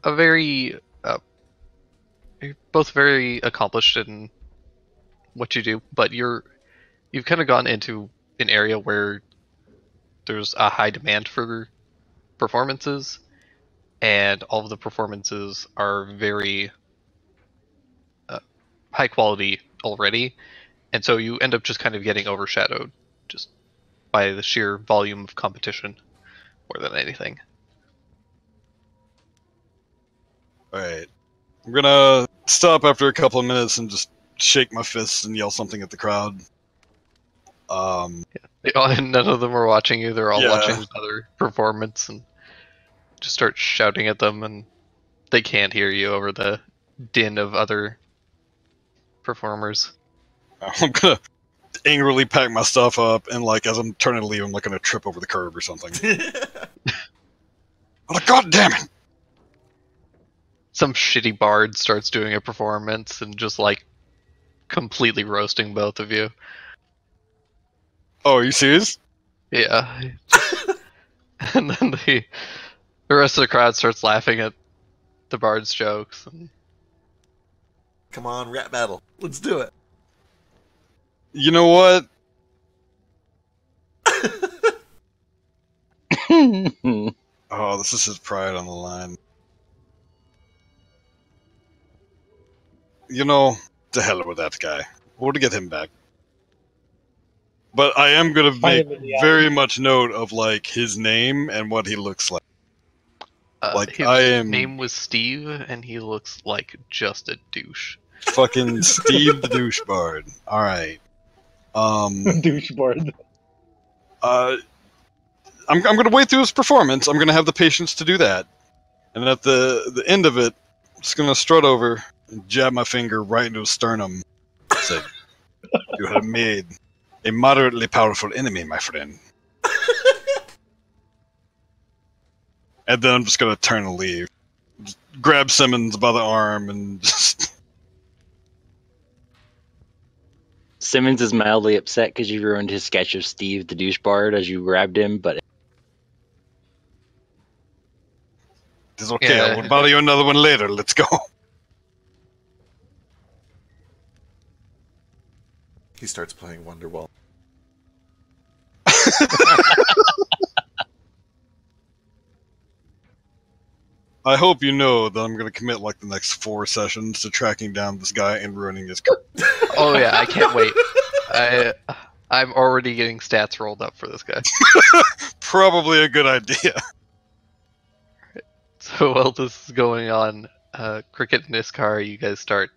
you're both very accomplished in what you do, but you've kind of gone into an area where there's a high demand for performances, and all of the performances are very high quality already, and so you end up just kind of getting overshadowed just by the sheer volume of competition more than anything. Alright. I'm gonna stop after a couple of minutes and just shake my fists and yell something at the crowd. And none of them are watching you. They're all Yeah. watching another performance and just start shouting at them, and they can't hear you over the din of other performers. I'm gonna angrily pack my stuff up, and like as I'm turning to leave, I'm like gonna trip over the curb or something. Oh, God damn it! Some shitty bard starts doing a performance and just like completely roasting both of you. Oh, are you serious? Yeah. And then the rest of the crowd starts laughing at the bard's jokes. And Come on, rap battle. Let's do it. You know what? Oh, this is his pride on the line. You know, to hell with that guy. We'll get him back. But I am gonna make him in the very much note of like his name and what he looks like. Like, his I am- name was Steve, and he looks like just a douche. Fucking Steve the douchebard. Alright. Doucheboard. I'm gonna wait through his performance. I'm gonna have the patience to do that. And at the end of it, I'm just gonna strut over and jab my finger right into his sternum. Say, you have made a moderately powerful enemy, my friend. And then I'm just gonna turn and leave. Just grab Simmons by the arm and just... Simmons is mildly upset because you ruined his sketch of Steve the douchebard as you grabbed him, but It's okay, Yeah. I will borrow you another one later. Let's go. He starts playing Wonderwall. I hope you know that I'm going to commit like the next 4 sessions to tracking down this guy and ruining his career. Oh yeah, I can't wait. I'm already getting stats rolled up for this guy. Probably a good idea. So while this is going on, Cricket and Iskar, you guys start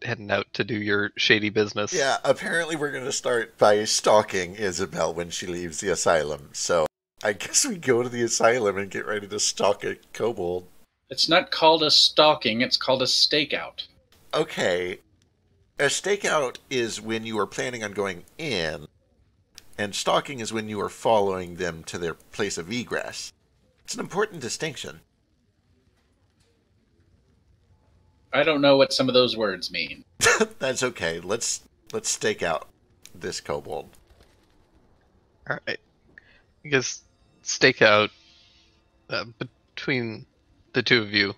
heading out to do your shady business. Yeah, apparently we're going to start by stalking Isabelle when she leaves the asylum. So I guess we go to the asylum and get ready to stalk a kobold. It's not called a stalking, it's called a stakeout. Okay. A stakeout is when you are planning on going in, and stalking is when you are following them to their place of egress. It's an important distinction. I don't know what some of those words mean. That's okay. Let's stake out this kobold. Alright. You guys stake out between the two of you.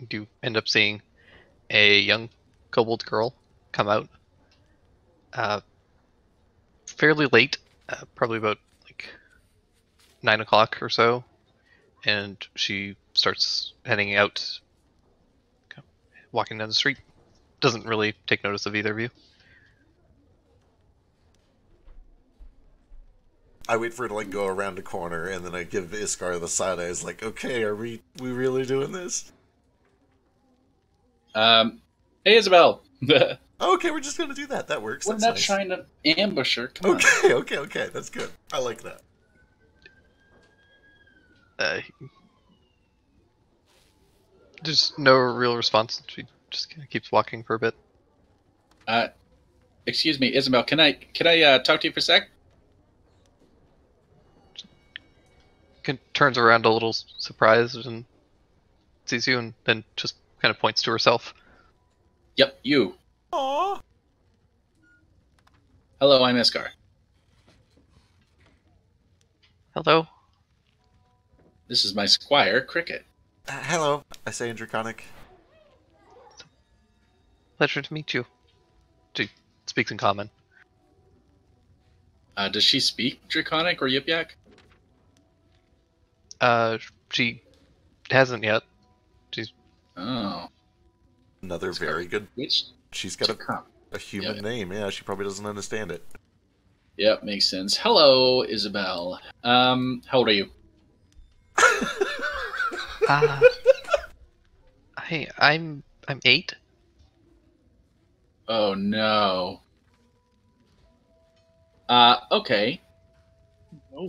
You end up seeing a young kobold girl come out fairly late, probably about like 9 o'clock or so, and she starts heading out, walking down the street. Doesn't really take notice of either of you. I wait for her to like go around a corner, and then I give Iskar the side eye. It's like, okay, are we really doing this? Hey, Isabelle. Okay, we're just gonna do that. That works. We're That's not nice. trying to ambush her. Come on. Okay. That's good. I like that. There's no real response. She just kind of keeps walking for a bit. Excuse me, Isabelle. Can I talk to you for a sec? Turns around a little surprised and sees you, and then just kind of points to herself. Yep, you. Aww. Hello, I'm Escar. Hello. This is my squire, Cricket. Hello, I say in Draconic. Pleasure to meet you. She speaks in common. Does she speak Draconic or Yip Yak? She hasn't yet. She's Oh. Another very good. Which? She's got a human name. Yeah, she probably doesn't understand it. Yep, makes sense. Hello, Isabelle. How old are you? I'm 8. Oh no. Okay. Oh.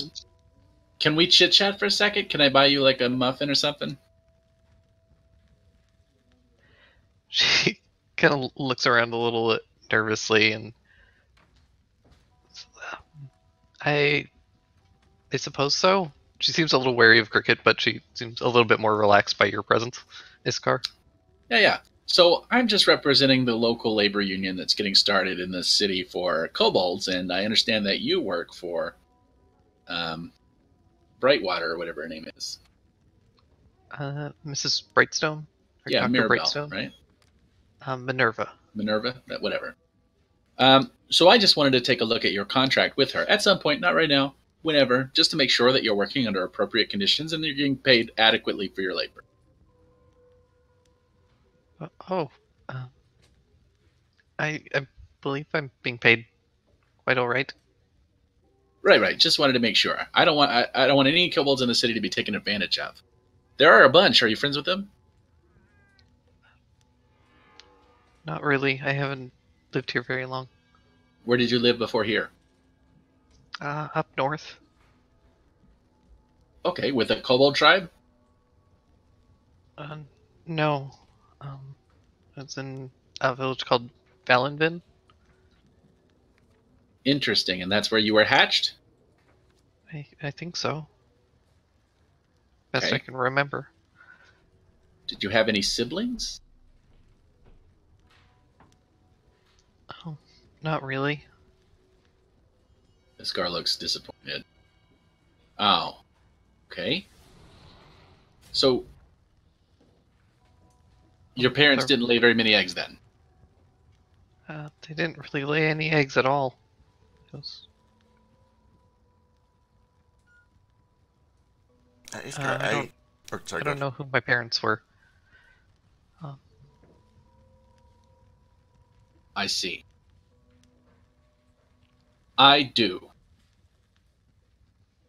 Can we chit chat for a second? Can I buy you like a muffin or something? She kind of looks around a little nervously, and I suppose so. She seems a little wary of Cricket, but she seems a little bit more relaxed by your presence, Iskar. Yeah. So I'm just representing the local labor union that's getting started in the city for kobolds, and I understand that you work for Brightwater or whatever her name is. Mrs. Brightstone? Or Yeah, Dr. Mirabelle, Brightstone? right? Minerva. Minerva, whatever. So I just wanted to take a look at your contract with her at some point, not right now, whenever, just to make sure that you're working under appropriate conditions and that you're getting paid adequately for your labor. I believe I'm being paid quite all right. Right. Just wanted to make sure. I don't want any kobolds in the city to be taken advantage of. There are a bunch. Are you friends with them? Not really. I haven't lived here very long. Where did you live before here? Up north. Okay, with a kobold tribe? No. It's in a village called Valenvin. Interesting, and that's where you were hatched? I think so. Best Okay. I can remember. Did you have any siblings? Oh, not really. Iscar looks disappointed. Oh, okay. So, your parents didn't lay very many eggs then? They didn't really lay any eggs at all. Iskar, I don't know who my parents were. I see. I do.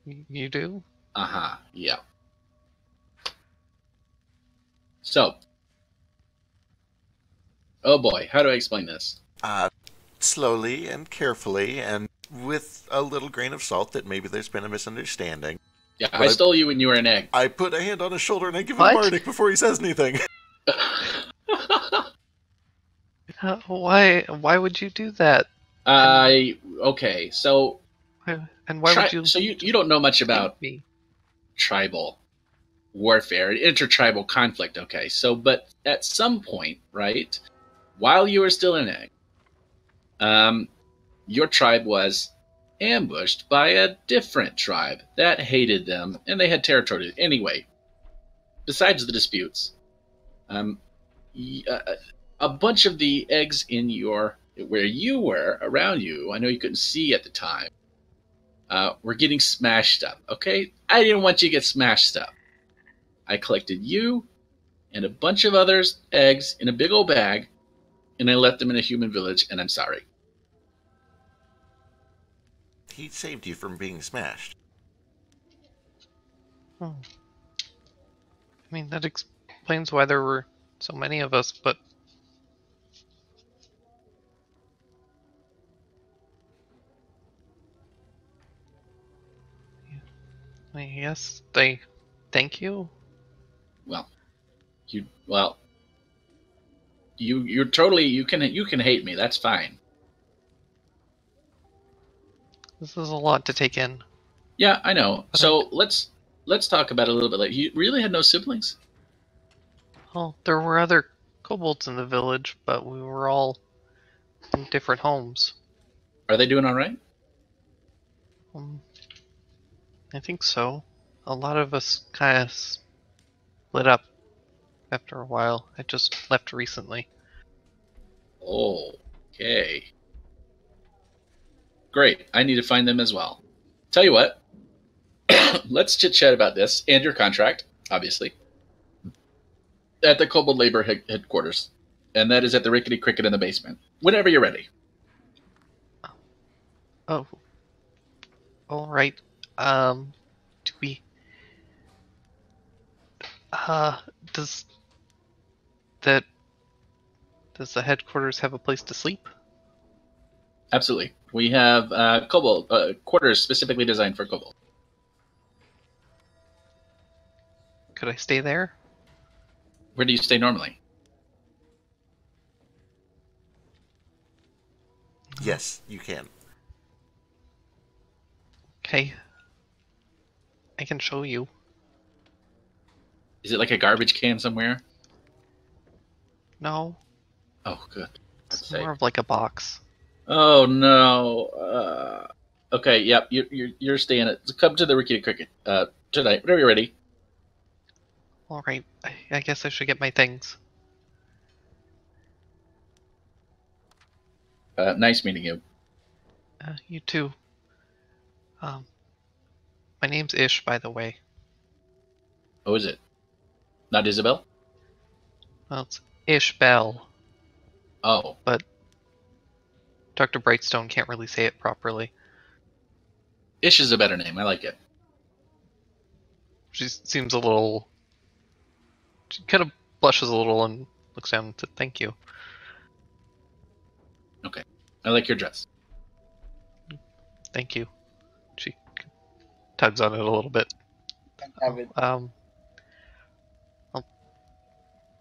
You do? Uh-huh, yeah. So, oh boy, how do I explain this? Slowly and carefully, and with a little grain of salt that maybe there's been a misunderstanding. Yeah, But I stole you when you were an egg. I put a hand on his shoulder and I give him What? Bardic before he says anything. Why would you do that? Okay, so And why would you? So you don't know much about me? tribal warfare, intertribal conflict. Okay, so but at some point, right, while you were still an egg, your tribe was ambushed by a different tribe that hated them, and they had territory. Anyway, besides the disputes, a bunch of the eggs in where you were around you, I know you couldn't see at the time, were getting smashed up. Okay, I didn't want you to get smashed up. I collected you and a bunch of others' eggs in a big old bag, and I left them in a human village, and I'm sorry. He saved you from being smashed. Oh. I mean, that explains why there were so many of us, but yes, they thank you. You're totally you can hate me. That's fine. This is a lot to take in. Yeah, I know. But So let's talk about it a little bit later. You really had no siblings? Well, there were other kobolds in the village, but we were all in different homes. Are they doing all right? I think so. A lot of us kind of split up after a while. I just left recently. Okay. Great. I need to find them as well. Tell you what. Let's chit chat about this and your contract, obviously, at the Kobold Labor headquarters, and that is at the Rickety Cricket in the basement. Whenever you're ready. Oh. All right. Do we? Does the headquarters have a place to sleep? Absolutely. We have Kobold quarters specifically designed for Kobold. Could I stay there? Where do you stay normally? Yes, you can. Okay. I can show you. Is it like a garbage can somewhere? No, Oh, good. it's more of like a box. Oh no. Okay, yep. You're staying at. Come to the Rickety Cricket tonight. Whenever you're ready. All right. I guess I should get my things. Nice meeting you. You too. My name's Ish, by the way. Oh, is it? Not Isabelle? Well, it's Isabelle, Oh, but Dr. Brightstone can't really say it properly. Ish is a better name. I like it. She seems a little. She kind of blushes a little and looks down and says, "Thank you." Okay. I like your dress. Thank you. She tugs on it a little bit. Have it. I'll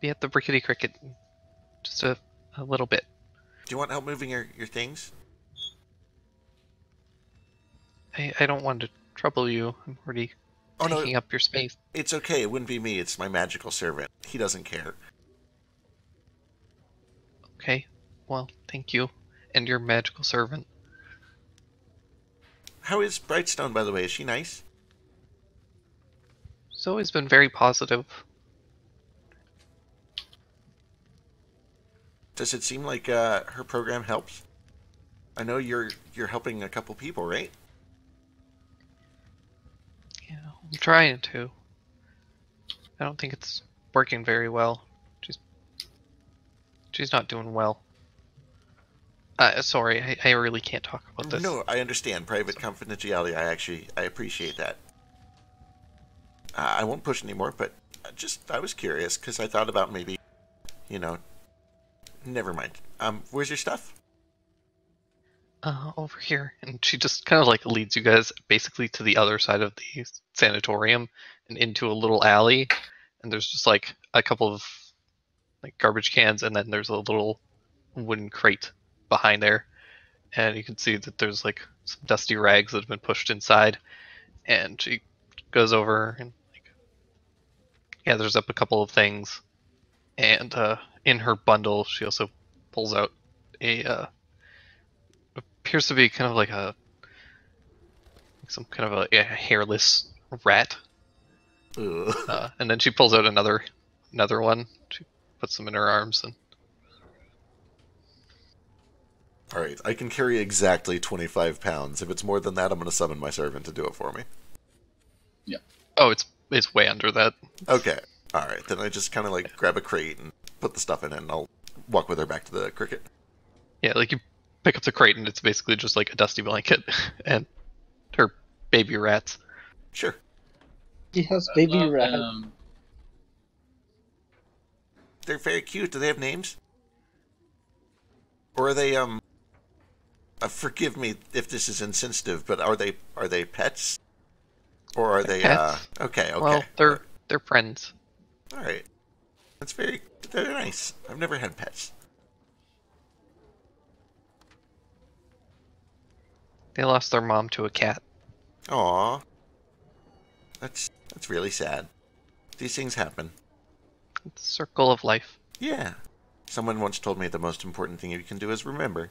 be at the Rickety Cricket in just a little bit. Do you want help moving your things? I don't want to trouble you. I'm already taking up your space. It's okay. It wouldn't be me. It's my magical servant. He doesn't care. Okay. Well, thank you. And your magical servant. How is Brightstone, by the way? Is she nice? She's always been very positive. Does it seem like her program helps? I know you're helping a couple people, right? Yeah, I'm trying to. I don't think it's working very well. She's not doing well. Sorry, I really can't talk about this. No, I understand. Private confidentiality, I appreciate that. I won't push anymore, but I was curious, because I thought about maybe, never mind. Where's your stuff? Over here. And she just kind of like leads you guys basically to the other side of the sanatorium and into a little alley. And there's just like a couple of like garbage cans, and then there's a little wooden crate behind there. And you can see that there's like some dusty rags that have been pushed inside. And she goes over and like gathers up a couple of things. And in her bundle, she also pulls out a appears to be kind of like some kind of a hairless rat. And then she pulls out another one. She puts them in her arms and. All right, I can carry exactly 25 pounds. If it's more than that, I'm going to summon my servant to do it for me. Yeah. Oh, it's way under that. Okay. All right, then I just kind of like grab a crate and put the stuff in it, and I'll walk with her back to the cricket. Yeah, like you pick up the crate, and it's basically just like a dusty blanket and her baby rats. Sure. Yes, baby rat. They're very cute. Do they have names? Or are they forgive me if this is insensitive, but are they pets? Or are they pets? Okay. Well, they're friends. All right. They're nice. I've never had pets. They lost their mom to a cat. Aw. That's really sad. These things happen. It's a circle of life. Yeah. Someone once told me the most important thing you can do is remember.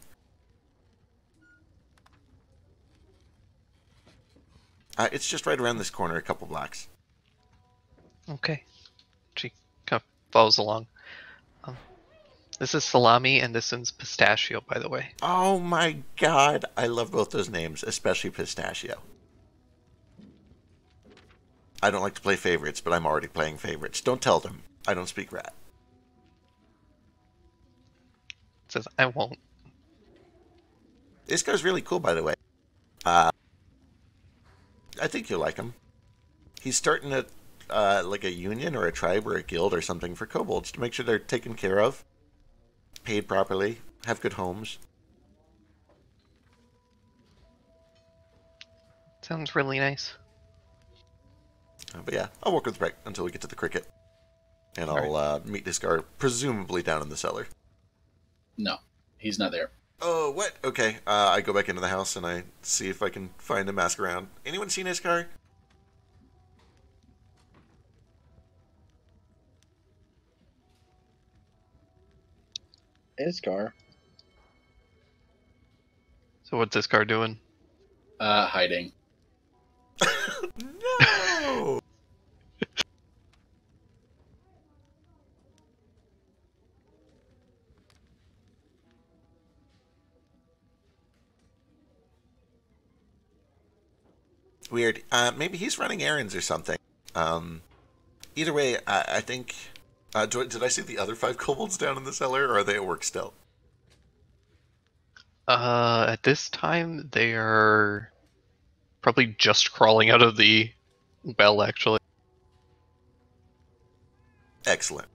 It's just right around this corner, a couple blocks. Okay. She kind of follows along. This is Salami, and this one's Pistachio, by the way. Oh my god, I love both those names, especially Pistachio. I don't like to play favorites, but I'm already playing favorites. Don't tell them. I don't speak rat. It says, I won't. Iscar's really cool, by the way. I think you'll like him. He's starting like a union or a tribe or a guild or something for kobolds to make sure they're taken care of, paid properly, have good homes. Sounds really nice. But yeah, I'll work with Breck until we get to the cricket. And I'll meet Iskar, presumably down in the cellar. No, he's not there. Oh, what? Okay, I go back into the house and I see if I can find him, ask around. Anyone seen Iskar? Iscar. So what's Iscar doing? Hiding. No! Weird. Maybe he's running errands or something. Either way, I think... did I see the other 5 kobolds down in the cellar, or are they at work still? At this time, they are probably just crawling out of the well, actually. Excellent.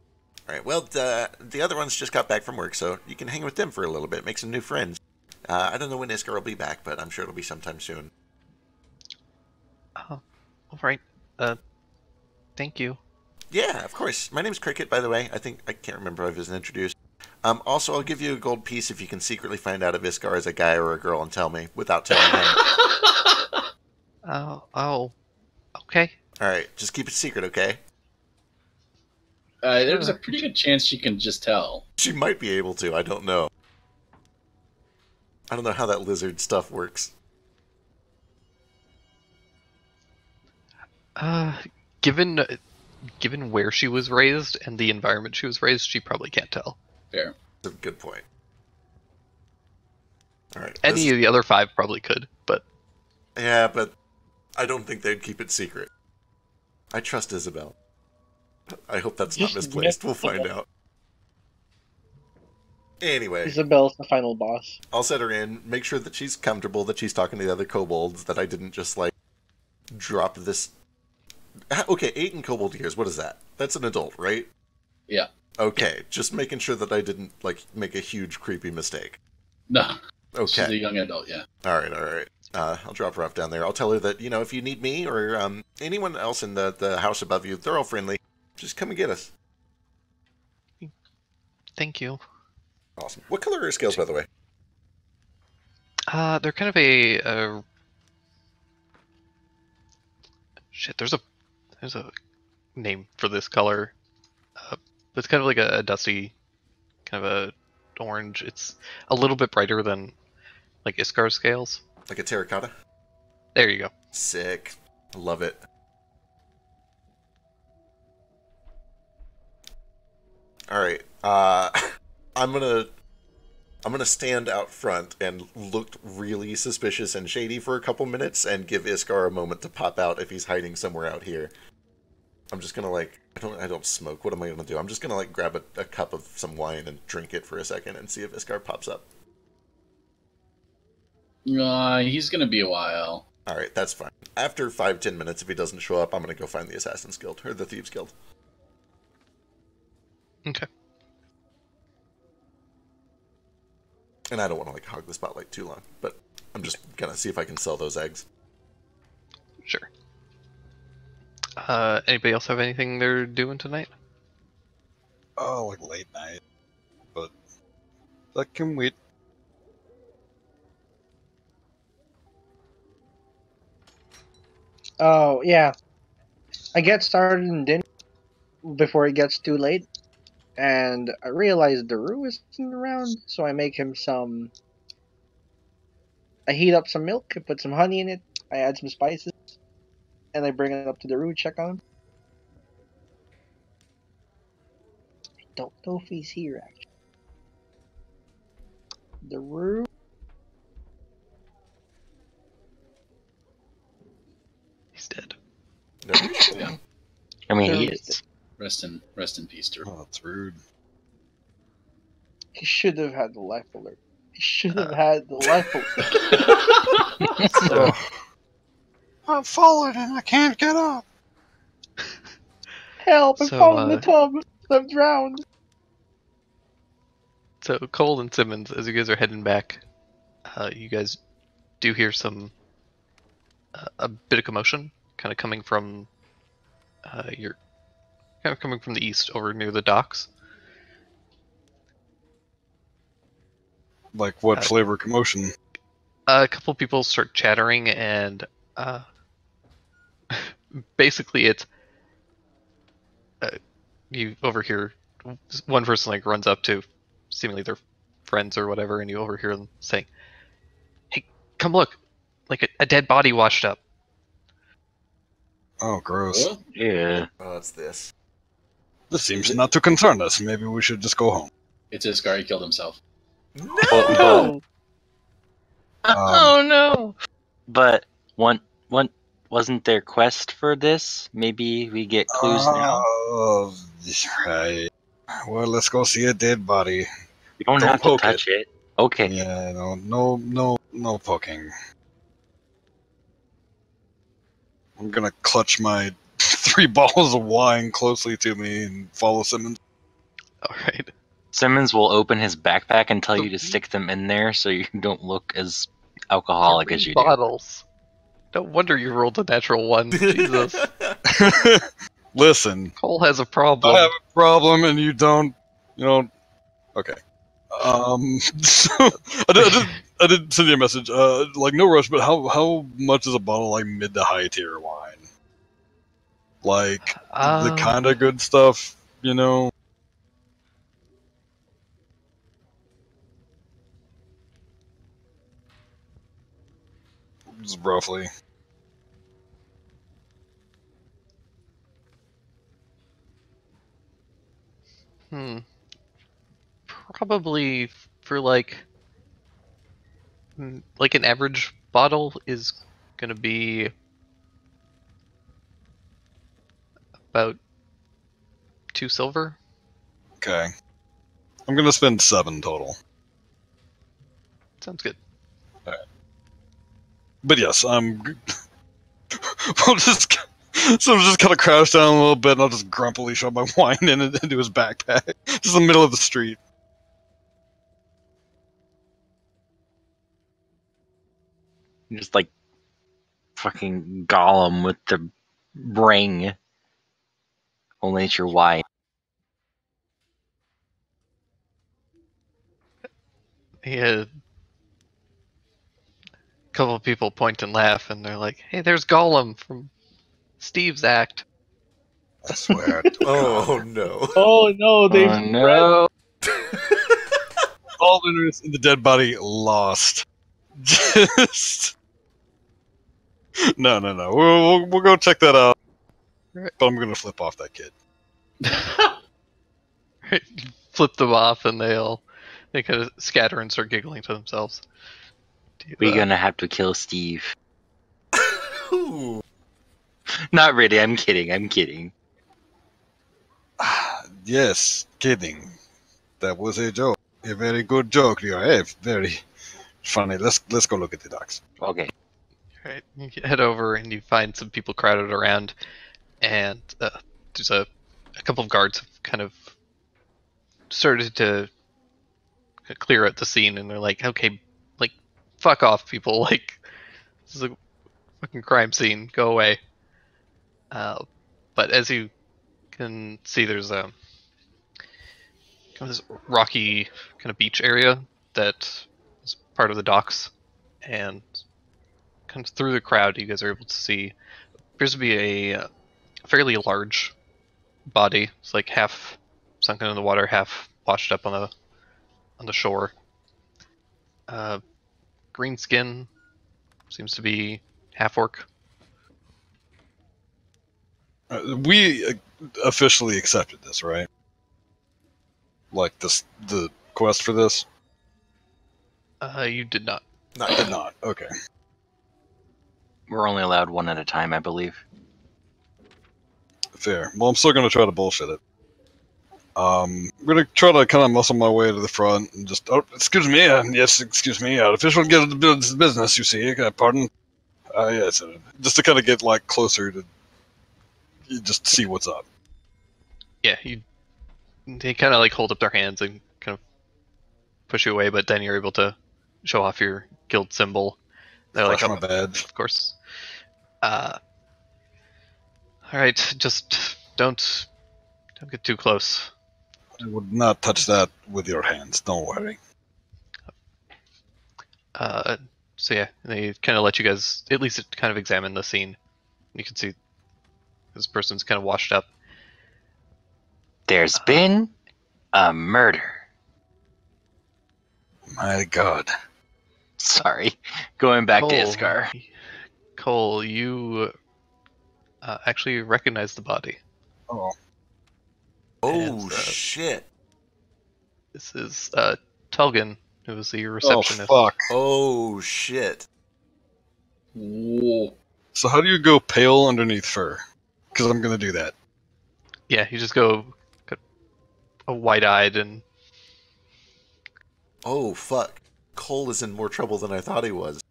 All right, well, the other ones just got back from work, so you can hang with them for a little bit, make some new friends. I don't know when Iskar will be back, but I'm sure it'll be sometime soon. All right. Thank you. Yeah, of course. My name's Cricket, by the way. I can't remember if I was introduced. Also, I'll give you a gold piece if you can secretly find out if Iskar is a guy or a girl and tell me without telling him. Oh, okay. All right, just keep it secret, okay? There's a pretty good chance she can just tell. She might be able to. I don't know. I don't know how that lizard stuff works. Given where she was raised and the environment she was raised, she probably can't tell. Fair. That's a good point. All right. Any of the other 5 probably could, but... Yeah, but I don't think they'd keep it secret. I trust Isabelle. I hope that's not misplaced. We'll find out. Anyway, Isabelle's the final boss. I'll set her in, make sure that she's comfortable, that she's talking to the other kobolds, that I didn't just, like, drop this... Okay, 8 in kobold years, what is that? That's an adult, right? Yeah. Okay, just making sure that I didn't, like, make a huge creepy mistake. No. She's a Okay. young adult, yeah. Alright. I'll drop her off down there. I'll tell her that, you know, if you need me or anyone else in the house above you, they're all friendly. Just come and get us. Thank you. Awesome. What color are her scales, by the way? They're kind of a shit. There's a name for this color. It's kind of like a dusty, kind of a orange. It's a little bit brighter than like Iskar scales. Like a terracotta? There you go. Sick. I love it. Alright. I'm gonna stand out front and look really suspicious and shady for a couple minutes and give Iskar a moment to pop out if he's hiding somewhere out here. I'm just gonna like I don't smoke. What am I gonna do? I'm just gonna like grab a cup of some wine and drink it for a second and see if Iskar pops up. He's gonna be a while. Alright, that's fine. After 5-10 minutes, if he doesn't show up, I'm gonna go find the Assassin's Guild, or the Thieves Guild. Okay. And I don't want to like hog the spotlight too long, but I'm just gonna see if I can sell those eggs. Sure. Anybody else have anything they're doing tonight? Oh, like late night. But that can wait. Oh, yeah. I get started in dinner before it gets too late. And I realize Daru isn't around, so I make him some... I heat up some milk, I put some honey in it, I add some spices, and I bring it up to Daru, check on him. I don't know if he's here, actually. Daru? He's dead. No. Yeah. I mean, Daru he is is. dead. Rest in peace, Drew. Oh, that's rude. He should have had the life alert. He should have had the life alert. So, I'm falling and I can't get up. Help! I'm So, falling in the tub! I'm drowned! so Cole and Simmons, as you guys are heading back, you guys do hear some a bit of commotion, kind of coming from the east, over near the docks. Like what flavor commotion? A couple people start chattering, and basically it's you overhear one person like runs up to seemingly their friends or whatever, and you overhear them saying, "Hey, come look! Like a dead body washed up." Oh, gross. What? Yeah. Oh, it's this. This seems not to concern us. Maybe we should just go home. It's Iskar. He killed himself. But, Oh, no! But one wasn't there quest for this? Maybe we get clues now. Oh, right. Well, let's go see a dead body. We don't don't have to poke touch it. Okay. Yeah, no poking. I'm gonna clutch my 3 bottles of wine closely to me and follow Simmons. All right. Simmons will open his backpack and tell you to stick them in there so you don't look as alcoholic as you do. Bottles. No wonder you rolled a natural one. Jesus. Listen, Cole has a problem. I have a problem and you don't, okay. So, I did send you a message, like no rush, but how much is a bottle like mid to high tier wine? Like, the kind of good stuff, Just roughly. Probably for like an average bottle is gonna be about 2 silver. Okay. I'm gonna spend 7 total. Sounds good. But yes, we'll just so I'm just kind of crouch down a little bit, and I'll just grumpily shove my wine into his backpack, just in the middle of the street. Just like fucking Gollum with the ring. Only it's your wine. He had a couple of people point and laugh, and they're like, "Hey, there's Gollum from Steve's act." I swear. Oh no. Oh no, they've Oh no! All interest in the dead body lost. Just no. We'll go check that out. Right. But I'm gonna flip off that kid. Flip them off, and they kind of scatter and start giggling to themselves. We're gonna have to kill Steve. Ooh. Not really. I'm kidding. Yes, kidding. That was a joke. A very good joke, you very funny. Let's go look at the docs. Okay. Right, you head over and you find some people crowded around, and there's a couple of guards have kind of started to clear out the scene, and they're like, "Okay, like, fuck off, people! Like, this is a fucking crime scene. Go away." But as you can see, there's kind of this rocky kind of beach area that is part of the docks, and kind of through the crowd, you guys are able to see appears to be a fairly large body. It's like half sunken in the water, half washed up on the shore. Green skin, seems to be half orc. We officially accepted this, right? Like the quest for this? You did not. Did not. Okay. We're only allowed one at a time, I believe. Fair. Well, I'm still gonna try to bullshit it. I'm gonna try to kind of muscle my way to the front and just. Oh, excuse me. Yes, excuse me. Official get the business. You see. Pardon. Yes. Just to kind of get like closer to. You just see what's up. Yeah, they kind of like hold up their hands and kind of push you away, but then you're able to show off your guild symbol. They're like, Flash my badge. Of course. All right, just don't get too close. I would not touch that with your hands. Don't worry. So yeah, they kind of let you guys at least kind of examine the scene. You can see this person's kind of washed up. There's been a murder. My God. Sorry. Going back to Iskar. Chol, you actually recognize the body. Oh. Oh shit. This is Telgin, who was the receptionist. Oh fuck. Oh shit. Whoa. So how do you go pale underneath fur? Because I'm gonna do that. Yeah, you just go wide-eyed and. Oh fuck. Cole is in more trouble than I thought he was.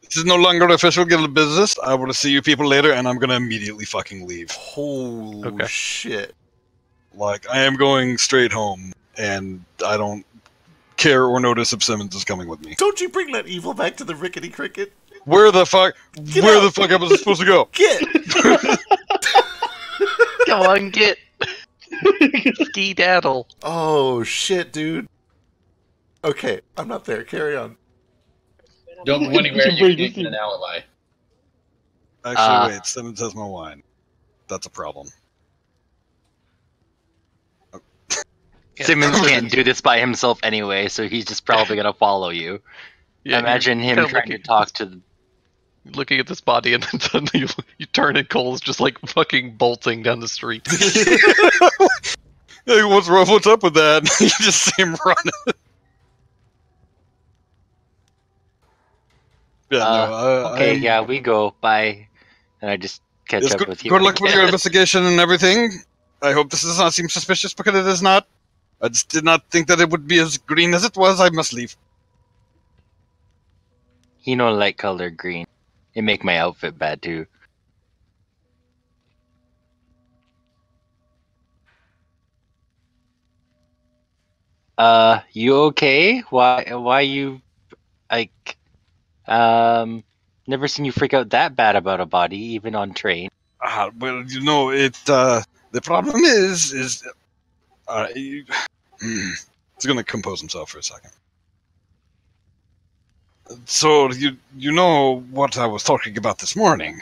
This is no longer official guild business. I want to see you people later, and I'm gonna immediately fucking leave. Holy shit. Like, I am going straight home, and I don't care or notice if Simmons is coming with me. Don't you bring that evil back to the rickety cricket? Where the fuck? Get where out. the fuck am I supposed to go? Get! Come on, get ski-daddle. Oh shit, dude. Okay, I'm not there. Carry on. Don't go anywhere. You can't get an alibi. Actually, wait. Simmons has my wine. That's a problem. Yeah. Simmons can't do this by himself anyway, so he's just probably gonna follow you. Yeah, Imagine you're him kinda trying to talk to. looking at this body, and then suddenly you turn, and Cole's just like fucking bolting down the street. Hey, what's up with that? You just see him running. Yeah, Okay, yeah, we go. Bye. And I just catch Yes, up good, with you. good luck with your investigation and everything. I hope this does not seem suspicious because it is not. I just did not think that it would be as green as it was. I must leave. He no like color green. It make my outfit bad too. You okay? Why you like never seen you freak out that bad about a body, even on train. Well, the problem is, he's gonna compose himself for a second. So you know what I was talking about this morning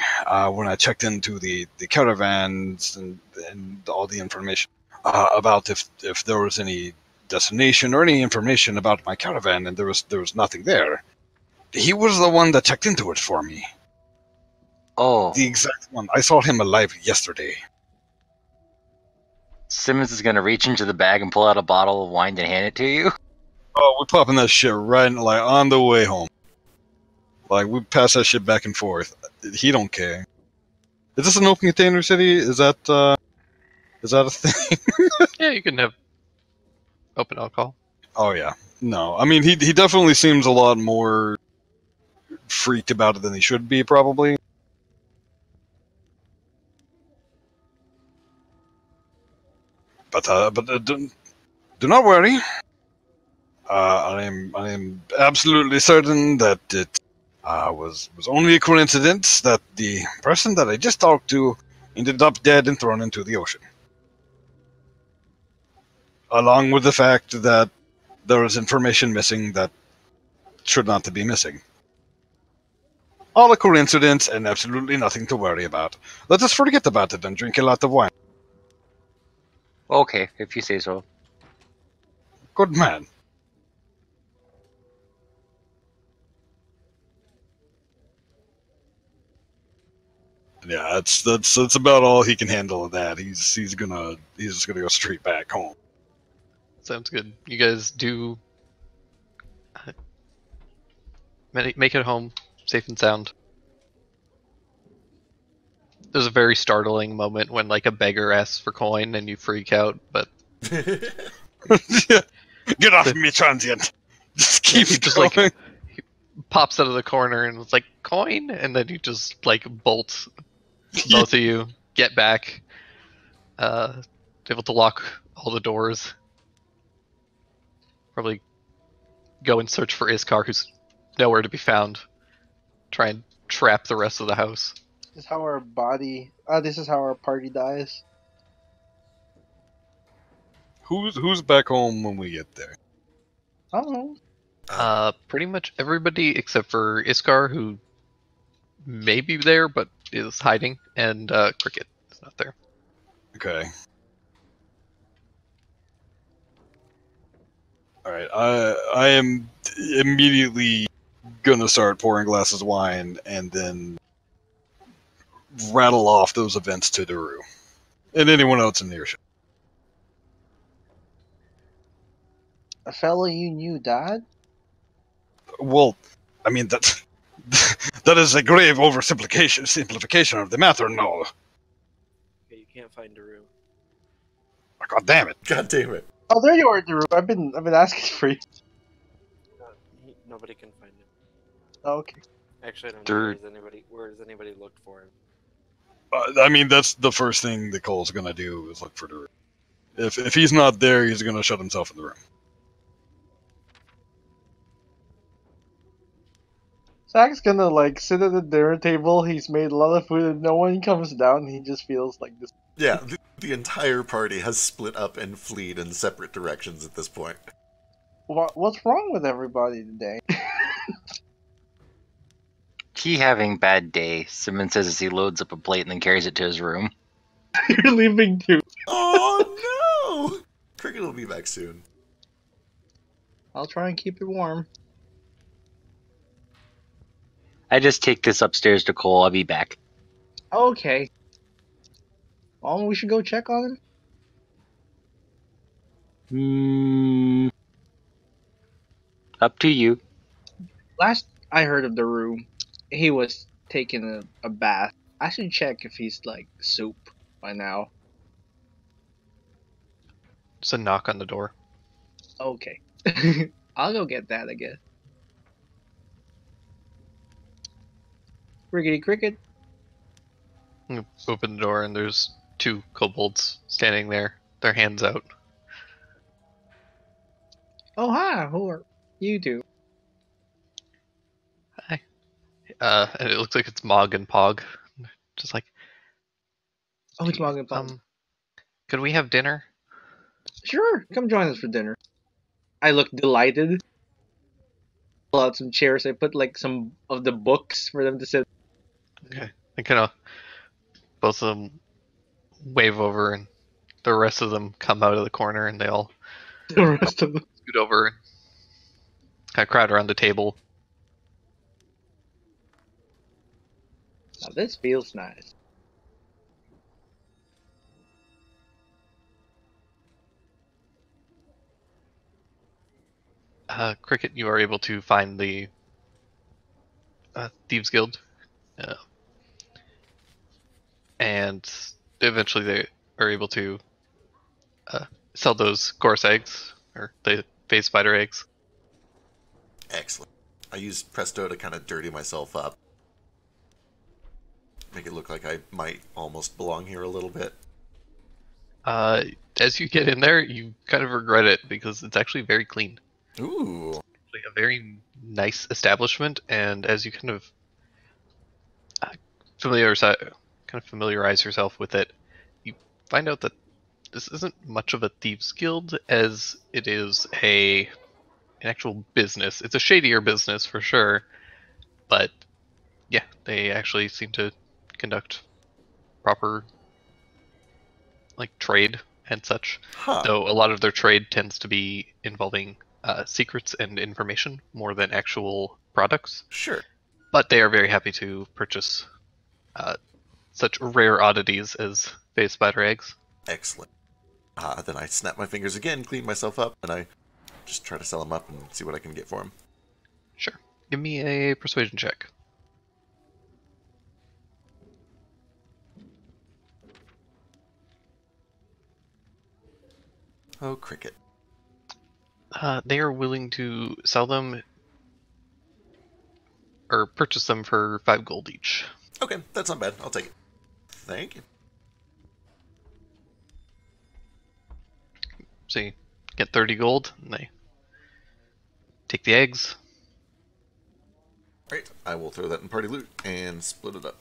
when I checked into the caravans and all the information about if there was any destination or any information about my caravan, and there was nothing there. He was the one that checked into it for me. Oh, The exact one. I saw him alive yesterday. Simmons is gonna reach into the bag and pull out a bottle of wine and hand it to you. Oh, we're popping that shit right like on the way home. Like we pass that shit back and forth. He don't care. Is this an open container city? Is that a thing? Yeah, you can have open alcohol. Oh yeah. No, I mean he definitely seems a lot more freaked about it than he should be, probably. But do not worry. I am absolutely certain that it was only a coincidence that the person that I just talked to ended up dead and thrown into the ocean. Along with the fact that there was information missing that should not be missing. All a coincidence and absolutely nothing to worry about. Let us forget about it and drink a lot of wine. Okay, if you say so. Good man. Yeah, that's about all he can handle of that. He's just gonna go straight back home. Sounds good. You guys do make it home safe and sound. There's a very startling moment when like a beggar asks for coin and you freak out, but Get off me, transient. Just keep just going. like he pops out of the corner and it's like coin, and then you just like bolt both of you, get back, able to lock all the doors. Probably go and search for Iskar, who's nowhere to be found. Try and trap the rest of the house. This is how our this is how our party dies. Who's back home when we get there? I don't know. Pretty much everybody except for Iskar, who may be there but is hiding, and Cricket is not there. Okay. Alright, I am immediately gonna start pouring glasses of wine and then rattle off those events to Daru. And anyone else in the earshot. A fellow you knew died? Well, I mean that is a grave simplification of the matter, no. Okay, you can't find Daru. God damn it. God damn it. Oh, there you are, Drew. I've been asking for you. Nobody can find him. Oh, okay. Actually, I don't know where has anybody looked for him. I mean, that's the first thing that Cole's gonna do is look for Daru. If he's not there, he's gonna shut himself in the room. Zach's gonna like sit at the dinner table. He's made a lot of food, and no one comes down. He just feels like this. Yeah, the entire party has split up and fled in separate directions at this point. What's wrong with everybody today? He having bad day, Simmons says as he loads up a plate and then carries it to his room. You're leaving too. Oh no! Cricket will be back soon. I'll try and keep it warm. I just take this upstairs to Cole. I'll be back. Okay. Oh, we should go check on him? Up to you. Last I heard of the room, he was taking a bath. I should check if he's like soup by now. Just a knock on the door. Okay. I'll go get that, I guess. Rickety cricket. You open the door and there's two kobolds standing there, their hands out. Oh, hi. Who are you two? Hi. And it looks like it's Mog and Pog. Just like, Oh, it's Mog and Pog. Could we have dinner? Sure, come join us for dinner. I look delighted. Pull out some chairs. I put like some of the books for them to sit. Okay. And kind of both of them wave over, and the rest of them come out of the corner, and they all The rest of them. scoot over and kind of crowd around the table. Now this feels nice. Cricket, you are able to find the Thieves Guild, and eventually they are able to sell those Gorse eggs, or the phase spider eggs. Excellent. I use Presto to kind of dirty myself up. Make it look like I might almost belong here a little bit. As you get in there, you kind of regret it because it's actually very clean. Ooh. Like a very nice establishment, and as you kind of familiarize yourself with it, you find out that this isn't much of a thieves guild as it is an actual business. It's a shadier business for sure, but yeah, they actually seem to conduct proper like trade and such. Huh. Though a lot of their trade tends to be involving secrets and information more than actual products. Sure. But they are very happy to purchase such rare oddities as phase spider eggs. Excellent. Then I snap my fingers again, clean myself up, and I just try to sell them up and see what I can get for them. Sure. Give me a persuasion check. Oh, cricket. They are willing to sell them or purchase them for 5 gold each. Okay, that's not bad. I'll take it. Thank you. So you get 30 gold, and they take the eggs. Right, I will throw that in party loot and split it up.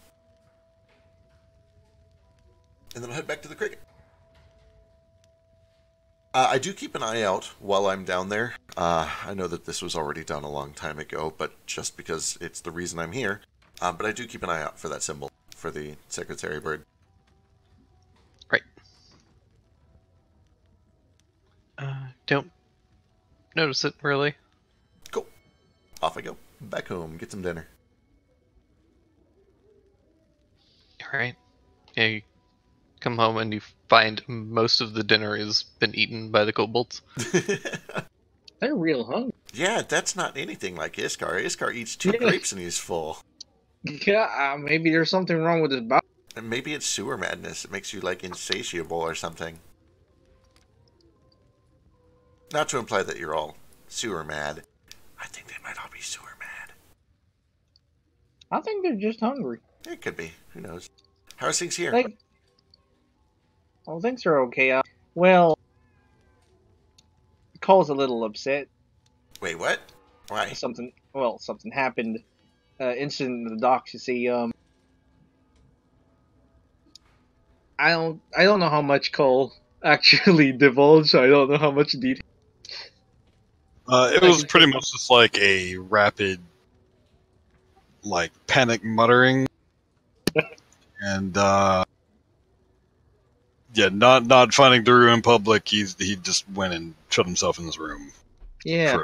And then I'll head back to the cricket. I do keep an eye out while I'm down there. I know that this was already done a long time ago, but just because it's the reason I'm here. But I do keep an eye out for that symbol, for the secretary bird. Right. Don't notice it, really. Cool. Off I go. Back home, get some dinner. Alright. Yeah, you come home and you find most of the dinner has been eaten by the kobolds. They're real hungry. Yeah, that's not anything like Iskar. Iskar eats 2 Yeah. grapes and he's full. Yeah, maybe there's something wrong with his body. And maybe it's sewer madness. It makes you, like, insatiable or something. Not to imply that you're all sewer mad. I think they might all be sewer mad. I think they're just hungry. It could be. Who knows? How's things here? Like, well, things are okay. Well, Cole's a little upset. Wait, what? Why? Something happened. Incident in the docks. You see, I don't know how much Cole actually divulged. I don't know how much detail. It was pretty much just like a rapid, like, panic muttering. And, yeah, not finding Daru in public, he just went and shut himself in his room. Yeah.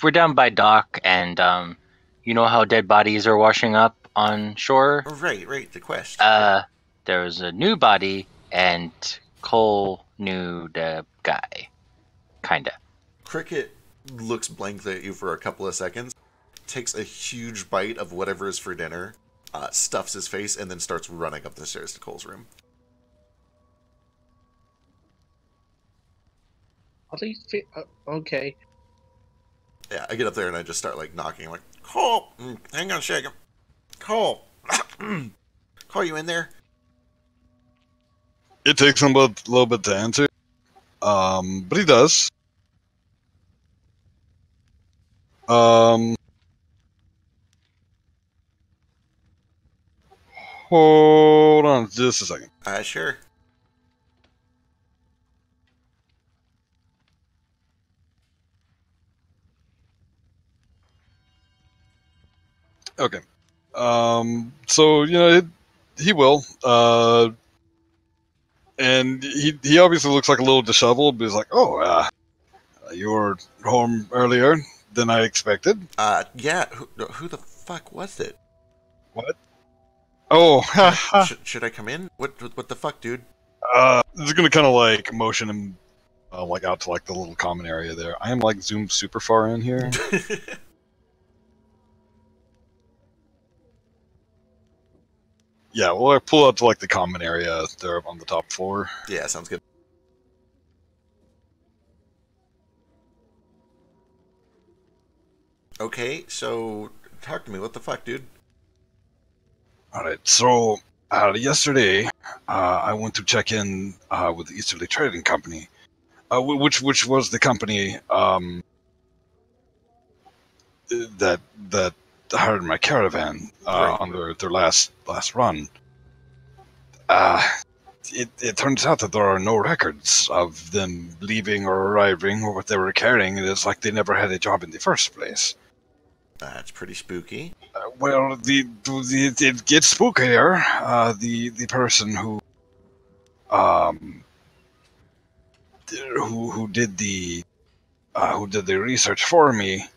We're down by dock, and you know how dead bodies are washing up on shore? Oh, right, the quest. There was a new body, and Cole knew the guy. Kinda. Cricket looks blankly at you for a couple of seconds, takes a huge bite of whatever is for dinner, stuffs his face, and then starts running up the stairs to Cole's room. At least, okay. Yeah, I get up there and I just start like knocking, like, Cole, hang on a second. Cole, Cole, you in there? It takes him a little bit to answer, but he does. Hold on just a second. Sure. Okay. So, he will. And he obviously looks like a little disheveled, but he's like, oh, you were home earlier than I expected. Yeah, who the fuck was it? What? Oh, should I come in? What the fuck, dude? This is gonna kind of like motion him, like out to like the little common area there. I am like zoomed super far in here. Yeah, well, I pull out to like the common area there on the top floor. Yeah, sounds good. Okay, so talk to me. What the fuck, dude? Alright, so yesterday I went to check in with the Easterly Trading Company, which was the company that hired my caravan Right. on their last run. It turns out that there are no records of them leaving or arriving or what they were carrying. It is like they never had a job in the first place. That's pretty spooky. Well, it gets spookier. The person who did the research for me,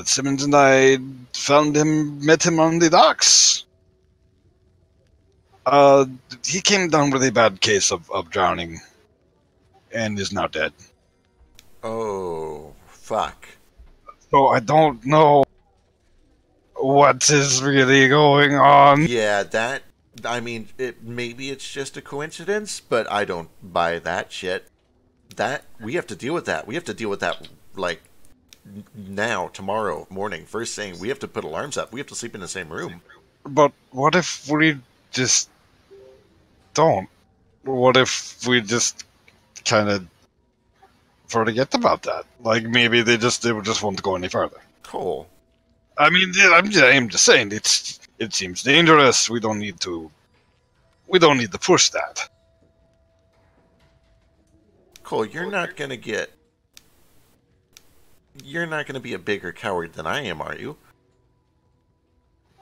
Simmons and I met him on the docks. He came down with a bad case of drowning, and is now dead. Oh, fuck. So I don't know what is really going on. Yeah, maybe it's just a coincidence, but I don't buy that shit. We have to deal with that. We have to deal with that, like, now, tomorrow morning, first thing. We have to put alarms up. We have to sleep in the same room. But what if we just don't? What if we just kind of forget about that? Like, maybe they just won't go any further. Cole. I mean, I'm just saying, it seems dangerous. We don't need to push that. Cole, you're not gonna be a bigger coward than I am, are you?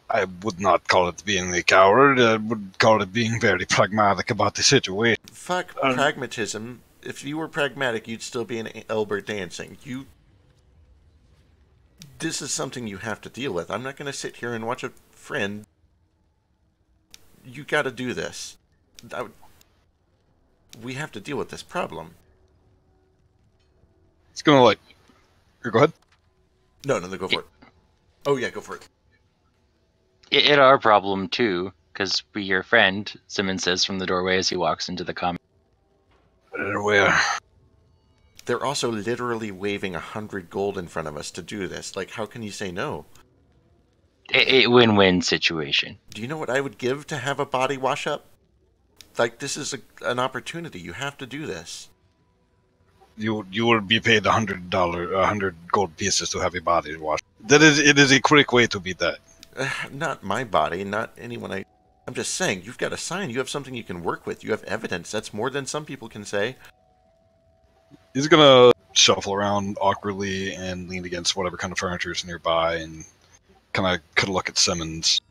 I would not call it being a coward. I would call it being very pragmatic about the situation. Fuck pragmatism. If you were pragmatic, you'd still be in Albert dancing. This is something you have to deal with. I'm not going to sit here and watch a friend. You got to do this. We have to deal with this problem. It's gonna like. Here, go ahead. No, go for it. Oh yeah, go for it. It our problem too, because we your friend, Simmons says from the doorway as he walks into the common. Where? They're also literally waving 100 gold in front of us to do this. Like, how can you say no? A win-win situation. Do you know what I would give to have a body wash up? Like, this is an opportunity. You have to do this. You will be paid $100 gold pieces to have a body wash. It is a quick way to beat that. Not my body, not anyone I'm just saying, you've got a sign. You have something you can work with. You have evidence. That's more than some people can say. He's gonna shuffle around awkwardly and lean against whatever kind of furniture is nearby and kind of look at Simmons.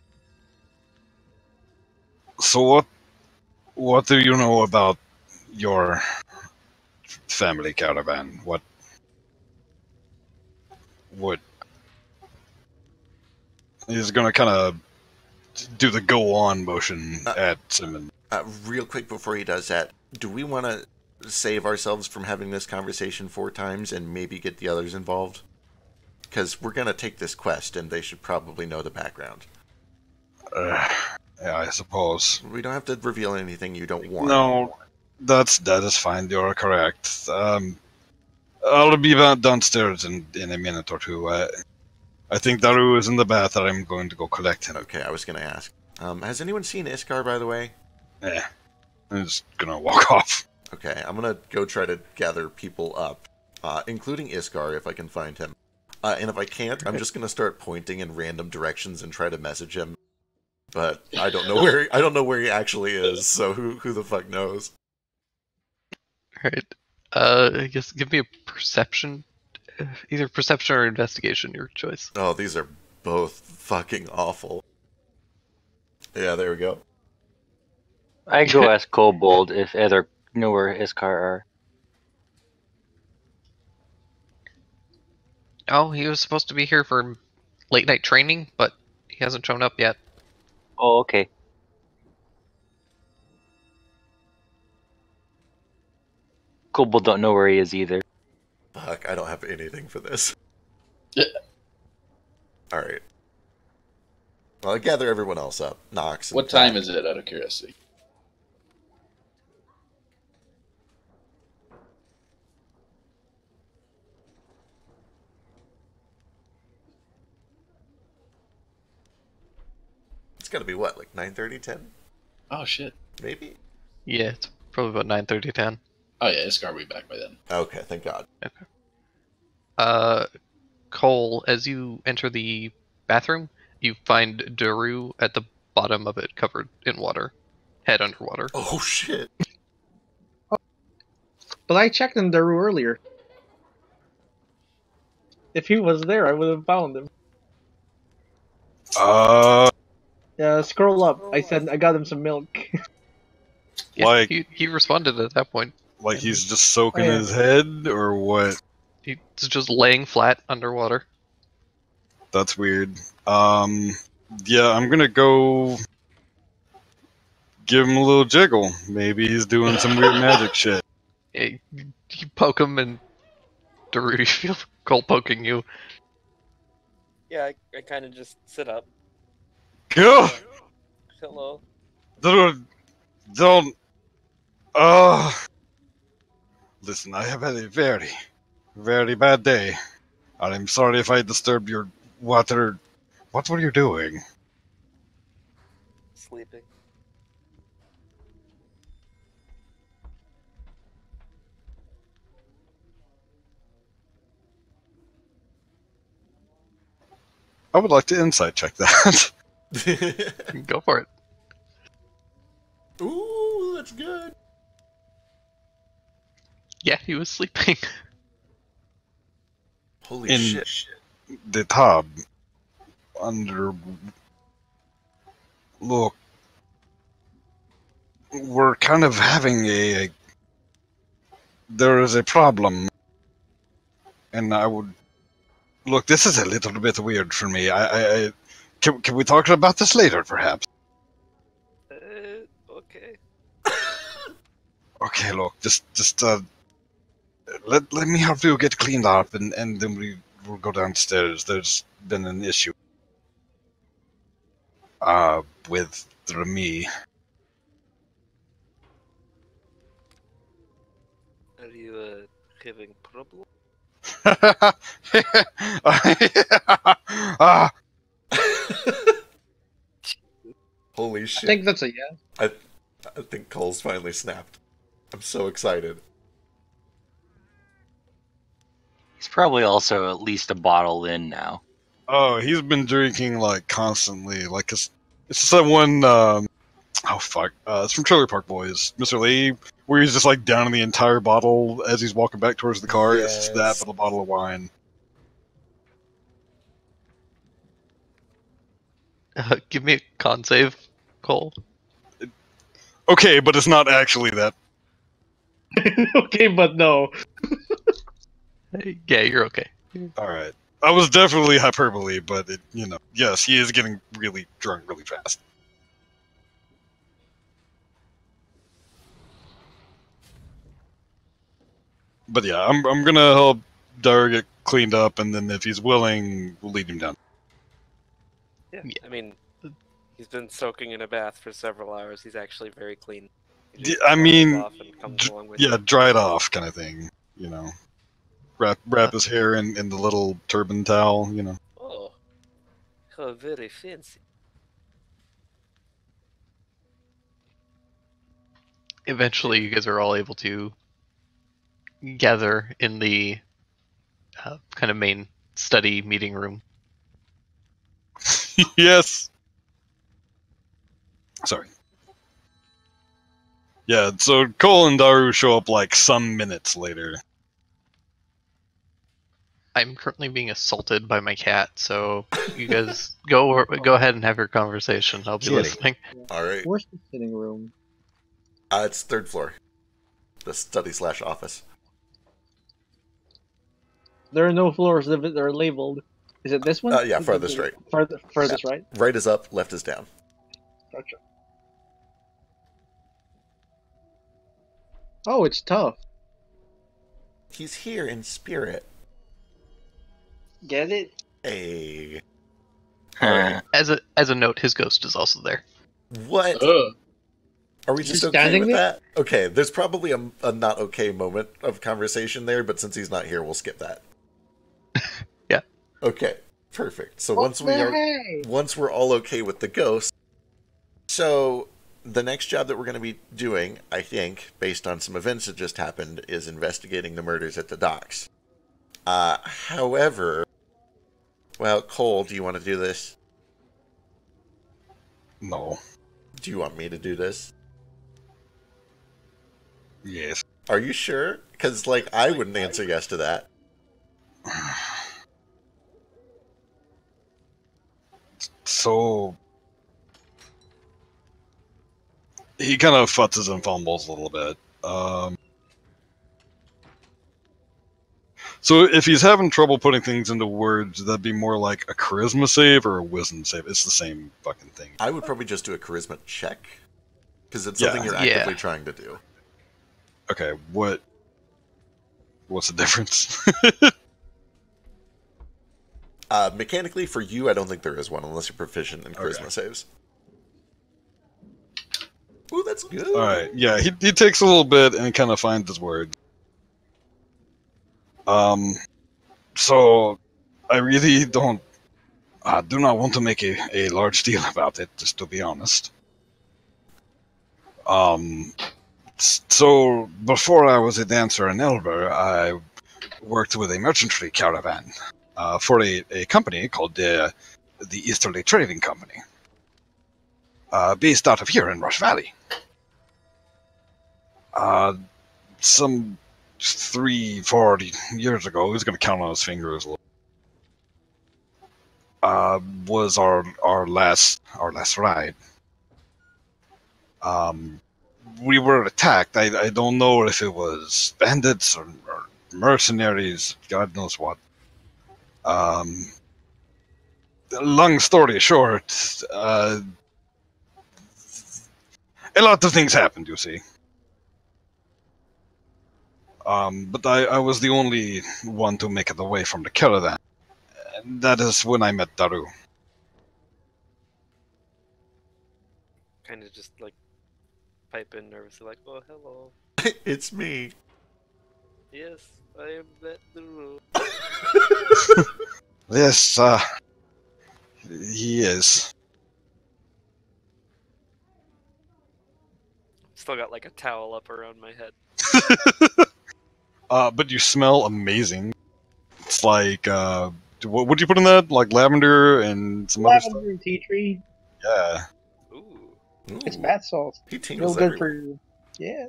So what do you know about your family caravan? What he's gonna kind of do the go on motion at Simmons. Real quick before he does that, do we want to save ourselves from having this conversation 4 times and maybe get the others involved? Because we're going to take this quest and they should probably know the background. Yeah, I suppose. We don't have to reveal anything you don't want. That is fine. You're correct. I'll be downstairs in a minute or two. I think Daru is in the bath, and I'm going to go collect him. Okay, I was going to ask. Has anyone seen Iskar, by the way? I'm just gonna walk off. Okay, I'm going to go try to gather people up, including Iskar, if I can find him. And if I can't, I'm just going to start pointing in random directions and try to message him. But I don't know where he actually is, so who the fuck knows? Alright. I guess give me a perception. Either perception or investigation, your choice. Oh, these are both fucking awful. Yeah, there we go. I go ask Kobold if either know where Iskar are. Oh, he was supposed to be here for late night training, but he hasn't shown up yet. Oh, okay. Kobold don't know where he is either. Fuck, I don't have anything for this. Alright. Well, I gather everyone else up. Knox. What time is it, out of curiosity? It's gotta be what, like 9:30, 10? Oh, shit. Maybe? Yeah, it's probably about 9:30, 10. Oh, yeah, Iscar will be back by then. Okay, thank God. Chol, as you enter the bathroom, you find Daru at the bottom of it, covered in water. Head underwater. Oh, shit. But I checked in Daru earlier. If he was there, I would have found him. Yeah, scroll up. I said I got him some milk. Yeah, Like- he responded at that point. Like he's just soaking Oh, yeah. his head, or what? He's just laying flat underwater. That's weird. Yeah, I'm gonna go give him a little jiggle. Maybe he's doing some weird magic shit. Yeah, you poke him and Daru, you feel Chol poking you. Yeah, I kind of just sit up. Go! Hello. Don't. Listen, I have had a very, very bad day. And I'm sorry if I disturbed your water. What were you doing? Sleeping. I would like to insight check that. Go for it. Ooh, that's good. Yeah, he was sleeping. Holy In- shit. The tub. Look. We're kind of having there is a problem. And I would. Look, this is a little bit weird for me. Can we talk about this later, perhaps? Okay. Okay, look, just let me help you get cleaned up, and then we'll go downstairs. There's been an issue with Remy. Are you having problem? Holy I shit. think that's a yes. I think Cole's finally snapped. I'm so excited. He's probably also at least a bottle in now. Oh, he's been drinking like constantly. Like it's just that one. Oh fuck! It's from Trailer Park Boys, Mr. Lee, where he's just like downing the entire bottle as he's walking back towards the car. It's just that, Yes. but a bottle of wine. Give me a con save, Chol. Okay, but it's not actually that. Okay, but no. Yeah, you're okay. All right. I was definitely hyperbole, but yes, he is getting really drunk really fast. But yeah, I'm gonna help Dar get cleaned up, and then if he's willing, we'll lead him down. Yeah. I mean, he's been soaking in a bath for several hours. He's actually very clean. He just I mean, off and comes along with yeah, you. dry it off kind of thing. You know, wrap his hair in the little turban towel. You know. Oh, how very fancy. Eventually, you guys are all able to gather in the kind of main study meeting room. Yes. Sorry. Yeah, so Chol and Daru show up like some minutes later. I'm currently being assaulted by my cat, so you guys go ahead and have your conversation. I'll be Kitty. listening. All right. Where's the sitting room? It's third floor. The study/office. There are no floors that are labeled. Is it this one? Yeah, farthest right. Farthest right? Right is up, left is down. Gotcha. Oh, it's tough. He's here in spirit. Get it? Hey. As a note, his ghost is also there. What? Ugh. Are we just Just okay standing with there? that? Okay, there's probably a not okay moment of conversation there, but since he's not here, we'll skip that. Yeah. Okay, perfect. So What the hey? once we're all okay with the ghost, so the next job that we're going to be doing, I think, based on some events that just happened, is investigating the murders at the docks. However, well, Cole, do you want to do this? No. Do you want me to do this? Yes. Are you sure? Because, like, I wouldn't answer yes to that. So he kind of futzes and fumbles a little bit. So if he's having trouble putting things into words, that'd be more like a charisma save or a wisdom save. It's the same fucking thing. I would probably just do a charisma check. Because it's Yeah. something you're actively trying to do. Okay, what's the difference? Mechanically, for you, I don't think there is one, unless you're proficient in charisma saves. Ooh, that's good. Alright, yeah, he takes a little bit and kind of finds his words. So I really do not want to make a large deal about it, just to be honest. So before I was a dancer in Elber, I worked with a merchantry caravan for a company called the Easterly Trading Company, based out of here in Rush Valley. Some 3-4 years ago, he's going to count on his fingers a little. Was our last ride. We were attacked. I don't know if it was bandits or mercenaries, God knows what. Long story short, a lot of things happened, you see. But I was the only one to make it away from the caravan. And that is when I met Daru. Kind of just like pipe in nervously, like, "Oh, hello. It's me. Yes, I am that Daru." Yes, he is. Still got like a towel up around my head. But you smell amazing. It's like, what would you put in that? Like lavender and some other stuff? Lavender and tea tree. Yeah. Ooh. Ooh, It's bath salts. he Real tingles good everywhere. for you. Yeah.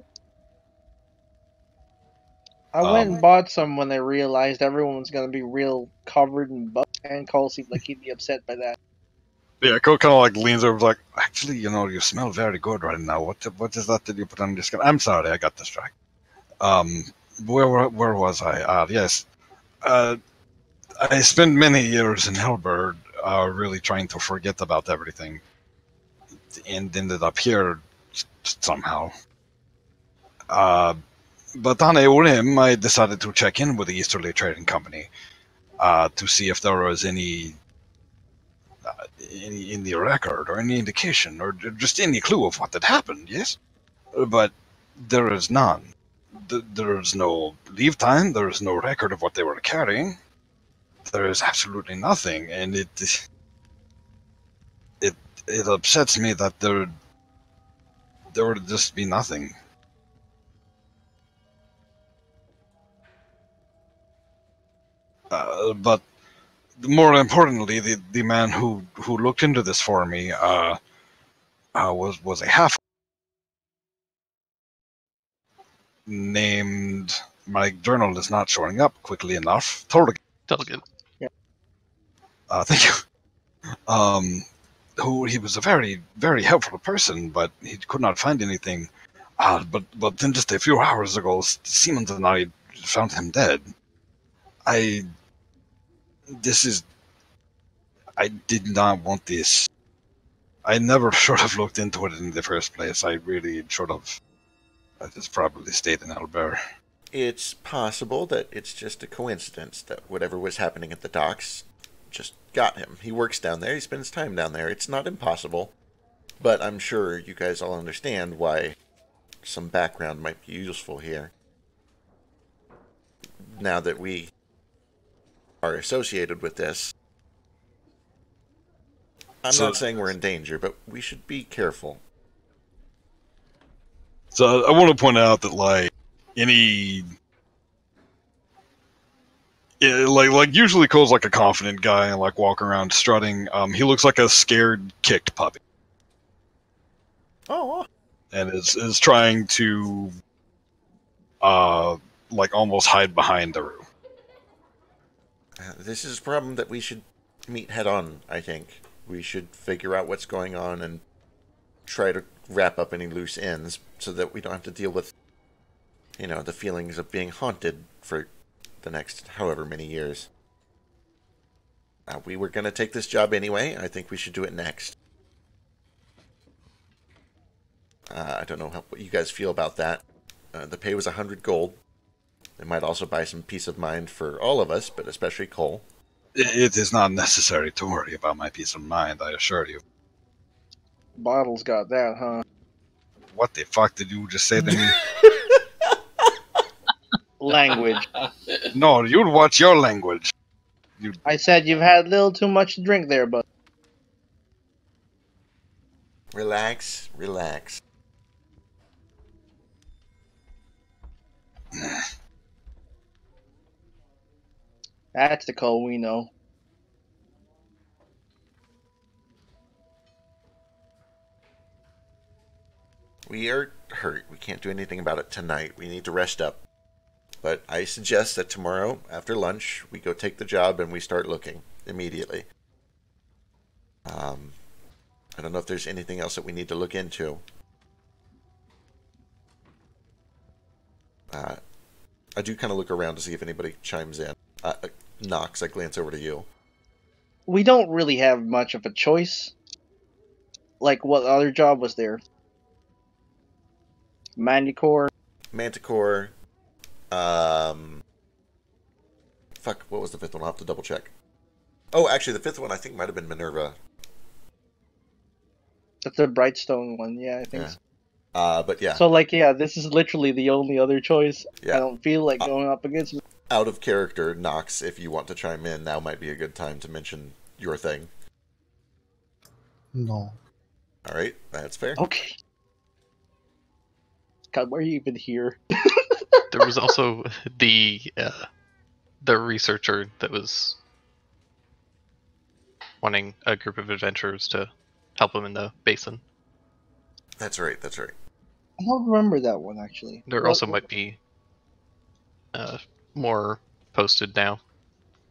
I went and bought some when I realized everyone was going to be real covered in bugs, and Cole seemed like he'd be upset by that. Yeah, Cole kind of like leans over, like, actually, you smell very good right now. What is that you put on your skin? I'm sorry, I got distracted. Where was I? Yes. I spent many years in Hellbird, really trying to forget about everything, and ended up here somehow. But on a whim, I decided to check in with the Easterly Trading Company to see if there was any in the record or any indication or just any clue of what had happened. Yes. But there is none. There is no leave time. There is no record of what they were carrying. There is absolutely nothing, and it upsets me that there would just be nothing. But more importantly, the man who looked into this for me was a half named. My journal is not showing up quickly enough. Delegate. Thank you. Who he was a very, very helpful person, but he could not find anything. But then just a few hours ago, Siemens and I found him dead. I did not want this. I never should have looked into it in the first place. I really should have. I just probably stayed in Albert. It's possible that it's just a coincidence that whatever was happening at the docks just got him. He works down there, he spends time down there. It's not impossible, but I'm sure you guys all understand why some background might be useful here. Now that we are associated with this, I'm not saying we're in danger, but we should be careful. So I want to point out that, like, usually Cole's like a confident guy and like walking around strutting. He looks like a scared, kicked puppy. Oh. And is trying to like almost hide behind Daru. This is a problem that we should meet head on, I think. We should figure out what's going on and try to wrap up any loose ends so that we don't have to deal with, the feelings of being haunted for the next however many years. We were going to take this job anyway. I think we should do it next. I don't know what you guys feel about that. The pay was 100 gold. It might also buy some peace of mind for all of us, but especially Cole. It is not necessary to worry about my peace of mind, I assure you. Bottle's got that, huh? What the fuck did you just say to me? Language. No, you'd watch your language. I said you've had a little too much to drink there, but... Relax, relax. That's the Cole we know. We are hurt. We can't do anything about it tonight. We need to rest up. But I suggest that tomorrow, after lunch, we go take the job and we start looking immediately. I don't know if there's anything else that we need to look into. I do kind of look around to see if anybody chimes in. Knox, I glance over to you. We don't really have much of a choice. Like, what other job was there? Manticore. Fuck, what was the fifth one? I'll have to double check. Oh, actually, the fifth one I think might have been Minerva. That's the Brightstone one, yeah, I think Yeah. so. But yeah. So, like, yeah, this is literally the only other choice. Yeah. I don't feel like going up against... Out of character, Knox, if you want to chime in, now might be a good time to mention your thing. No. Alright, that's fair. Okay. God, why are you even here? There was also the researcher that was wanting a group of adventurers to help him in the basin. That's right, that's right. I don't remember that one, actually. There also might be more posted now.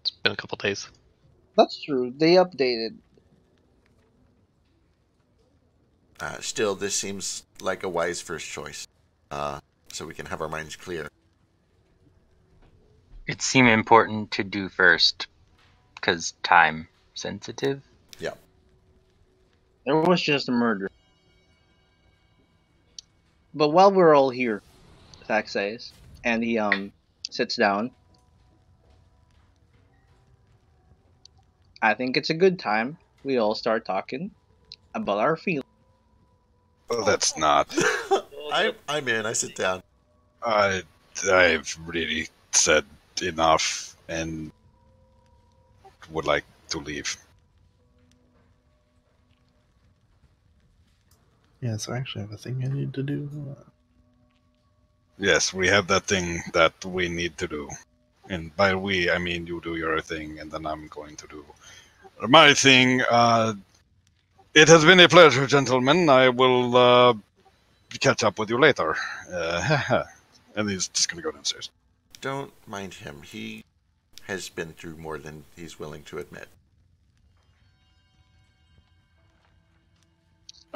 It's been a couple days. That's true. They updated. Still, this seems like a wise first choice. So we can have our minds clear. It seemed important to do first, because time sensitive. Yeah. There was just a murder. But while we're all here, Thax says, and he sits down, I think it's a good time we all start talking about our feelings. Well, that's not. I'm in. I sit down. I've really said enough and would like to leave. Yeah, so I actually have a thing I need to do. Yes, we have that thing that we need to do. And by we, I mean you do your thing, and then I'm going to do my thing. It has been a pleasure, gentlemen. I will catch up with you later. And he's just going to go downstairs. Don't mind him. He has been through more than he's willing to admit.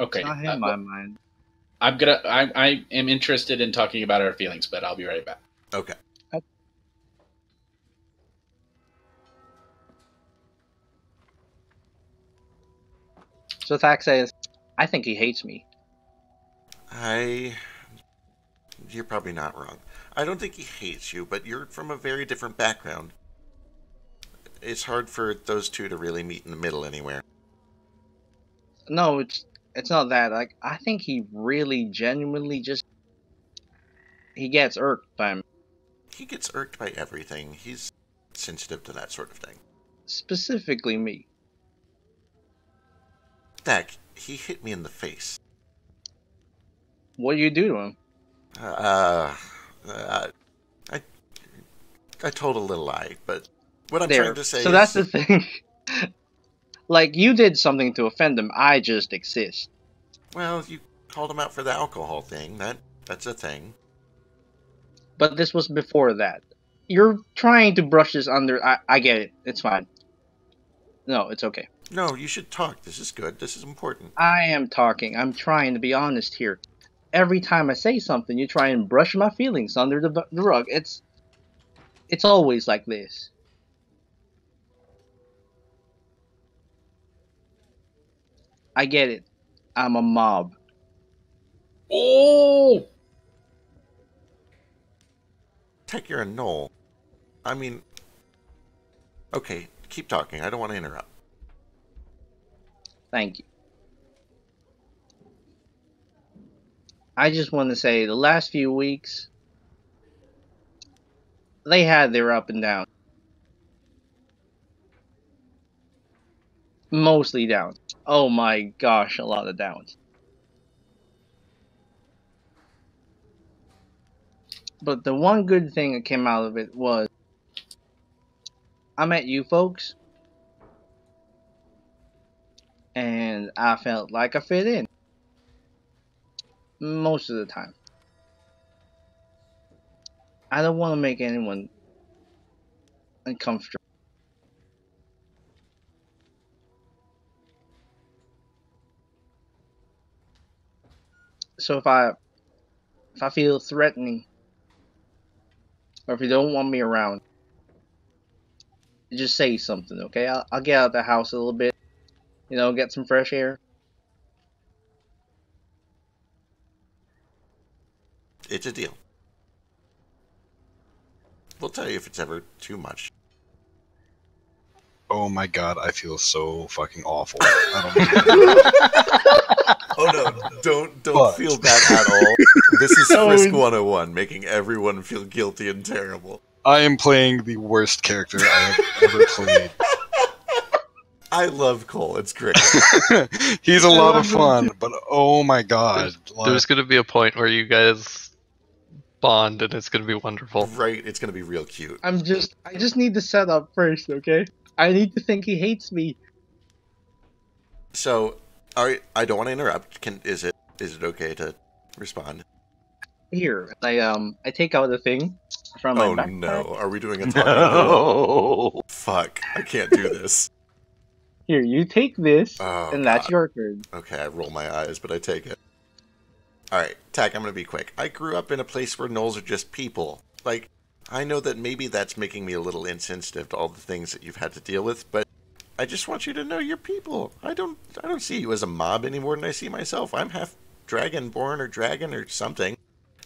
Okay. Not in my mind. I am interested in talking about our feelings, but I'll be right back. Okay. So Thack says, I think he hates me. You're probably not wrong. I don't think he hates you, but you're from a very different background. It's hard for those two to really meet in the middle anywhere. No, it's not that. Like, I think he really genuinely just he gets irked by me. He gets irked by everything. He's sensitive to that sort of thing. Specifically me. Dak, he hit me in the face. What do you do to him? I told a little lie, but what I'm There. trying to say So is... that's the thing. Like, you did something to offend him. I just exist. Well, you called him out for the alcohol thing. That's a thing. But this was before that. You're trying to brush this under. I get it. It's fine. No, it's okay. No, you should talk. This is good. This is important. I am talking. I'm trying to be honest here. Every time I say something, you try and brush my feelings under the rug. It's always like this. I get it. I'm a mob. Oh! Tech, you're a gnoll. I mean... Okay, keep talking. I don't want to interrupt. Thank you. I just want to say the last few weeks, they had their up and down. Mostly down. Oh my gosh, a lot of downs. But the one good thing that came out of it was I met you folks, and I felt like I fit in. Most of the time. I don't want to make anyone uncomfortable. So if I feel threatening, or if you don't want me around, just say something, okay? I'll get out of the house a little bit, get some fresh air. It's a deal. We'll tell you if it's ever too much. Oh my god, I feel so fucking awful. I Oh no, don't But- feel bad at all. This is Frisk 101, making everyone feel guilty and terrible. I am playing the worst character I have ever played. I love Cole, it's great. He's a lot of fun, but oh my god. There's going to be a point where you guys bond, and it's going to be wonderful. Right, it's gonna be real cute. I just need to set up first, okay? I need to think he hates me. So, I don't want to interrupt. Is it okay to respond? Here, I take out the thing from my Oh backpack. no, are we doing a talking? No. Fuck, I can't do this. Here, you take this, Oh, and that's God. your turn. Okay, I roll my eyes, but I take it. Alright, Tack, I'm gonna be quick. I grew up in a place where gnolls are just people. Like, I know that maybe that's making me a little insensitive to all the things that you've had to deal with, but I just want you to know you're people. I don't see you as a mob any more than I see myself. I'm half dragon-born or dragon or something.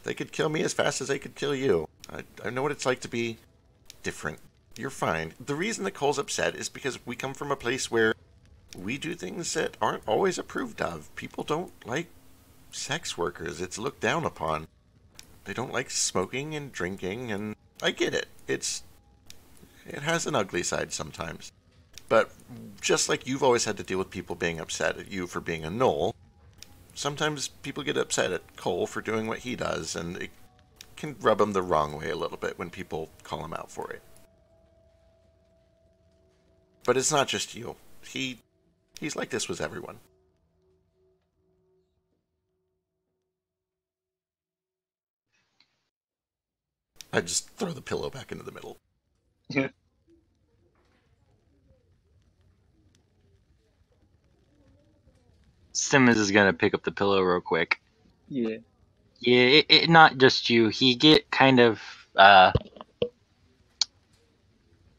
They could kill me as fast as they could kill you. I know what it's like to be different. You're fine. The reason that Cole's upset is because we come from a place where we do things that aren't always approved of. People don't like sex workers. It's looked down upon. They don't like smoking and drinking, and I get it. It has an ugly side sometimes. But just like you've always had to deal with people being upset at you for being a gnoll, sometimes people get upset at Chol for doing what he does, and it can rub him the wrong way a little bit when people call him out for it. But it's not just you. He's like this with everyone. I just throw the pillow back into the middle. Simmons is gonna pick up the pillow real quick. Yeah. Yeah, not just you. He get kind of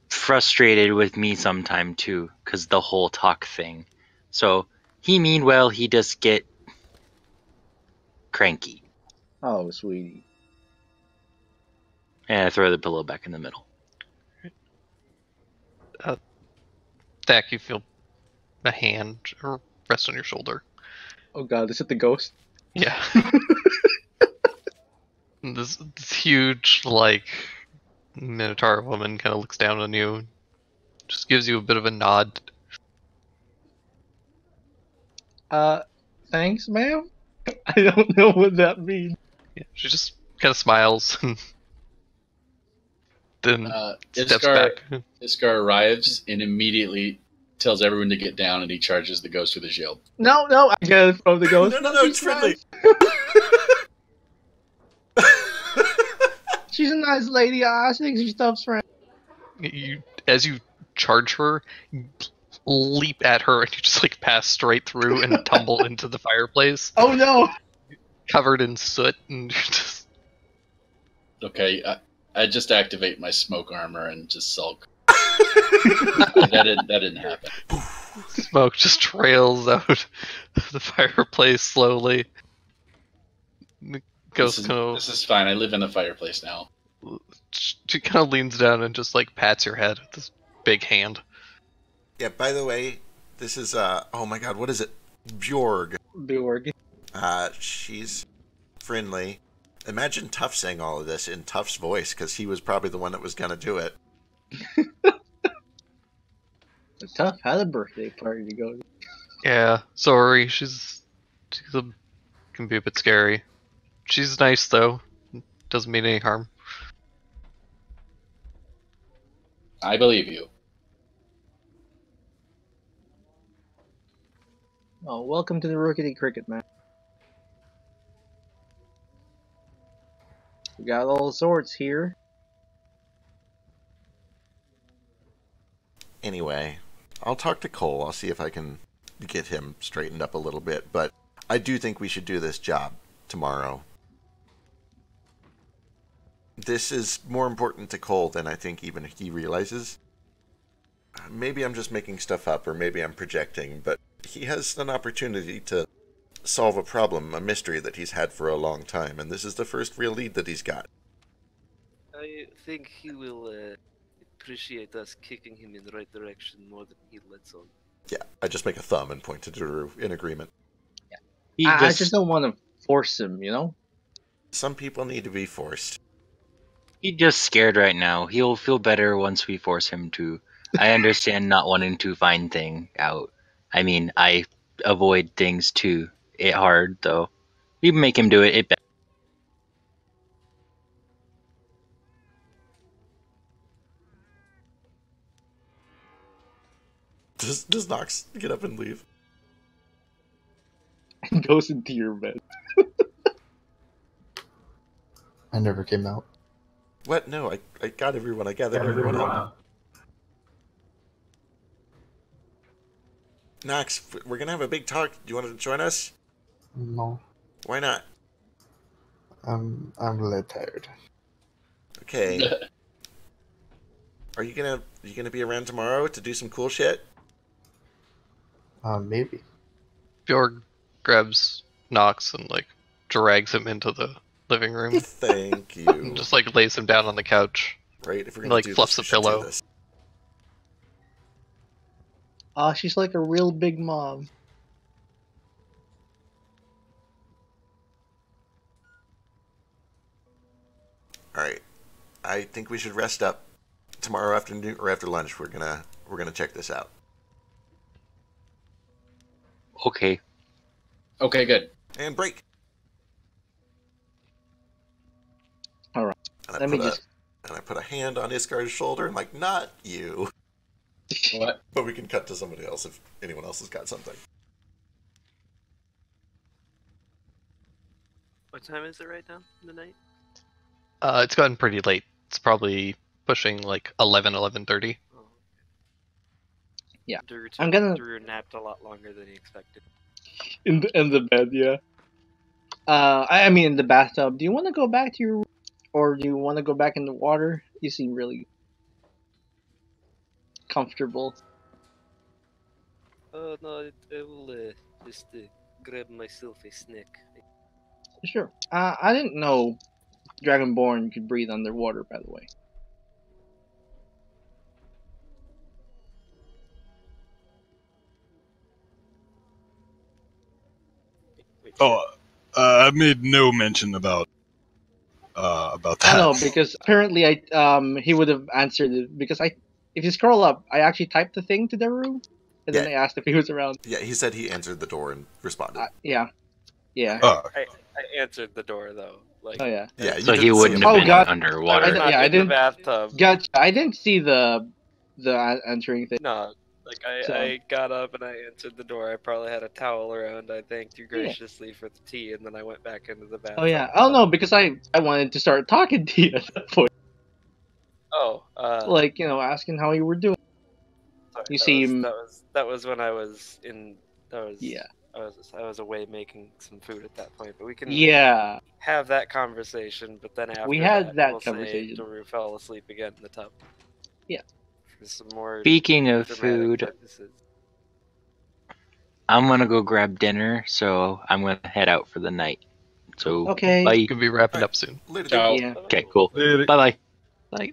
frustrated with me sometime too, cause the whole talk thing. So he mean well, he just get cranky. Oh, sweetie. And I throw the pillow back in the middle. Thak, you feel a hand rest on your shoulder. Oh god, is it the ghost? Yeah. this huge, like, Minotaur woman kind of looks down on you, just gives you a bit of a nod. Thanks, ma'am? I don't know what that means. Yeah, she just kind of smiles and then steps Iskar, back. Iskar arrives and immediately tells everyone to get down, and he charges the ghost with a shield. No, I gotta throw the ghost. No, it's friendly. She's a nice lady. I think she stuffs friends. As you charge her, you leap at her and you just like pass straight through and tumble into the fireplace, Oh no! covered in soot, and you're just Okay, I just activate my smoke armor and just sulk. that didn't happen. smoke just trails out of the fireplace slowly. The ghost This is fine. I live in the fireplace now. she kind of leans down and just like pats your head with this big hand. Yeah, by the way, this is, oh my god, what is it? Bjorg. She's friendly. Imagine Tuff saying all of this in Tuff's voice, because he was probably the one that was going to do it. Tuff had a birthday party to go to. Yeah, sorry, can be a bit scary. She's nice though, doesn't mean any harm. I believe you. Oh, welcome to the Rookity Cricket, man. We got all sorts here. Anyway, I'll talk to Chol. I'll see if I can get him straightened up a little bit, but I do think we should do this job tomorrow. This is more important to Chol than I think even he realizes. Maybe I'm just making stuff up, or maybe I'm projecting, but he has an opportunity to solve a problem, a mystery that he's had for a long time, and this is the first real lead that he's got. I think he will appreciate us kicking him in the right direction more than he lets on. Yeah, I just make a thumb and point to Daru in agreement. I just don't want to force him, you know? Some people need to be forced. He's just scared right now. He'll feel better once we force him to. I understand not wanting to find thing out. I mean, I avoid things too. It hard though. We make him do it. It. Does Knox get up and leave? Goes into your bed. I never came out. What? No, I got everyone. I gathered everyone up. Knox, we're gonna have a big talk. Do you want to join us? No, Why not? I'm a little tired. Okay. Are you gonna be around tomorrow to do some cool shit? Maybe. Bjorg grabs Knox and like drags him into the living room. Thank you. And just like lays him down on the couch. Right, if we're gonna Like do fluffs this, the we should do pillow. this. She's like a real big mom. I think we should rest up. Tomorrow afternoon or after lunch, we're gonna check this out. Okay. Okay, good. And break. All right. And Let me just. I put a hand on Iskar's shoulder and like, not you. What? But we can cut to somebody else if anyone else has got something. What time is it right now in the night? It's gotten pretty late. It's probably pushing like 11:30. Oh. Yeah. Drew napped a lot longer than he expected. In the bed, yeah. I mean in the bathtub. Do you want to go back to your room, or do you want to go back in the water? You seem really comfortable. Oh no, I will just grab myself a snack. Sure. I didn't know Dragonborn could breathe underwater, by the way. Wait, Oh, I made no mention about that. I know, because apparently he would have answered it, because if you scroll up, I actually typed the thing to the room, and then I asked if he was around. Yeah, he said he answered the door and responded. Yeah. Oh, I answered the door though. Like, Oh yeah. Yeah, So you he didn't see wouldn't him. have been God. underwater. I'm not Yeah, I in the didn't- bathtub. Gotcha. I didn't see the answering thing. No, like I got up and I answered the door. I probably had a towel around. I thanked you graciously for the tea, and then I went back into the bathtub. Oh yeah. Oh no, because I wanted to start talking to you at that point. Oh, Like, asking how you were doing. sorry, you that seem- that was when I was in. That was Yeah. I was away making some food at that point, but we can Yeah. have that conversation. But then after We had that we'll conversation. Say Daru fell asleep again in the tub. Yeah. For some more Speaking of dramatic food, purposes. I'm gonna go grab dinner, so I'm gonna head out for the night. So Okay. bye. You could be wrapping Alright. up soon. Later, Ciao. Yeah. Okay, cool. Later. Bye bye. Like,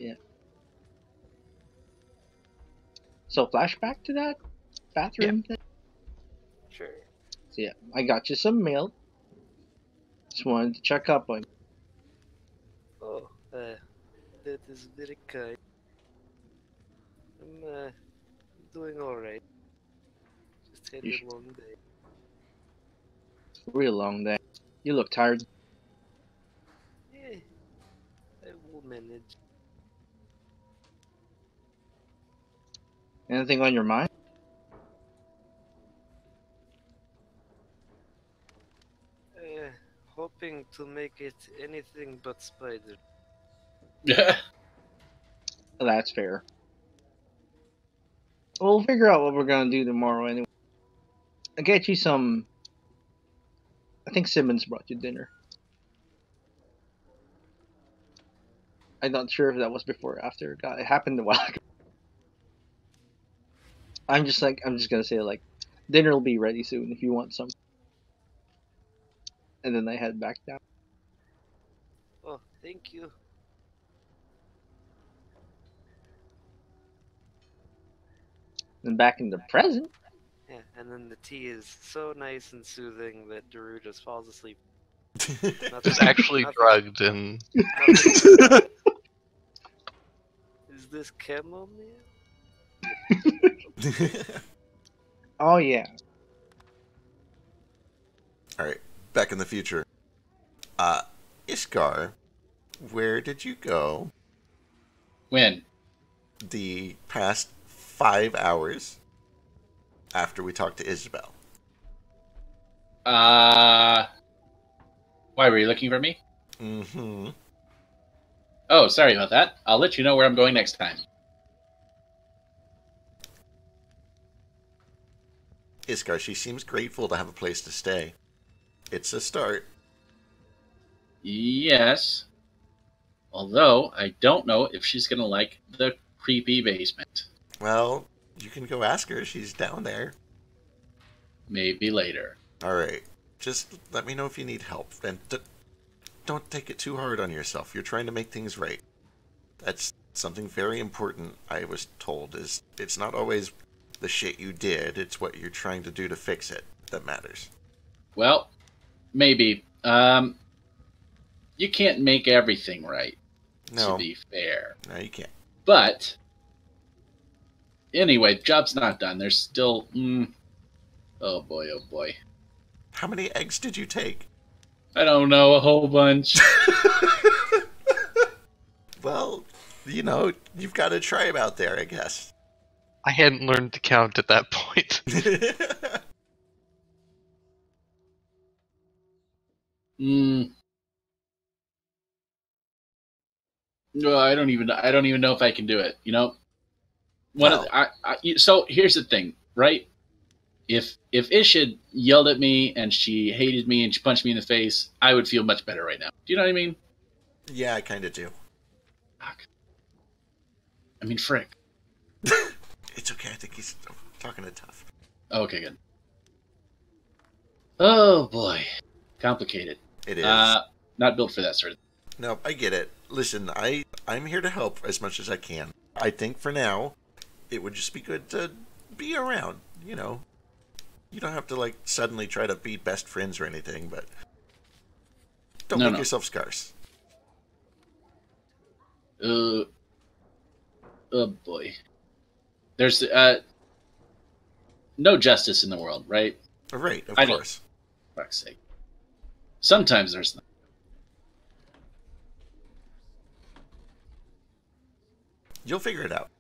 So flashback to that bathroom thing. Sure. So yeah, I got you some mail. Just wanted to check up on you. Oh, that is very kind. I'm doing alright. Just had You a sh- long day. Real long day. You look tired. Yeah, I will manage. Anything on your mind? Hoping to make it anything but spider. Yeah. That's fair. We'll figure out what we're gonna do tomorrow anyway. I'll get you some. I think Simmons brought you dinner. I'm not sure if that was before or after. God, it happened a while ago. I'm just gonna say like, dinner will be ready soon if you want some. And then I head back down. Oh, thank you. And back in the present. Yeah, and then the tea is so nice and soothing that Daru just falls asleep. just actually drugged and Is this chamomile? Oh yeah. Alright, back in the future. Iskar, where did you go When? the past 5 hours after we talked to Isabelle? Why were you looking for me? Mm-hmm. Oh, sorry about that. I'll let you know where I'm going next time. Iskar, she seems grateful to have a place to stay. It's a start. Yes. Although, I don't know if she's gonna like the creepy basement. Well, you can go ask her. She's down there. Maybe later. Alright. Just let me know if you need help. And don't take it too hard on yourself. You're trying to make things right. That's something very important, I was told, is it's not always the shit you did, it's what you're trying to do to fix it that matters. Well, maybe. You can't make everything right. No. To be fair. No, you can't. But anyway, job's not done. There's still. Oh boy, oh boy. How many eggs did you take? I don't know, a whole bunch. Well, you know, you've got a tribe out there, I guess. I hadn't learned to count at that point. No, I don't even know if I can do it. You know, so here's the thing, right? If Ish had yelled at me and she hated me and she punched me in the face, I would feel much better right now. Do you know what I mean? Yeah, I kind of do. Fuck. I mean, frick. It's okay. I think he's talking to Tough. Okay, good. Oh boy, complicated. It is. Not built for that sort of thing. No, I get it. Listen, I'm here to help as much as I can. I think for now, it would just be good to be around, you know. You don't have to, like, suddenly try to be best friends or anything, but don't make yourself scarce. Oh boy. There's no justice in the world, right? Right, of course. For fuck's sake. Sometimes there's not. You'll figure it out.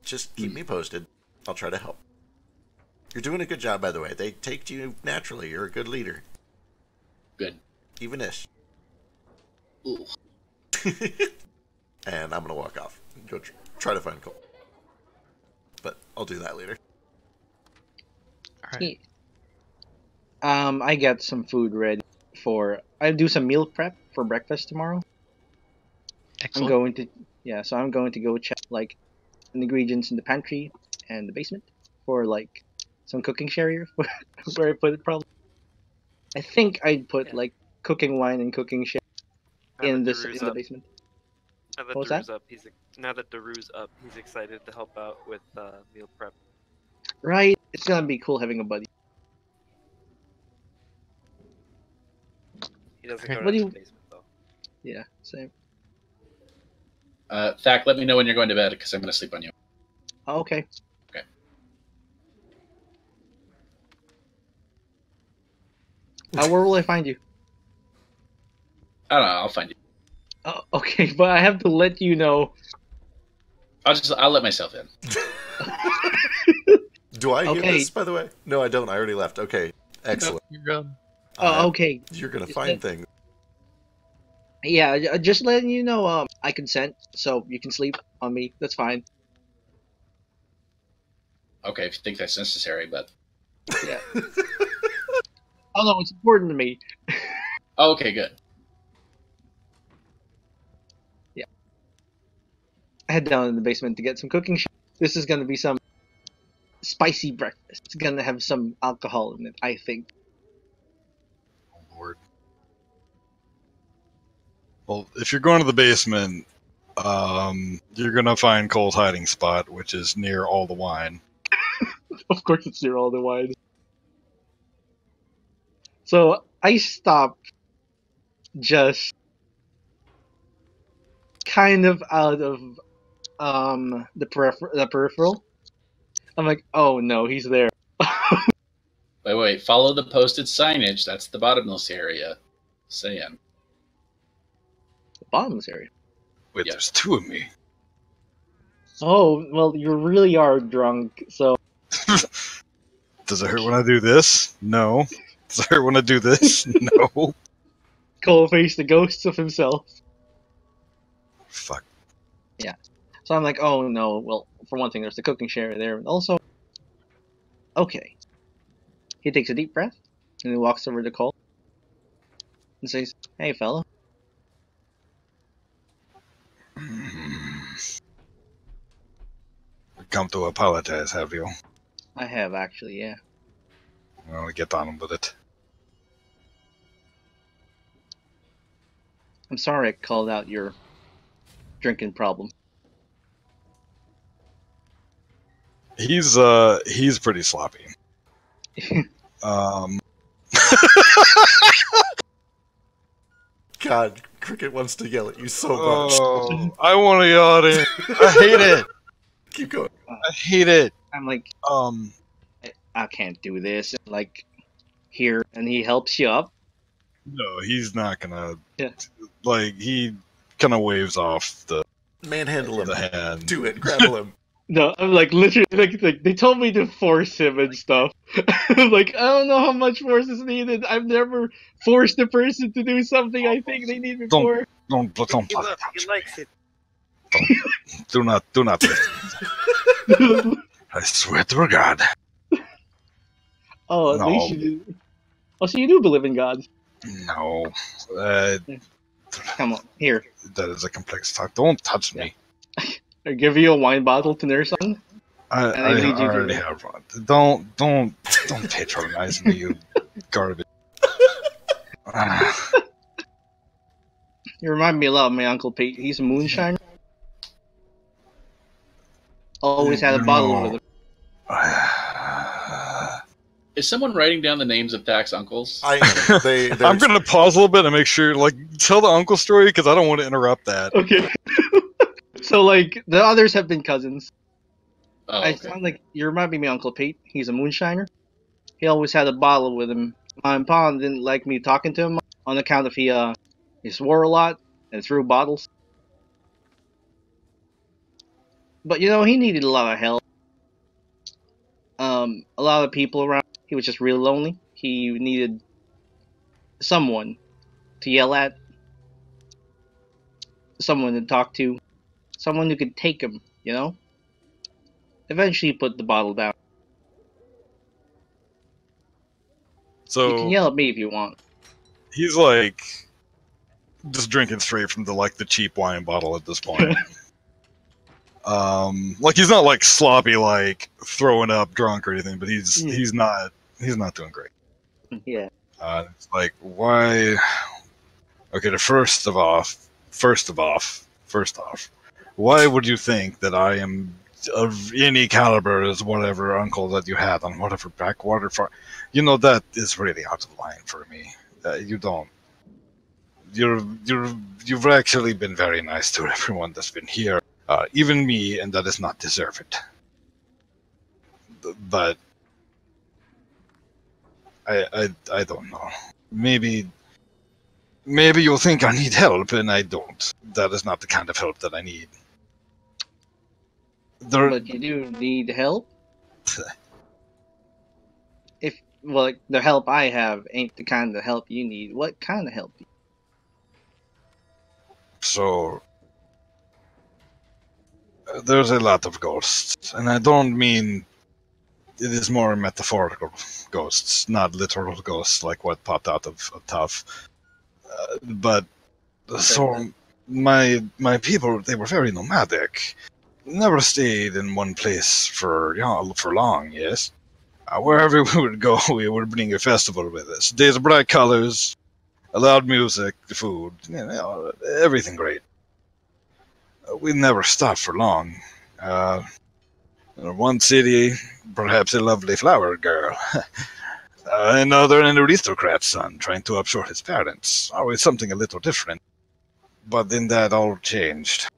Just keep me posted. I'll try to help. You're doing a good job, by the way. They take to you naturally. You're a good leader. Good. Even Ish. Ooh. And I'm going to walk off and go try to find Chol. But I'll do that later. Alright. I got some food ready I do some meal prep for breakfast tomorrow. Excellent. So I'm going to go check like the ingredients in the pantry and the basement for like some cooking sherry where I put it probably. I think I'd put like cooking wine and cooking sherry in the basement. Now that What was Darew's that? up, now that Darew's up, he's excited to help out with meal prep. Right, it's gonna be cool having a buddy. He doesn't go What to do the you- basement though. Yeah, same. Thac, let me know when you're going to bed because I'm going to sleep on you. Oh, okay. Okay. Where will I find you? I don't know. I'll find you. Oh, okay, but I have to let you know. I'll let myself in. Do I hear Okay. this, by the way? No, I don't. I already left. Okay, excellent. Oh, okay. You're going to find things. Yeah, just letting you know. I consent, so you can sleep on me. That's fine. Okay, if you think that's necessary, but Yeah. Oh no, it's important to me. okay, good. I head down in the basement to get some cooking. This is gonna be some spicy breakfast. It's gonna have some alcohol in it, I think. Oh, Lord. Well, if you're going to the basement, you're going to find Cole's hiding spot, which is near all the wine. Of course, it's near all the wine. So I stop just kind of out of the peripheral. I'm like, oh no, he's there. Wait. Follow the posted signage. That's the bottomless area. Saying. The bottomless area. Wait, Yeah. there's two of me. Oh well, you really are drunk. So Does it hurt when I do this? No. Does it hurt when I do this? No. Cole faced the ghosts of himself. Fuck. So I'm like, oh no. Well, for one thing, there's the cooking share there, and also, okay. He takes a deep breath and he walks over to Cole and says, "Hey, fella." Come to apologize, have you? I have actually, yeah. Well, get on with it. I'm sorry I called out your drinking problem. He's pretty sloppy. God, Cricket wants to yell at you so much. Oh, I want to yell at him. I hate it. Keep going. I hate it. I'm like, Um, I can't do this. Like, here, and he helps you up. no, he's not gonna. Yeah. Like, he kind of waves off the Manhandle him. hand. Do it. Grapple him. No, I'm like literally like they told me to force him and stuff. I'm like, I don't know how much force is needed. I've never forced a person to do something I think they need before. Don't He touch he likes it. Do not. I swear to God. Oh, at No. least you do. Oh, so you do believe in God. No. Come on, here. That is a complex talk. Don't touch me. I give you a wine bottle to nurse on. I I need you to already do- have one. Don't patronize me, you garbage. You remind me a lot of my Uncle Pete. He's a moonshiner. Always had a bottle with him. Is someone writing down the names of Thach's uncles? They're I'm gonna pause a little bit and make sure, like, tell the uncle story because I don't want to interrupt that. Okay. So, like, the others have been cousins. Oh, I okay. sound like you remind me of my Uncle Pete. He's a moonshiner. He always had a bottle with him. My pa didn't like me talking to him on account of he swore a lot and threw bottles. But you know, he needed a lot of help. A lot of people around. He was just real lonely. He needed someone to yell at, someone to talk to, someone who could take him. You know. Eventually, he put the bottle down. You can So yell at me if you want. he's like just drinking straight from the cheap wine bottle at this point. Like he's not like sloppy, like throwing up drunk or anything, but he's not doing great. Yeah. It's like, why? Okay, first off, why would you think that I am of any caliber as whatever uncle that you had on whatever backwater farm? You know, that is really out of line for me. You don't. You've actually been very nice to everyone that's been here, even me, and that is not deserved. But I don't know. Maybe you'll think I need help, and I don't. That is not the kind of help that I need. But you do need help. Well, the help I have ain't the kind of help you need. What kind of help? So there's a lot of ghosts, and I don't mean it is more metaphorical ghosts, not literal ghosts like what popped out of Tough. But so my people, they were very nomadic, never stayed in one place for long. Yes, wherever we would go, we would bring a festival with us. Days of bright colors, loud music, food, everything great. We never stopped for long. In one city, perhaps a lovely flower girl. Another, an aristocrat's son trying to upshore his parents. Always something a little different. But then that all changed.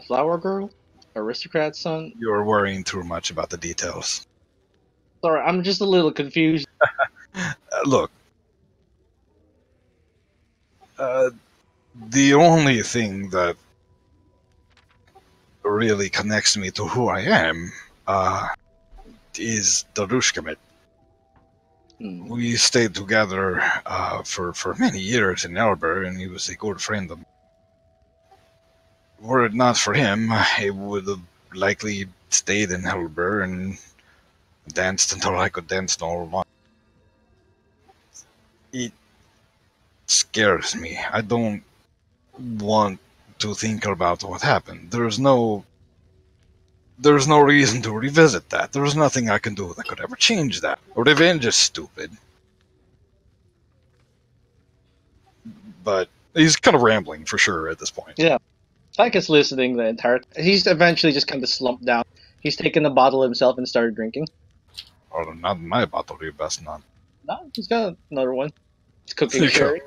Flower girl, aristocrat's son. You're worrying too much about the details. Sorry, I'm just a little confused. Look. The only thing that really connects me to who I am is Darüshkamit. We stayed together for many years in Elber, and he was a good friend of mine. Were it not for him, I would have likely stayed in Elber and danced until I could dance no longer. It scares me. I don't want to think about what happened. There's no reason to revisit that. There's nothing I can do that could ever change that. Revenge is stupid. But he's kind of rambling for sure at this point. Yeah. Tyka's listening the entire. He's eventually just kind of slumped down. He's taken the bottle himself and started drinking. Oh, not my bottle, you best not. No, he's got another one. It's cooking There you go. sherry.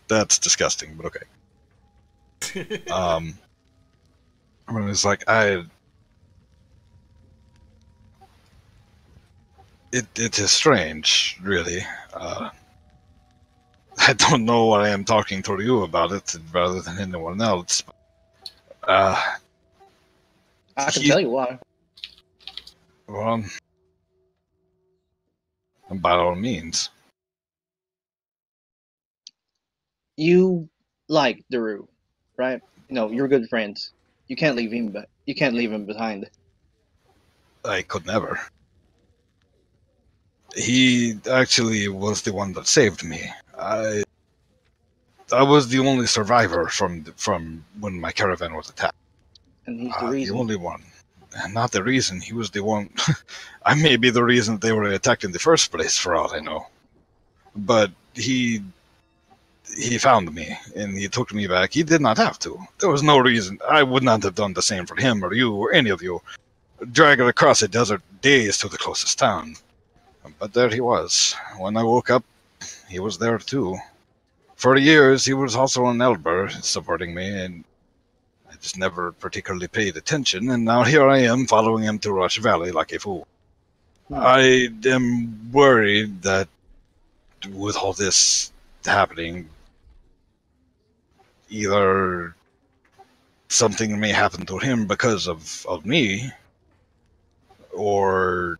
That's disgusting, but okay. I mean, it's like it is strange, really. I don't know why I am talking to you about it rather than anyone else. I can tell you why. Well, by all means. You like Daru, right? You're good friends. You can't leave him, but you can't leave him behind. I could never. He actually was the one that saved me. I was the only survivor from when my caravan was attacked. And he's the The reason. only one. And not the reason, he was the one. I may be the reason they were attacked in the first place, for all I know. But he found me, and he took me back. He did not have to. There was no reason. I would not have done the same for him or you or any of you. Dragged across a desert days to the closest town. But there he was. When I woke up, he was there too. For years, he was also an elder supporting me, and I just never particularly paid attention, and now here I am following him to Rush Valley like a fool. I am worried that with all this happening, either something may happen to him because of me, or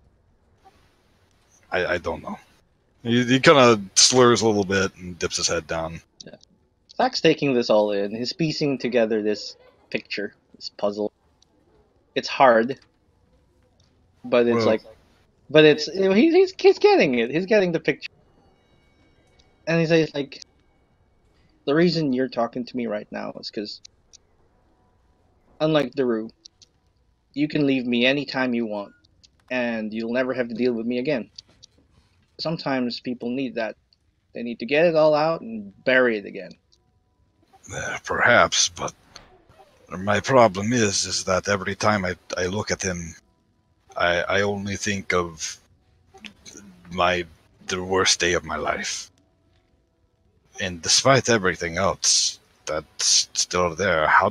I don't know. He kind of slurs a little bit and dips his head down. Zach's taking this all in. He's piecing together this picture, this puzzle. It's hard, but it's Well, he's getting it. He's getting the picture, and he says like, the reason you're talking to me right now is because, unlike Daru, you can leave me anytime you want, and you'll never have to deal with me again. Sometimes people need that. They need to get it all out and bury it again. Perhaps, but my problem is that every time I look at him, I only think of the worst day of my life. And despite everything else that's still there, I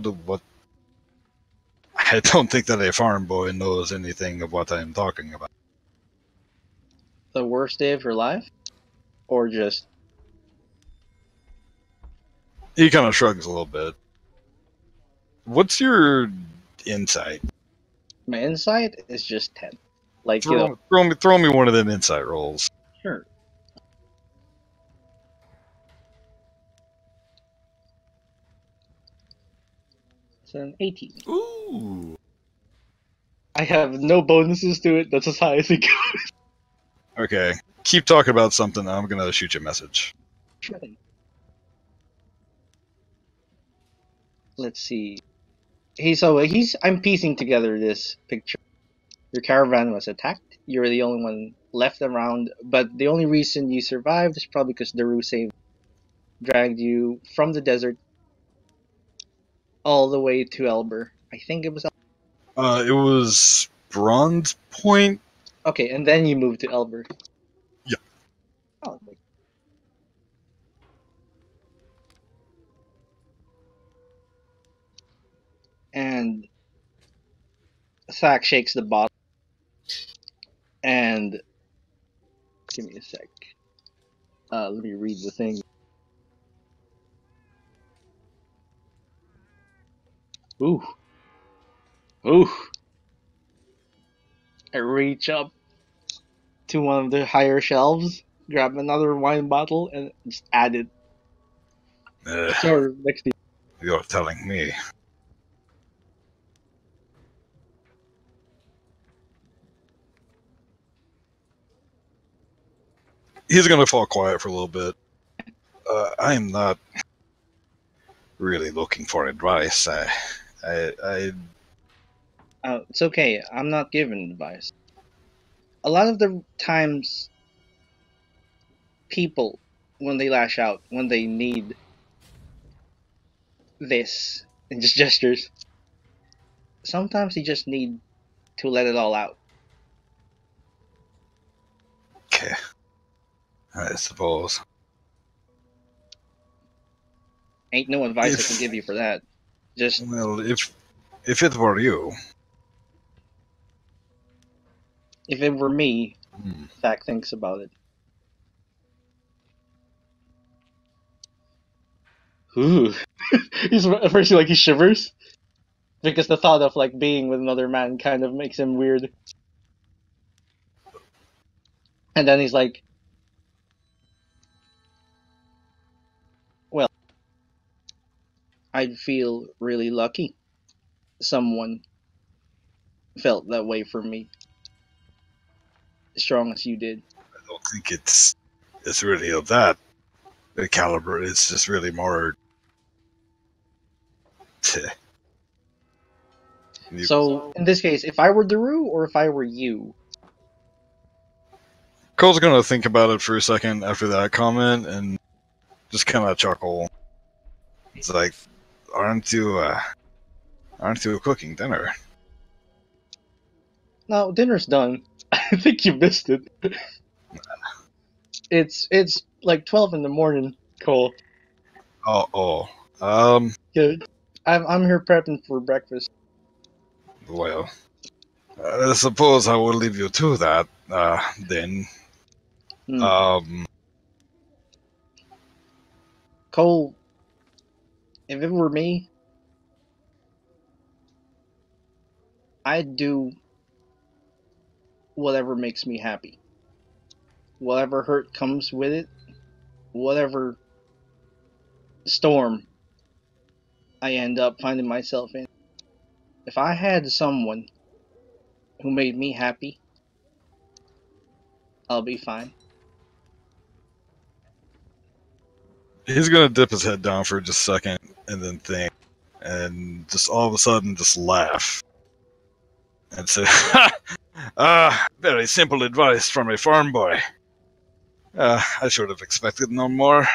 don't think that a farm boy knows anything of what I'm talking about. The worst day of your life? Or just... He kind of shrugs a little bit. What's your insight? My insight is just 10. Like, Throw me one of them insight rolls. Sure. It's an 18. Ooh. I have no bonuses to it. That's as high as it goes. Okay. Keep talking about something. I'm going to shoot you a message. Sure. Let's see. I'm piecing together this picture. Your caravan was attacked. You were the only one left around, but the only reason you survived is probably because Daru dragged you from the desert all the way to Elber. I think it was. It was Bronze Point. Okay, and then you moved to Elber. Yeah. Oh. And Sack shakes the bottle. And give me a sec. Let me read the thing. Ooh. Ooh. I reach up to one of the higher shelves, grab another wine bottle, and just add it. Sure, next to you. You're telling me. He's going to fall quiet for a little bit. I am not really looking for advice. It's okay. I'm not giving advice. A lot of the times, people, when they lash out, when they need this, and just gestures, sometimes they just need to let it all out. Okay. I suppose. Ain't no advice I If- can give you for that. Just Well, if it were you, if it were me, hmm, Thack thinks about it. Ooh. He's at first he shivers because the thought of like being with another man kind of makes him weird. And then he's like, "Well, I'd feel really lucky. Someone felt that way for me, as strong as you did." I don't think it's really of that caliber. It's just really more. So in this case, if I were Daru or if I were you, Cole's gonna think about it for a second after that comment and just kind of chuckle. It's like, aren't you cooking dinner? no, dinner's done. I think you missed it. It's like 12 in the morning, Cole. Yeah, I'm here prepping for breakfast. Well, I suppose I will leave you to that, then. Hmm. Cole, if it were me, I'd do whatever makes me happy. Whatever hurt comes with it, whatever storm I end up finding myself in. If I had someone who made me happy, I'll be fine. He's gonna dip his head down for just a second and then think, and just all of a sudden just laugh and say, very simple advice from a farm boy. I should have expected no more.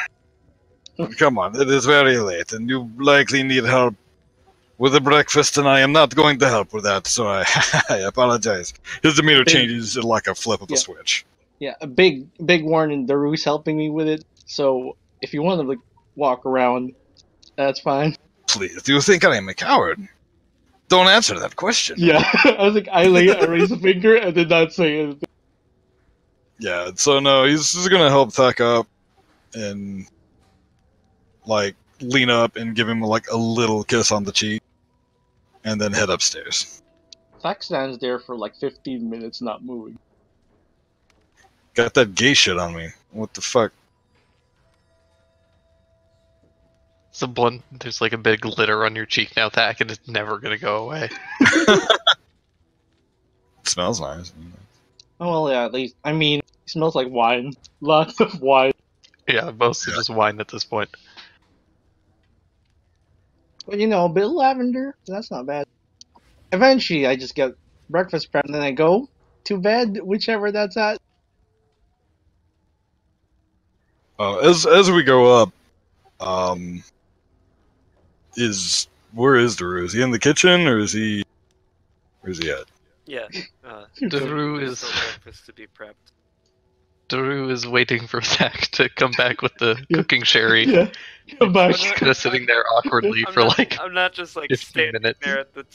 But come on, it is very late, and you likely need help with the breakfast, and I am not going to help with that, so I, I apologize. His demeanor changes like a flip of a switch. Yeah, a big warning. Daru's helping me with it, so if you want to like walk around, that's fine. Please, do you think I am a coward? Don't answer that question. Yeah, I was like, I raise a finger and did not say anything. Yeah, so no, he's just gonna help Thack up and like lean up and give him like a little kiss on the cheek, and then head upstairs. Thack stands there for like 15 minutes, not moving. Got that gay shit on me. What the fuck? There's like a big glitter on your cheek now, Thack, and it's never gonna go away. It smells nice. Oh, well, yeah, at least, I mean, it smells like wine. Lots of wine. Yeah, mostly just wine at this point. But you know, a bit of lavender, that's not bad. Eventually, I just get breakfast prep and then I go to bed, whichever that's at. As we go up, where is Daru? Is he in the kitchen or is he? Where's he at? Yeah. Daru there's is still breakfast to be prepped. Daru is waiting for Thack to come back with the cooking sherry. Yeah, come back. Just kind of sitting there awkwardly I'm not just like 15 standing minutes. there at the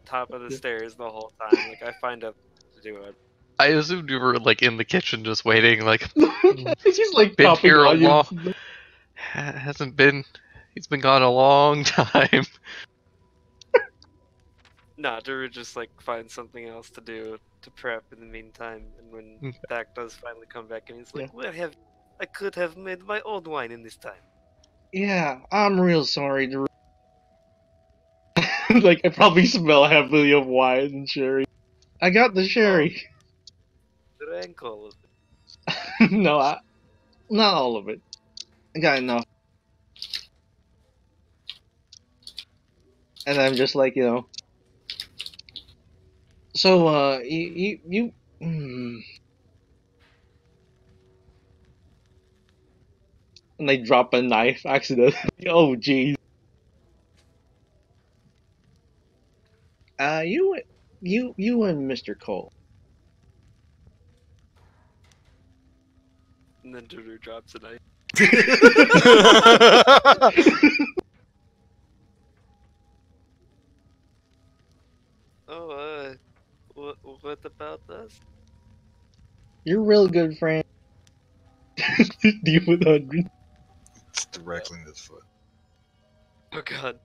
top of the stairs the whole time. Like I find a to do it. I assumed you were like in the kitchen just waiting, like He's like been chopping here a onions. long. Hasn't been. He's been gone a long time. Nah, Daru just like finds something else to do to prep in the meantime, and when Thack does finally come back, and he's like, "Well, I could have made my own wine in this time." Yeah, I'm real sorry, Daru. Like, I probably smell heavily of wine and sherry. I got the sherry. Drank all of it. No, not all of it. I got enough. And I'm just like, you know. So, you and they drop a knife accidentally. Oh, jeez. You and Mr. Cole. And then Daru drops a knife. Oh, what about us? You're a real good friend. Deal with 100. It's directly in his foot. Oh God.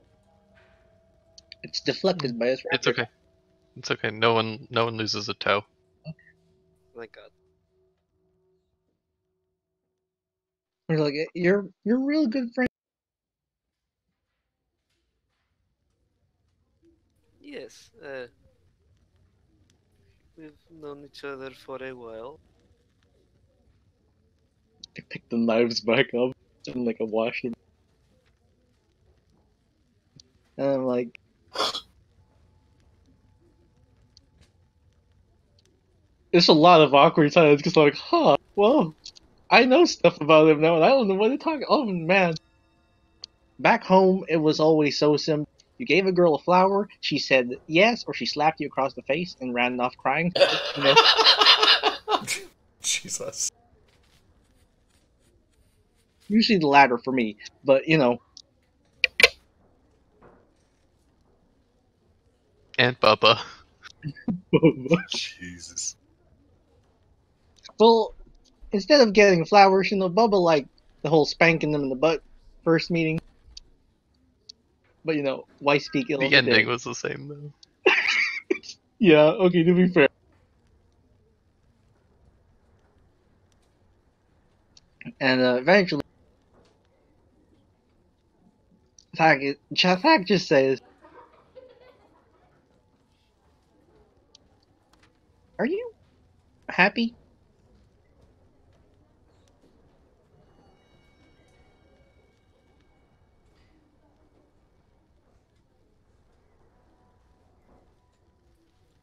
It's deflected by his It's raptor. okay. It's okay. No one loses a toe. Thank God. We're like, you're a real good friend. Yes. We've known each other for a while. I pick the knives back up and like I wash them. And I'm like, it's a lot of awkward silence because I'm like, huh, well, I know stuff about him now and I don't know what to talk. Oh man. Back home, it was always so simple. You gave a girl a flower, she said yes, or she slapped you across the face and ran off crying. You know? Jesus. Usually the latter for me, but you know. And Bubba. Jesus. Well, instead of getting flowers, you know, Bubba liked the whole spanking them in the butt first meeting. But you know, why speak ill of The the ending dead? was the same though. Yeah, okay, to be fair. And eventually, Thak just says, "Are you happy?"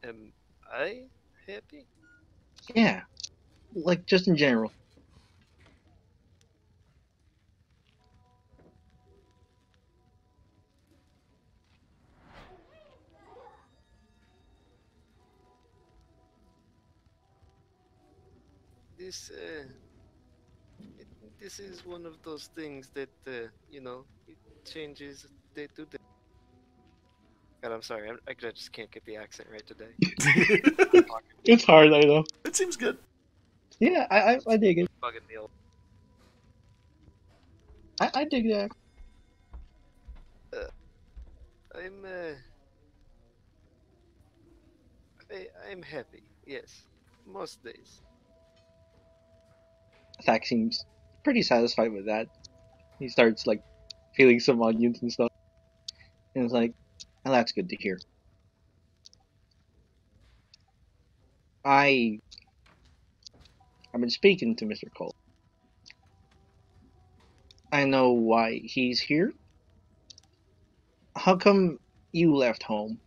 Am I happy? Yeah, like just in general. This this is one of those things that it changes day to day. God, I'm sorry. I just can't get the accent right today. It's hard, I know. It seems good. Yeah, I dig it. Bugging me. I dig that. I'm I'm happy. Yes, most days. Thak seems pretty satisfied with that. He starts like feeling some onions and stuff, and it's like, oh, that's good to hear. I've been speaking to Mr. Cole. I know why he's here. How come you left home?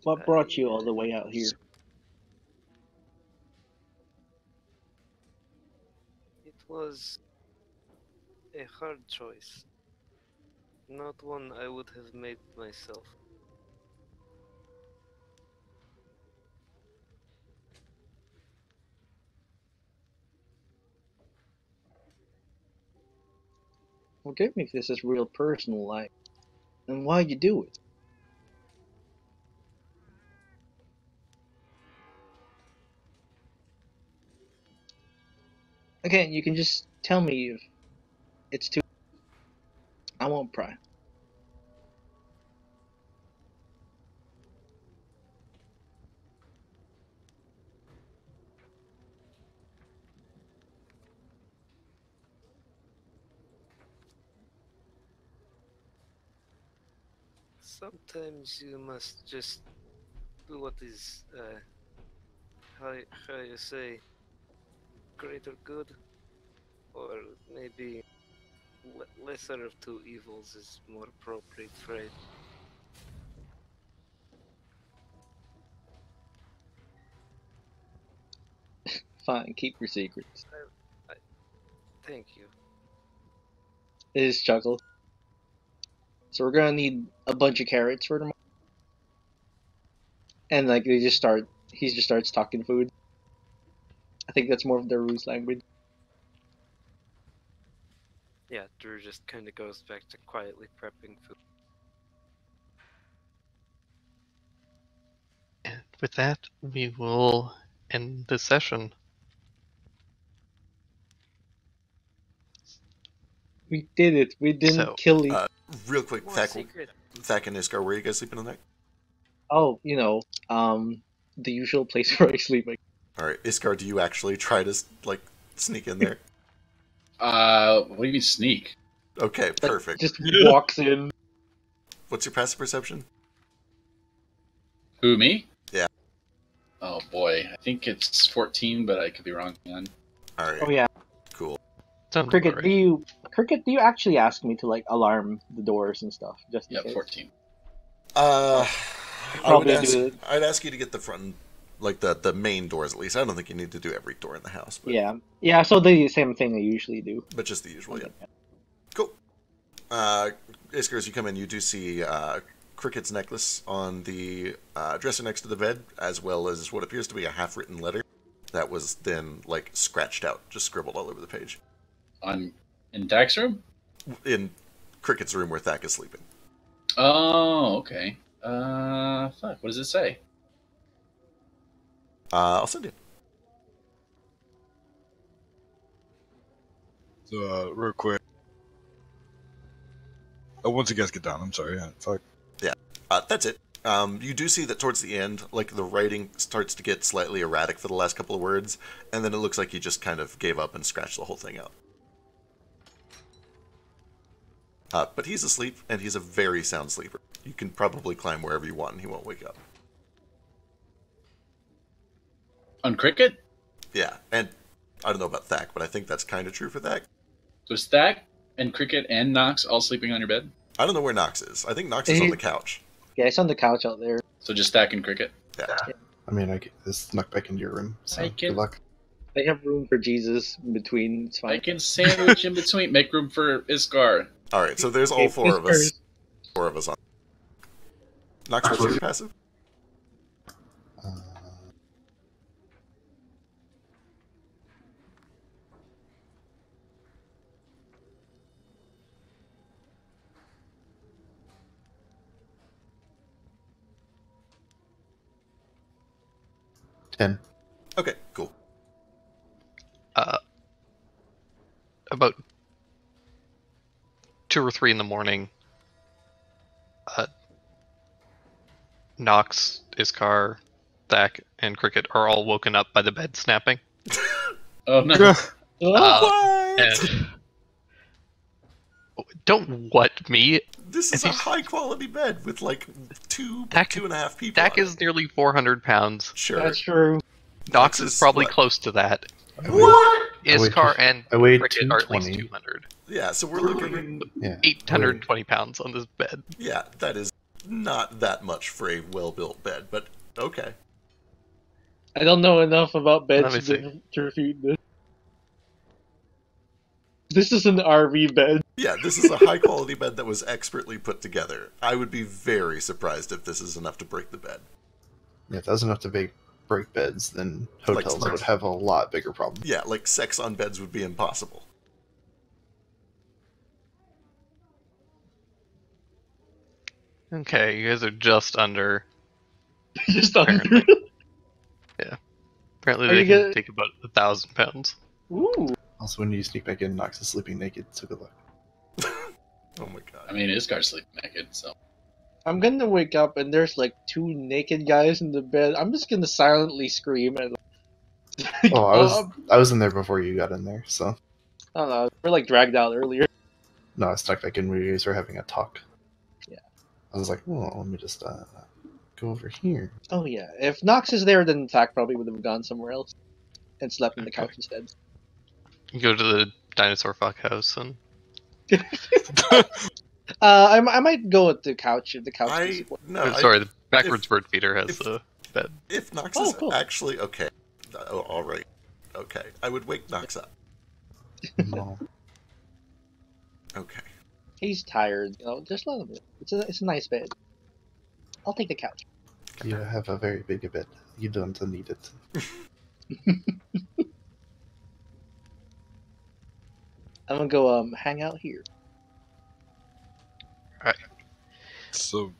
What brought you all the way out here? It was a hard choice, not one I would have made myself. Forgive me if this is real personal, like, and why'd you do it? Again, you can just tell me if it's too. I won't pry. Sometimes you must just do what is, how you say, greater good, or maybe lesser of two evils is more appropriate phrase. Fine, keep your secrets. I thank you. It is chuckle. So we're gonna need a bunch of carrots for tomorrow. And like they just start, he he just starts talking food. I think that's more of their roots language. Yeah, Drew just kind of goes back to quietly prepping food. And with that, we will end this session. We did it. We didn't So, kill each. Real quick, More Thak secret. and Iskar, where are you guys sleeping tonight? Oh, the usual place where I sleep. All right, Iskar, do you actually try to like sneak in there? What do you mean sneak? Okay, perfect. Just walks in. What's your passive perception? Who, me? Yeah. Oh boy, I think it's 14, but I could be wrong again. All right. Oh yeah, Cool. sounds Cricket. about Do you actually ask me to like alarm the doors and stuff just in Yeah, case? 14. Probably do it. I'd ask you to get the front, like the main doors at least. I don't think you need to do every door in the house. But, Yeah. So the same thing I usually do. But just the usual, yeah. Cool. Iskar, as you come in, you do see Cricket's necklace on the dresser next to the bed, as well as what appears to be a half-written letter that was then like scratched out, just scribbled all over the page. In Dak's room? In Cricket's room where Thak is sleeping. Oh, okay. Fuck. What does it say? I'll send you. So, real quick. Oh, once you guys get down, I'm sorry. Yeah, fuck. That's it. You do see that towards the end, like the writing starts to get slightly erratic for the last couple of words, and then it looks like he just kind of gave up and scratched the whole thing out. But he's asleep, and he's a very sound sleeper. You can probably climb wherever you want, and he won't wake up. On Cricket? Yeah, and I don't know about Thak, but I think that's kind of true for Thak. So is Thak and Cricket and Knox all sleeping on your bed? I don't know where Knox is. I think Knox is on the couch. Yeah, it's on the couch out there. So just Thak and Cricket? Yeah. I mean, I just snuck back into your room, so good luck. They have room for Jesus in between. It's I fine. can sandwich in between. Make room for Iskar. All right, so there's all four of us. Four of us on. Knox, what's your passive? Uh, $10. Okay, cool. about 2 or 3 in the morning, Knox, Iskar, Thak, and Cricket are all woken up by the bed snapping. Oh no. And don't what me. This is a high quality bed with like two and a half people. Thak is nearly 400 pounds. Sure. That's true. Knox is probably close to that. What? Iskar and I weighed Cricket are at least 220. 200. Yeah, so we're looking. Yeah. 820 pounds on this bed. Yeah, that is not that much for a well-built bed, but okay. I don't know enough about Let beds me to refute this. This is an RV bed. Yeah, this is a high-quality bed that was expertly put together. I would be very surprised if this is enough to break the bed. Yeah, if that was enough to break beds, then hotels Like- would have a lot bigger problem. Yeah, like sex on beds would be impossible. Okay, you guys are just under. Just under. Apparently. Apparently Are they you can gonna- take about 1,000 pounds. Ooh. Also, when you sneak back in, Knox is sleeping naked, so good luck. Oh my god. I mean, Iskar's sleeping naked, so. I'm gonna wake up and there's like 2 naked guys in the bed. I'm just gonna silently scream and. Oh, I was in there before you got in there, so I don't know. We're like dragged out earlier. no, I snuck back in when you guys were having a talk. Yeah. I was like, well, let me just go over here. Oh yeah. If Knox is there, then Thak probably would have gone somewhere else and slept on the couch instead. You go to the dinosaur fuck house and I might go with the couch if the couch is. sorry, the backwards bird feeder has the bed. If Knox Oh, is cool. actually okay. Oh, all right. Okay, I would wake Knox up. No. Okay. He's tired. Just let him. It's a nice bed. I'll take the couch. You have a very big bed. You don't need it. I'm gonna go hang out here. So,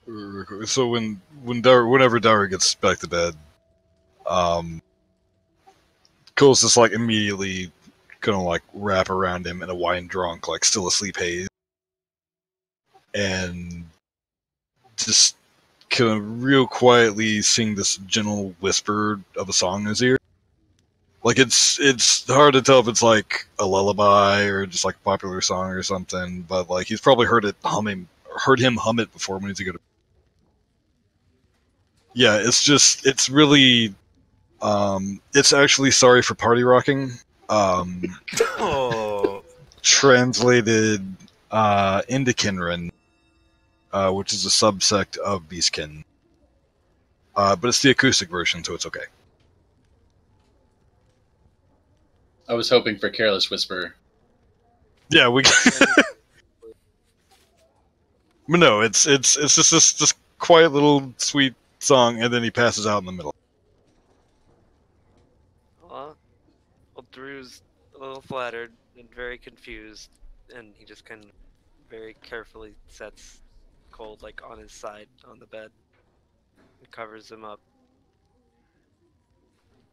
whenever Dara gets back to bed, Cole's just like immediately gonna like wrap around him in a wine drunk, like still asleep haze, and just kind of real quietly sing this gentle whisper of a song in his ear. Like it's hard to tell if it's like a lullaby or just like a popular song or something, but like he's probably heard him hum it before when he's a good. Yeah, it's really, it's actually Sorry for Party Rocking. Oh. Translated into Kinran, which is a subsect of Beastkin. But it's the acoustic version, so it's okay. I was hoping for Careless Whisper. Yeah, we. But no, it's just this quiet little sweet song, and then he passes out in the middle. Well, Drew's a little flattered and very confused, and he just kind of very carefully sets Cole like on his side on the bed and covers him up.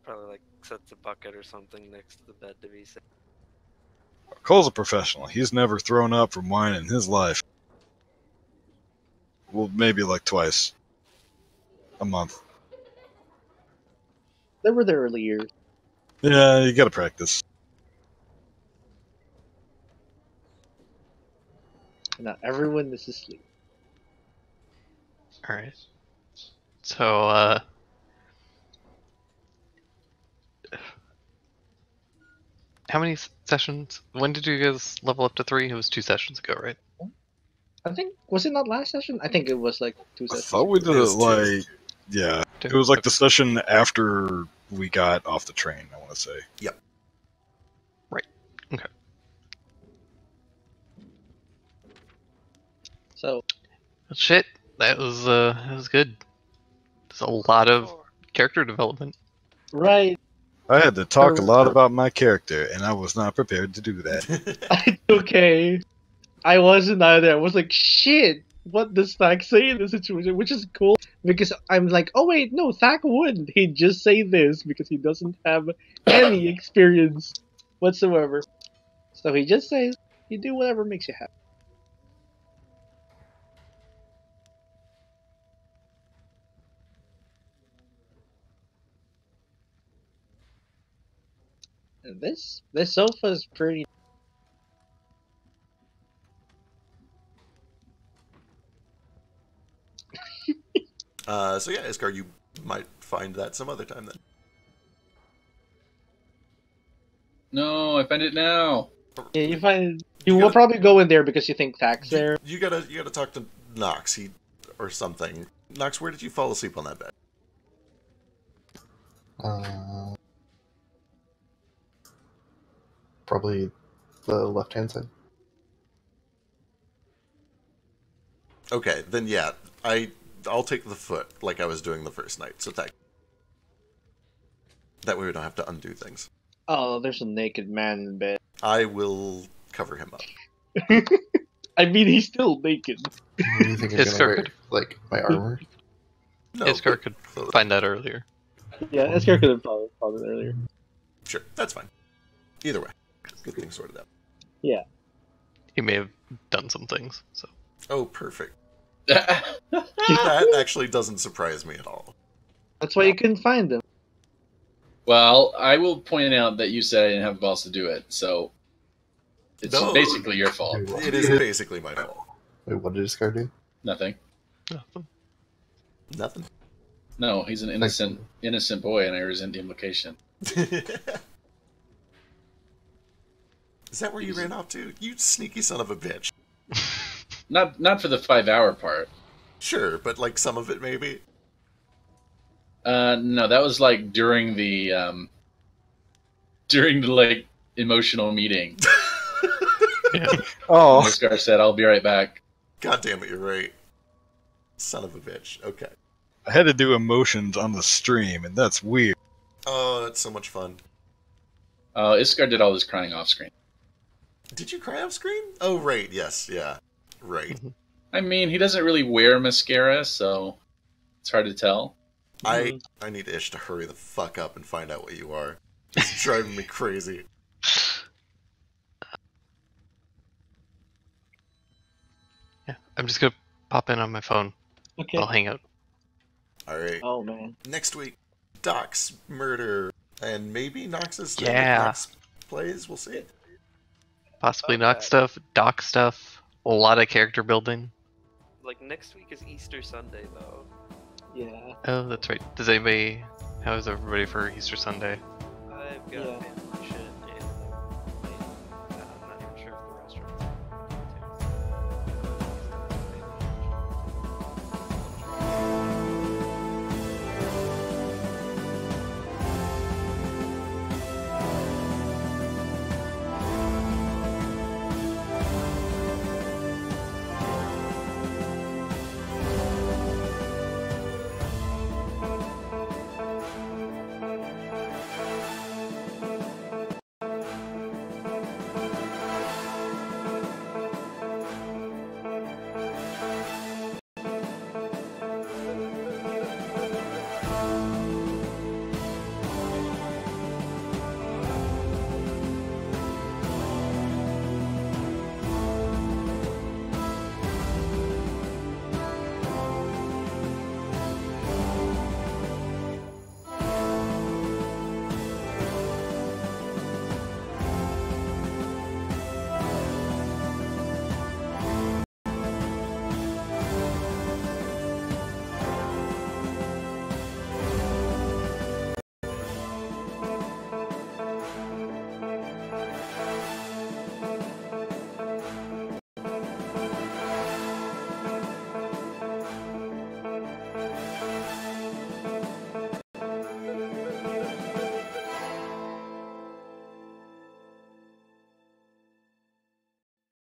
Probably like sets a bucket or something next to the bed to be safe. Cole's a professional. He's never thrown up from wine in his life. Well, maybe like twice a month. They were the early years. Yeah, you gotta practice. Not everyone is asleep. Alright. So, how many sessions? When did you guys level up to 3? It was 2 sessions ago, right? I think, was it not last session? I think it was like 2 I sessions. thought we did It it was like, yeah. It was like the session after we got off the train, I want to say. Yep. Right. Okay. So, Shit, that was good. There's a lot of character development. right. I had to talk a lot about my character, and I was not prepared to do that. Okay. I wasn't either. I was like, shit, what does Thack say in this situation? Which is cool, because I'm like, oh wait, no, Thack wouldn't. He'd just say this, because he doesn't have any experience whatsoever. So he just says, you do whatever makes you happy. And this sofa is pretty. So yeah, Iskar, you might find that some other time then. No, I find it now. Yeah, you find you will probably go in there because you think Thack's there. You gotta talk to Knox, or something. Knox, where did you fall asleep on that bed? Probably the left-hand side. Okay, then yeah, I'll take the foot like I was doing the first night. So that way we don't have to undo things. Oh, there's a naked man in bed. I will cover him up. I mean, he's still naked. What do you think I'm Iskar gonna wear? could- Like my armor? No, Iskar but- could find that earlier. Yeah, Escalating could have found it earlier. Sure, that's fine. Either way, good thing sorted out. Yeah. He may have done some things, so. Oh, perfect. That actually doesn't surprise me at all. That's why you couldn't find him. Well, I will point out that you said I didn't have the balls to do it, so it's No. basically your fault. It is basically my fault. Wait, what did Iskar do? Nothing. Nothing. No, he's an innocent boy, and I resent the implication. Is that where you ran off to? You sneaky son of a bitch. Not for the 5-hour part. Sure, but like some of it maybe. No, that was like during the like emotional meeting. Yeah. Oh, Iscar said, "I'll be right back." God damn it, you're right. Son of a bitch. Okay. I had to do emotions on the stream, and that's weird. Oh, that's so much fun. Iskar did all his crying off screen. Did you cry off screen? Oh, right. Yes. Yeah. Right. I mean, he doesn't really wear mascara, so it's hard to tell. I need Ish to hurry the fuck up and find out what you are. It's driving me crazy. Yeah, I'm just gonna pop in on my phone. Okay. I'll hang out. All right. Oh man. Next week, Doc's murder, and maybe Knox's thing. Yeah. Knox plays. We'll see. Possibly About Knox that. stuff, Doc stuff, a lot of character building. Like next week is Easter Sunday though. Oh, that's right. How is everybody for Easter Sunday? I've got Yeah. family shit.